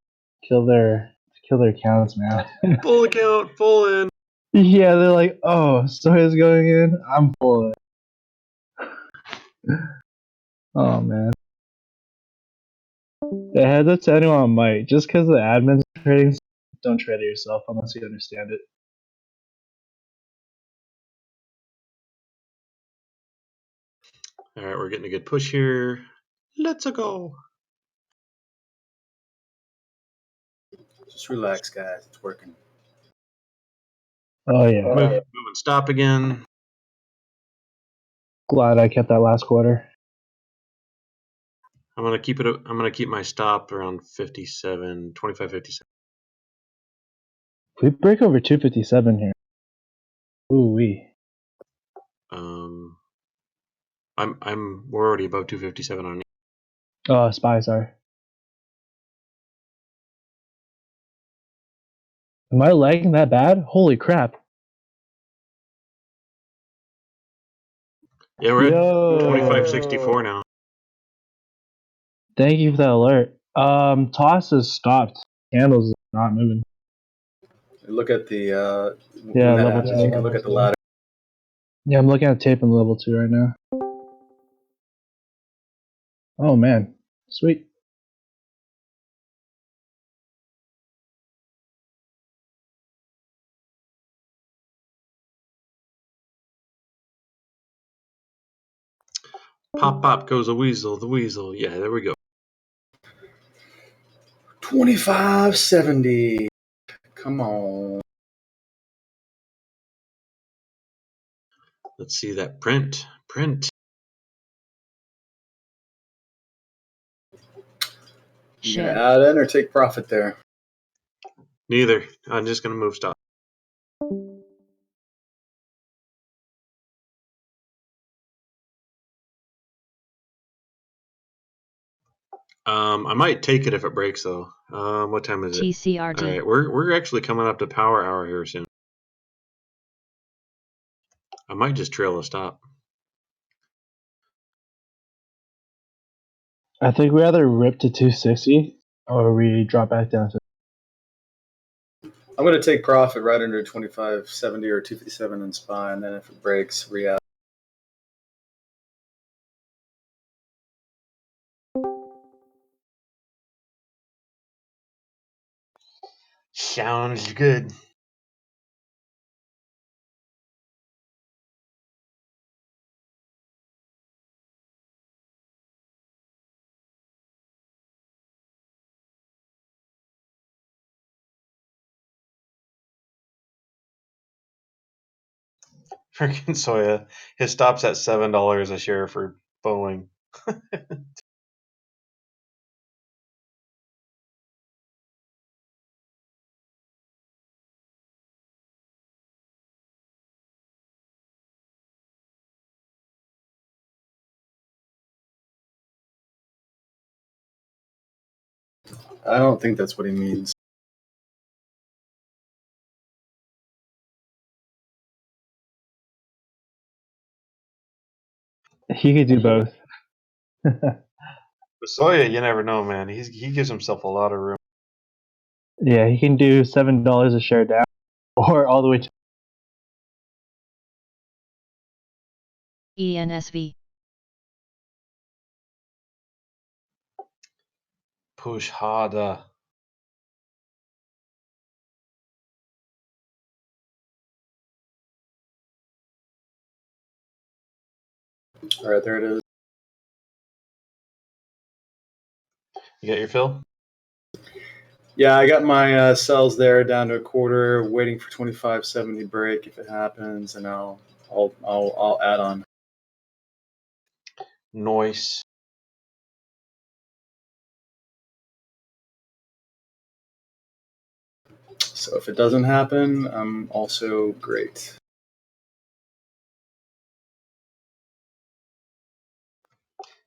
Speaker 6: kill their accounts, man.
Speaker 5: Full account, full in.
Speaker 6: Yeah, they're like, oh, Soya's going in. I'm full. Oh man. Yeah, heads up to anyone on mic. Just because the admin's trading, don't trade it yourself unless you understand it.
Speaker 5: All right, we're getting a good push here. Let's go.
Speaker 7: Just relax, guys. It's working.
Speaker 6: Oh yeah.
Speaker 5: Move and stop again.
Speaker 6: Glad I kept that last quarter.
Speaker 5: I'm gonna keep it. I'm gonna keep my stop around 57, 25, 57.
Speaker 6: If we break over 257 here. Ooh wee.
Speaker 5: We're already above 257 on.
Speaker 6: Oh, SPY, sorry. Am I lagging that bad? Holy crap.
Speaker 5: Yeah, we're
Speaker 6: Yo.
Speaker 5: at 2564 now.
Speaker 6: Thank you for that alert. Toss has stopped. Candles is not moving.
Speaker 7: Look at the
Speaker 6: Yeah,
Speaker 7: when that
Speaker 6: level
Speaker 7: happens,
Speaker 6: 2.
Speaker 7: you can look at the ladder.
Speaker 6: Yeah, I'm looking at tape in level 2 right now. Oh man. Sweet.
Speaker 5: Pop, pop goes the weasel, the weasel. Yeah, there we go.
Speaker 7: 2570. Come on.
Speaker 5: Let's see that print. Print.
Speaker 7: You gonna add in or take profit there?
Speaker 5: Neither. I'm just gonna move stop. I might take it if it breaks though. What time is it?
Speaker 2: TCRD.
Speaker 5: All right, we're actually coming up to power hour here soon. I might just trail a stop.
Speaker 6: I think we either rip to 260 or we drop back down to.
Speaker 7: I'm gonna take profit right under 2570 or 257 in SPY, and then if it breaks, re-add.
Speaker 5: Sounds good. Freaking Soya. His stop's at $7 a share for Boeing.
Speaker 7: I don't think that's what he means.
Speaker 6: He could do both.
Speaker 5: Soya, you never know, man. He gives himself a lot of room.
Speaker 6: Yeah, he can do $7 a share down, or all the way to.
Speaker 2: ENSV.
Speaker 5: Push harder.
Speaker 7: All right, there it is.
Speaker 5: You got your fill?
Speaker 7: Yeah, I got my cells there down to a quarter, waiting for 2570 break if it happens, and I'll add on.
Speaker 5: Noise.
Speaker 7: So if it doesn't happen, I'm also great.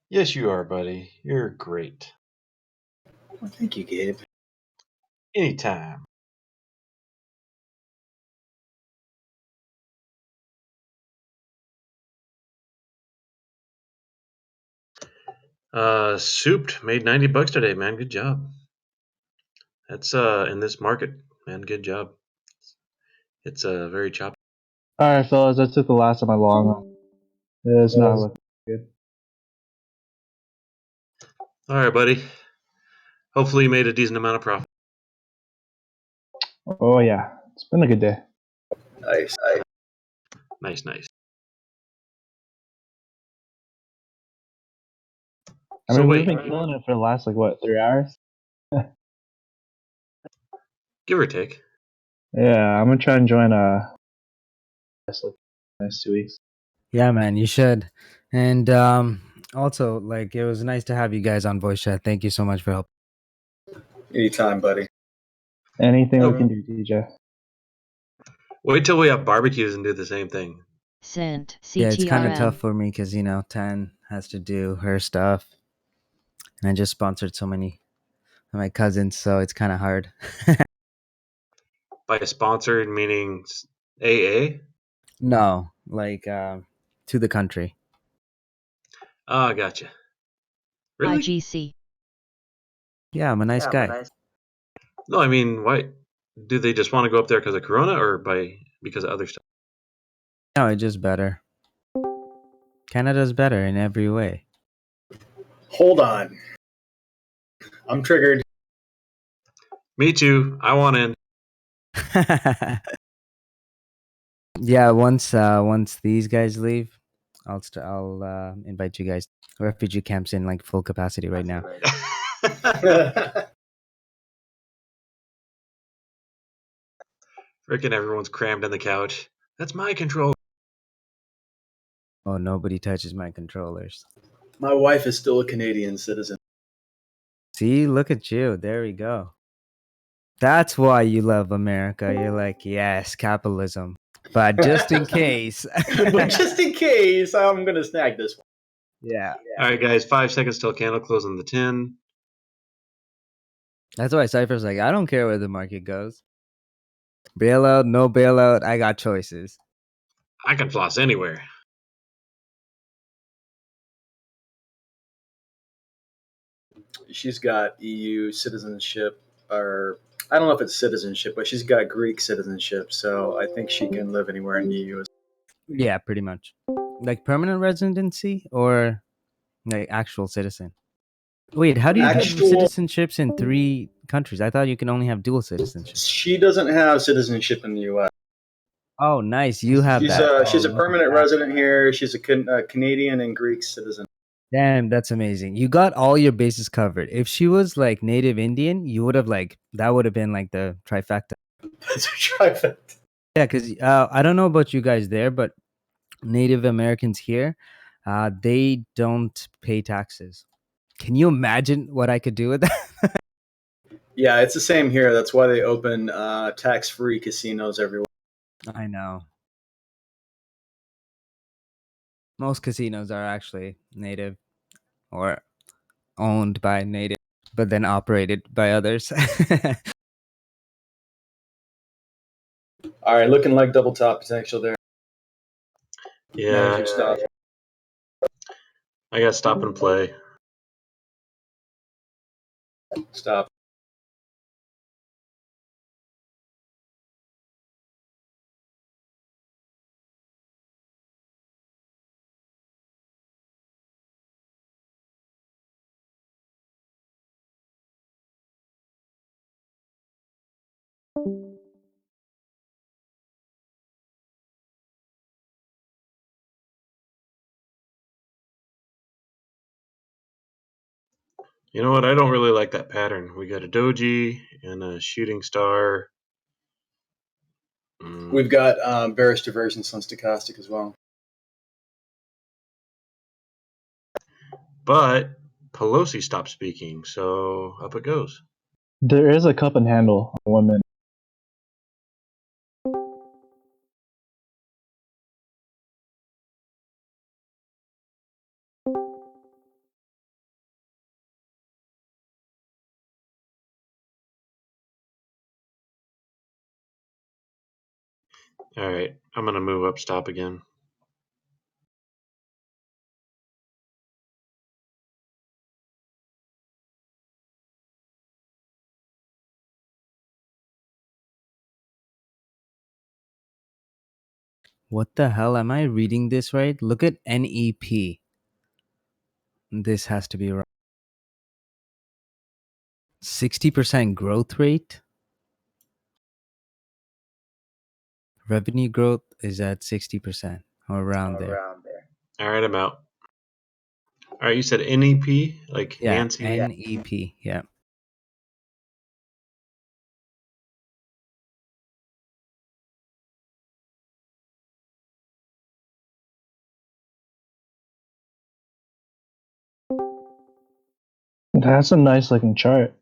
Speaker 5: Yes, you are, buddy. You're great.
Speaker 7: Well, thank you, Gabe.
Speaker 5: Anytime. Souped made $90 today, man. Good job. That's in this market, man. Good job. It's very choppy.
Speaker 6: All right, fellas, I took the last of my long. It's not looking good.
Speaker 5: All right, buddy. Hopefully you made a decent amount of profit.
Speaker 6: Oh yeah, it's been a good day.
Speaker 7: Nice.
Speaker 5: Nice, nice.
Speaker 6: I
Speaker 5: So
Speaker 6: mean,
Speaker 5: wait,
Speaker 6: we've been killing it for the last 3 hours.
Speaker 5: give or take.
Speaker 6: Yeah, I'm gonna try and join next 2 weeks.
Speaker 4: Yeah, man, you should. And also, like, it was nice to have you guys on voice chat. Thank you so much for helping.
Speaker 7: Anytime, buddy.
Speaker 6: Anything we can do, DJ.
Speaker 5: Wait till we have barbecues and do the same thing.
Speaker 2: Sent.
Speaker 4: Yeah, it's kind of
Speaker 2: CTRM.
Speaker 4: tough for me because, Tan has to do her stuff. And I just sponsored so many of my cousins, so it's kind of hard.
Speaker 5: By a sponsored meaning AA?
Speaker 4: No, like to the country.
Speaker 5: Oh, gotcha. Really?
Speaker 2: IGC.
Speaker 4: Yeah, I'm a nice guy.
Speaker 5: No, I mean, why? Do they just want to go up there because of Corona or because of other stuff?
Speaker 4: No, it's just better. Canada's better in every way.
Speaker 7: Hold on. I'm triggered.
Speaker 5: Me too. I want in.
Speaker 4: Yeah, once these guys leave, I'll invite you guys. Refugee camps in like full capacity right now.
Speaker 5: Freaking everyone's crammed on the couch. That's my control.
Speaker 4: Oh, nobody touches my controllers.
Speaker 7: My wife is still a Canadian citizen.
Speaker 4: See, look at you. There we go. That's why you love America. You're like, yes, capitalism. But just in case.
Speaker 7: But just in case, I'm gonna snag this one.
Speaker 4: Yeah.
Speaker 5: All right, guys. 5 seconds till candle close on the 10.
Speaker 4: That's why Cypher's like, I don't care where the market goes. Bailout, no bailout. I got choices.
Speaker 5: I can floss anywhere.
Speaker 7: She's got EU citizenship, or I don't know if it's citizenship, but she's got Greek citizenship, so I think she can live anywhere in the EU.
Speaker 4: Yeah, pretty much. Like permanent residency or like actual citizen? Wait, how do you get citizenships in 3 countries? I thought you can only have dual citizenship.
Speaker 7: She doesn't have citizenship in the U.S.
Speaker 4: Oh, nice. You have that.
Speaker 7: She's a
Speaker 4: Oh,
Speaker 7: permanent resident here. She's a Canadian and Greek citizen.
Speaker 4: damn, that's amazing. You got all your bases covered. If she was like native Indian, you would have that would have been like the trifecta.
Speaker 7: That's a trifecta.
Speaker 4: Yeah, because I don't know about you guys there, but Native Americans here, they don't pay taxes. Can you imagine what I could do with that?
Speaker 7: Yeah, it's the same here. That's why they open tax-free casinos everywhere.
Speaker 4: I know. Most casinos are actually native or owned by native. but then operated by others.
Speaker 7: All right, looking like double top potential there.
Speaker 5: Yeah,
Speaker 7: Manage your stop.
Speaker 5: I got stop and play.
Speaker 7: Stop.
Speaker 5: You know what? I don't really like that pattern. We got a doji and a shooting star.
Speaker 7: We've got bearish divergence on stochastic as well.
Speaker 5: But Pelosi stopped speaking, so up it goes.
Speaker 6: There is a cup and handle on 1 minute.
Speaker 5: All right, I'm gonna move up stop again.
Speaker 4: What the hell? Am I reading this right? Look at NEP. This has to be wrong. 60% growth rate? Revenue growth is at 60% or around there.
Speaker 5: All right, I'm out. All right, you said NEP, like
Speaker 4: Yeah,
Speaker 5: Nancy?
Speaker 4: NEP. Yeah.
Speaker 6: That's a nice looking chart.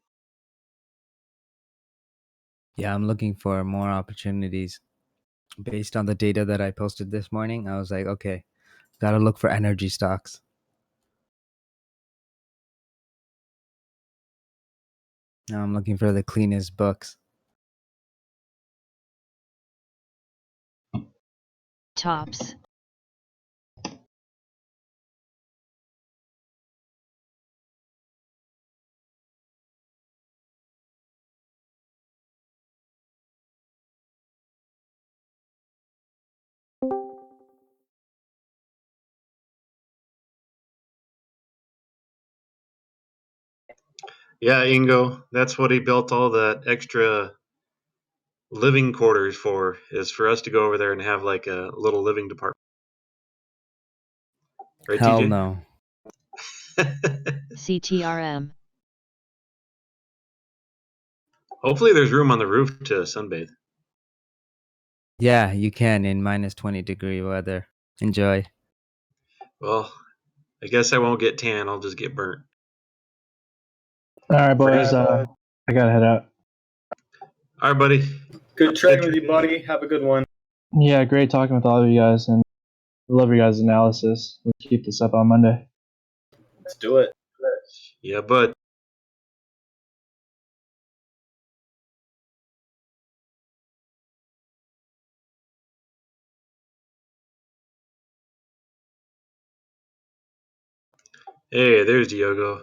Speaker 4: Yeah, I'm looking for more opportunities. Based on the data that I posted this morning, I was like, okay, gotta look for energy stocks. Now I'm looking for the cleanest books.
Speaker 2: Tops.
Speaker 5: Yeah, Ingo, that's what he built all that extra living quarters for, is for us to go over there and have like a little living department. Right,
Speaker 4: Hell
Speaker 5: TJ?
Speaker 4: no.
Speaker 2: CTRM.
Speaker 5: Hopefully there's room on the roof to sunbathe.
Speaker 4: Yeah, you can in minus 20-degree weather. Enjoy.
Speaker 5: Well, I guess I won't get tan, I'll just get burnt.
Speaker 6: All right, boys. I gotta head out.
Speaker 5: All right, buddy.
Speaker 7: Good trading with you, buddy. Have a good one.
Speaker 6: Yeah, great talking with all of you guys, and love your guys' analysis. Let's keep this up on Monday.
Speaker 7: Let's do it.
Speaker 5: Yeah, bud. Hey, there's Diogo.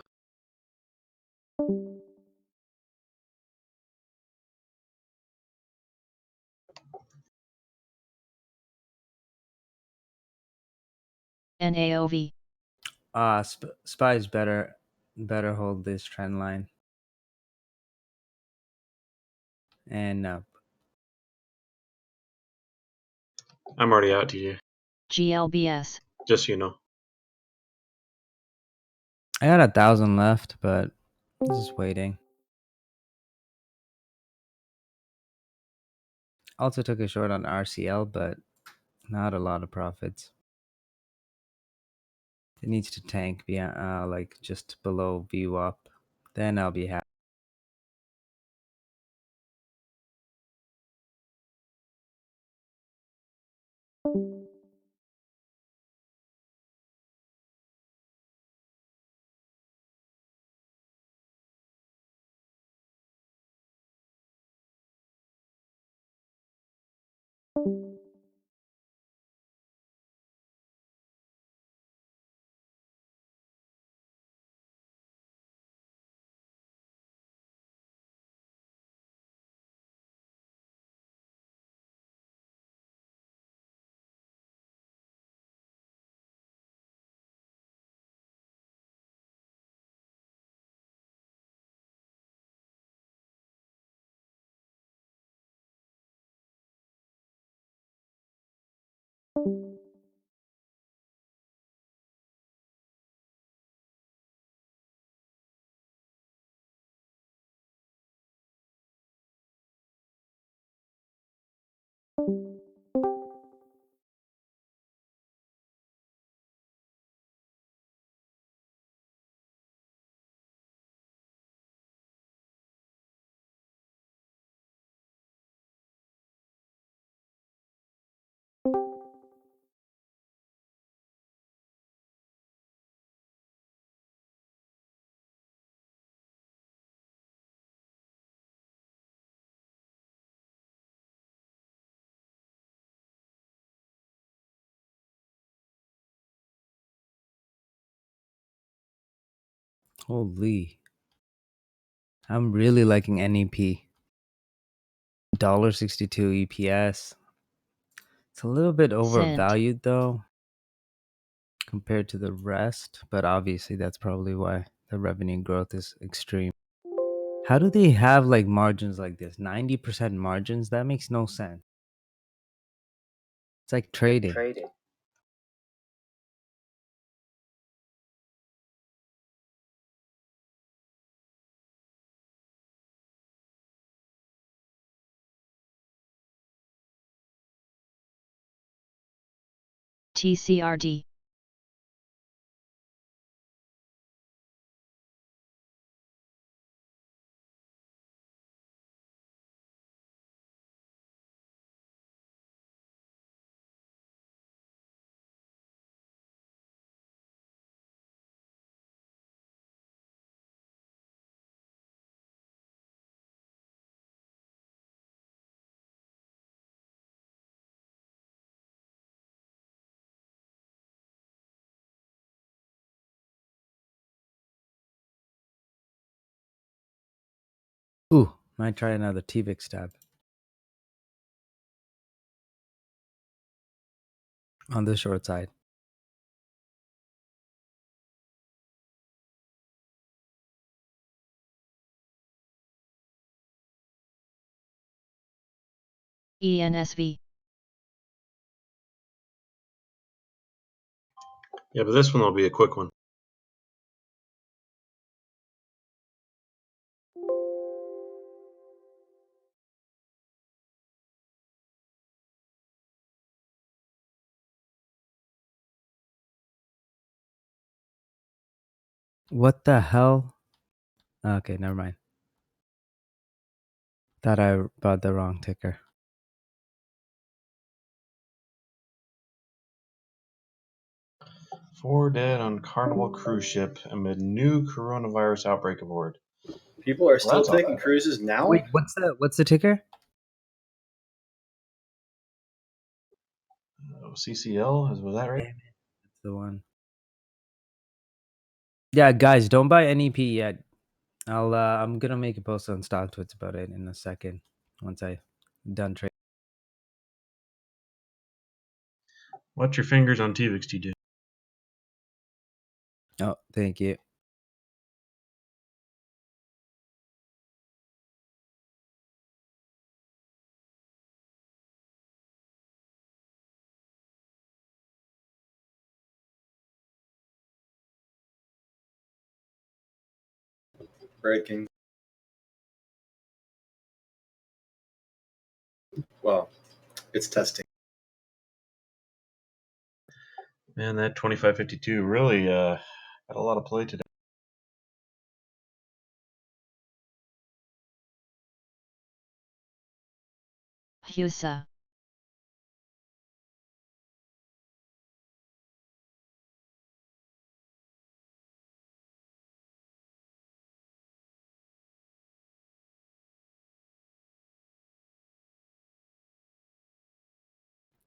Speaker 2: NAOV.
Speaker 4: Spy's better hold this trend line. And
Speaker 5: I'm already out, TJ.
Speaker 2: GLBS.
Speaker 5: Just so you know.
Speaker 4: I got 1,000 left, but just waiting. Also took a short on RCL, but not a lot of profits. It needs to tank beyond, like just below VWAP. Then I'll be happy. Holy. I'm really liking NEP. $1.62 EPS. It's a little bit
Speaker 2: Cent.
Speaker 4: overvalued though compared to the rest, but obviously that's probably why the revenue growth is extreme. How do they have like margins like this? 90% margins? That makes no sense. It's like trading.
Speaker 2: TCRD.
Speaker 4: Ooh, might try another TVIX tab. On the short side.
Speaker 2: ENSV.
Speaker 5: Yeah, but this one will be a quick one.
Speaker 4: What the hell? Okay, never mind. Thought I bought the wrong ticker.
Speaker 5: Four dead on Carnival cruise ship amid new coronavirus outbreak aboard.
Speaker 7: People are still
Speaker 5: that's all
Speaker 7: taking
Speaker 5: right.
Speaker 7: cruises now.
Speaker 4: Wait, what's the ticker?
Speaker 5: CCL, was that right?
Speaker 4: Damn it. That's the one. Yeah, guys, don't buy NEP yet. I'm gonna make a post on StockTwits about it in a second once I done trading.
Speaker 5: Watch your fingers on TVIX, TJ.
Speaker 4: Oh, thank you.
Speaker 7: Breaking. Well, it's testing.
Speaker 5: Man, that 2552 really got a lot of play today.
Speaker 2: HUSA.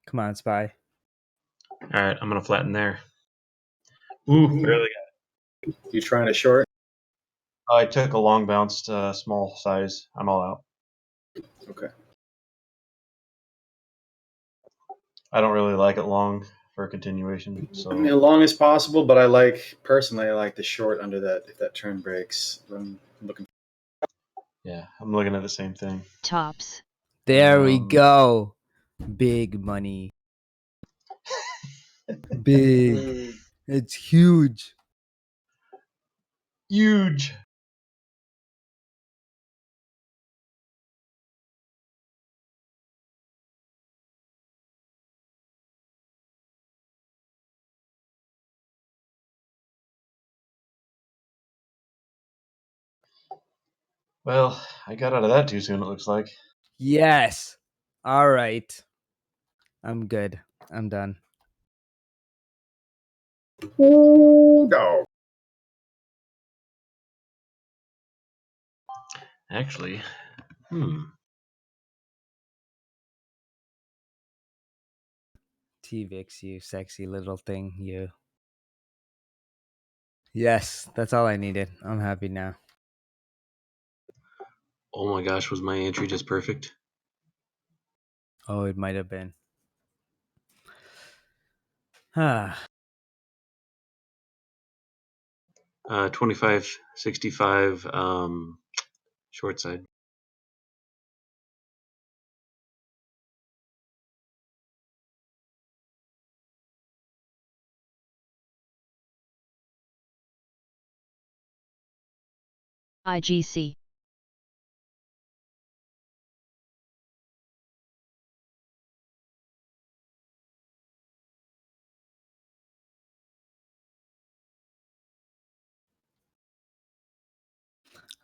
Speaker 4: Come on, Spy.
Speaker 5: All right, I'm gonna flatten there. Ooh, barely got it.
Speaker 7: You trying to short?
Speaker 5: I took a long bounced small size. I'm all out.
Speaker 7: Okay.
Speaker 5: I don't really like it long for a continuation. So
Speaker 7: I mean, as long as possible, but I like the short under that if that turn breaks. I'm looking.
Speaker 5: yeah, I'm looking at the same thing.
Speaker 2: Tops.
Speaker 4: There we go. Big money. Big. It's huge.
Speaker 5: Huge. Well, I got out of that too soon, it looks like.
Speaker 4: Yes. All right. I'm good. I'm done.
Speaker 7: No.
Speaker 5: Actually,
Speaker 4: TVix, you sexy little thing, you. Yes, that's all I needed. I'm happy now.
Speaker 5: Oh my gosh, was my entry just perfect?
Speaker 4: Oh, it might have been. Ah.
Speaker 5: 2565 short side.
Speaker 2: IGC.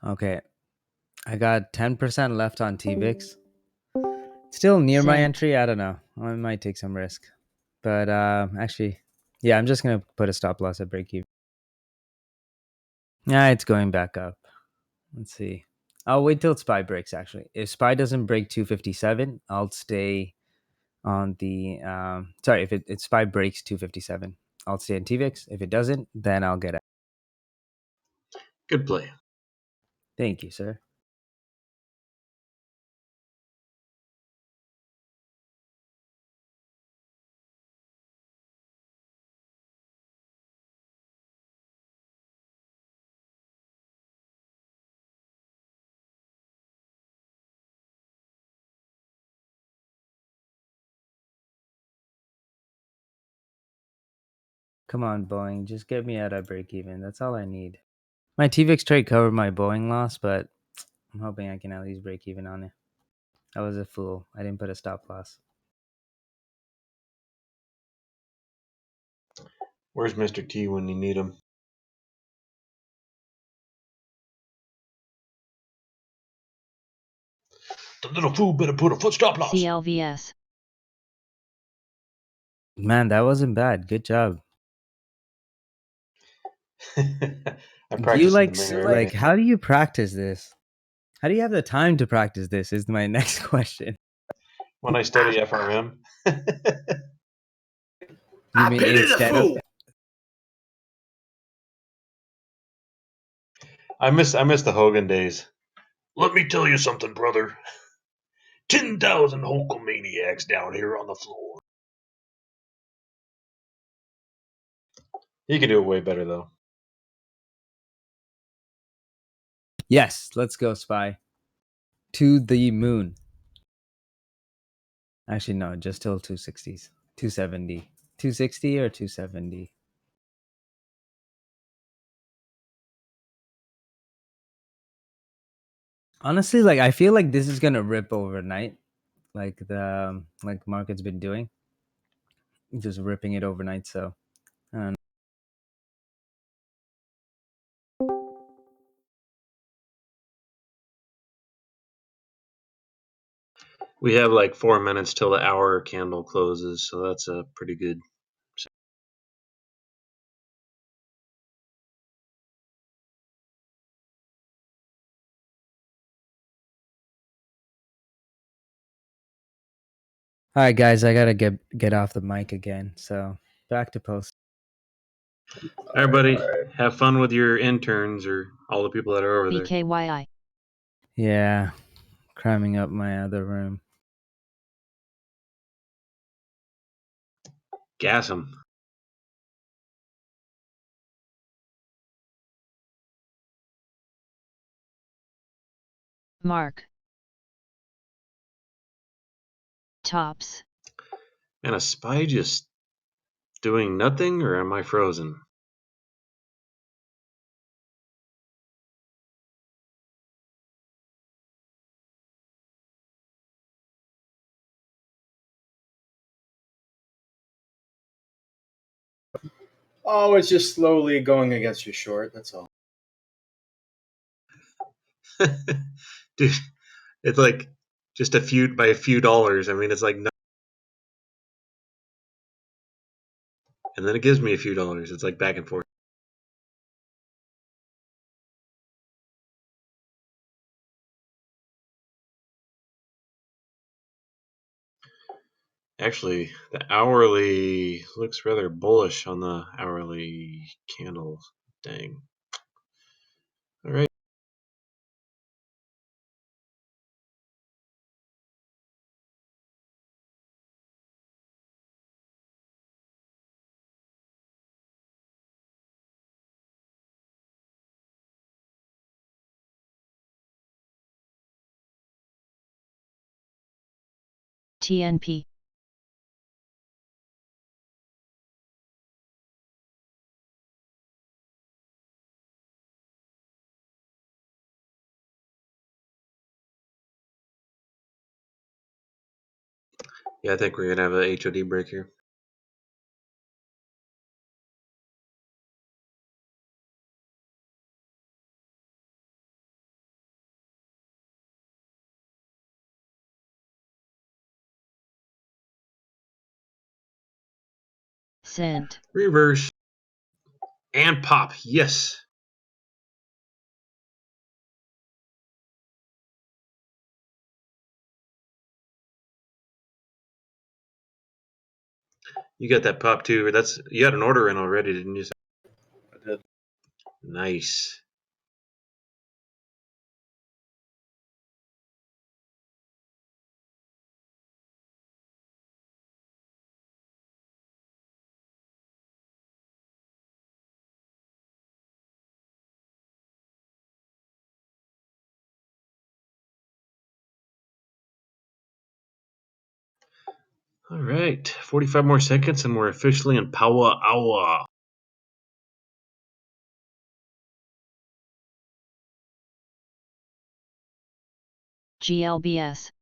Speaker 4: Okay. I got 10% left on TVix. Still near my
Speaker 2: Same.
Speaker 4: entry. I don't know. I might take some risk. But actually, yeah, I'm just going to put a stop loss at break even. Yeah, it's going back up. Let's see. I'll wait till SPY breaks, actually. If SPY doesn't break 257, I'll stay on the... sorry, if it SPY breaks 257, I'll stay in TVix. If it doesn't, then I'll get it.
Speaker 5: Good play.
Speaker 4: Thank you, sir. Come on, Boeing. Just get me out of break even. That's all I need. My TVix trade covered my Boeing loss, but I'm hoping I can at least break even on it. I was a fool. I didn't put a stop loss.
Speaker 5: Where's Mr. T when you need him? The little fool better put a foot stop loss.
Speaker 2: CLVS.
Speaker 4: Man, that wasn't bad. Good job.
Speaker 5: I
Speaker 4: Do you
Speaker 5: practiced in the mirror. every
Speaker 4: like
Speaker 5: day.
Speaker 4: how do you practice this? How do you have the time to practice this is my next question.
Speaker 5: When I study FRM.
Speaker 4: You mean instead of
Speaker 5: I miss the Hogan days. Let me tell you something, brother. 10,000 Hulkamaniacs down here on the floor. He can do it way better though.
Speaker 4: Yes, let's go SPY. To the moon. Actually no, just till 260s. 270. 260 or 270. Honestly, like I feel like this is gonna rip overnight, like the like market's been doing, just ripping it overnight. So I don't know.
Speaker 5: We have like 4 minutes till the hour candle closes, so that's a pretty good.
Speaker 4: All right, guys, I gotta get off the mic again. So back to post.
Speaker 5: Everybody, have fun with your interns or all the people that are over there.
Speaker 2: BKYI.
Speaker 4: Yeah, cramming up my other room.
Speaker 5: Gas them.
Speaker 2: Mark. Tops.
Speaker 5: And a SPY just doing nothing, or am I frozen?
Speaker 7: Oh, it's just slowly going against your short. That's all.
Speaker 5: Dude, it's like just by a few dollars. I mean, it's like no, and then it gives me a few dollars. It's like back and forth. Actually, the hourly looks rather bullish on the hourly candles. Dang. All right.
Speaker 2: TNP.
Speaker 5: Yeah, I think we're gonna have a HOD break here.
Speaker 2: Sent.
Speaker 5: Reverse and pop. Yes. You got that pop too. You had an order in already, didn't you?
Speaker 7: I did.
Speaker 5: Nice. All right, 45 more seconds, and we're officially in Power Hour.
Speaker 2: GLBS.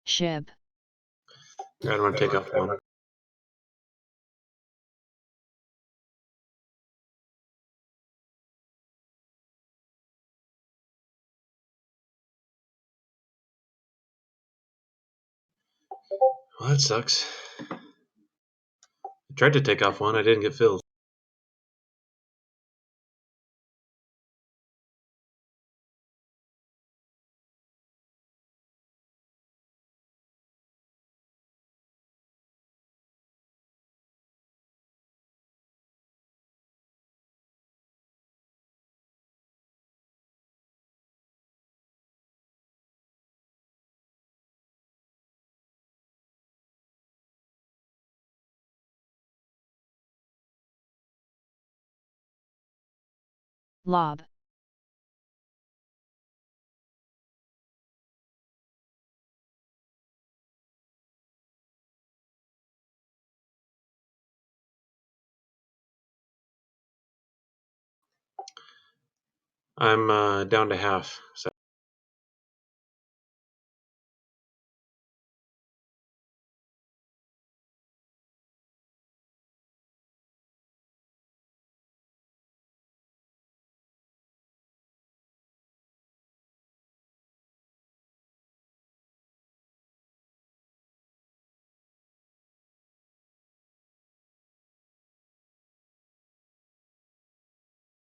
Speaker 2: SHIB.
Speaker 5: All right, I'm gonna take off one. Well, that sucks. I tried to take off one. I didn't get filled.
Speaker 2: Lob.
Speaker 5: I'm down to half. So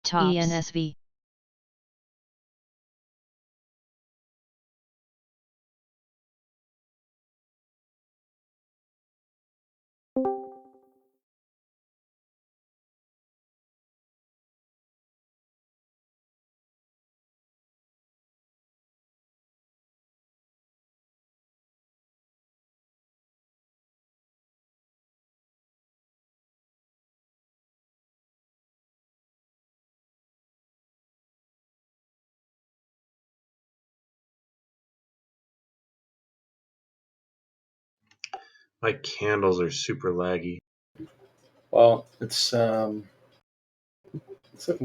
Speaker 2: Tops. ENSV.
Speaker 5: My candles are super laggy.
Speaker 7: Well, it's looking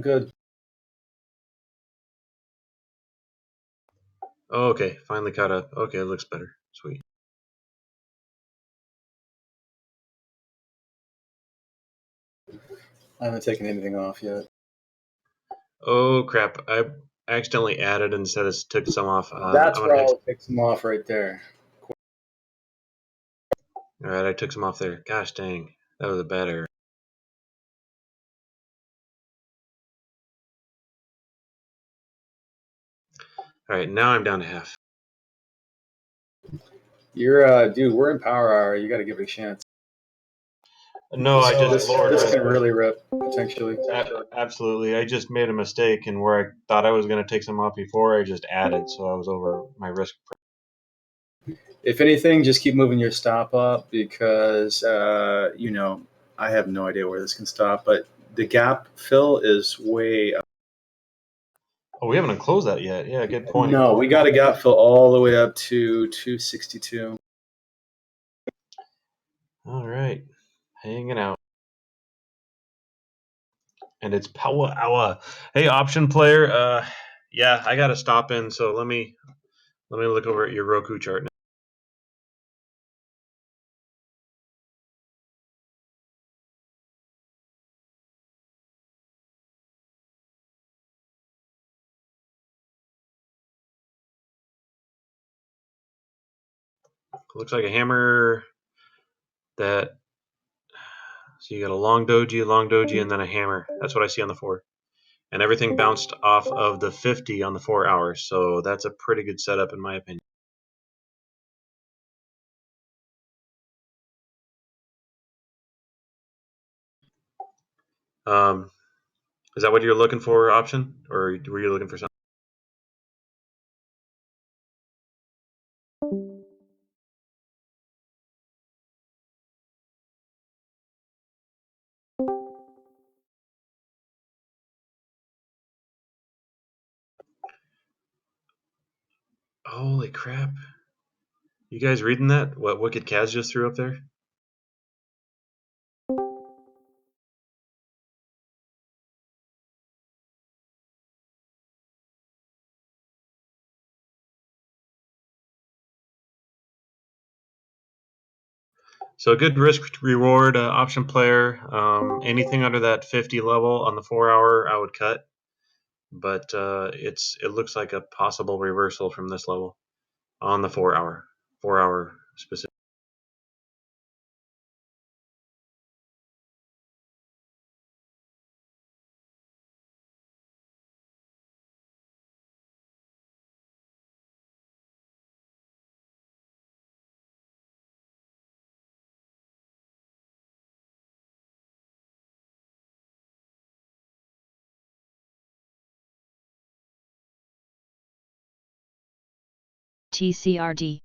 Speaker 7: good.
Speaker 5: Oh, okay, finally caught up. Okay, it looks better. Sweet.
Speaker 7: I haven't taken anything off yet.
Speaker 5: Oh crap! I accidentally added instead of took some off.
Speaker 7: That's
Speaker 5: I'm
Speaker 7: where
Speaker 5: gonna.
Speaker 7: I'll take some off right there.
Speaker 5: All right, I took some off there. Gosh dang, that was a bad error. All right, now I'm down to half.
Speaker 7: You're dude, we're in power hour. You got to give it a chance.
Speaker 5: No, I just lowered
Speaker 7: this
Speaker 5: it.
Speaker 7: can really rip potentially.
Speaker 5: Absolutely, I just made a mistake, and where I thought I was going to take some off before, I just added, so I was over my risk.
Speaker 7: If anything, just keep moving your stop up because you know I have no idea where this can stop, but the gap fill is way up.
Speaker 5: Oh, we haven't closed that yet. Yeah, good point.
Speaker 7: No, we got a gap fill all the way up to 262.
Speaker 5: All right, hanging out. And it's power hour. Hey, option player. Yeah, I got to stop in. So let me look over at your Roku chart now. Looks like a hammer that. So you got a long doji, and then a hammer. That's what I see on the 4. And everything bounced off of the 50 on the 4 hours. So that's a pretty good setup in my opinion. Is that what you're looking for, option, or were you looking for something? Holy crap! You guys reading that? What Wicked Kaz just threw up there? So a good risk reward option player. Anything under that 50 level on the 4 hour, I would cut. But it looks like a possible reversal from this level on the 4 hour specific.
Speaker 2: TCRD.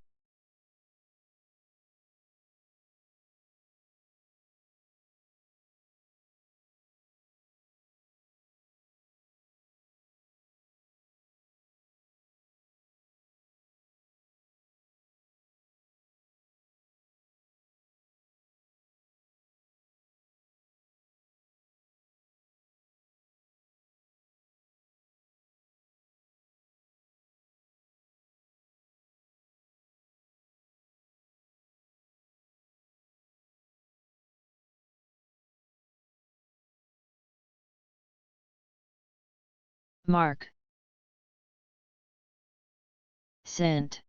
Speaker 2: Mark. Sent.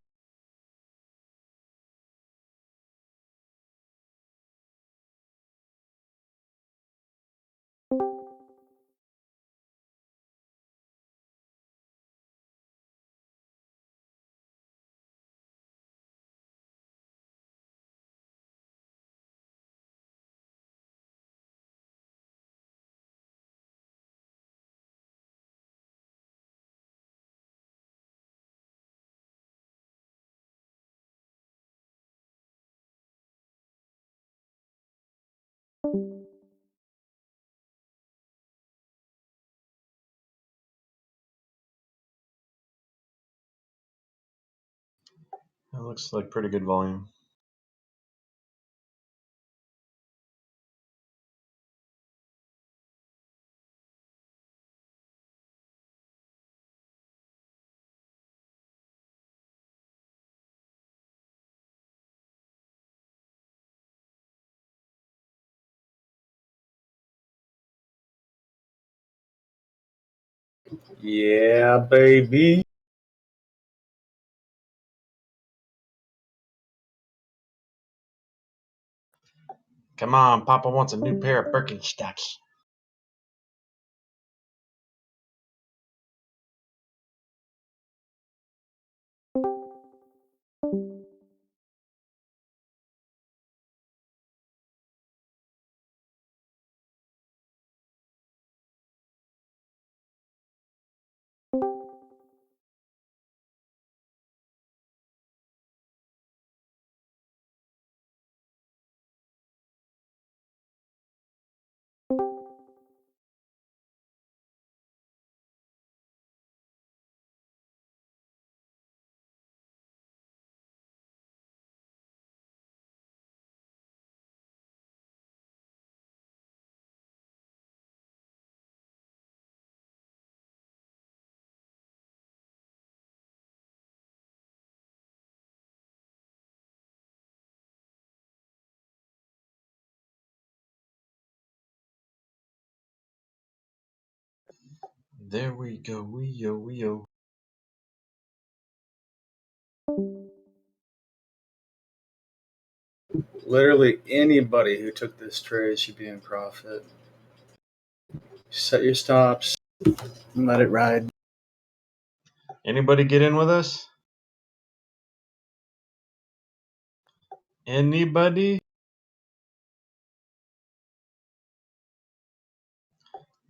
Speaker 5: That looks like pretty good volume.
Speaker 7: Yeah, baby.
Speaker 5: Come on, Papa wants a new pair of Birkenstocks. There we go, we-yo.
Speaker 7: Literally anybody who took this trade should be in profit. Set your stops and let it ride.
Speaker 5: Anybody get in with us? Anybody?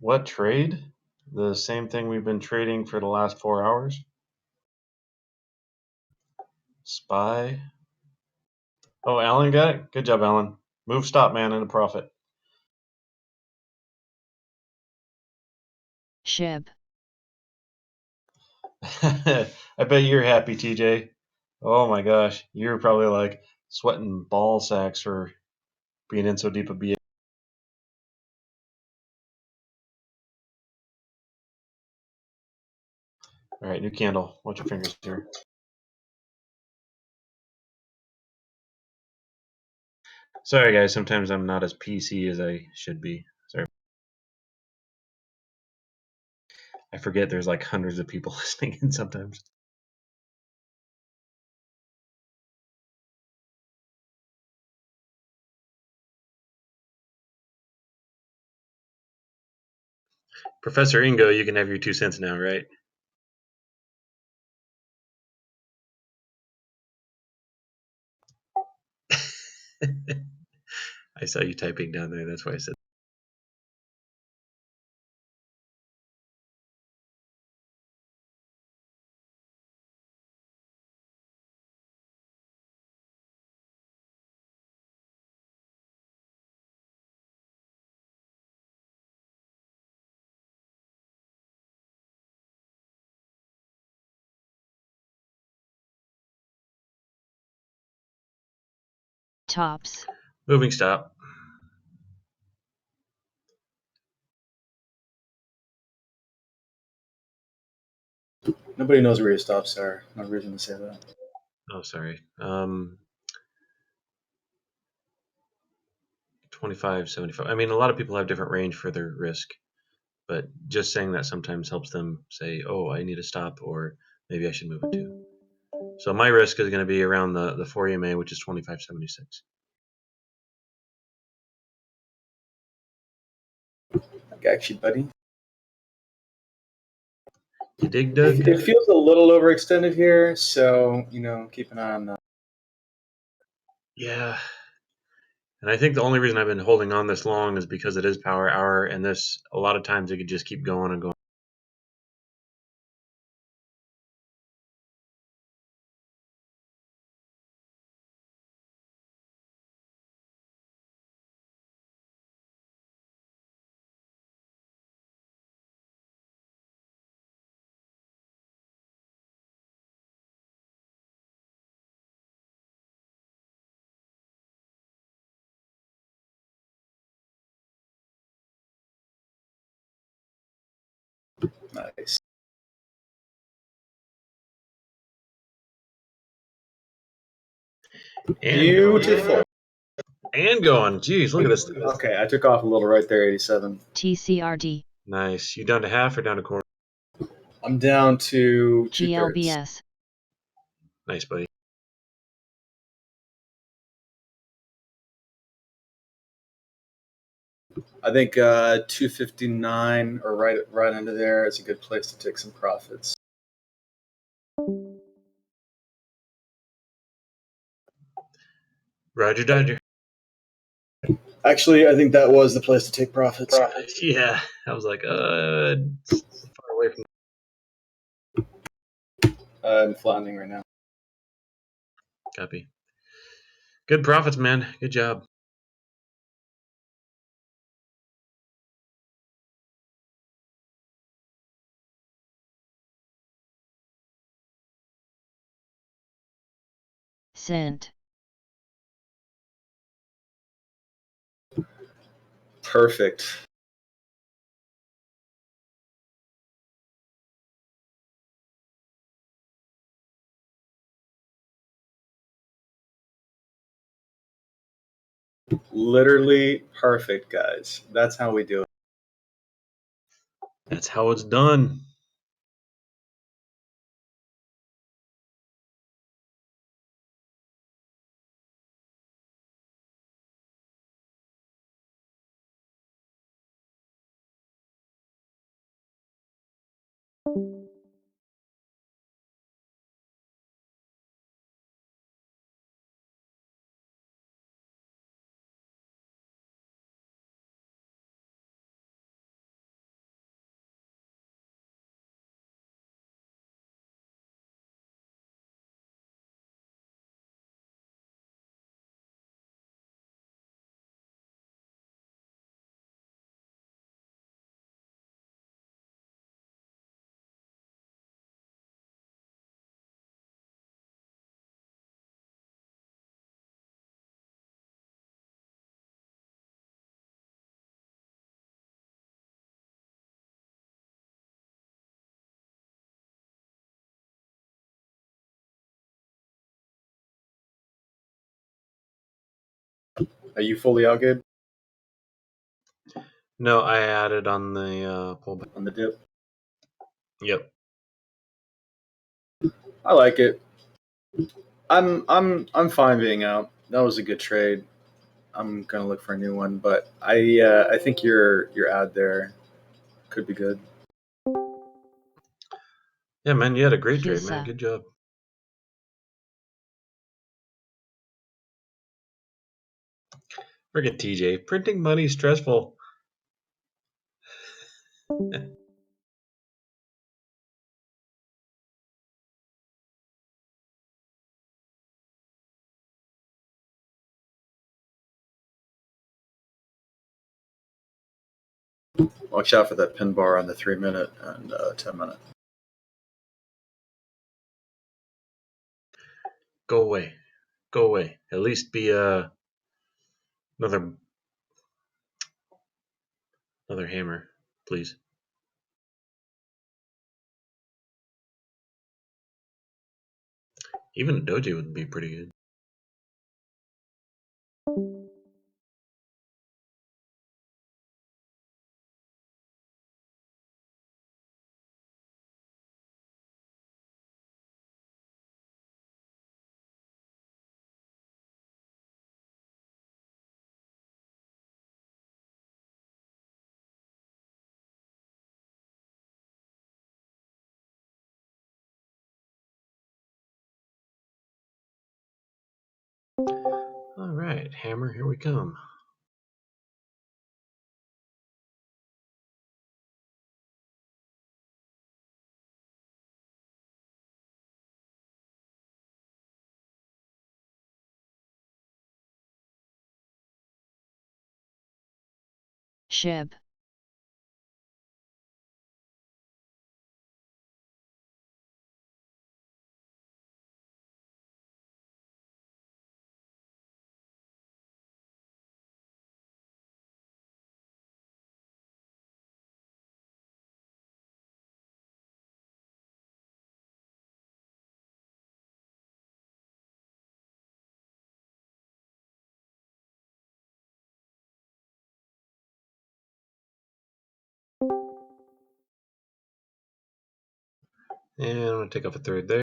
Speaker 5: What trade? The same thing we've been trading for the last 4 hours? SPY. Oh, Alan got it? Good job, Alan. Move stop, man, and a profit.
Speaker 2: Shib.
Speaker 5: I bet you're happy, TJ. Oh my gosh. You're probably like sweating ball sacks for being in so deep a BA. All right, new candle. Watch your fingers here. Sorry, guys. Sometimes I'm not as PC as I should be. Sorry. I forget there's like hundreds of people listening in sometimes. Professor Ingo, you can have your 2 cents now, right? I saw you typing down there. That's why I said.
Speaker 2: Tops.
Speaker 5: Moving stop.
Speaker 7: Nobody knows where your stops are. No reason to say that.
Speaker 5: Oh, sorry. 25, 75. I mean, a lot of people have different range for their risk, but just saying that sometimes helps them say, oh, I need to stop, or maybe I should move it too. So my risk is going to be around the 4 EMA, which is 25.76.
Speaker 7: I got you, buddy.
Speaker 5: You dig, Doug?
Speaker 7: It feels a little overextended here, so keep an eye on that.
Speaker 5: Yeah. And I think the only reason I've been holding on this long is because it is power hour, and this, a lot of times it could just keep going and going.
Speaker 7: Nice. Beautiful.
Speaker 5: And going. Jeez, look at this.
Speaker 7: Okay, I took off a little right there, 87.
Speaker 2: TCRD.
Speaker 5: Nice. You down to half or down to quarter?
Speaker 7: I'm down to 2/3.
Speaker 2: GLBS.
Speaker 5: Nice, buddy.
Speaker 7: I think 259 or right under there is a good place to take some profits.
Speaker 5: Roger Dodger.
Speaker 7: Actually, I think that was the place to take profits.
Speaker 5: Yeah, I was like, far away from.
Speaker 7: I'm flattening right now.
Speaker 5: Copy. Good profits, man. Good job.
Speaker 2: Sent.
Speaker 7: Perfect. Literally perfect, guys. That's how we do it.
Speaker 5: That's how it's done.
Speaker 7: Are you fully out, Gabe?
Speaker 5: No, I added on the pullback.
Speaker 7: On the dip?
Speaker 5: Yep.
Speaker 7: I like it. I'm fine being out. That was a good trade. I'm gonna look for a new one, but I think your ad there could be good.
Speaker 5: Yeah, man, you had a great trade, man.
Speaker 2: Visa.
Speaker 5: Good job. Friggin' TJ. Printing money is stressful.
Speaker 7: Watch out for that pin bar on the 3-minute and 10-minute.
Speaker 5: Go away. Go away. At least be another hammer, please. Even a doji would be pretty good. All right, hammer, here we come.
Speaker 2: Shib.
Speaker 5: And I'm going to take off a third there.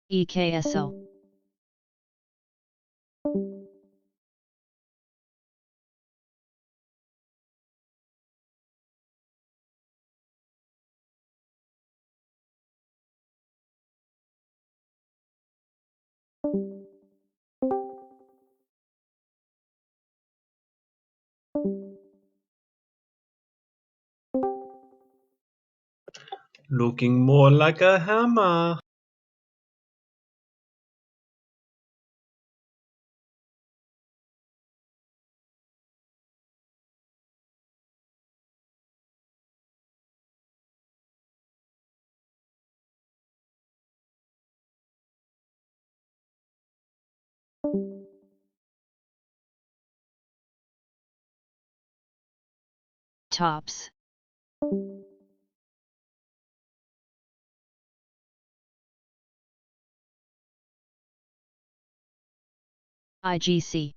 Speaker 2: EKSO.
Speaker 5: Looking more like a hammer.
Speaker 2: Tops. IGC.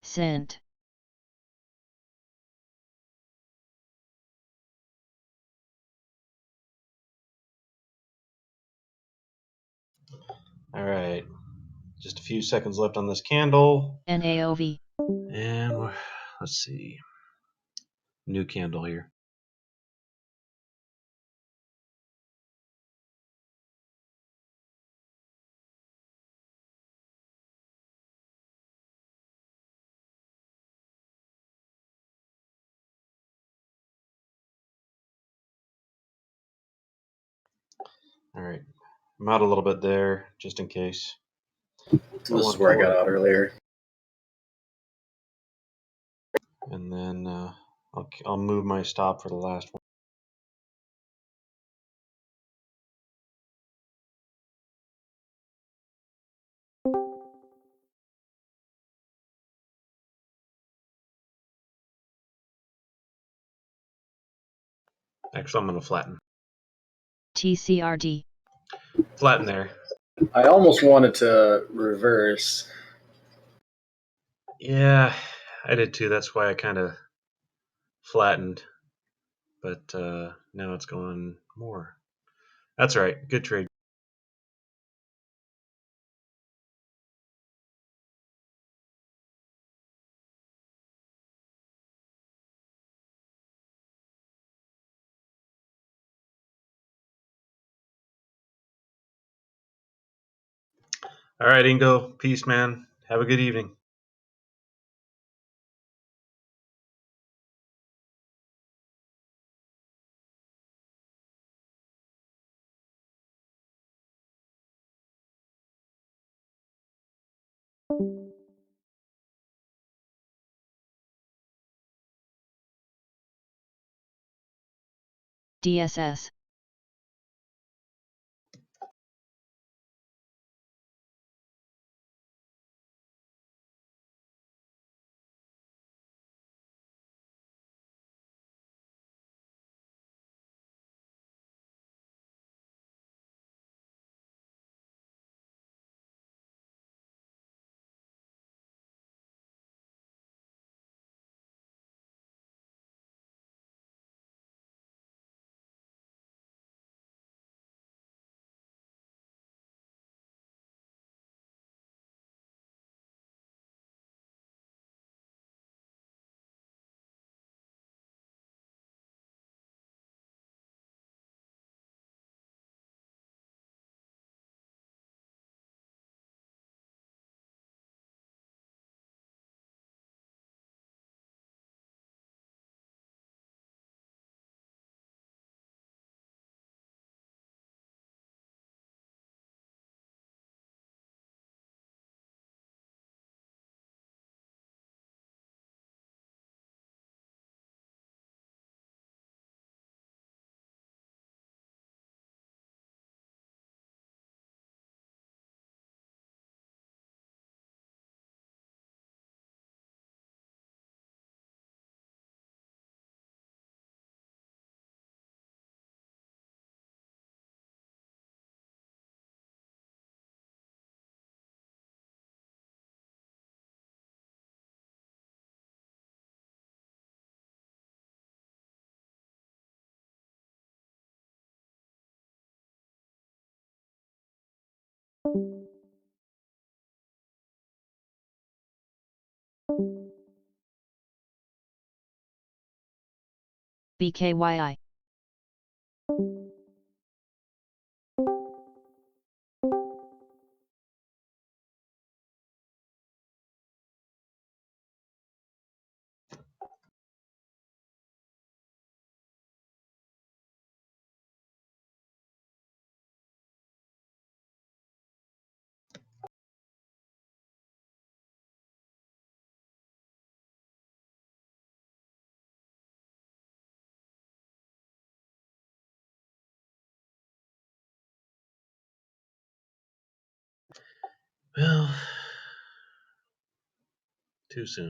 Speaker 2: Cent.
Speaker 5: All right. Just a few seconds left on this candle.
Speaker 2: NAOV.
Speaker 5: And let's see. New candle here. All right. I'm out a little bit there just in case.
Speaker 7: This is where I got out earlier.
Speaker 5: And then I'll move my stop for the last one. Actually, I'm going to flatten.
Speaker 2: TCRD.
Speaker 5: Flatten there.
Speaker 7: I almost wanted to reverse.
Speaker 5: Yeah, I did too. That's why I kind of flattened. But now it's going more. That's all right. Good trade. All right, Ingo. Peace, man. Have a good evening.
Speaker 2: DSS. BKYI.
Speaker 5: Well, too soon.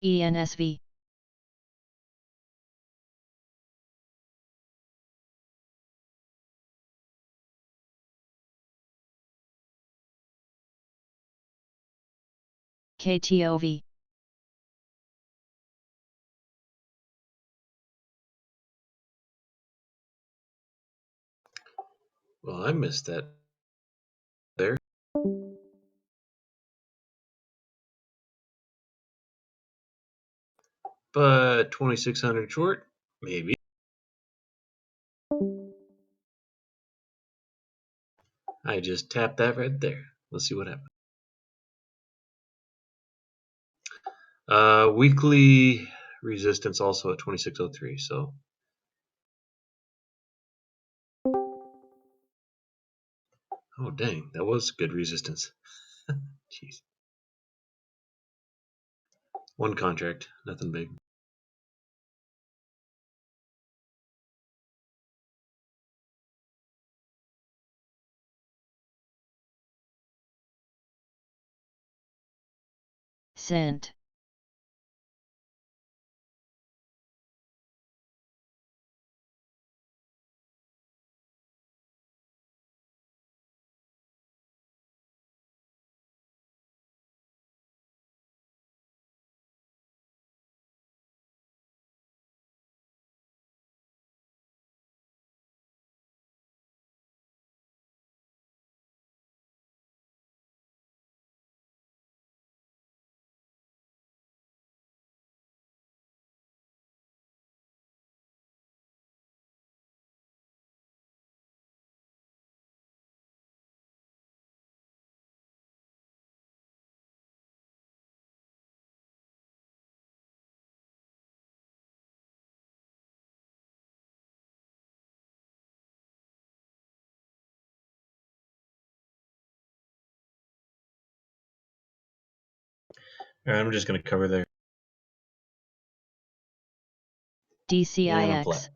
Speaker 2: ENSV. KTOV.
Speaker 5: Well, I missed that there. But 2600 short, maybe. I just tapped that right there. Let's see what happens. Weekly resistance also at 2603. So, oh dang, that was good resistance. Jeez. One contract, nothing big.
Speaker 2: Sent.
Speaker 5: All right, I'm just going to cover there.
Speaker 2: DCIX.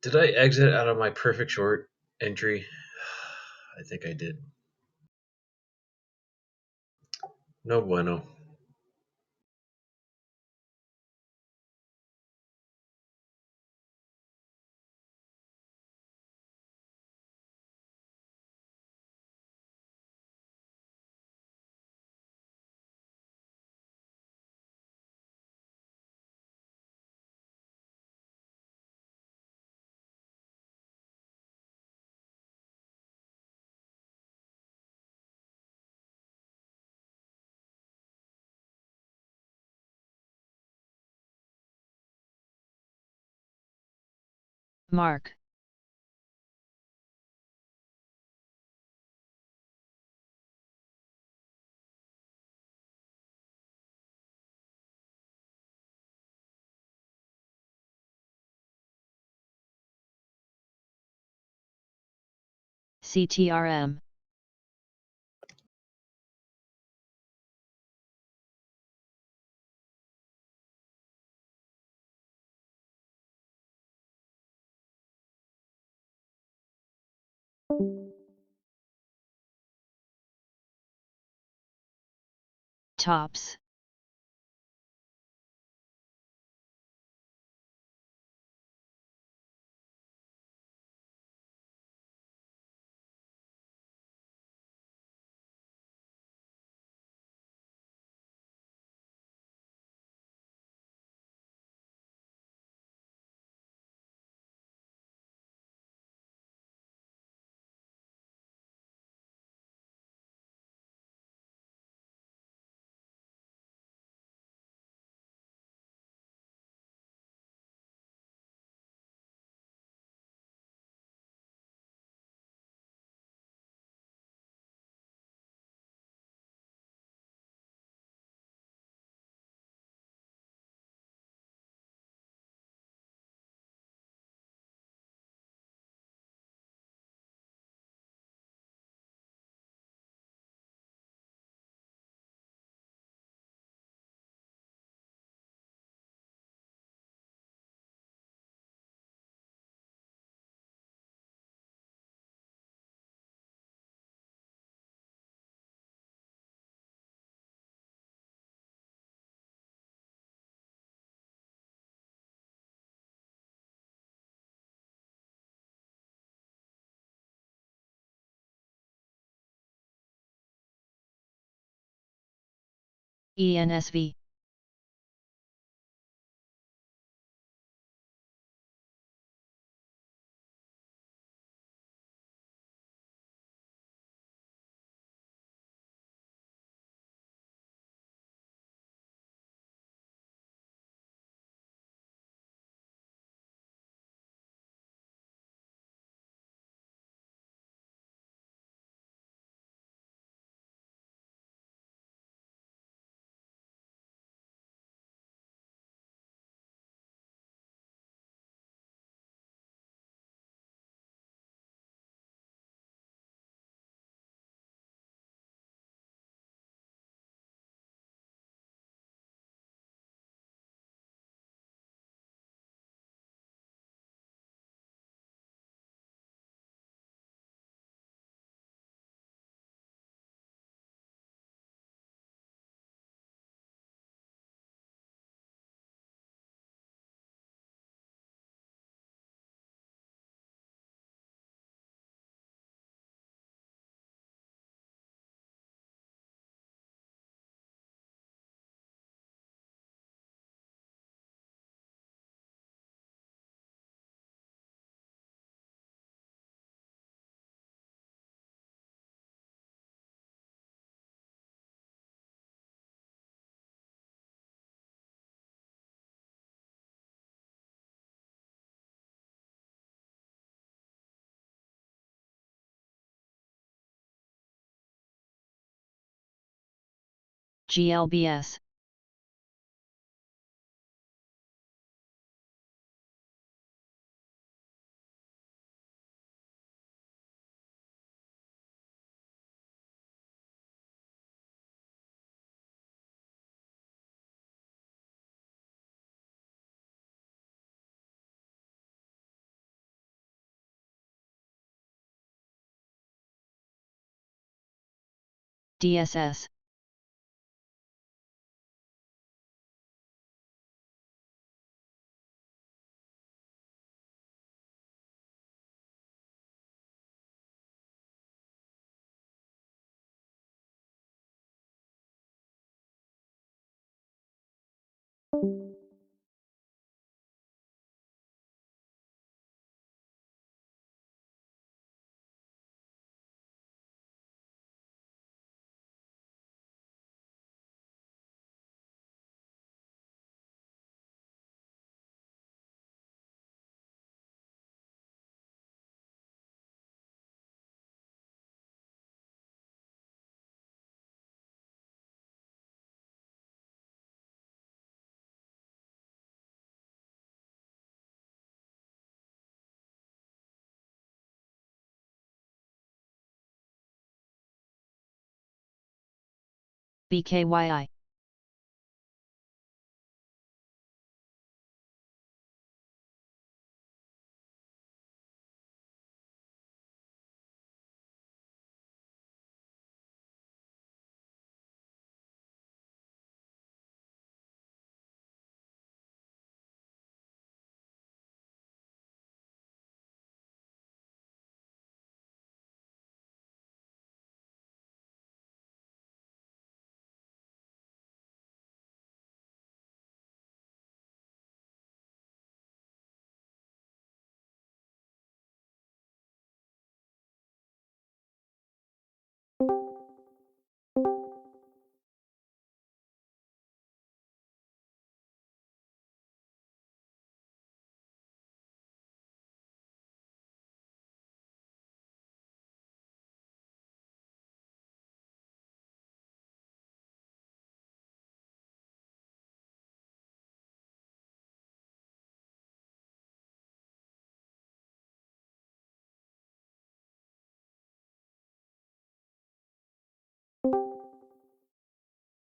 Speaker 5: Did I exit out of my perfect short entry? I think I did. No bueno.
Speaker 2: Mark. CTRM. Tops. ENSV. GLBS. DSS. BKYI.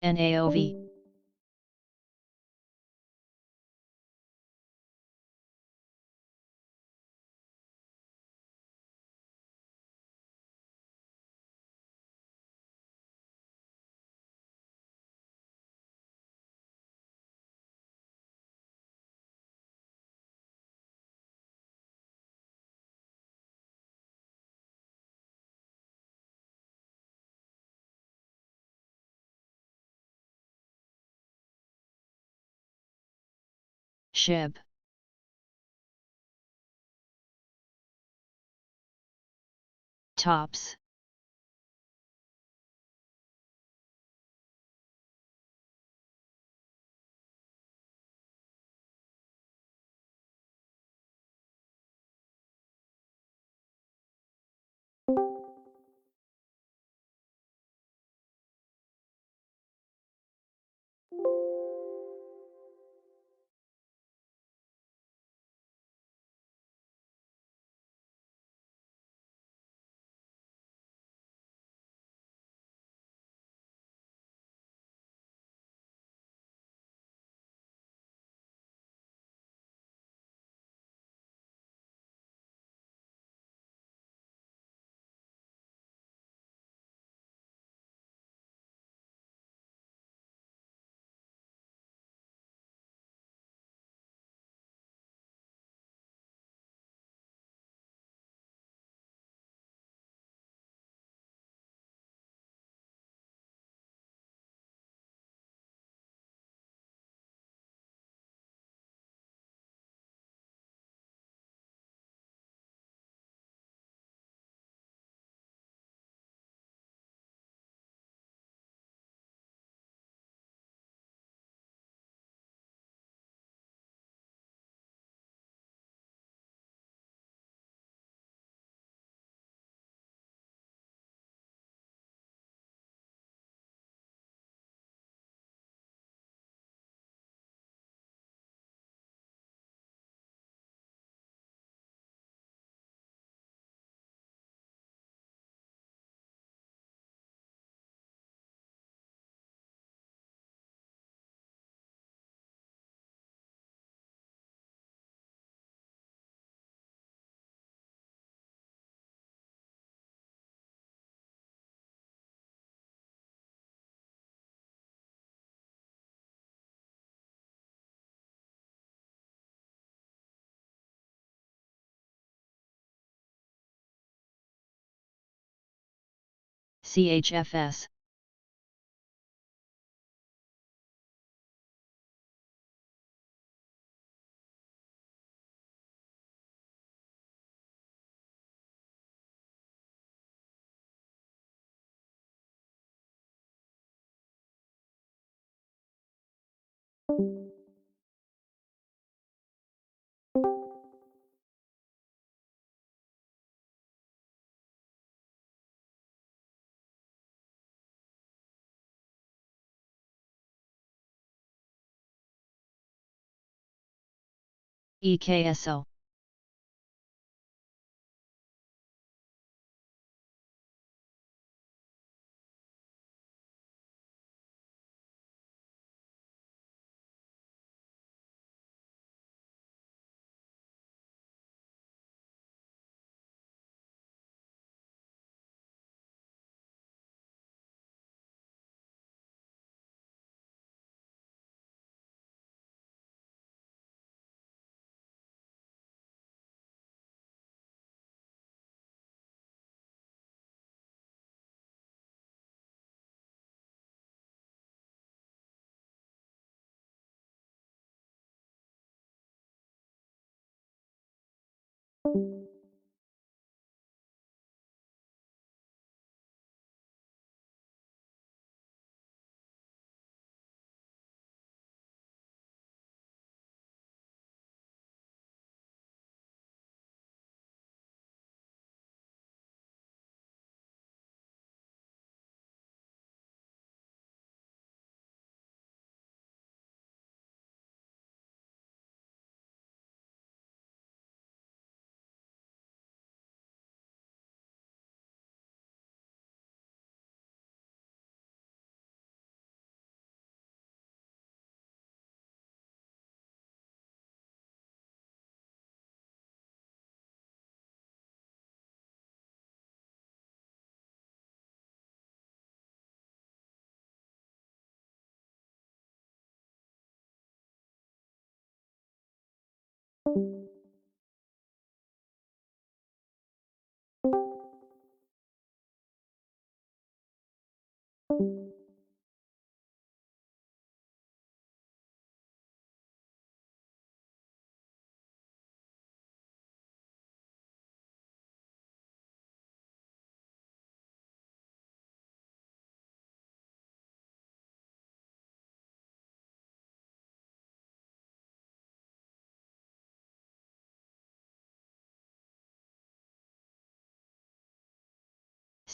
Speaker 2: NAOV. SHIB. Tops. CHFS. EKSO.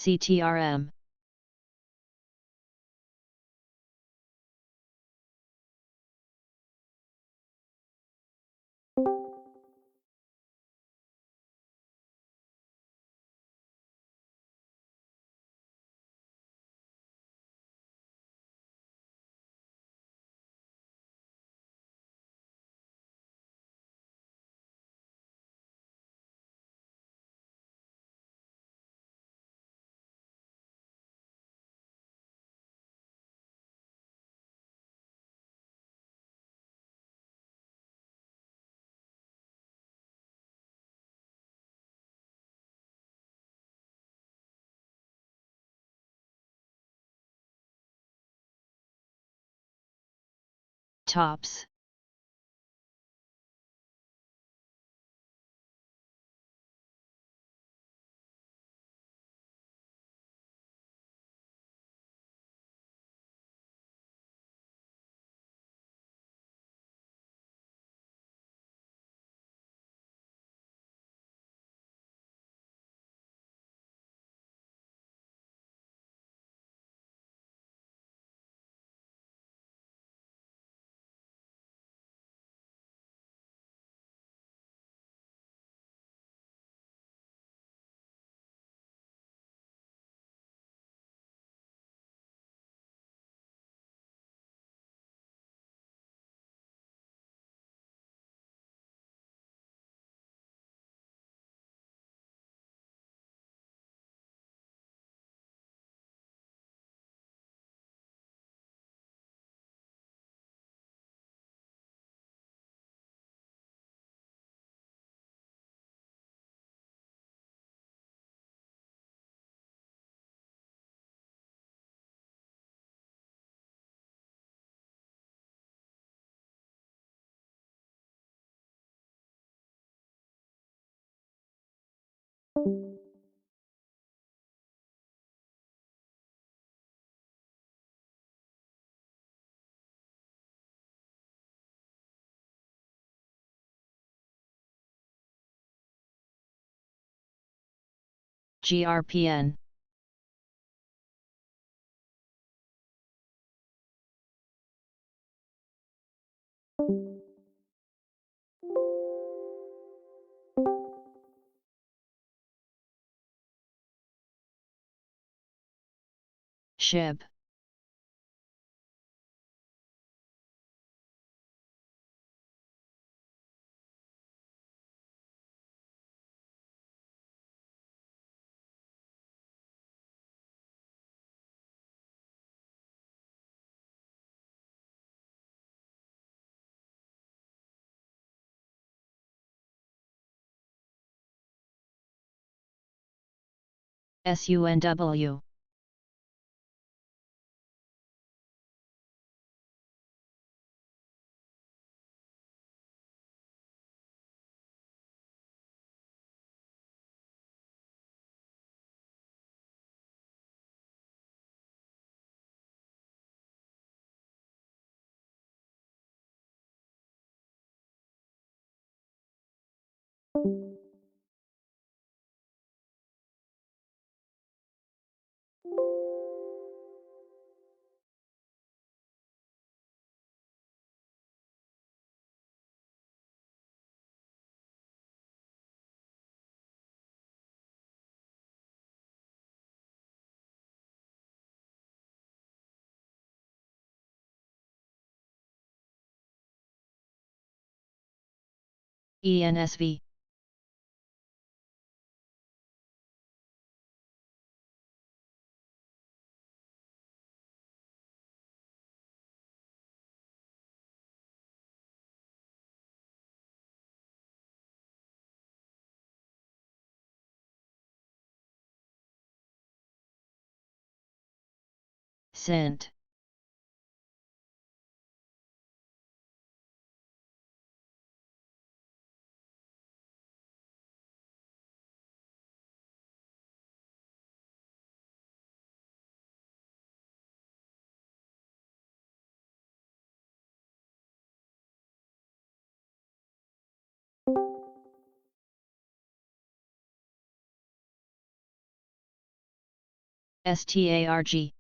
Speaker 2: CTRM. Tops. GRPN. SHIB. SUNW. ENSV. Sent. STARG.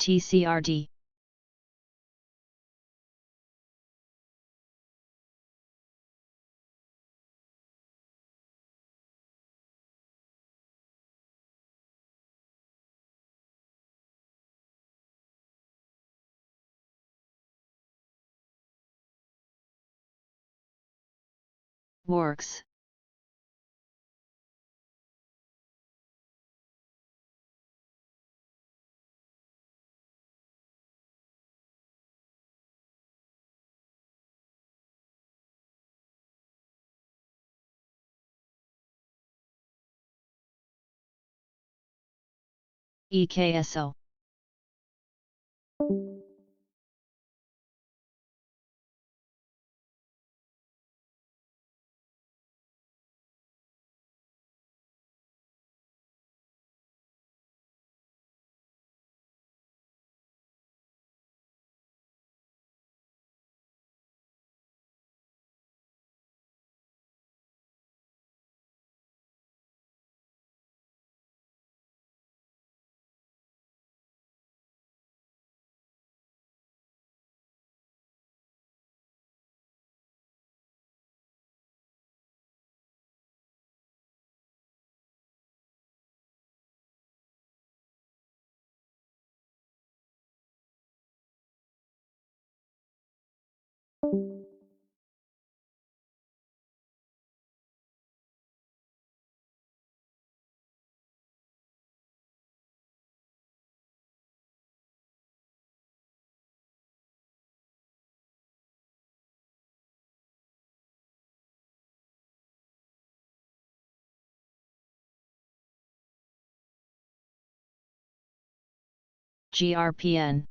Speaker 2: TCRD. Works. EKSO. GRPN.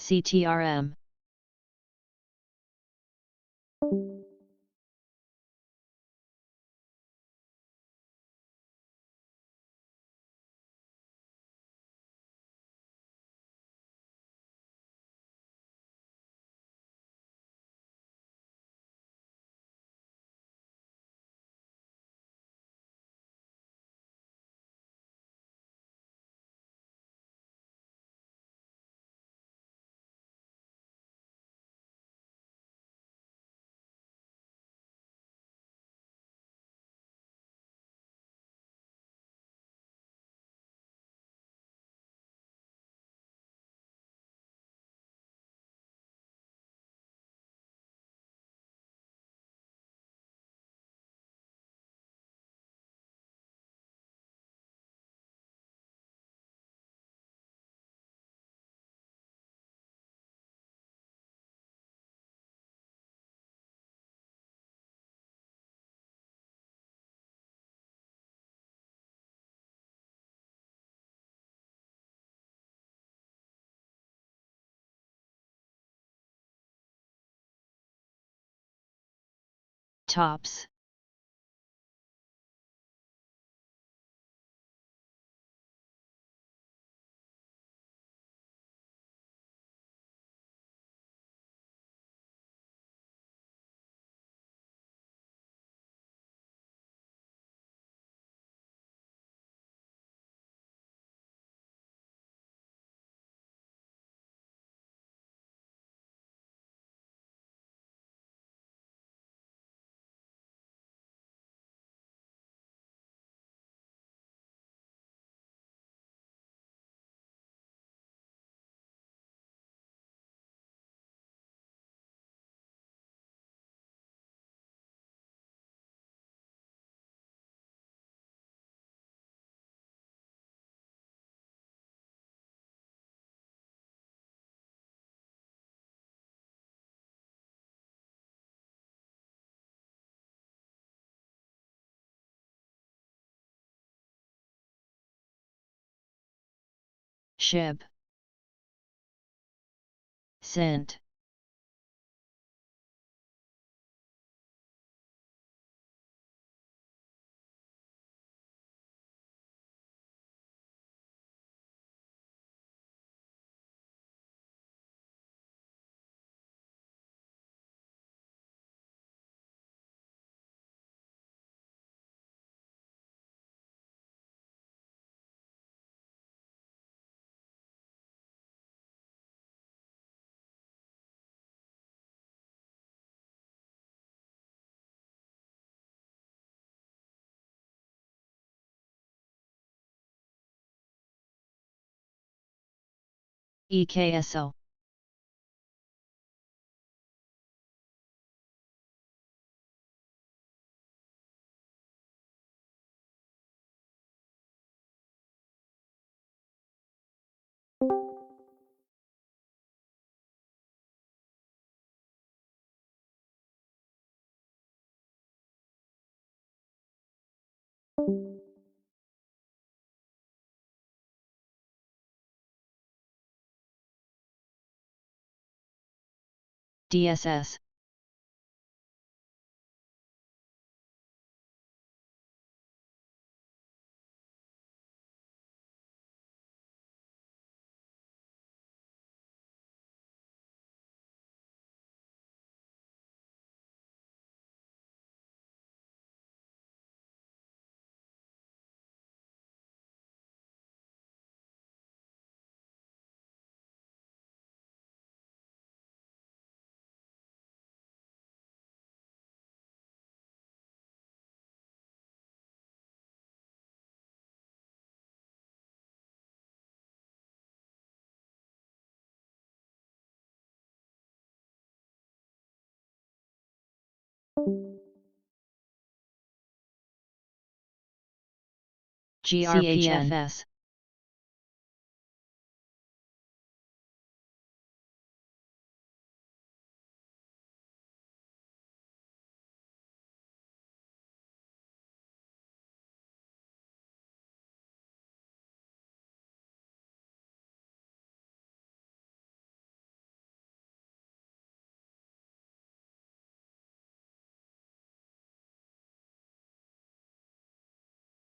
Speaker 2: CTRM. Tops. Shib. Sent. EKSO. DSS. GRPFS.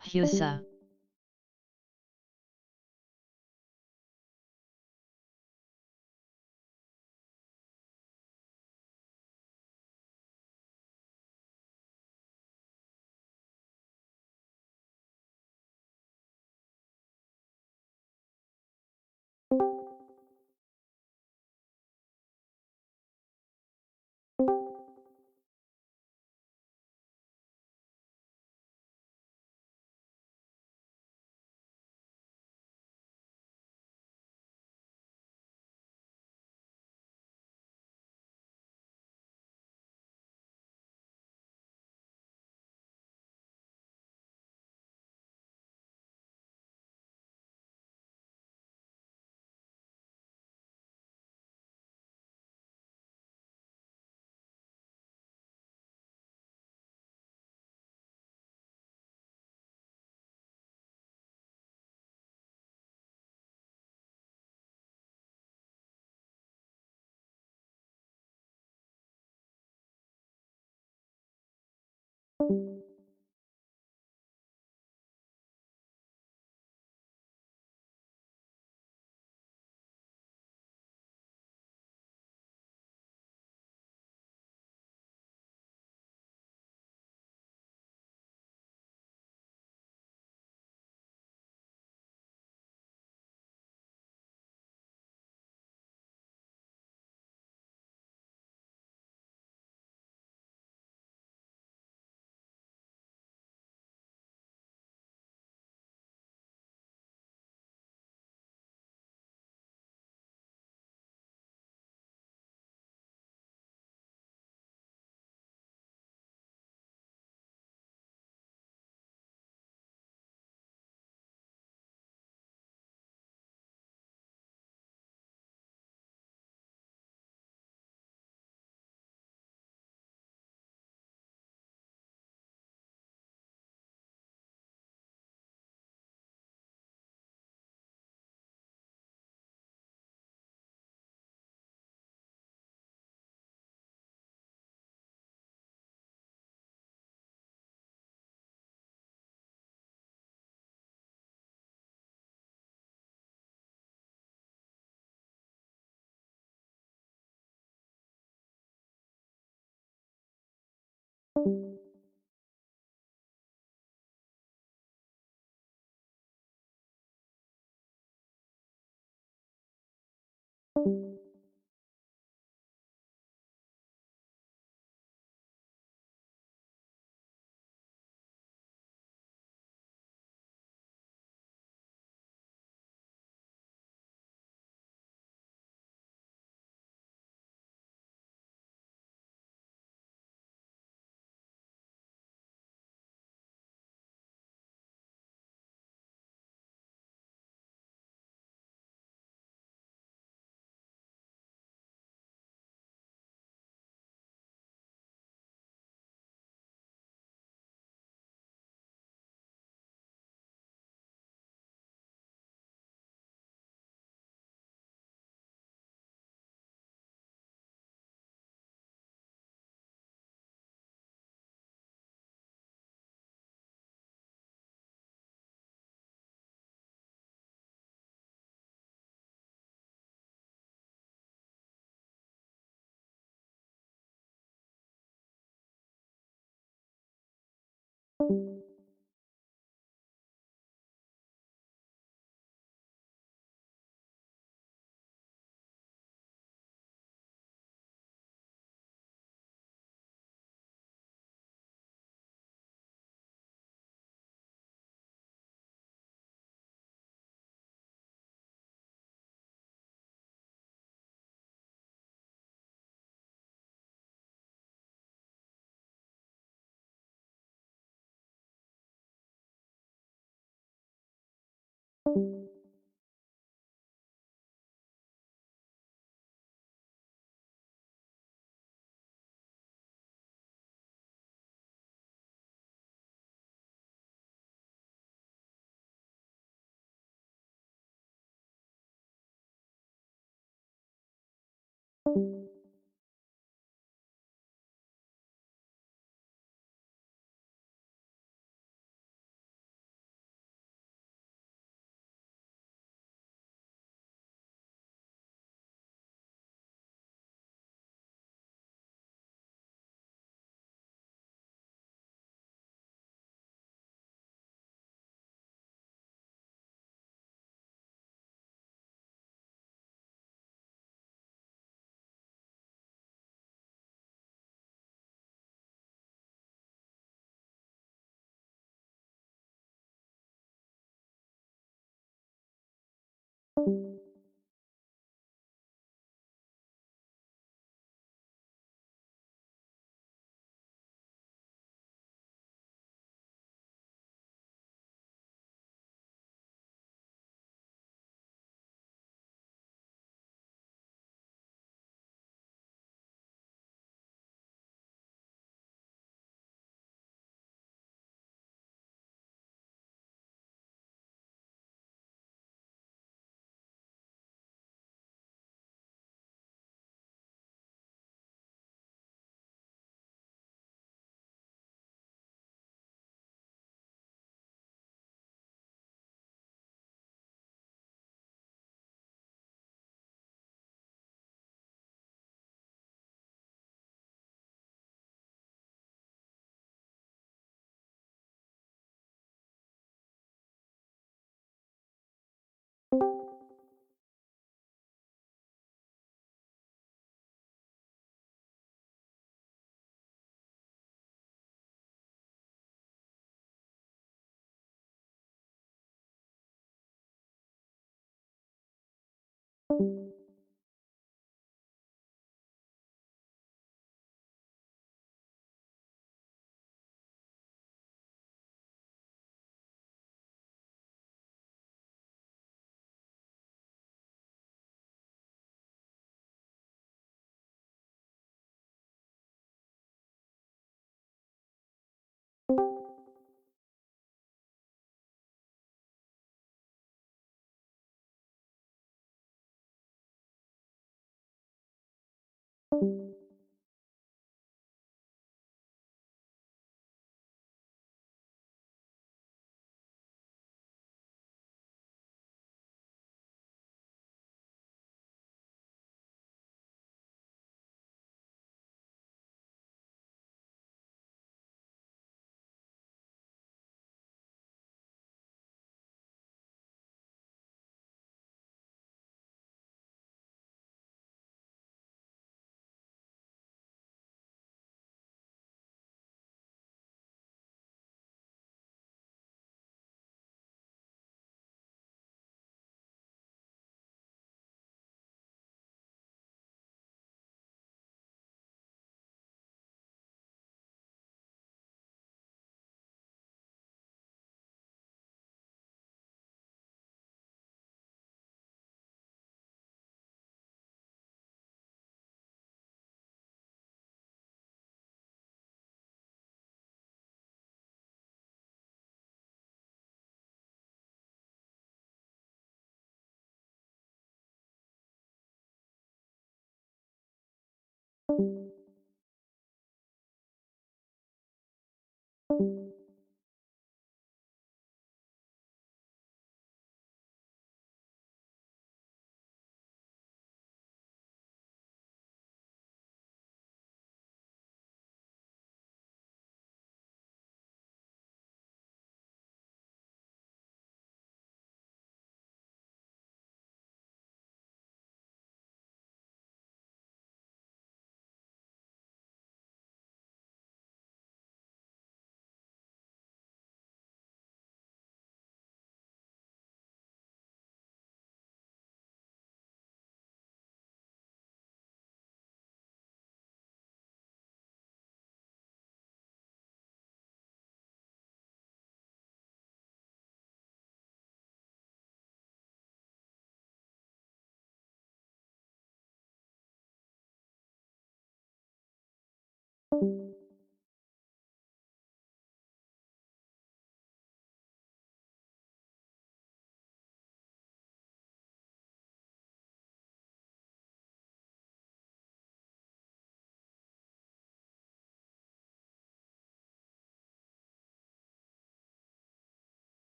Speaker 2: Husa.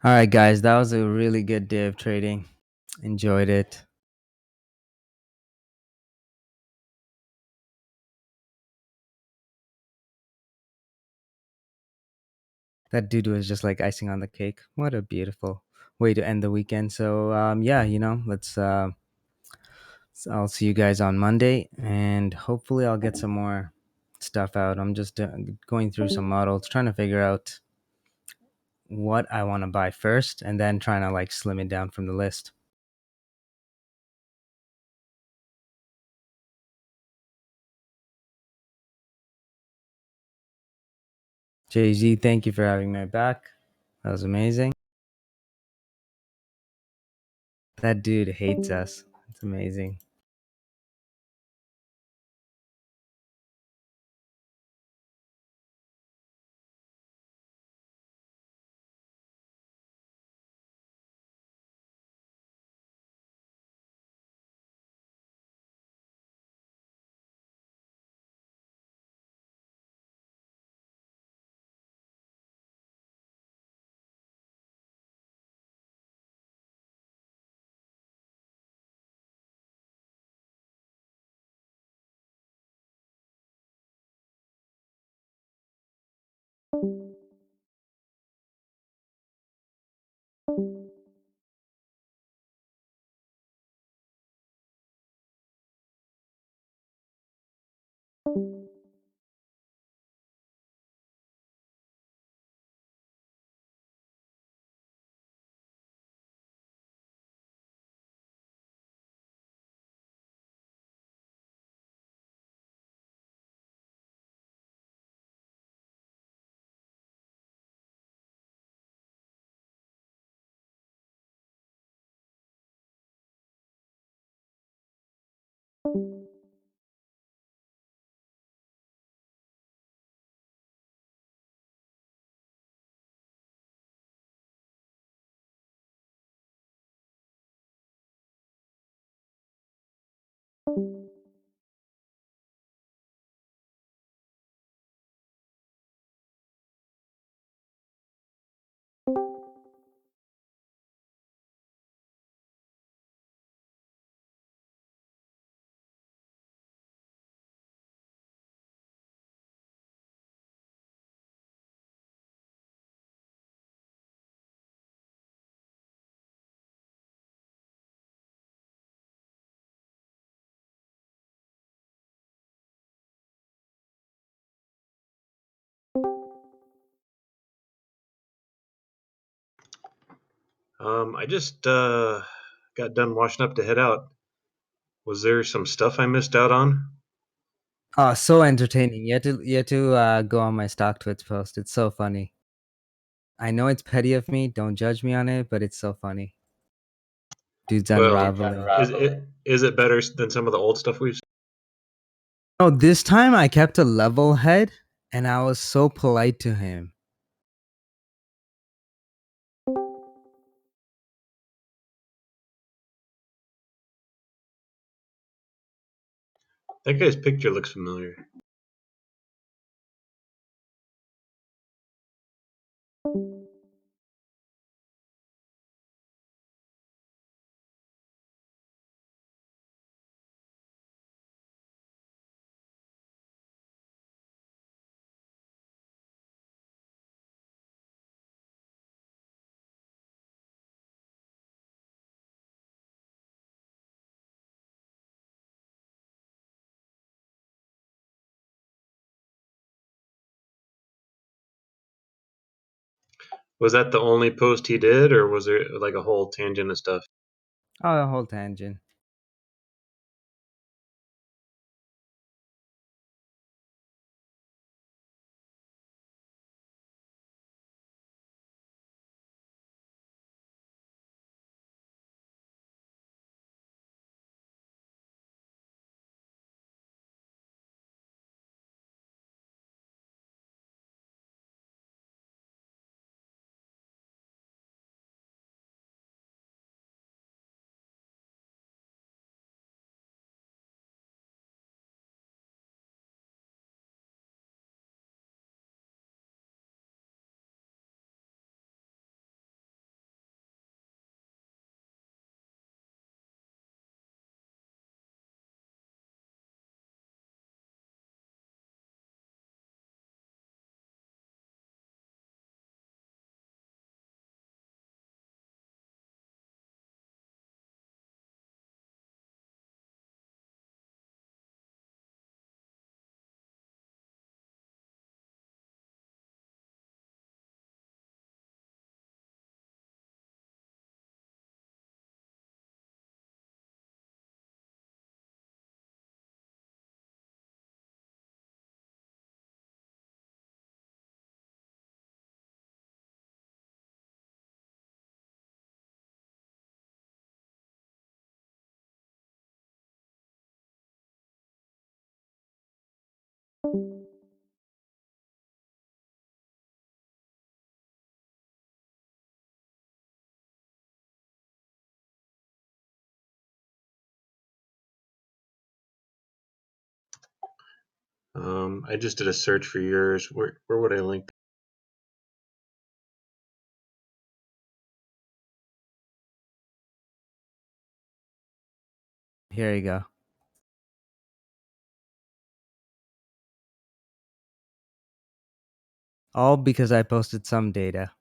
Speaker 4: All right, guys, that was a really good day of trading. Enjoyed it. That dude was just like icing on the cake. What a beautiful way to end the weekend. So yeah, let's I'll see you guys on Monday, and hopefully I'll get some more stuff out. I'm just going through some models, trying to figure out what I want to buy first, and then trying to like slim it down from the list. Jay-Z, thank you for having me back. That was amazing. That dude hates us. It's amazing.
Speaker 5: I just got done washing up to head out. Was there some stuff I missed out on?
Speaker 4: Oh, so entertaining. You had to go on my stock twits post. It's so funny. I know it's petty of me. Don't judge me on it, but it's so funny. Dude's
Speaker 5: Well,
Speaker 4: unraveling.
Speaker 5: is it better than some of the old stuff we've?
Speaker 4: Oh, this time I kept a level head, and I was so polite to him.
Speaker 5: That guy's picture looks familiar. Was that the only post he did, or was there like a whole tangent of stuff?
Speaker 4: Oh, the whole tangent.
Speaker 5: I just did a search for yours. Where would I link?
Speaker 4: Here you go. All because I posted some data.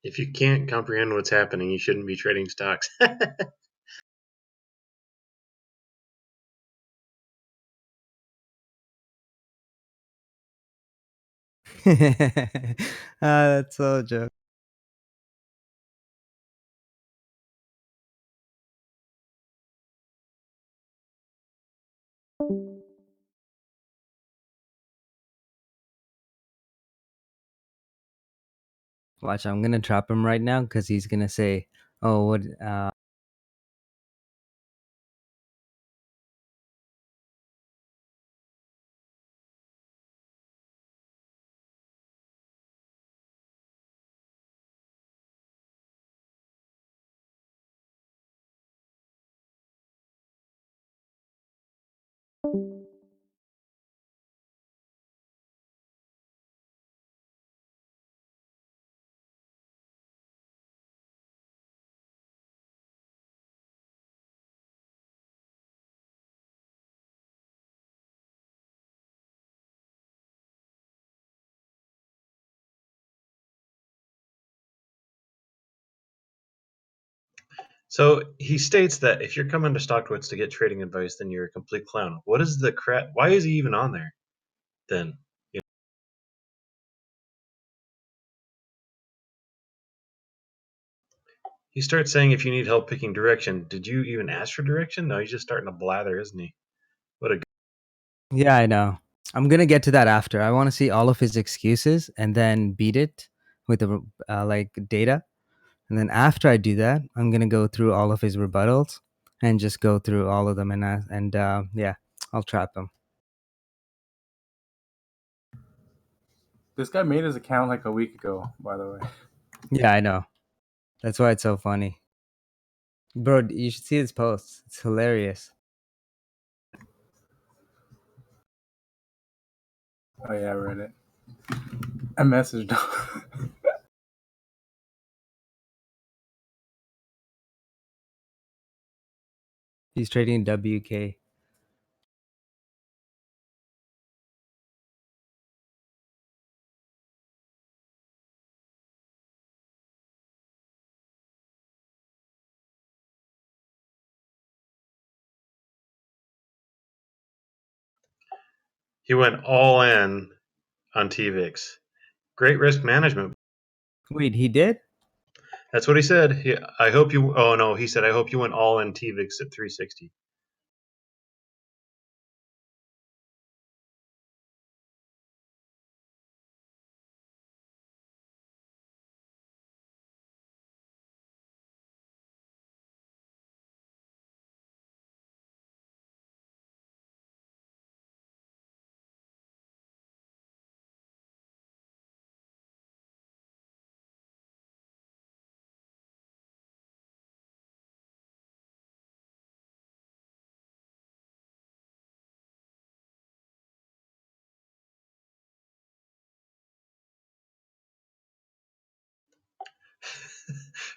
Speaker 5: If you can't comprehend what's happening, you shouldn't be trading stocks.
Speaker 4: That's so joke. Watch, I'm gonna trap him right now because he's gonna say, "Oh, what?"
Speaker 5: So he states that if you're coming to StockTwits to get trading advice, then you're a complete clown. What is the crap? Why is he even on there? Then he starts saying if you need help picking direction. Did you even ask for direction? No, he's just starting to blather, isn't he? What a
Speaker 4: Yeah, I know. I'm gonna get to that after. I want to see all of his excuses and then beat it with the like data. And then after I do that, I'm gonna go through all of his rebuttals and just go through all of them and yeah, I'll trap him.
Speaker 11: This guy made his account like a week ago, by the way.
Speaker 4: Yeah, I know. That's why it's so funny, bro. You should see his posts. It's hilarious.
Speaker 11: Oh yeah, I read it. I messaged him.
Speaker 4: He's trading WK.
Speaker 5: He went all in on TVIX. Great risk management.
Speaker 4: Wait, he did?
Speaker 5: That's what he said. I hope you. Oh no, he said I hope you went all in TVIX at 360.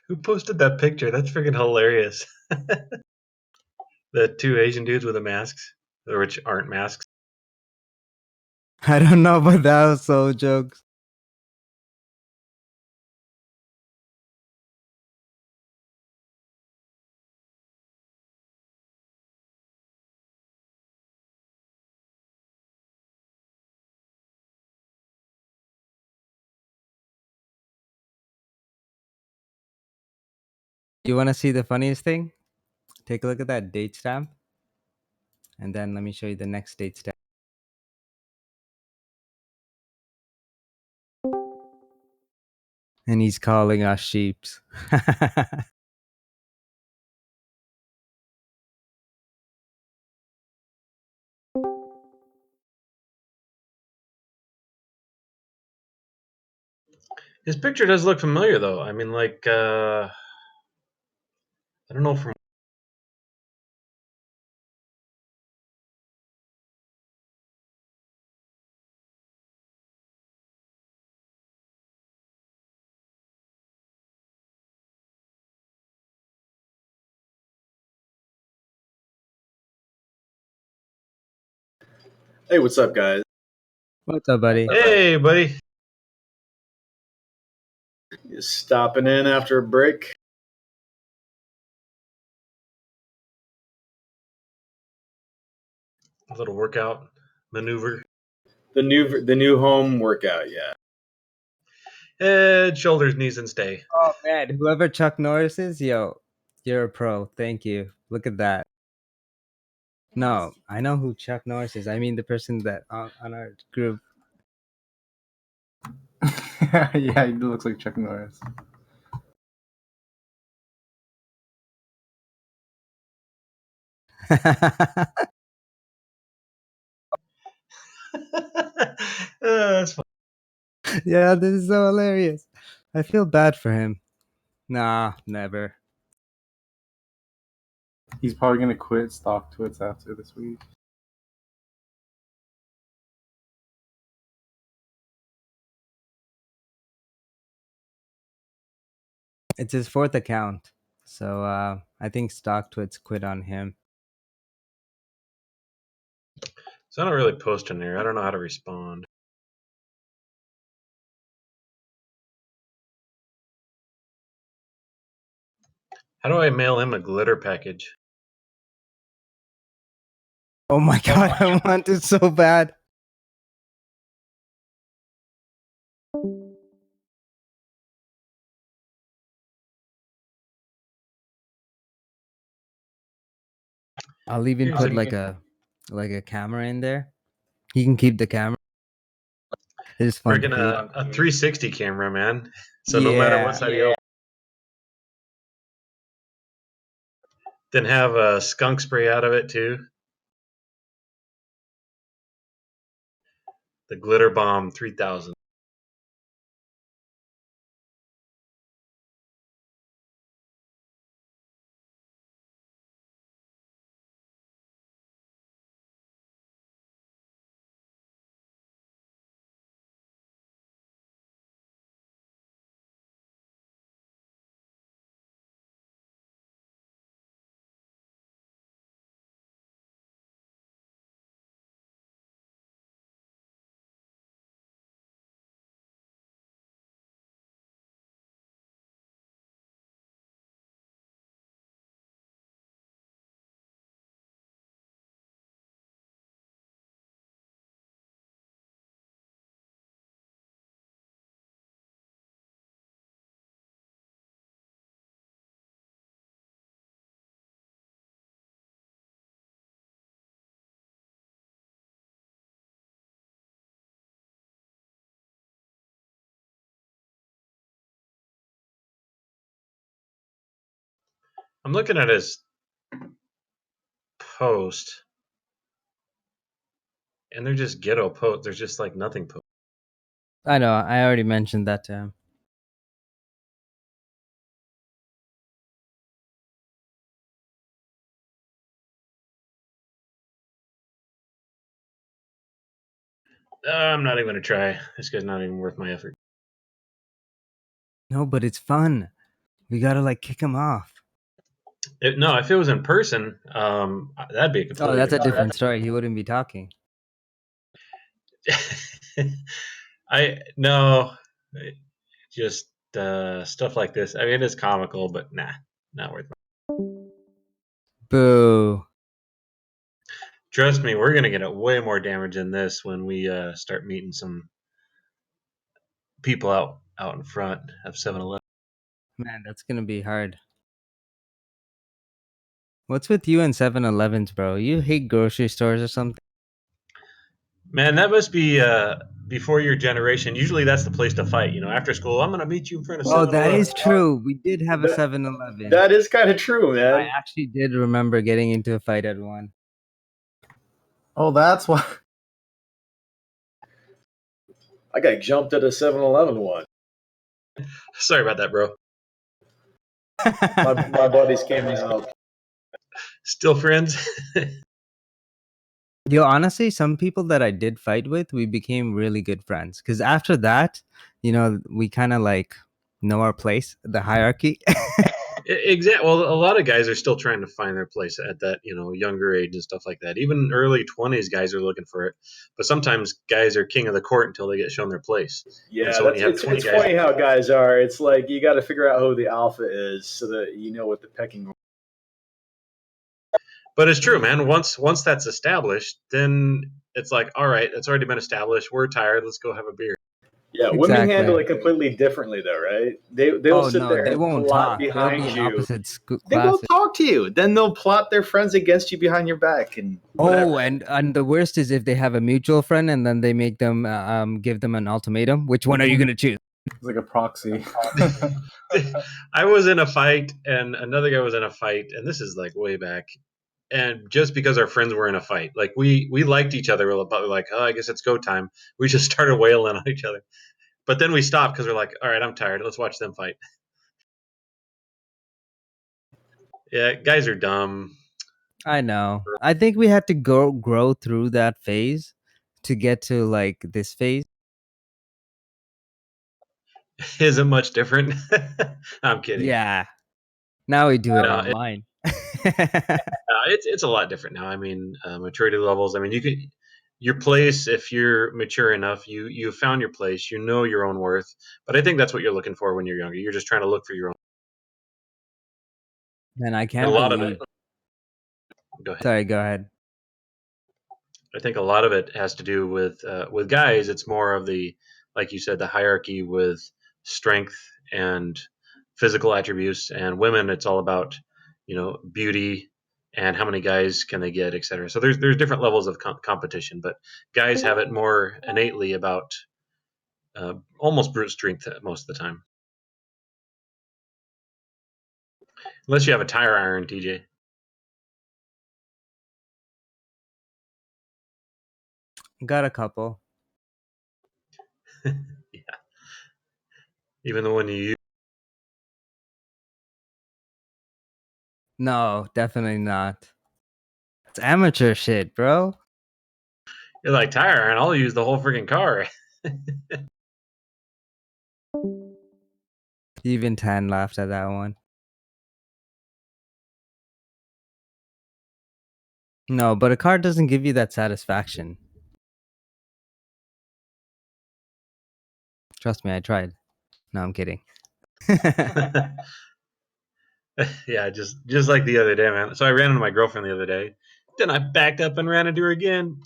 Speaker 5: Who posted that picture? That's freaking hilarious. The two Asian dudes with the masks, which aren't masks.
Speaker 4: I don't know, but that was so jokes. You want to see the funniest thing? Take a look at that date stamp. And then let me show you the next date stamp. And he's calling us sheeps.
Speaker 5: His picture does look familiar, though. I mean, like, I don't know from.
Speaker 7: Hey, what's up, guys?
Speaker 4: What's up, buddy?
Speaker 5: Hey, buddy.
Speaker 7: You stopping in after a break?
Speaker 5: A little workout maneuver.
Speaker 7: The new home workout, yeah.
Speaker 5: Head, shoulders, knees, and stay.
Speaker 4: Oh man, whoever Chuck Norris is, yo, you're a pro. Thank you. Look at that. No, I know who Chuck Norris is. I mean the person that on our group.
Speaker 11: Yeah, he looks like Chuck Norris.
Speaker 5: That's fun.
Speaker 4: Yeah, this is so hilarious. I feel bad for him. Nah, never.
Speaker 11: He's probably gonna quit StockTwits after this week.
Speaker 4: It's his fourth account. So I think StockTwits quit on him.
Speaker 5: So I don't really post in there. I don't know how to respond. How do I mail him a glitter package?
Speaker 4: Oh my god, I want it so bad. I'll even
Speaker 5: Here's
Speaker 4: put
Speaker 5: a-
Speaker 4: like a camera in there. You can keep the camera. It's fun.
Speaker 5: Freaking
Speaker 4: to
Speaker 5: a 360 camera, man. So no matter what side you open. Then have a skunk spray out of it too. The Glitter Bomb 3000. I'm looking at his post, and they're just ghetto posts. There's just like nothing post.
Speaker 4: I know. I already mentioned that to him.
Speaker 5: I'm not even gonna try. This guy's not even worth my effort.
Speaker 4: No, but it's fun. We gotta like kick him off.
Speaker 5: No, if it was in person, that'd be a completely.
Speaker 4: Oh, that's a different story. He wouldn't be talking.
Speaker 5: Just stuff like this. I mean, it is comical, but nah, not worth it.
Speaker 4: Boo.
Speaker 5: Trust me, we're gonna get way more damage than this when we start meeting some people out in front of 7-Eleven.
Speaker 4: Man, that's gonna be hard. What's with you and 7-Elevens, bro? You hate grocery stores or something?
Speaker 5: Man, that must be before your generation. Usually that's the place to fight. You know, after school, I'm going to meet you in front of
Speaker 4: Oh,
Speaker 5: 7
Speaker 4: that is
Speaker 5: Eleven.
Speaker 4: true. We did have a
Speaker 7: That-
Speaker 4: 7-Eleven.
Speaker 7: That is kind of true,
Speaker 4: I
Speaker 7: man.
Speaker 4: actually did remember getting into a fight at one.
Speaker 11: Oh, that's why.
Speaker 7: I got jumped at a 7-Eleven one.
Speaker 5: Sorry about that, bro.
Speaker 7: My buddies came to help.
Speaker 5: Still friends?
Speaker 4: Yo, honestly, some people that I did fight with, we became really good friends. Because after that, you know, we kind of like know our place, the hierarchy.
Speaker 5: Exactly. Well, a lot of guys are still trying to find their place at that, you know, younger age and stuff like that. Even early 20s, guys are looking for it. But sometimes guys are king of the court until they get shown their place.
Speaker 7: Yeah,
Speaker 5: And so when you have
Speaker 7: it's
Speaker 5: 20 guys,
Speaker 7: funny how guys are. It's like you got to figure out who the alpha is so that you know what the pecking order.
Speaker 5: but it's true, man. Once that's established, then it's like, all right, it's already been established. We're tired. Let's go have a beer.
Speaker 7: Yeah, women handle it completely differently, though, right? They'll sit there
Speaker 4: they
Speaker 7: and
Speaker 4: won't
Speaker 7: plot
Speaker 4: talk. They'll
Speaker 7: behind
Speaker 4: be in
Speaker 7: you.
Speaker 4: opposite
Speaker 7: They will
Speaker 4: classes.
Speaker 7: talk to you. Then they'll plot their friends against you behind your back and whatever.
Speaker 4: Oh, and the worst is if they have a mutual friend and then they make them give them an ultimatum. Which one are you gonna choose?
Speaker 11: It's like a proxy.
Speaker 5: I was in a fight, and another guy was in a fight, and this is like way back. And just because our friends were in a fight, like we liked each other, but we're like, oh, I guess it's go time. We just started wailing on each other. But then we stopped because we're like, all right, I'm tired. Let's watch them fight. Yeah, guys are dumb.
Speaker 4: I know. I think we had to grow through that phase to get to like this phase.
Speaker 5: Isn't much different. I'm kidding.
Speaker 4: Yeah. Now we do it
Speaker 5: No,
Speaker 4: online.
Speaker 5: it's a lot different now. I mean, maturity levels. I mean, you could your place if you're mature enough. You found your place. You know your own worth. But I think that's what you're looking for when you're younger. You're just trying to look for your own.
Speaker 4: And I
Speaker 5: And
Speaker 4: can't
Speaker 5: a lot of
Speaker 4: believe.
Speaker 5: it. Go ahead.
Speaker 4: Sorry, go ahead.
Speaker 5: I think a lot of it has to do with guys. It's more of the, like you said, the hierarchy with strength and physical attributes, and women, it's all about, you know, beauty and how many guys can they get, etc. So there's different levels of competition, but guys have it more innately about almost brute strength most of the time, unless you have a tire iron, TJ.
Speaker 4: Got a couple.
Speaker 5: Yeah. Even the one you use.
Speaker 4: No, definitely not. It's amateur shit, bro.
Speaker 5: You're like, tire iron, I'll use the whole freaking car.
Speaker 4: Even Tan laughed at that one. No, but a car doesn't give you that satisfaction. Trust me, I tried. No, I'm kidding.
Speaker 5: Yeah, just like the other day, man. So I ran into my girlfriend the other day. Then I backed up and ran into her again.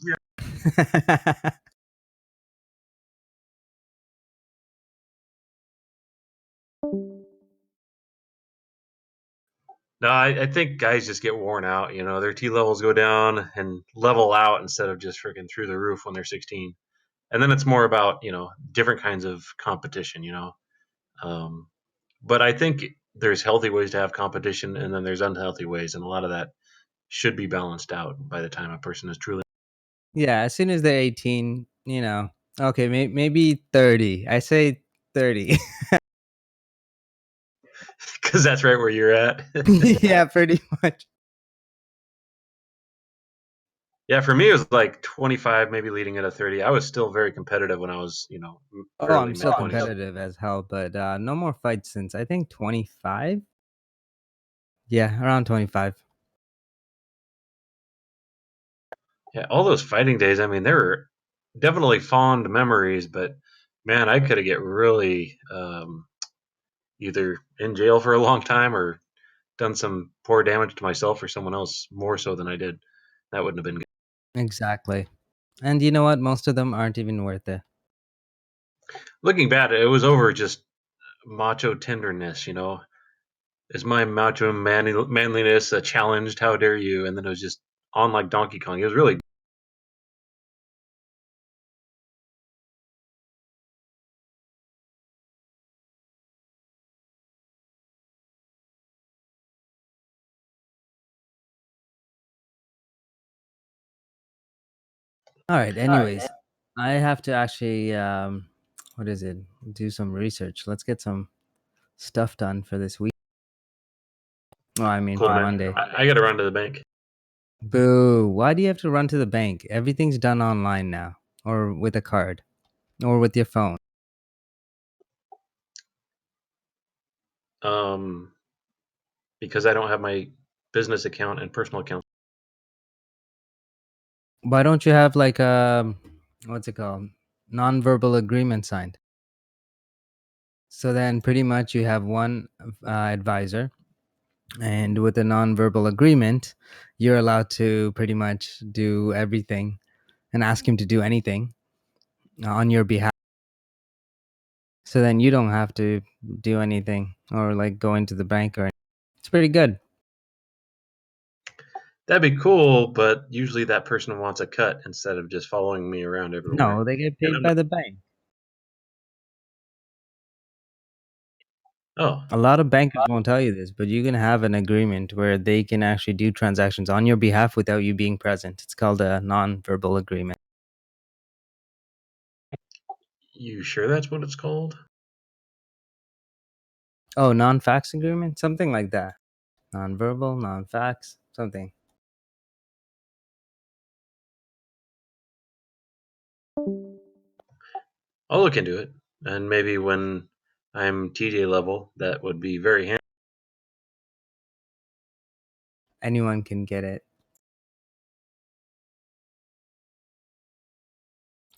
Speaker 5: No, I think guys just get worn out. You know, their T levels go down and level out instead of just freaking through the roof when they're 16. And then it's more about, you know, different kinds of competition. You know, but I think there's healthy ways to have competition, and then there's unhealthy ways, and a lot of that should be balanced out by the time a person is truly.
Speaker 4: Yeah, as soon as they're 18, you know. Okay, maybe 30. I say 30.
Speaker 5: Because that's right where you're at.
Speaker 4: Yeah, pretty much.
Speaker 5: Yeah, for me it was like 25, maybe leading into 30. I was still very competitive when I was, you know,
Speaker 4: Oh,
Speaker 5: early
Speaker 4: I'm still
Speaker 5: mid-20s.
Speaker 4: competitive as hell, but no more fights since I think 25. Yeah, around 25.
Speaker 5: Yeah, all those fighting days. I mean, they were definitely fond memories, but man, I could have get really either in jail for a long time or done some poor damage to myself or someone else more so than I did. That wouldn't have been good.
Speaker 4: Exactly. And you know what? Most of them aren't even worth it.
Speaker 5: Looking back, it was over just macho tenderness, you know. is my macho manliness challenged? How dare you? And then it was just on like Donkey Kong. It was really
Speaker 4: All right. Anyways, I have to actually what is it? Do some research. Let's get some stuff done for this week. Oh, I mean
Speaker 5: cool,
Speaker 4: for
Speaker 5: man.
Speaker 4: Monday.
Speaker 5: I got to run to the bank.
Speaker 4: Boo! Why do you have to run to the bank? Everything's done online now, or with a card, or with your phone.
Speaker 5: Because I don't have my business account and personal account.
Speaker 4: Why don't you have like a what's it called? Non-verbal agreement signed. So then pretty much you have one advisor, and with a non-verbal agreement, you're allowed to pretty much do everything and ask him to do anything on your behalf. So then you don't have to do anything or like go into the bank or anything. It's pretty good.
Speaker 5: That'd be cool, but usually that person wants a cut instead of just following me around everywhere.
Speaker 4: No, they get paid by the bank.
Speaker 5: Oh,
Speaker 4: A lot of bankers won't tell you this, but you can have an agreement where they can actually do transactions on your behalf without you being present. It's called a non-verbal agreement.
Speaker 5: you sure that's what it's called?
Speaker 4: Oh, non-fax agreement? Something like that. Non-verbal, non-fax, something.
Speaker 5: I'll look into it, and maybe when I'm TJ level, that would be very handy.
Speaker 4: Anyone can get it.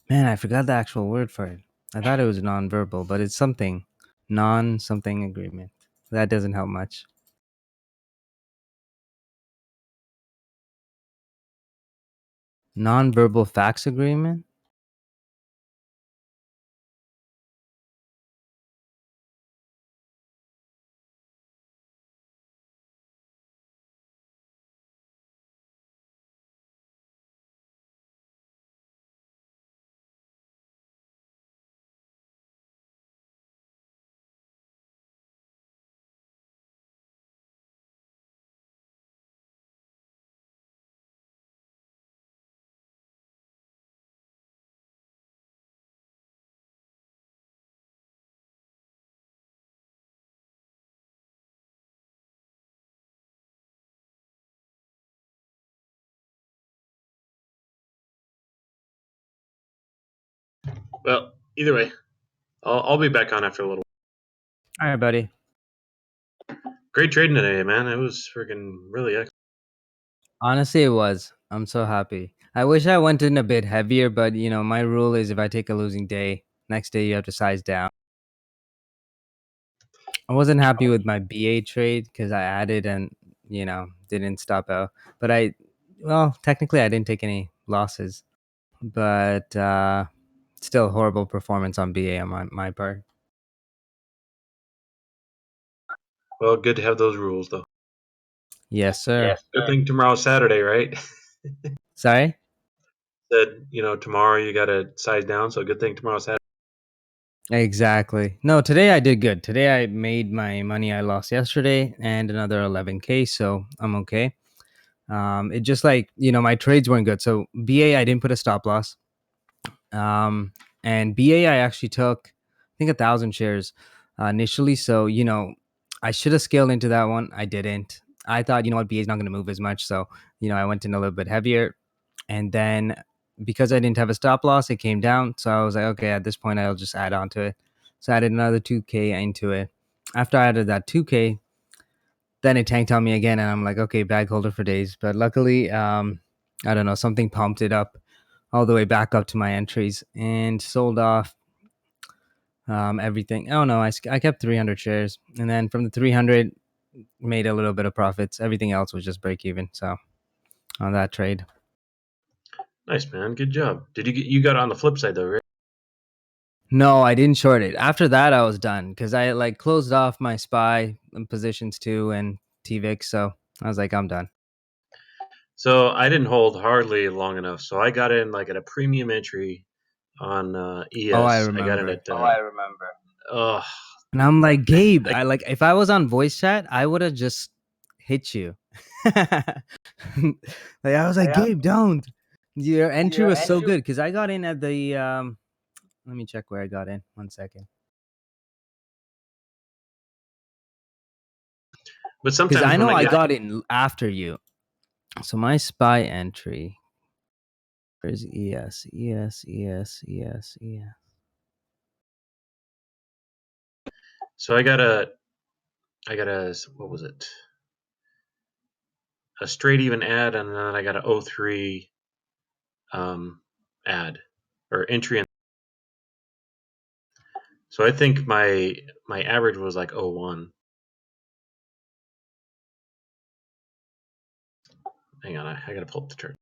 Speaker 4: Man, I forgot the actual word for it. I thought it was non-verbal, but it's something. Non-something agreement. That doesn't help much. Non-verbal fax agreement?
Speaker 5: Well, either way, I'll be back on after a little.
Speaker 4: All right, buddy.
Speaker 5: Great trading today, man. It was freaking really excellent.
Speaker 4: Honestly, it was. I'm so happy. I wish I went in a bit heavier, but you know, my rule is if I take a losing day, next day you have to size down. I wasn't happy with my BA trade because I added and you know didn't stop out. But well, technically I didn't take any losses, but still horrible performance on BA on my part.
Speaker 5: Well, good to have those rules, though.
Speaker 4: Yes, sir.
Speaker 5: Good thing tomorrow's Saturday, right?
Speaker 4: Sorry.
Speaker 5: Said, tomorrow you got to size down, so good thing tomorrow's Saturday.
Speaker 4: Exactly. No, today I did good. Today I made my money I lost yesterday and another 11K, so I'm okay. It just like my trades weren't good. So BA I didn't put a stop loss. And BA I actually took I think 1,000 shares initially. So I should have scaled into that one. I didn't. I thought BA is not going to move as much, so I went in a little bit heavier, and then because I didn't have a stop loss, it came down. So I was like, okay, at this point I'll just add on to it. So I added another 2K into it. After I added that 2K, then it tanked on me again, and I'm like, okay, bag holder for days. But luckily, I don't know, something pumped it up all the way back up to my entries and sold off everything. Oh no, I kept 300 shares, and then from the 300, made a little bit of profits. Everything else was just break even. So on that trade.
Speaker 5: Nice, man. Good job. Did you got on the flip side though, right?
Speaker 4: No, I didn't short it. After that, I was done because I like closed off my SPY positions too and TVIX. So I was like, I'm done.
Speaker 5: So I didn't hold hardly long enough. So I got in like at a premium entry on ES.
Speaker 4: Oh, I
Speaker 5: got in
Speaker 4: remember.
Speaker 5: at. I remember. Oh,
Speaker 4: And I'm like, Gabe, I like if I was on voice chat, I would have just hit you. Like I was like, Gabe, don't. Your entry was so good because I got in at the let me check where I got in. 1 second.
Speaker 5: but
Speaker 4: Because
Speaker 5: sometimes
Speaker 4: I know
Speaker 5: when
Speaker 4: I
Speaker 5: get,
Speaker 4: got in after you. So my SPY entry. Where's ES? ES, ES, ES, ES.
Speaker 5: So I got a what was it? A straight even ad, and then I got a 03 ad or entry. So I think my average was like 01. Hang on, I gotta pull up the chart.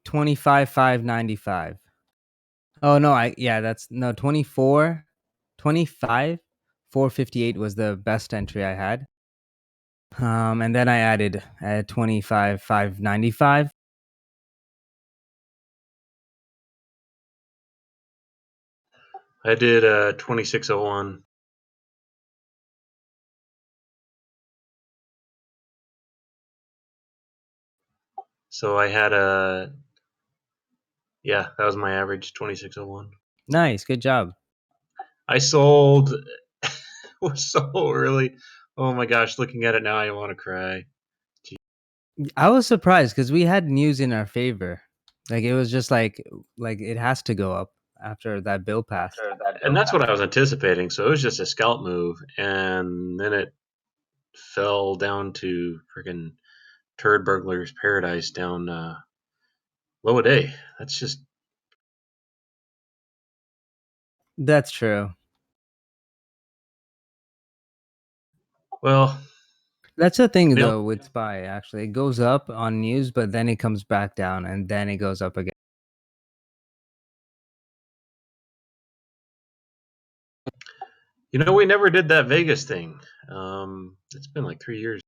Speaker 4: $25,595. Oh no, that's no 24, 25, 458 was the best entry I had. And then I added 25,595.
Speaker 5: I did 2601. So I had that was my average 2601.
Speaker 4: Nice, good job.
Speaker 5: I sold was so early. Oh my gosh, looking at it now, I want to cry.
Speaker 4: I was surprised because we had news in our favor. Like it was just like it has to go up after that bill passed.
Speaker 5: And that's what I was anticipating. So it was just a scalp move, and then it fell down to freaking turd burglar's paradise down low a day. That's just
Speaker 4: That's true.
Speaker 5: well.
Speaker 4: That's the thing
Speaker 5: Neil,
Speaker 4: though with SPY. Actually, it goes up on news, but then it comes back down, and then it goes up again.
Speaker 5: you know, we never did that Vegas thing. It's been like 3 years.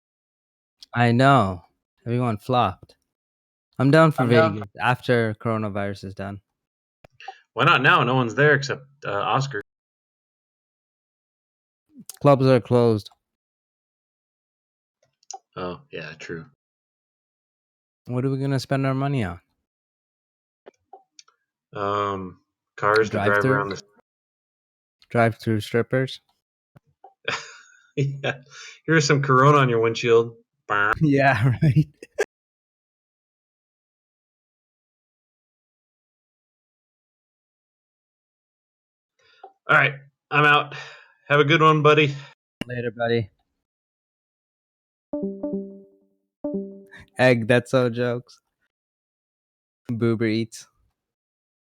Speaker 4: I know. Everyone flopped. I'm down for Vegas after coronavirus is done.
Speaker 5: Why not now? No one's there except Oscar.
Speaker 4: Clubs are closed.
Speaker 5: Oh yeah, true.
Speaker 4: What are we gonna spend our money on?
Speaker 5: Cars to drive
Speaker 4: Drive-through?
Speaker 5: around the.
Speaker 4: Drive-through strippers?
Speaker 5: Yeah, here's some Corona on your windshield. Bah.
Speaker 4: Yeah, right.
Speaker 5: All right, I'm out. Have a good one, buddy.
Speaker 4: Later, buddy. Egg, that's so jokes. Boober Eats.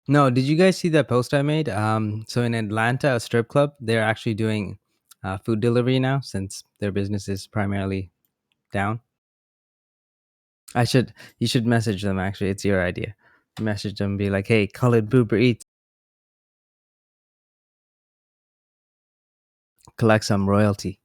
Speaker 4: No, did you guys see that post I made? So in Atlanta, a strip club, they're actually doing food delivery now since their business is primarily down. You should message them. Actually, it's your idea. Message them, be like, "Hey, call it Boober Eats. Collect some royalty."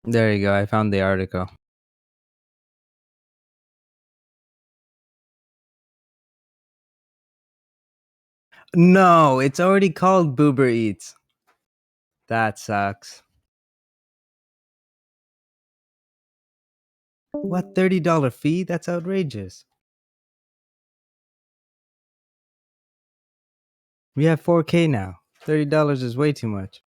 Speaker 4: There you go. I found the article. No, it's already called Boober Eats. That sucks. What, $30 fee? That's outrageous. We have 4K now. $30 is way too much.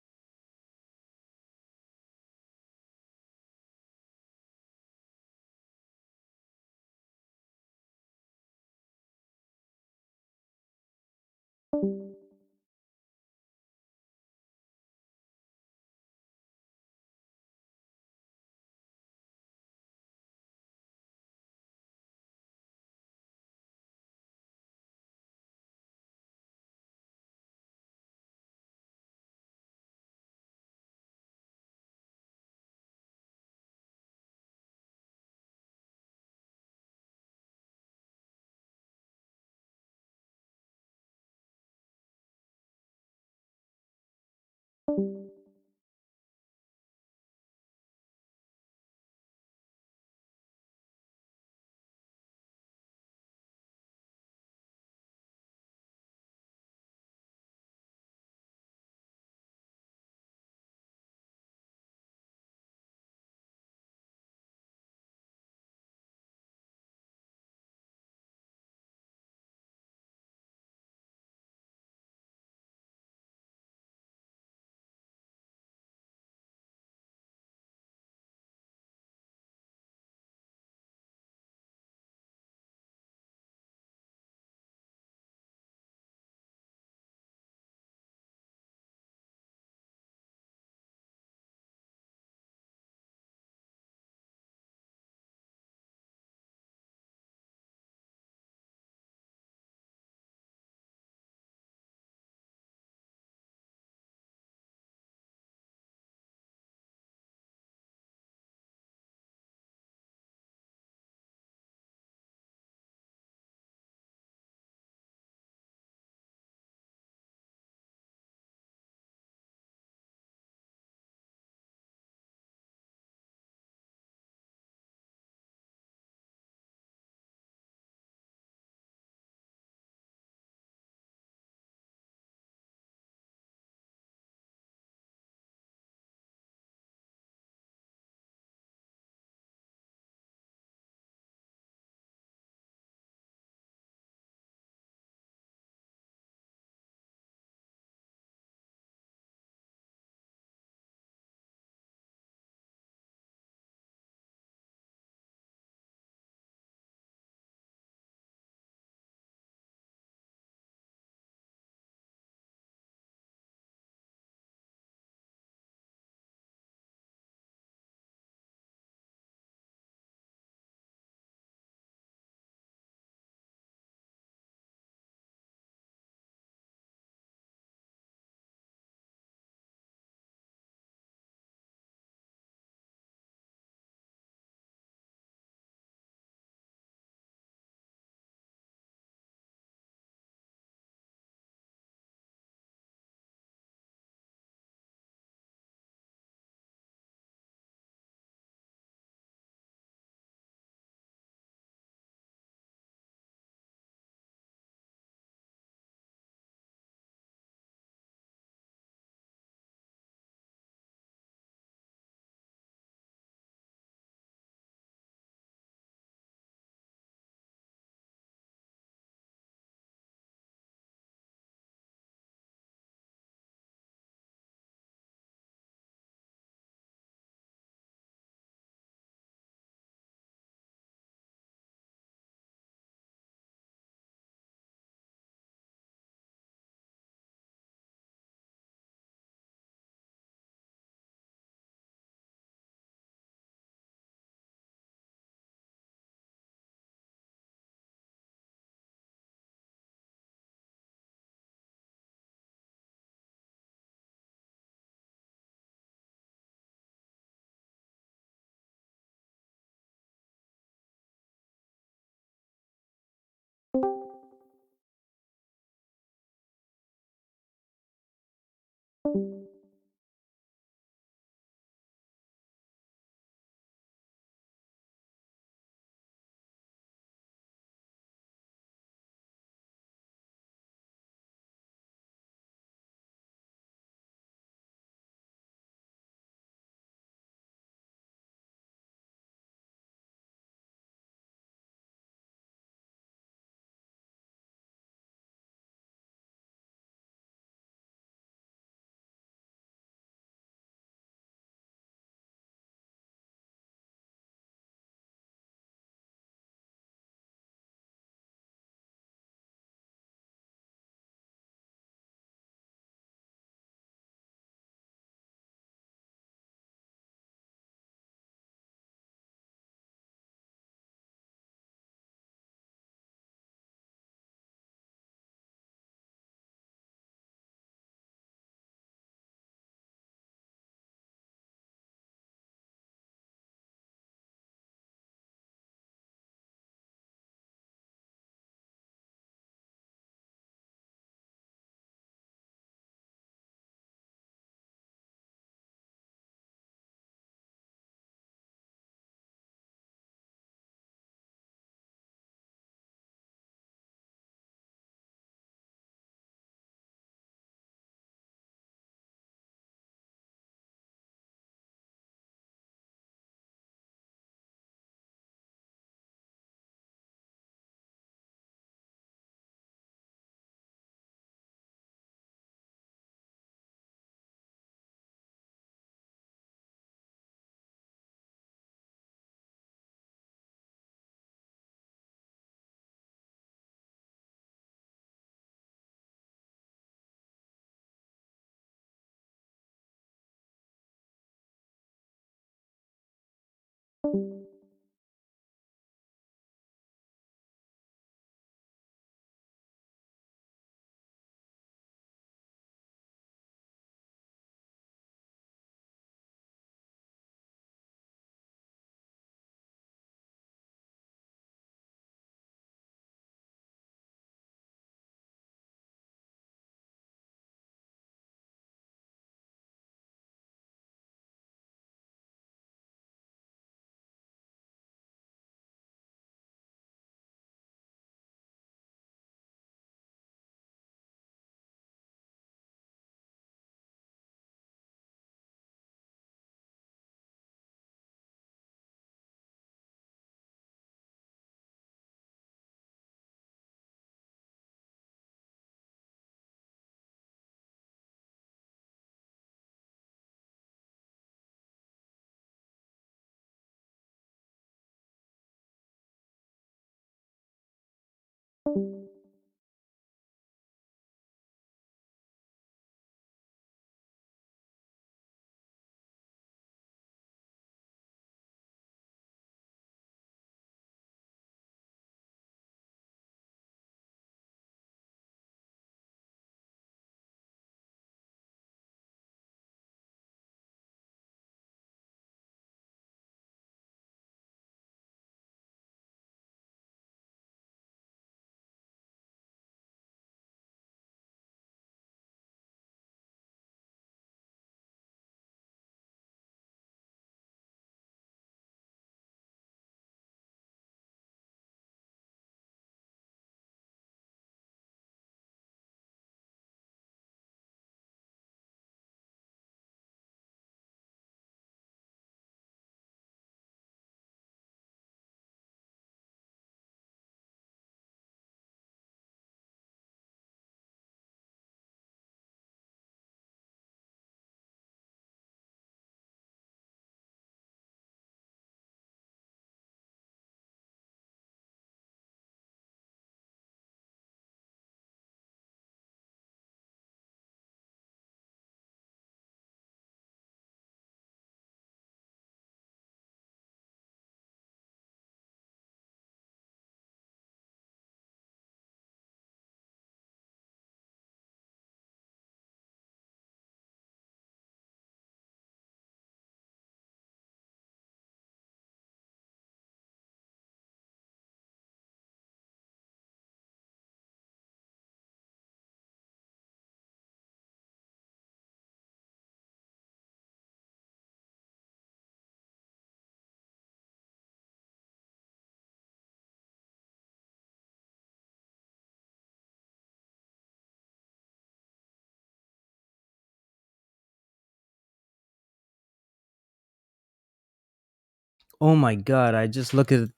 Speaker 4: Oh my god! I just looked at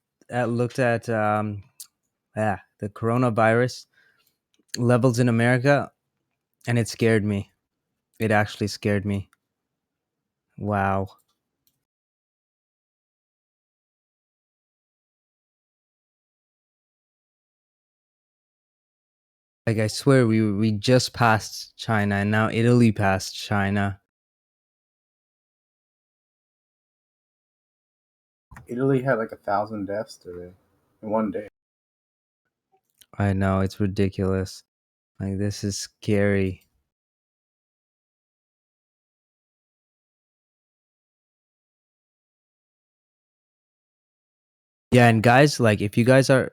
Speaker 4: the coronavirus levels in America, and it scared me. It actually scared me. Wow. Like I swear, we just passed China, and now Italy passed China.
Speaker 11: Italy had like 1,000 deaths today in one day.
Speaker 4: I know, it's ridiculous. Like, this is scary. Yeah, and guys, like, if you guys are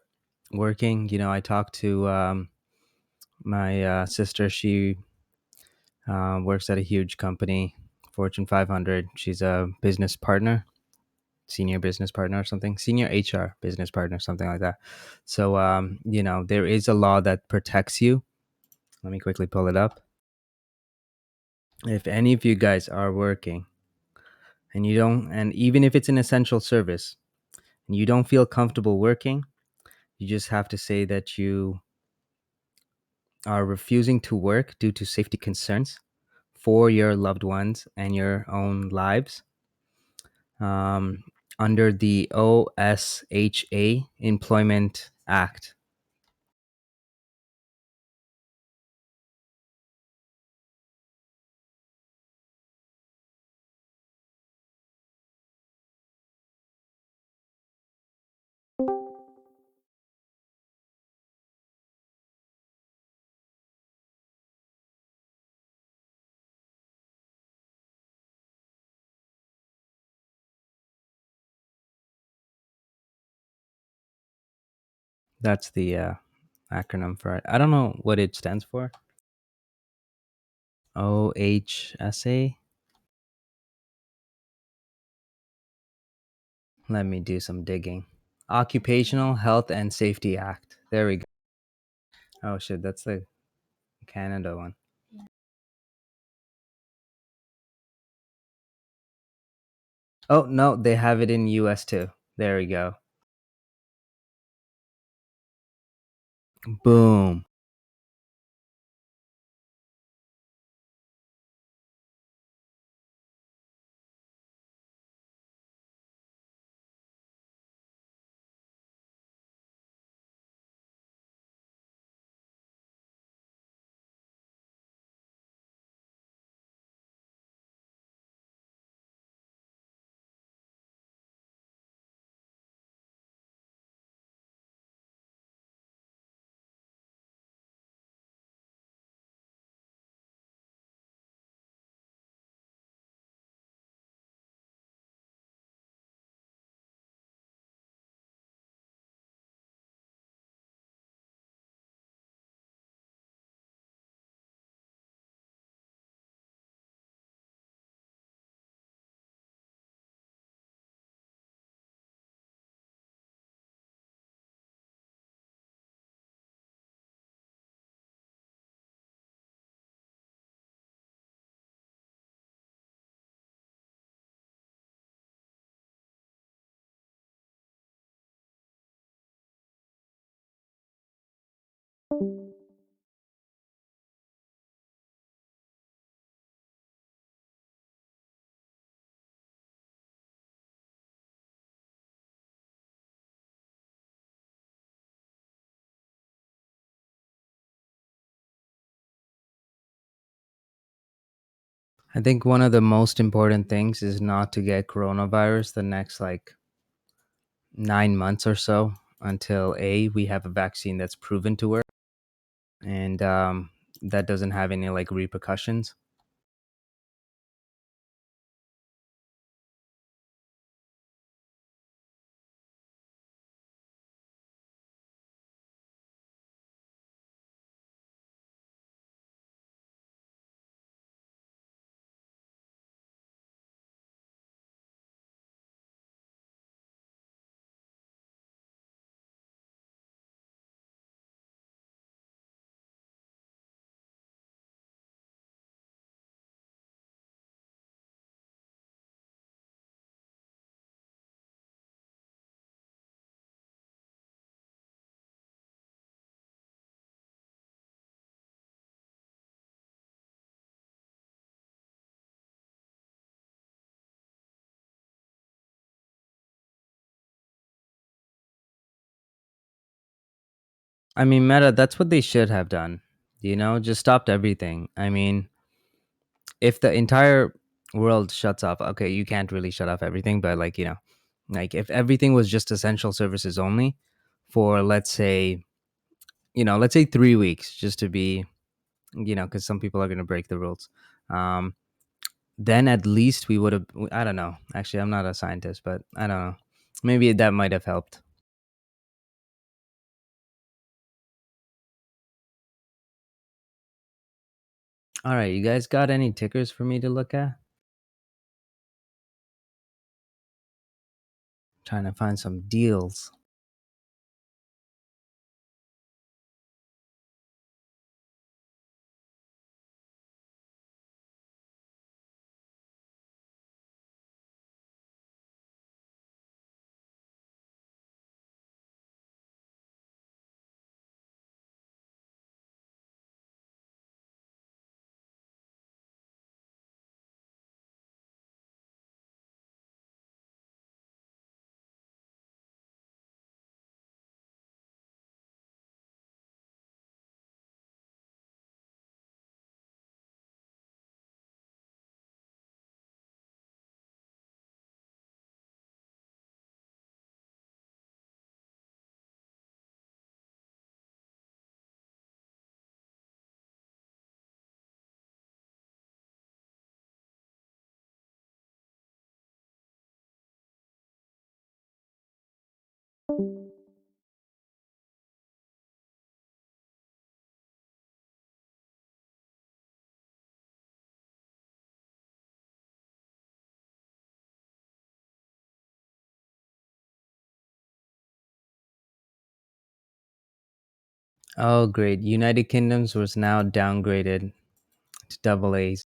Speaker 4: working, I talked to my sister. She works at a huge company, Fortune 500. She's a business partner, senior business partner or something, senior HR business partner, something like that. So, there is a law that protects you. Let me quickly pull it up. If any of you guys are working and you don't, and even if it's an essential service and you don't feel comfortable working, you just have to say that you are refusing to work due to safety concerns for your loved ones and your own lives, um, under the OSHA Employment Act. That's the acronym for it. I don't know what it stands for. OHSA. Let me do some digging. Occupational Health and Safety Act. There we go. Oh shit, that's the Canada one. Oh no, they have it in US too. There we go. Boom. I think one of the most important things is not to get coronavirus the next like 9 months or so until we have a vaccine that's proven to work and that doesn't have any like repercussions. I mean, Meta, that's what they should have done. Just stopped everything. I mean, if the entire world shuts off, okay, you can't really shut off everything, but like if everything was just essential services only for let's say 3 weeks, just to be, cuz some people are going to break the rules. Um then at least we would have, I don't know. Actually, I'm not a scientist, but I don't know. Maybe that might have helped. All right, you guys got any tickers for me to look at? Trying to find some deals. Oh, great. United Kingdoms was now downgraded to double A's.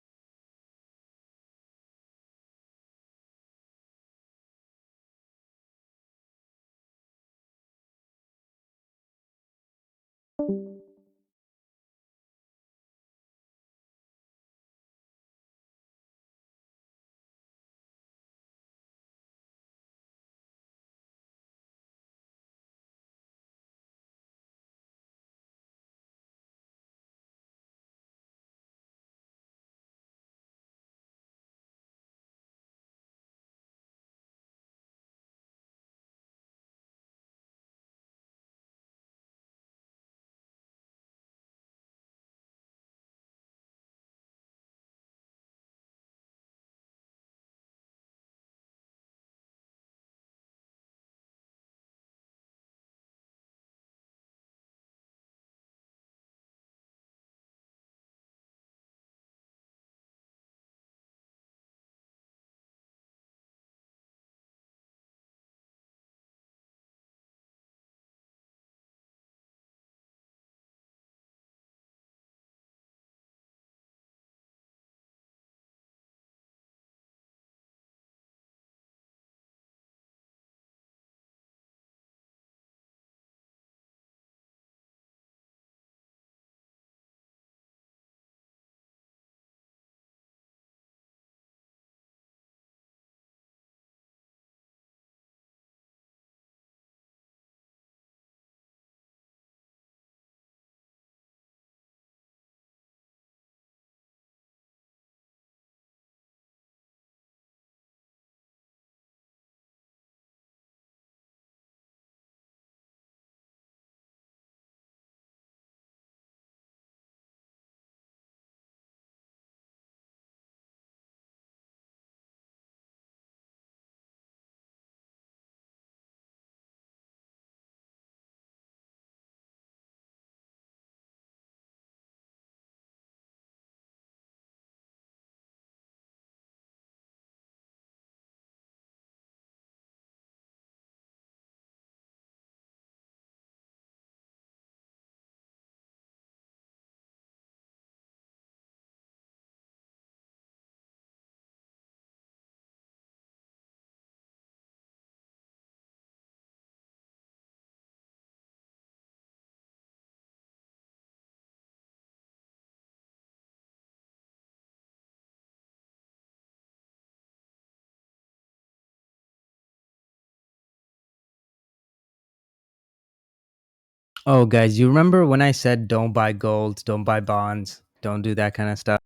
Speaker 4: Oh, guys, you remember when I said don't buy gold, don't buy bonds, don't do that kind of stuff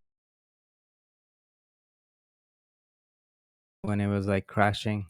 Speaker 4: when it was like crashing?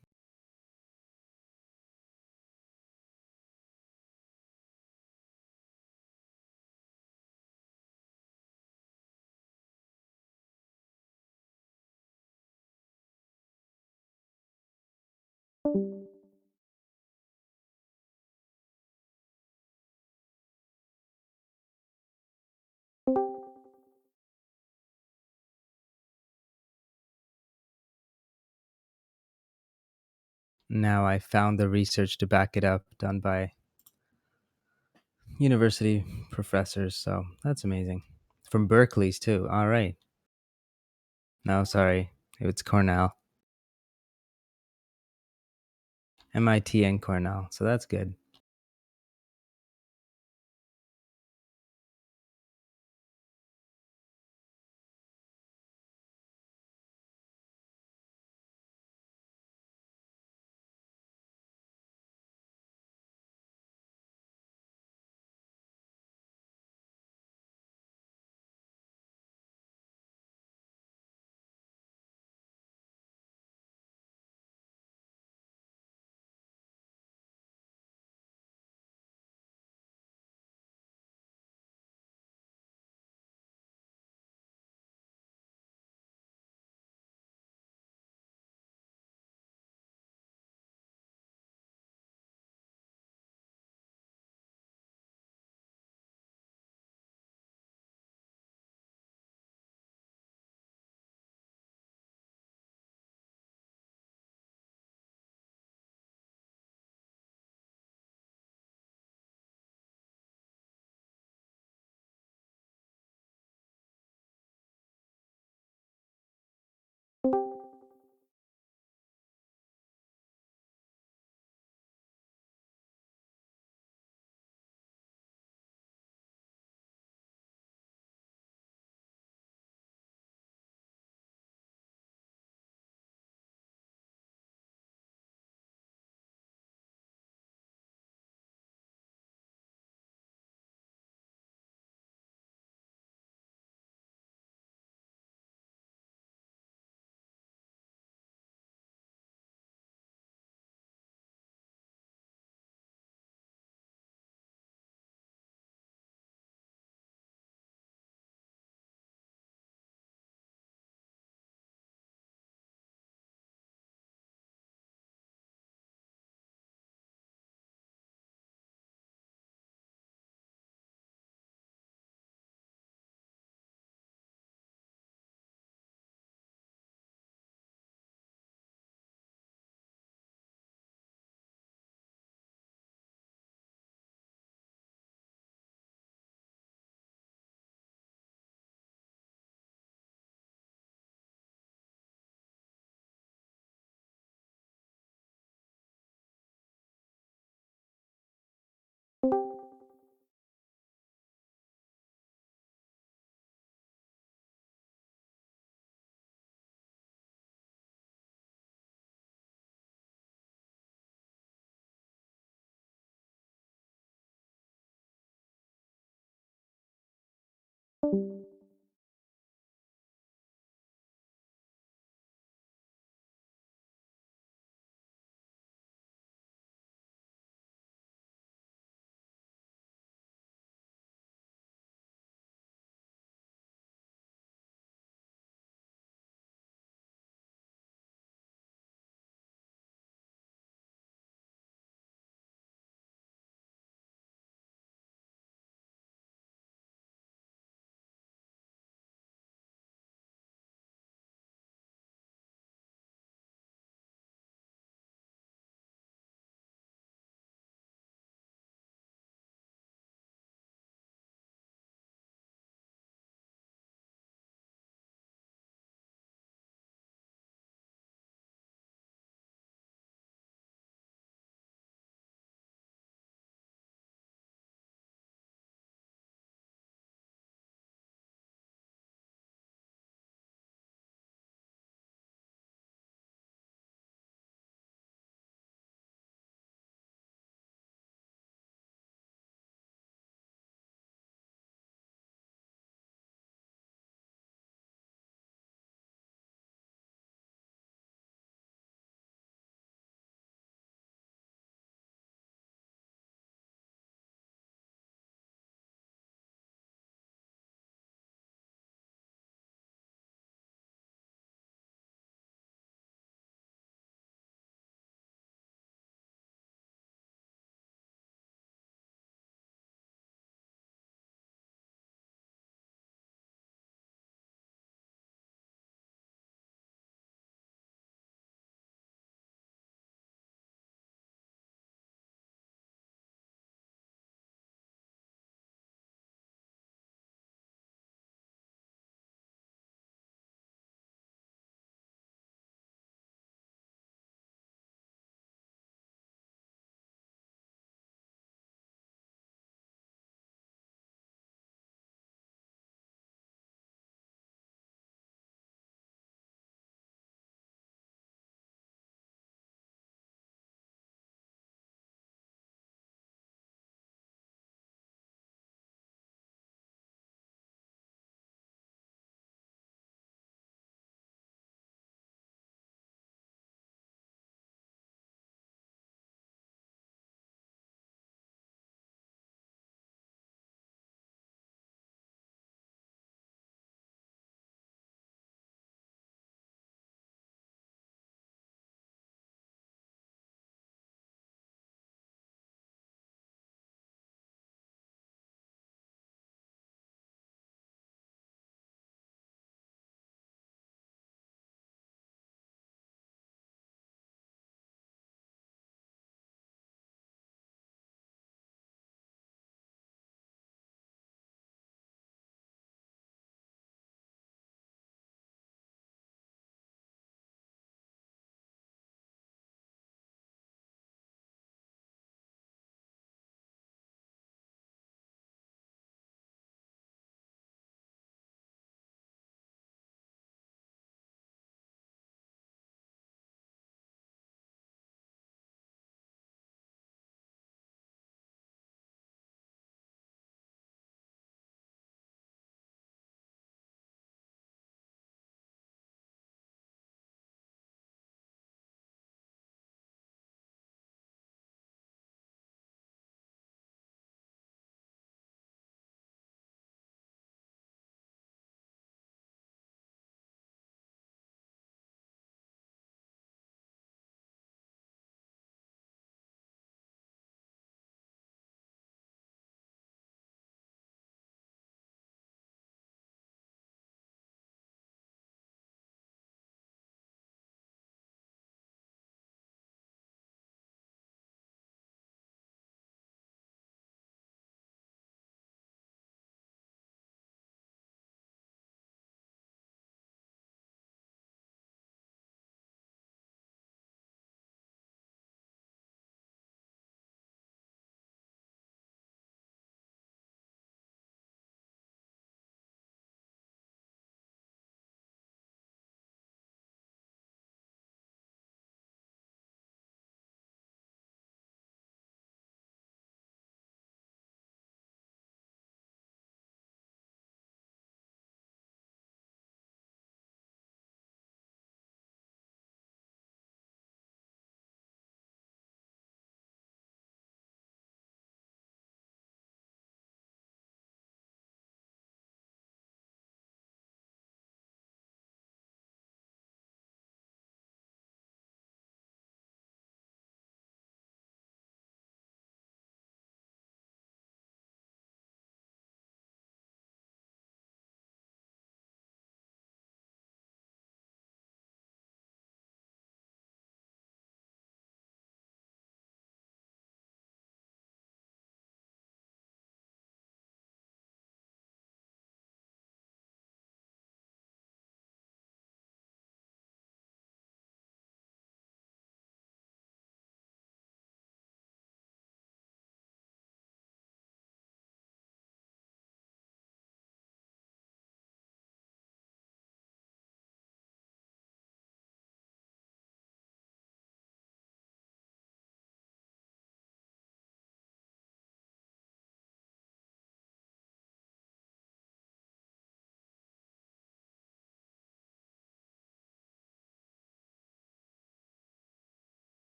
Speaker 4: Now I found the research to back it up done by university professors, so that's amazing. From Berkeley's too. All right. No, sorry. It's Cornell. MIT and Cornell. So that's good.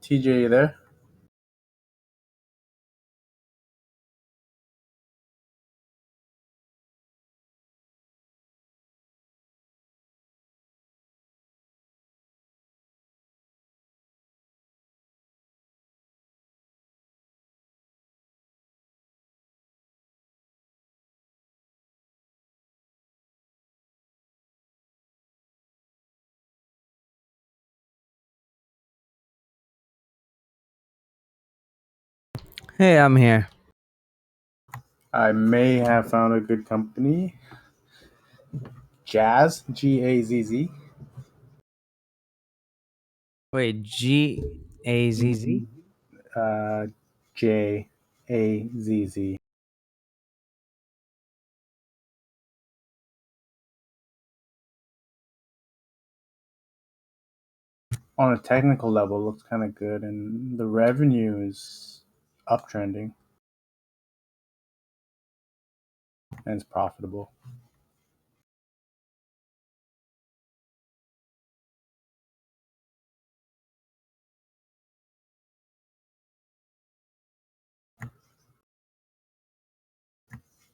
Speaker 11: TJ, you there?
Speaker 4: Hey, I'm here.
Speaker 11: I may have found a good company. Jazz, Gazz.
Speaker 4: Wait, Gazz?
Speaker 11: Jazz. On a technical level, looks kind of good, and the revenue is uptrending, and it's profitable.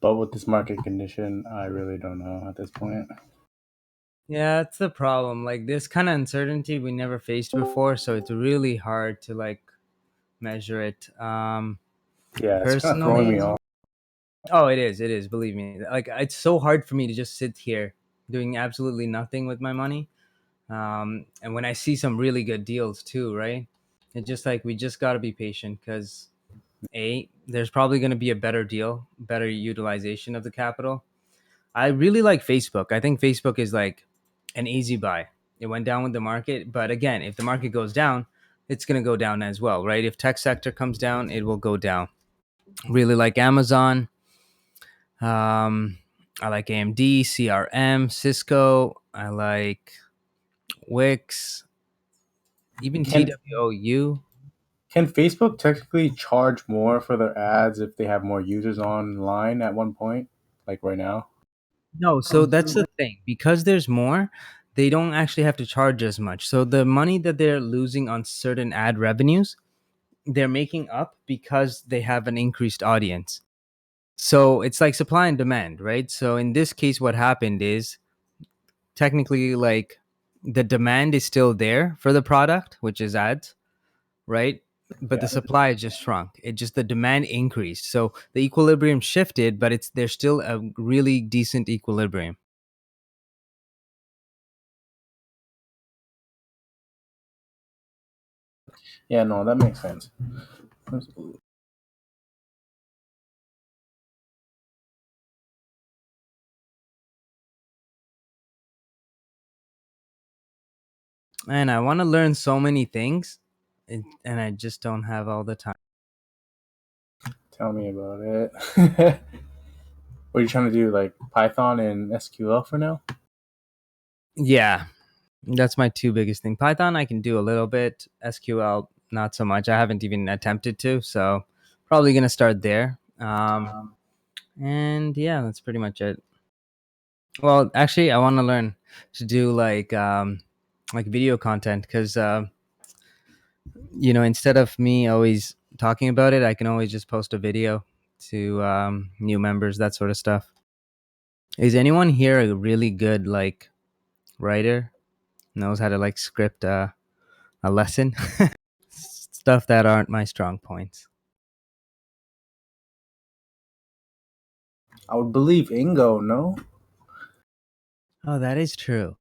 Speaker 11: But with this market condition, I really don't know at this point.
Speaker 4: Yeah, that's the problem. Like this kind of uncertainty we never faced before, so it's really hard to like measure it.
Speaker 11: Yeah, it's kind of throwing me
Speaker 4: Personally,
Speaker 11: off.
Speaker 4: oh, it is. It is. Believe me. Like it's so hard for me to just sit here doing absolutely nothing with my money. And when I see some really good deals too, right? It's just like we just got to be patient because there's probably going to be a better deal, better utilization of the capital. I really like Facebook. I think Facebook is like an easy buy. It went down with the market, but again, if the market goes down, it's going to go down as well, right? If tech sector comes down, it will go down. Really like Amazon. I like AMD, CRM, Cisco. I like Wix, even
Speaker 11: Can
Speaker 4: TWOU.
Speaker 11: can Facebook technically charge more for their ads if they have more users online at one point, like right now?
Speaker 4: No, so that's the thing. Because there's more, they don't actually have to charge as much. So the money that they're losing on certain ad revenues, they're making up because they have an increased audience. So it's like supply and demand, right? So in this case, what happened is technically like the demand is still there for the product, which is ads, right? But the
Speaker 11: Yeah.
Speaker 4: supply just shrunk. It just the demand increased. So the equilibrium shifted, but it's there's still a really decent equilibrium.
Speaker 11: Yeah, no, that makes sense.
Speaker 4: Man, I want to learn so many things, and I just don't have all the time.
Speaker 11: Tell me about it. What are you trying to do, like Python and SQL for now?
Speaker 4: Yeah, that's my two biggest thing. Python, I can do a little bit. SQL, not so much. I haven't even attempted to, so probably gonna start there. And yeah, that's pretty much it. Well, actually, I want to learn to do like video content because instead of me always talking about it, I can always just post a video to new members, that sort of stuff. Is anyone here a really good like writer? Knows how to like script a lesson? Stuff that aren't my strong points.
Speaker 11: I would believe Ingo, no?
Speaker 4: Oh, that is true.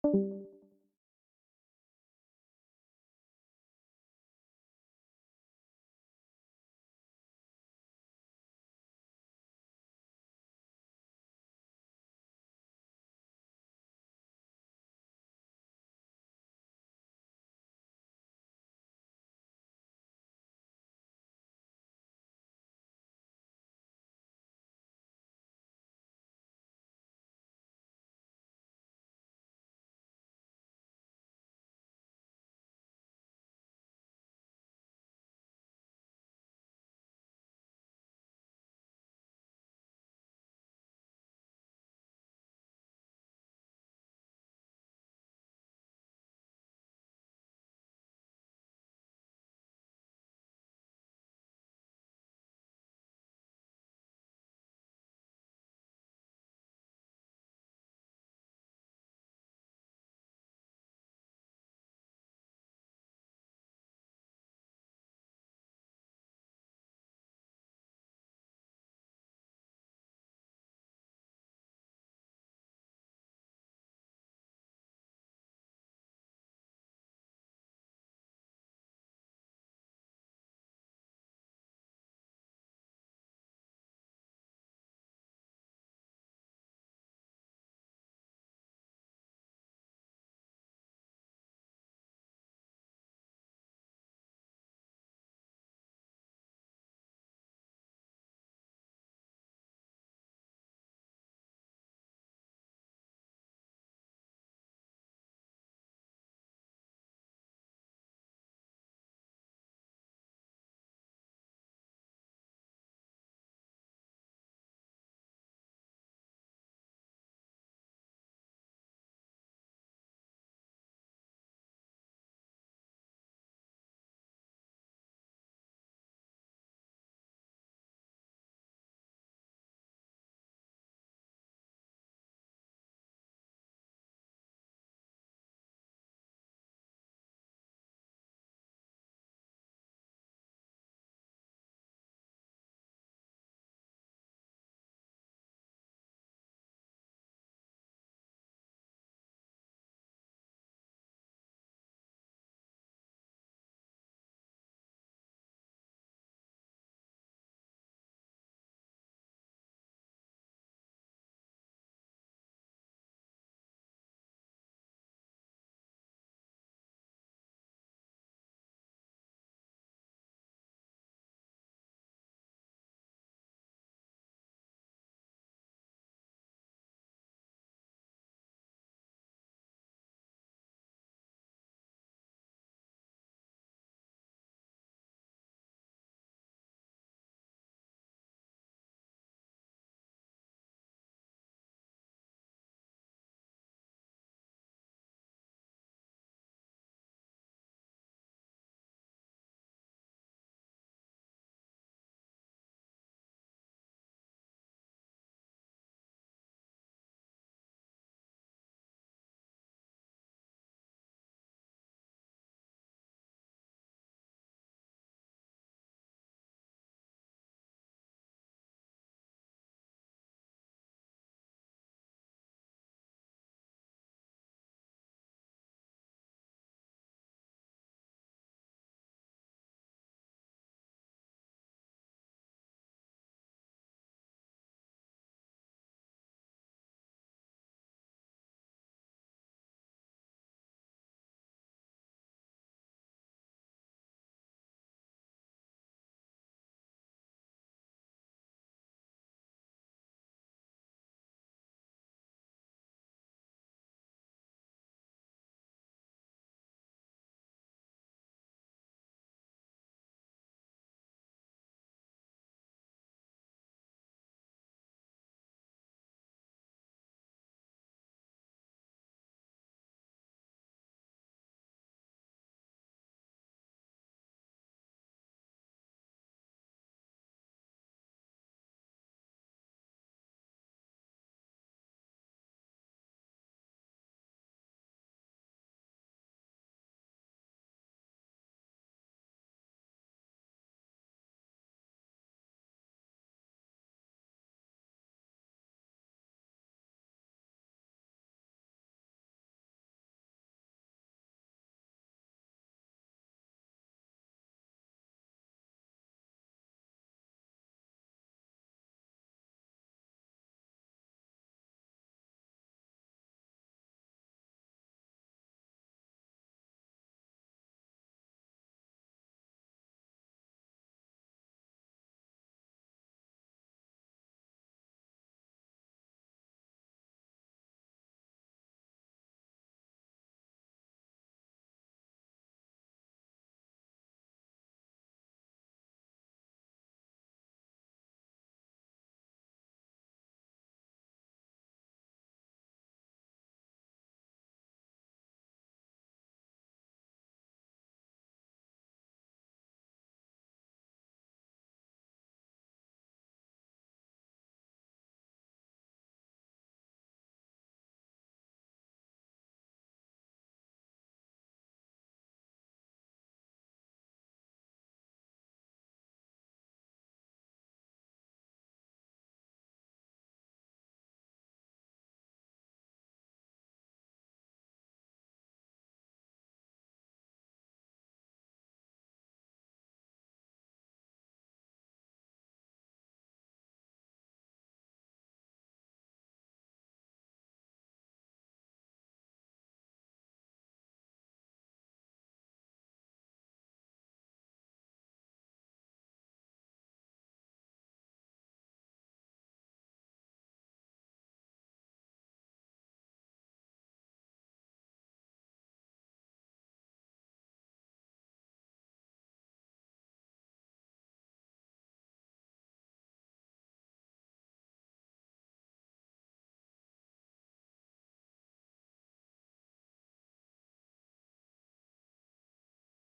Speaker 1: Bye.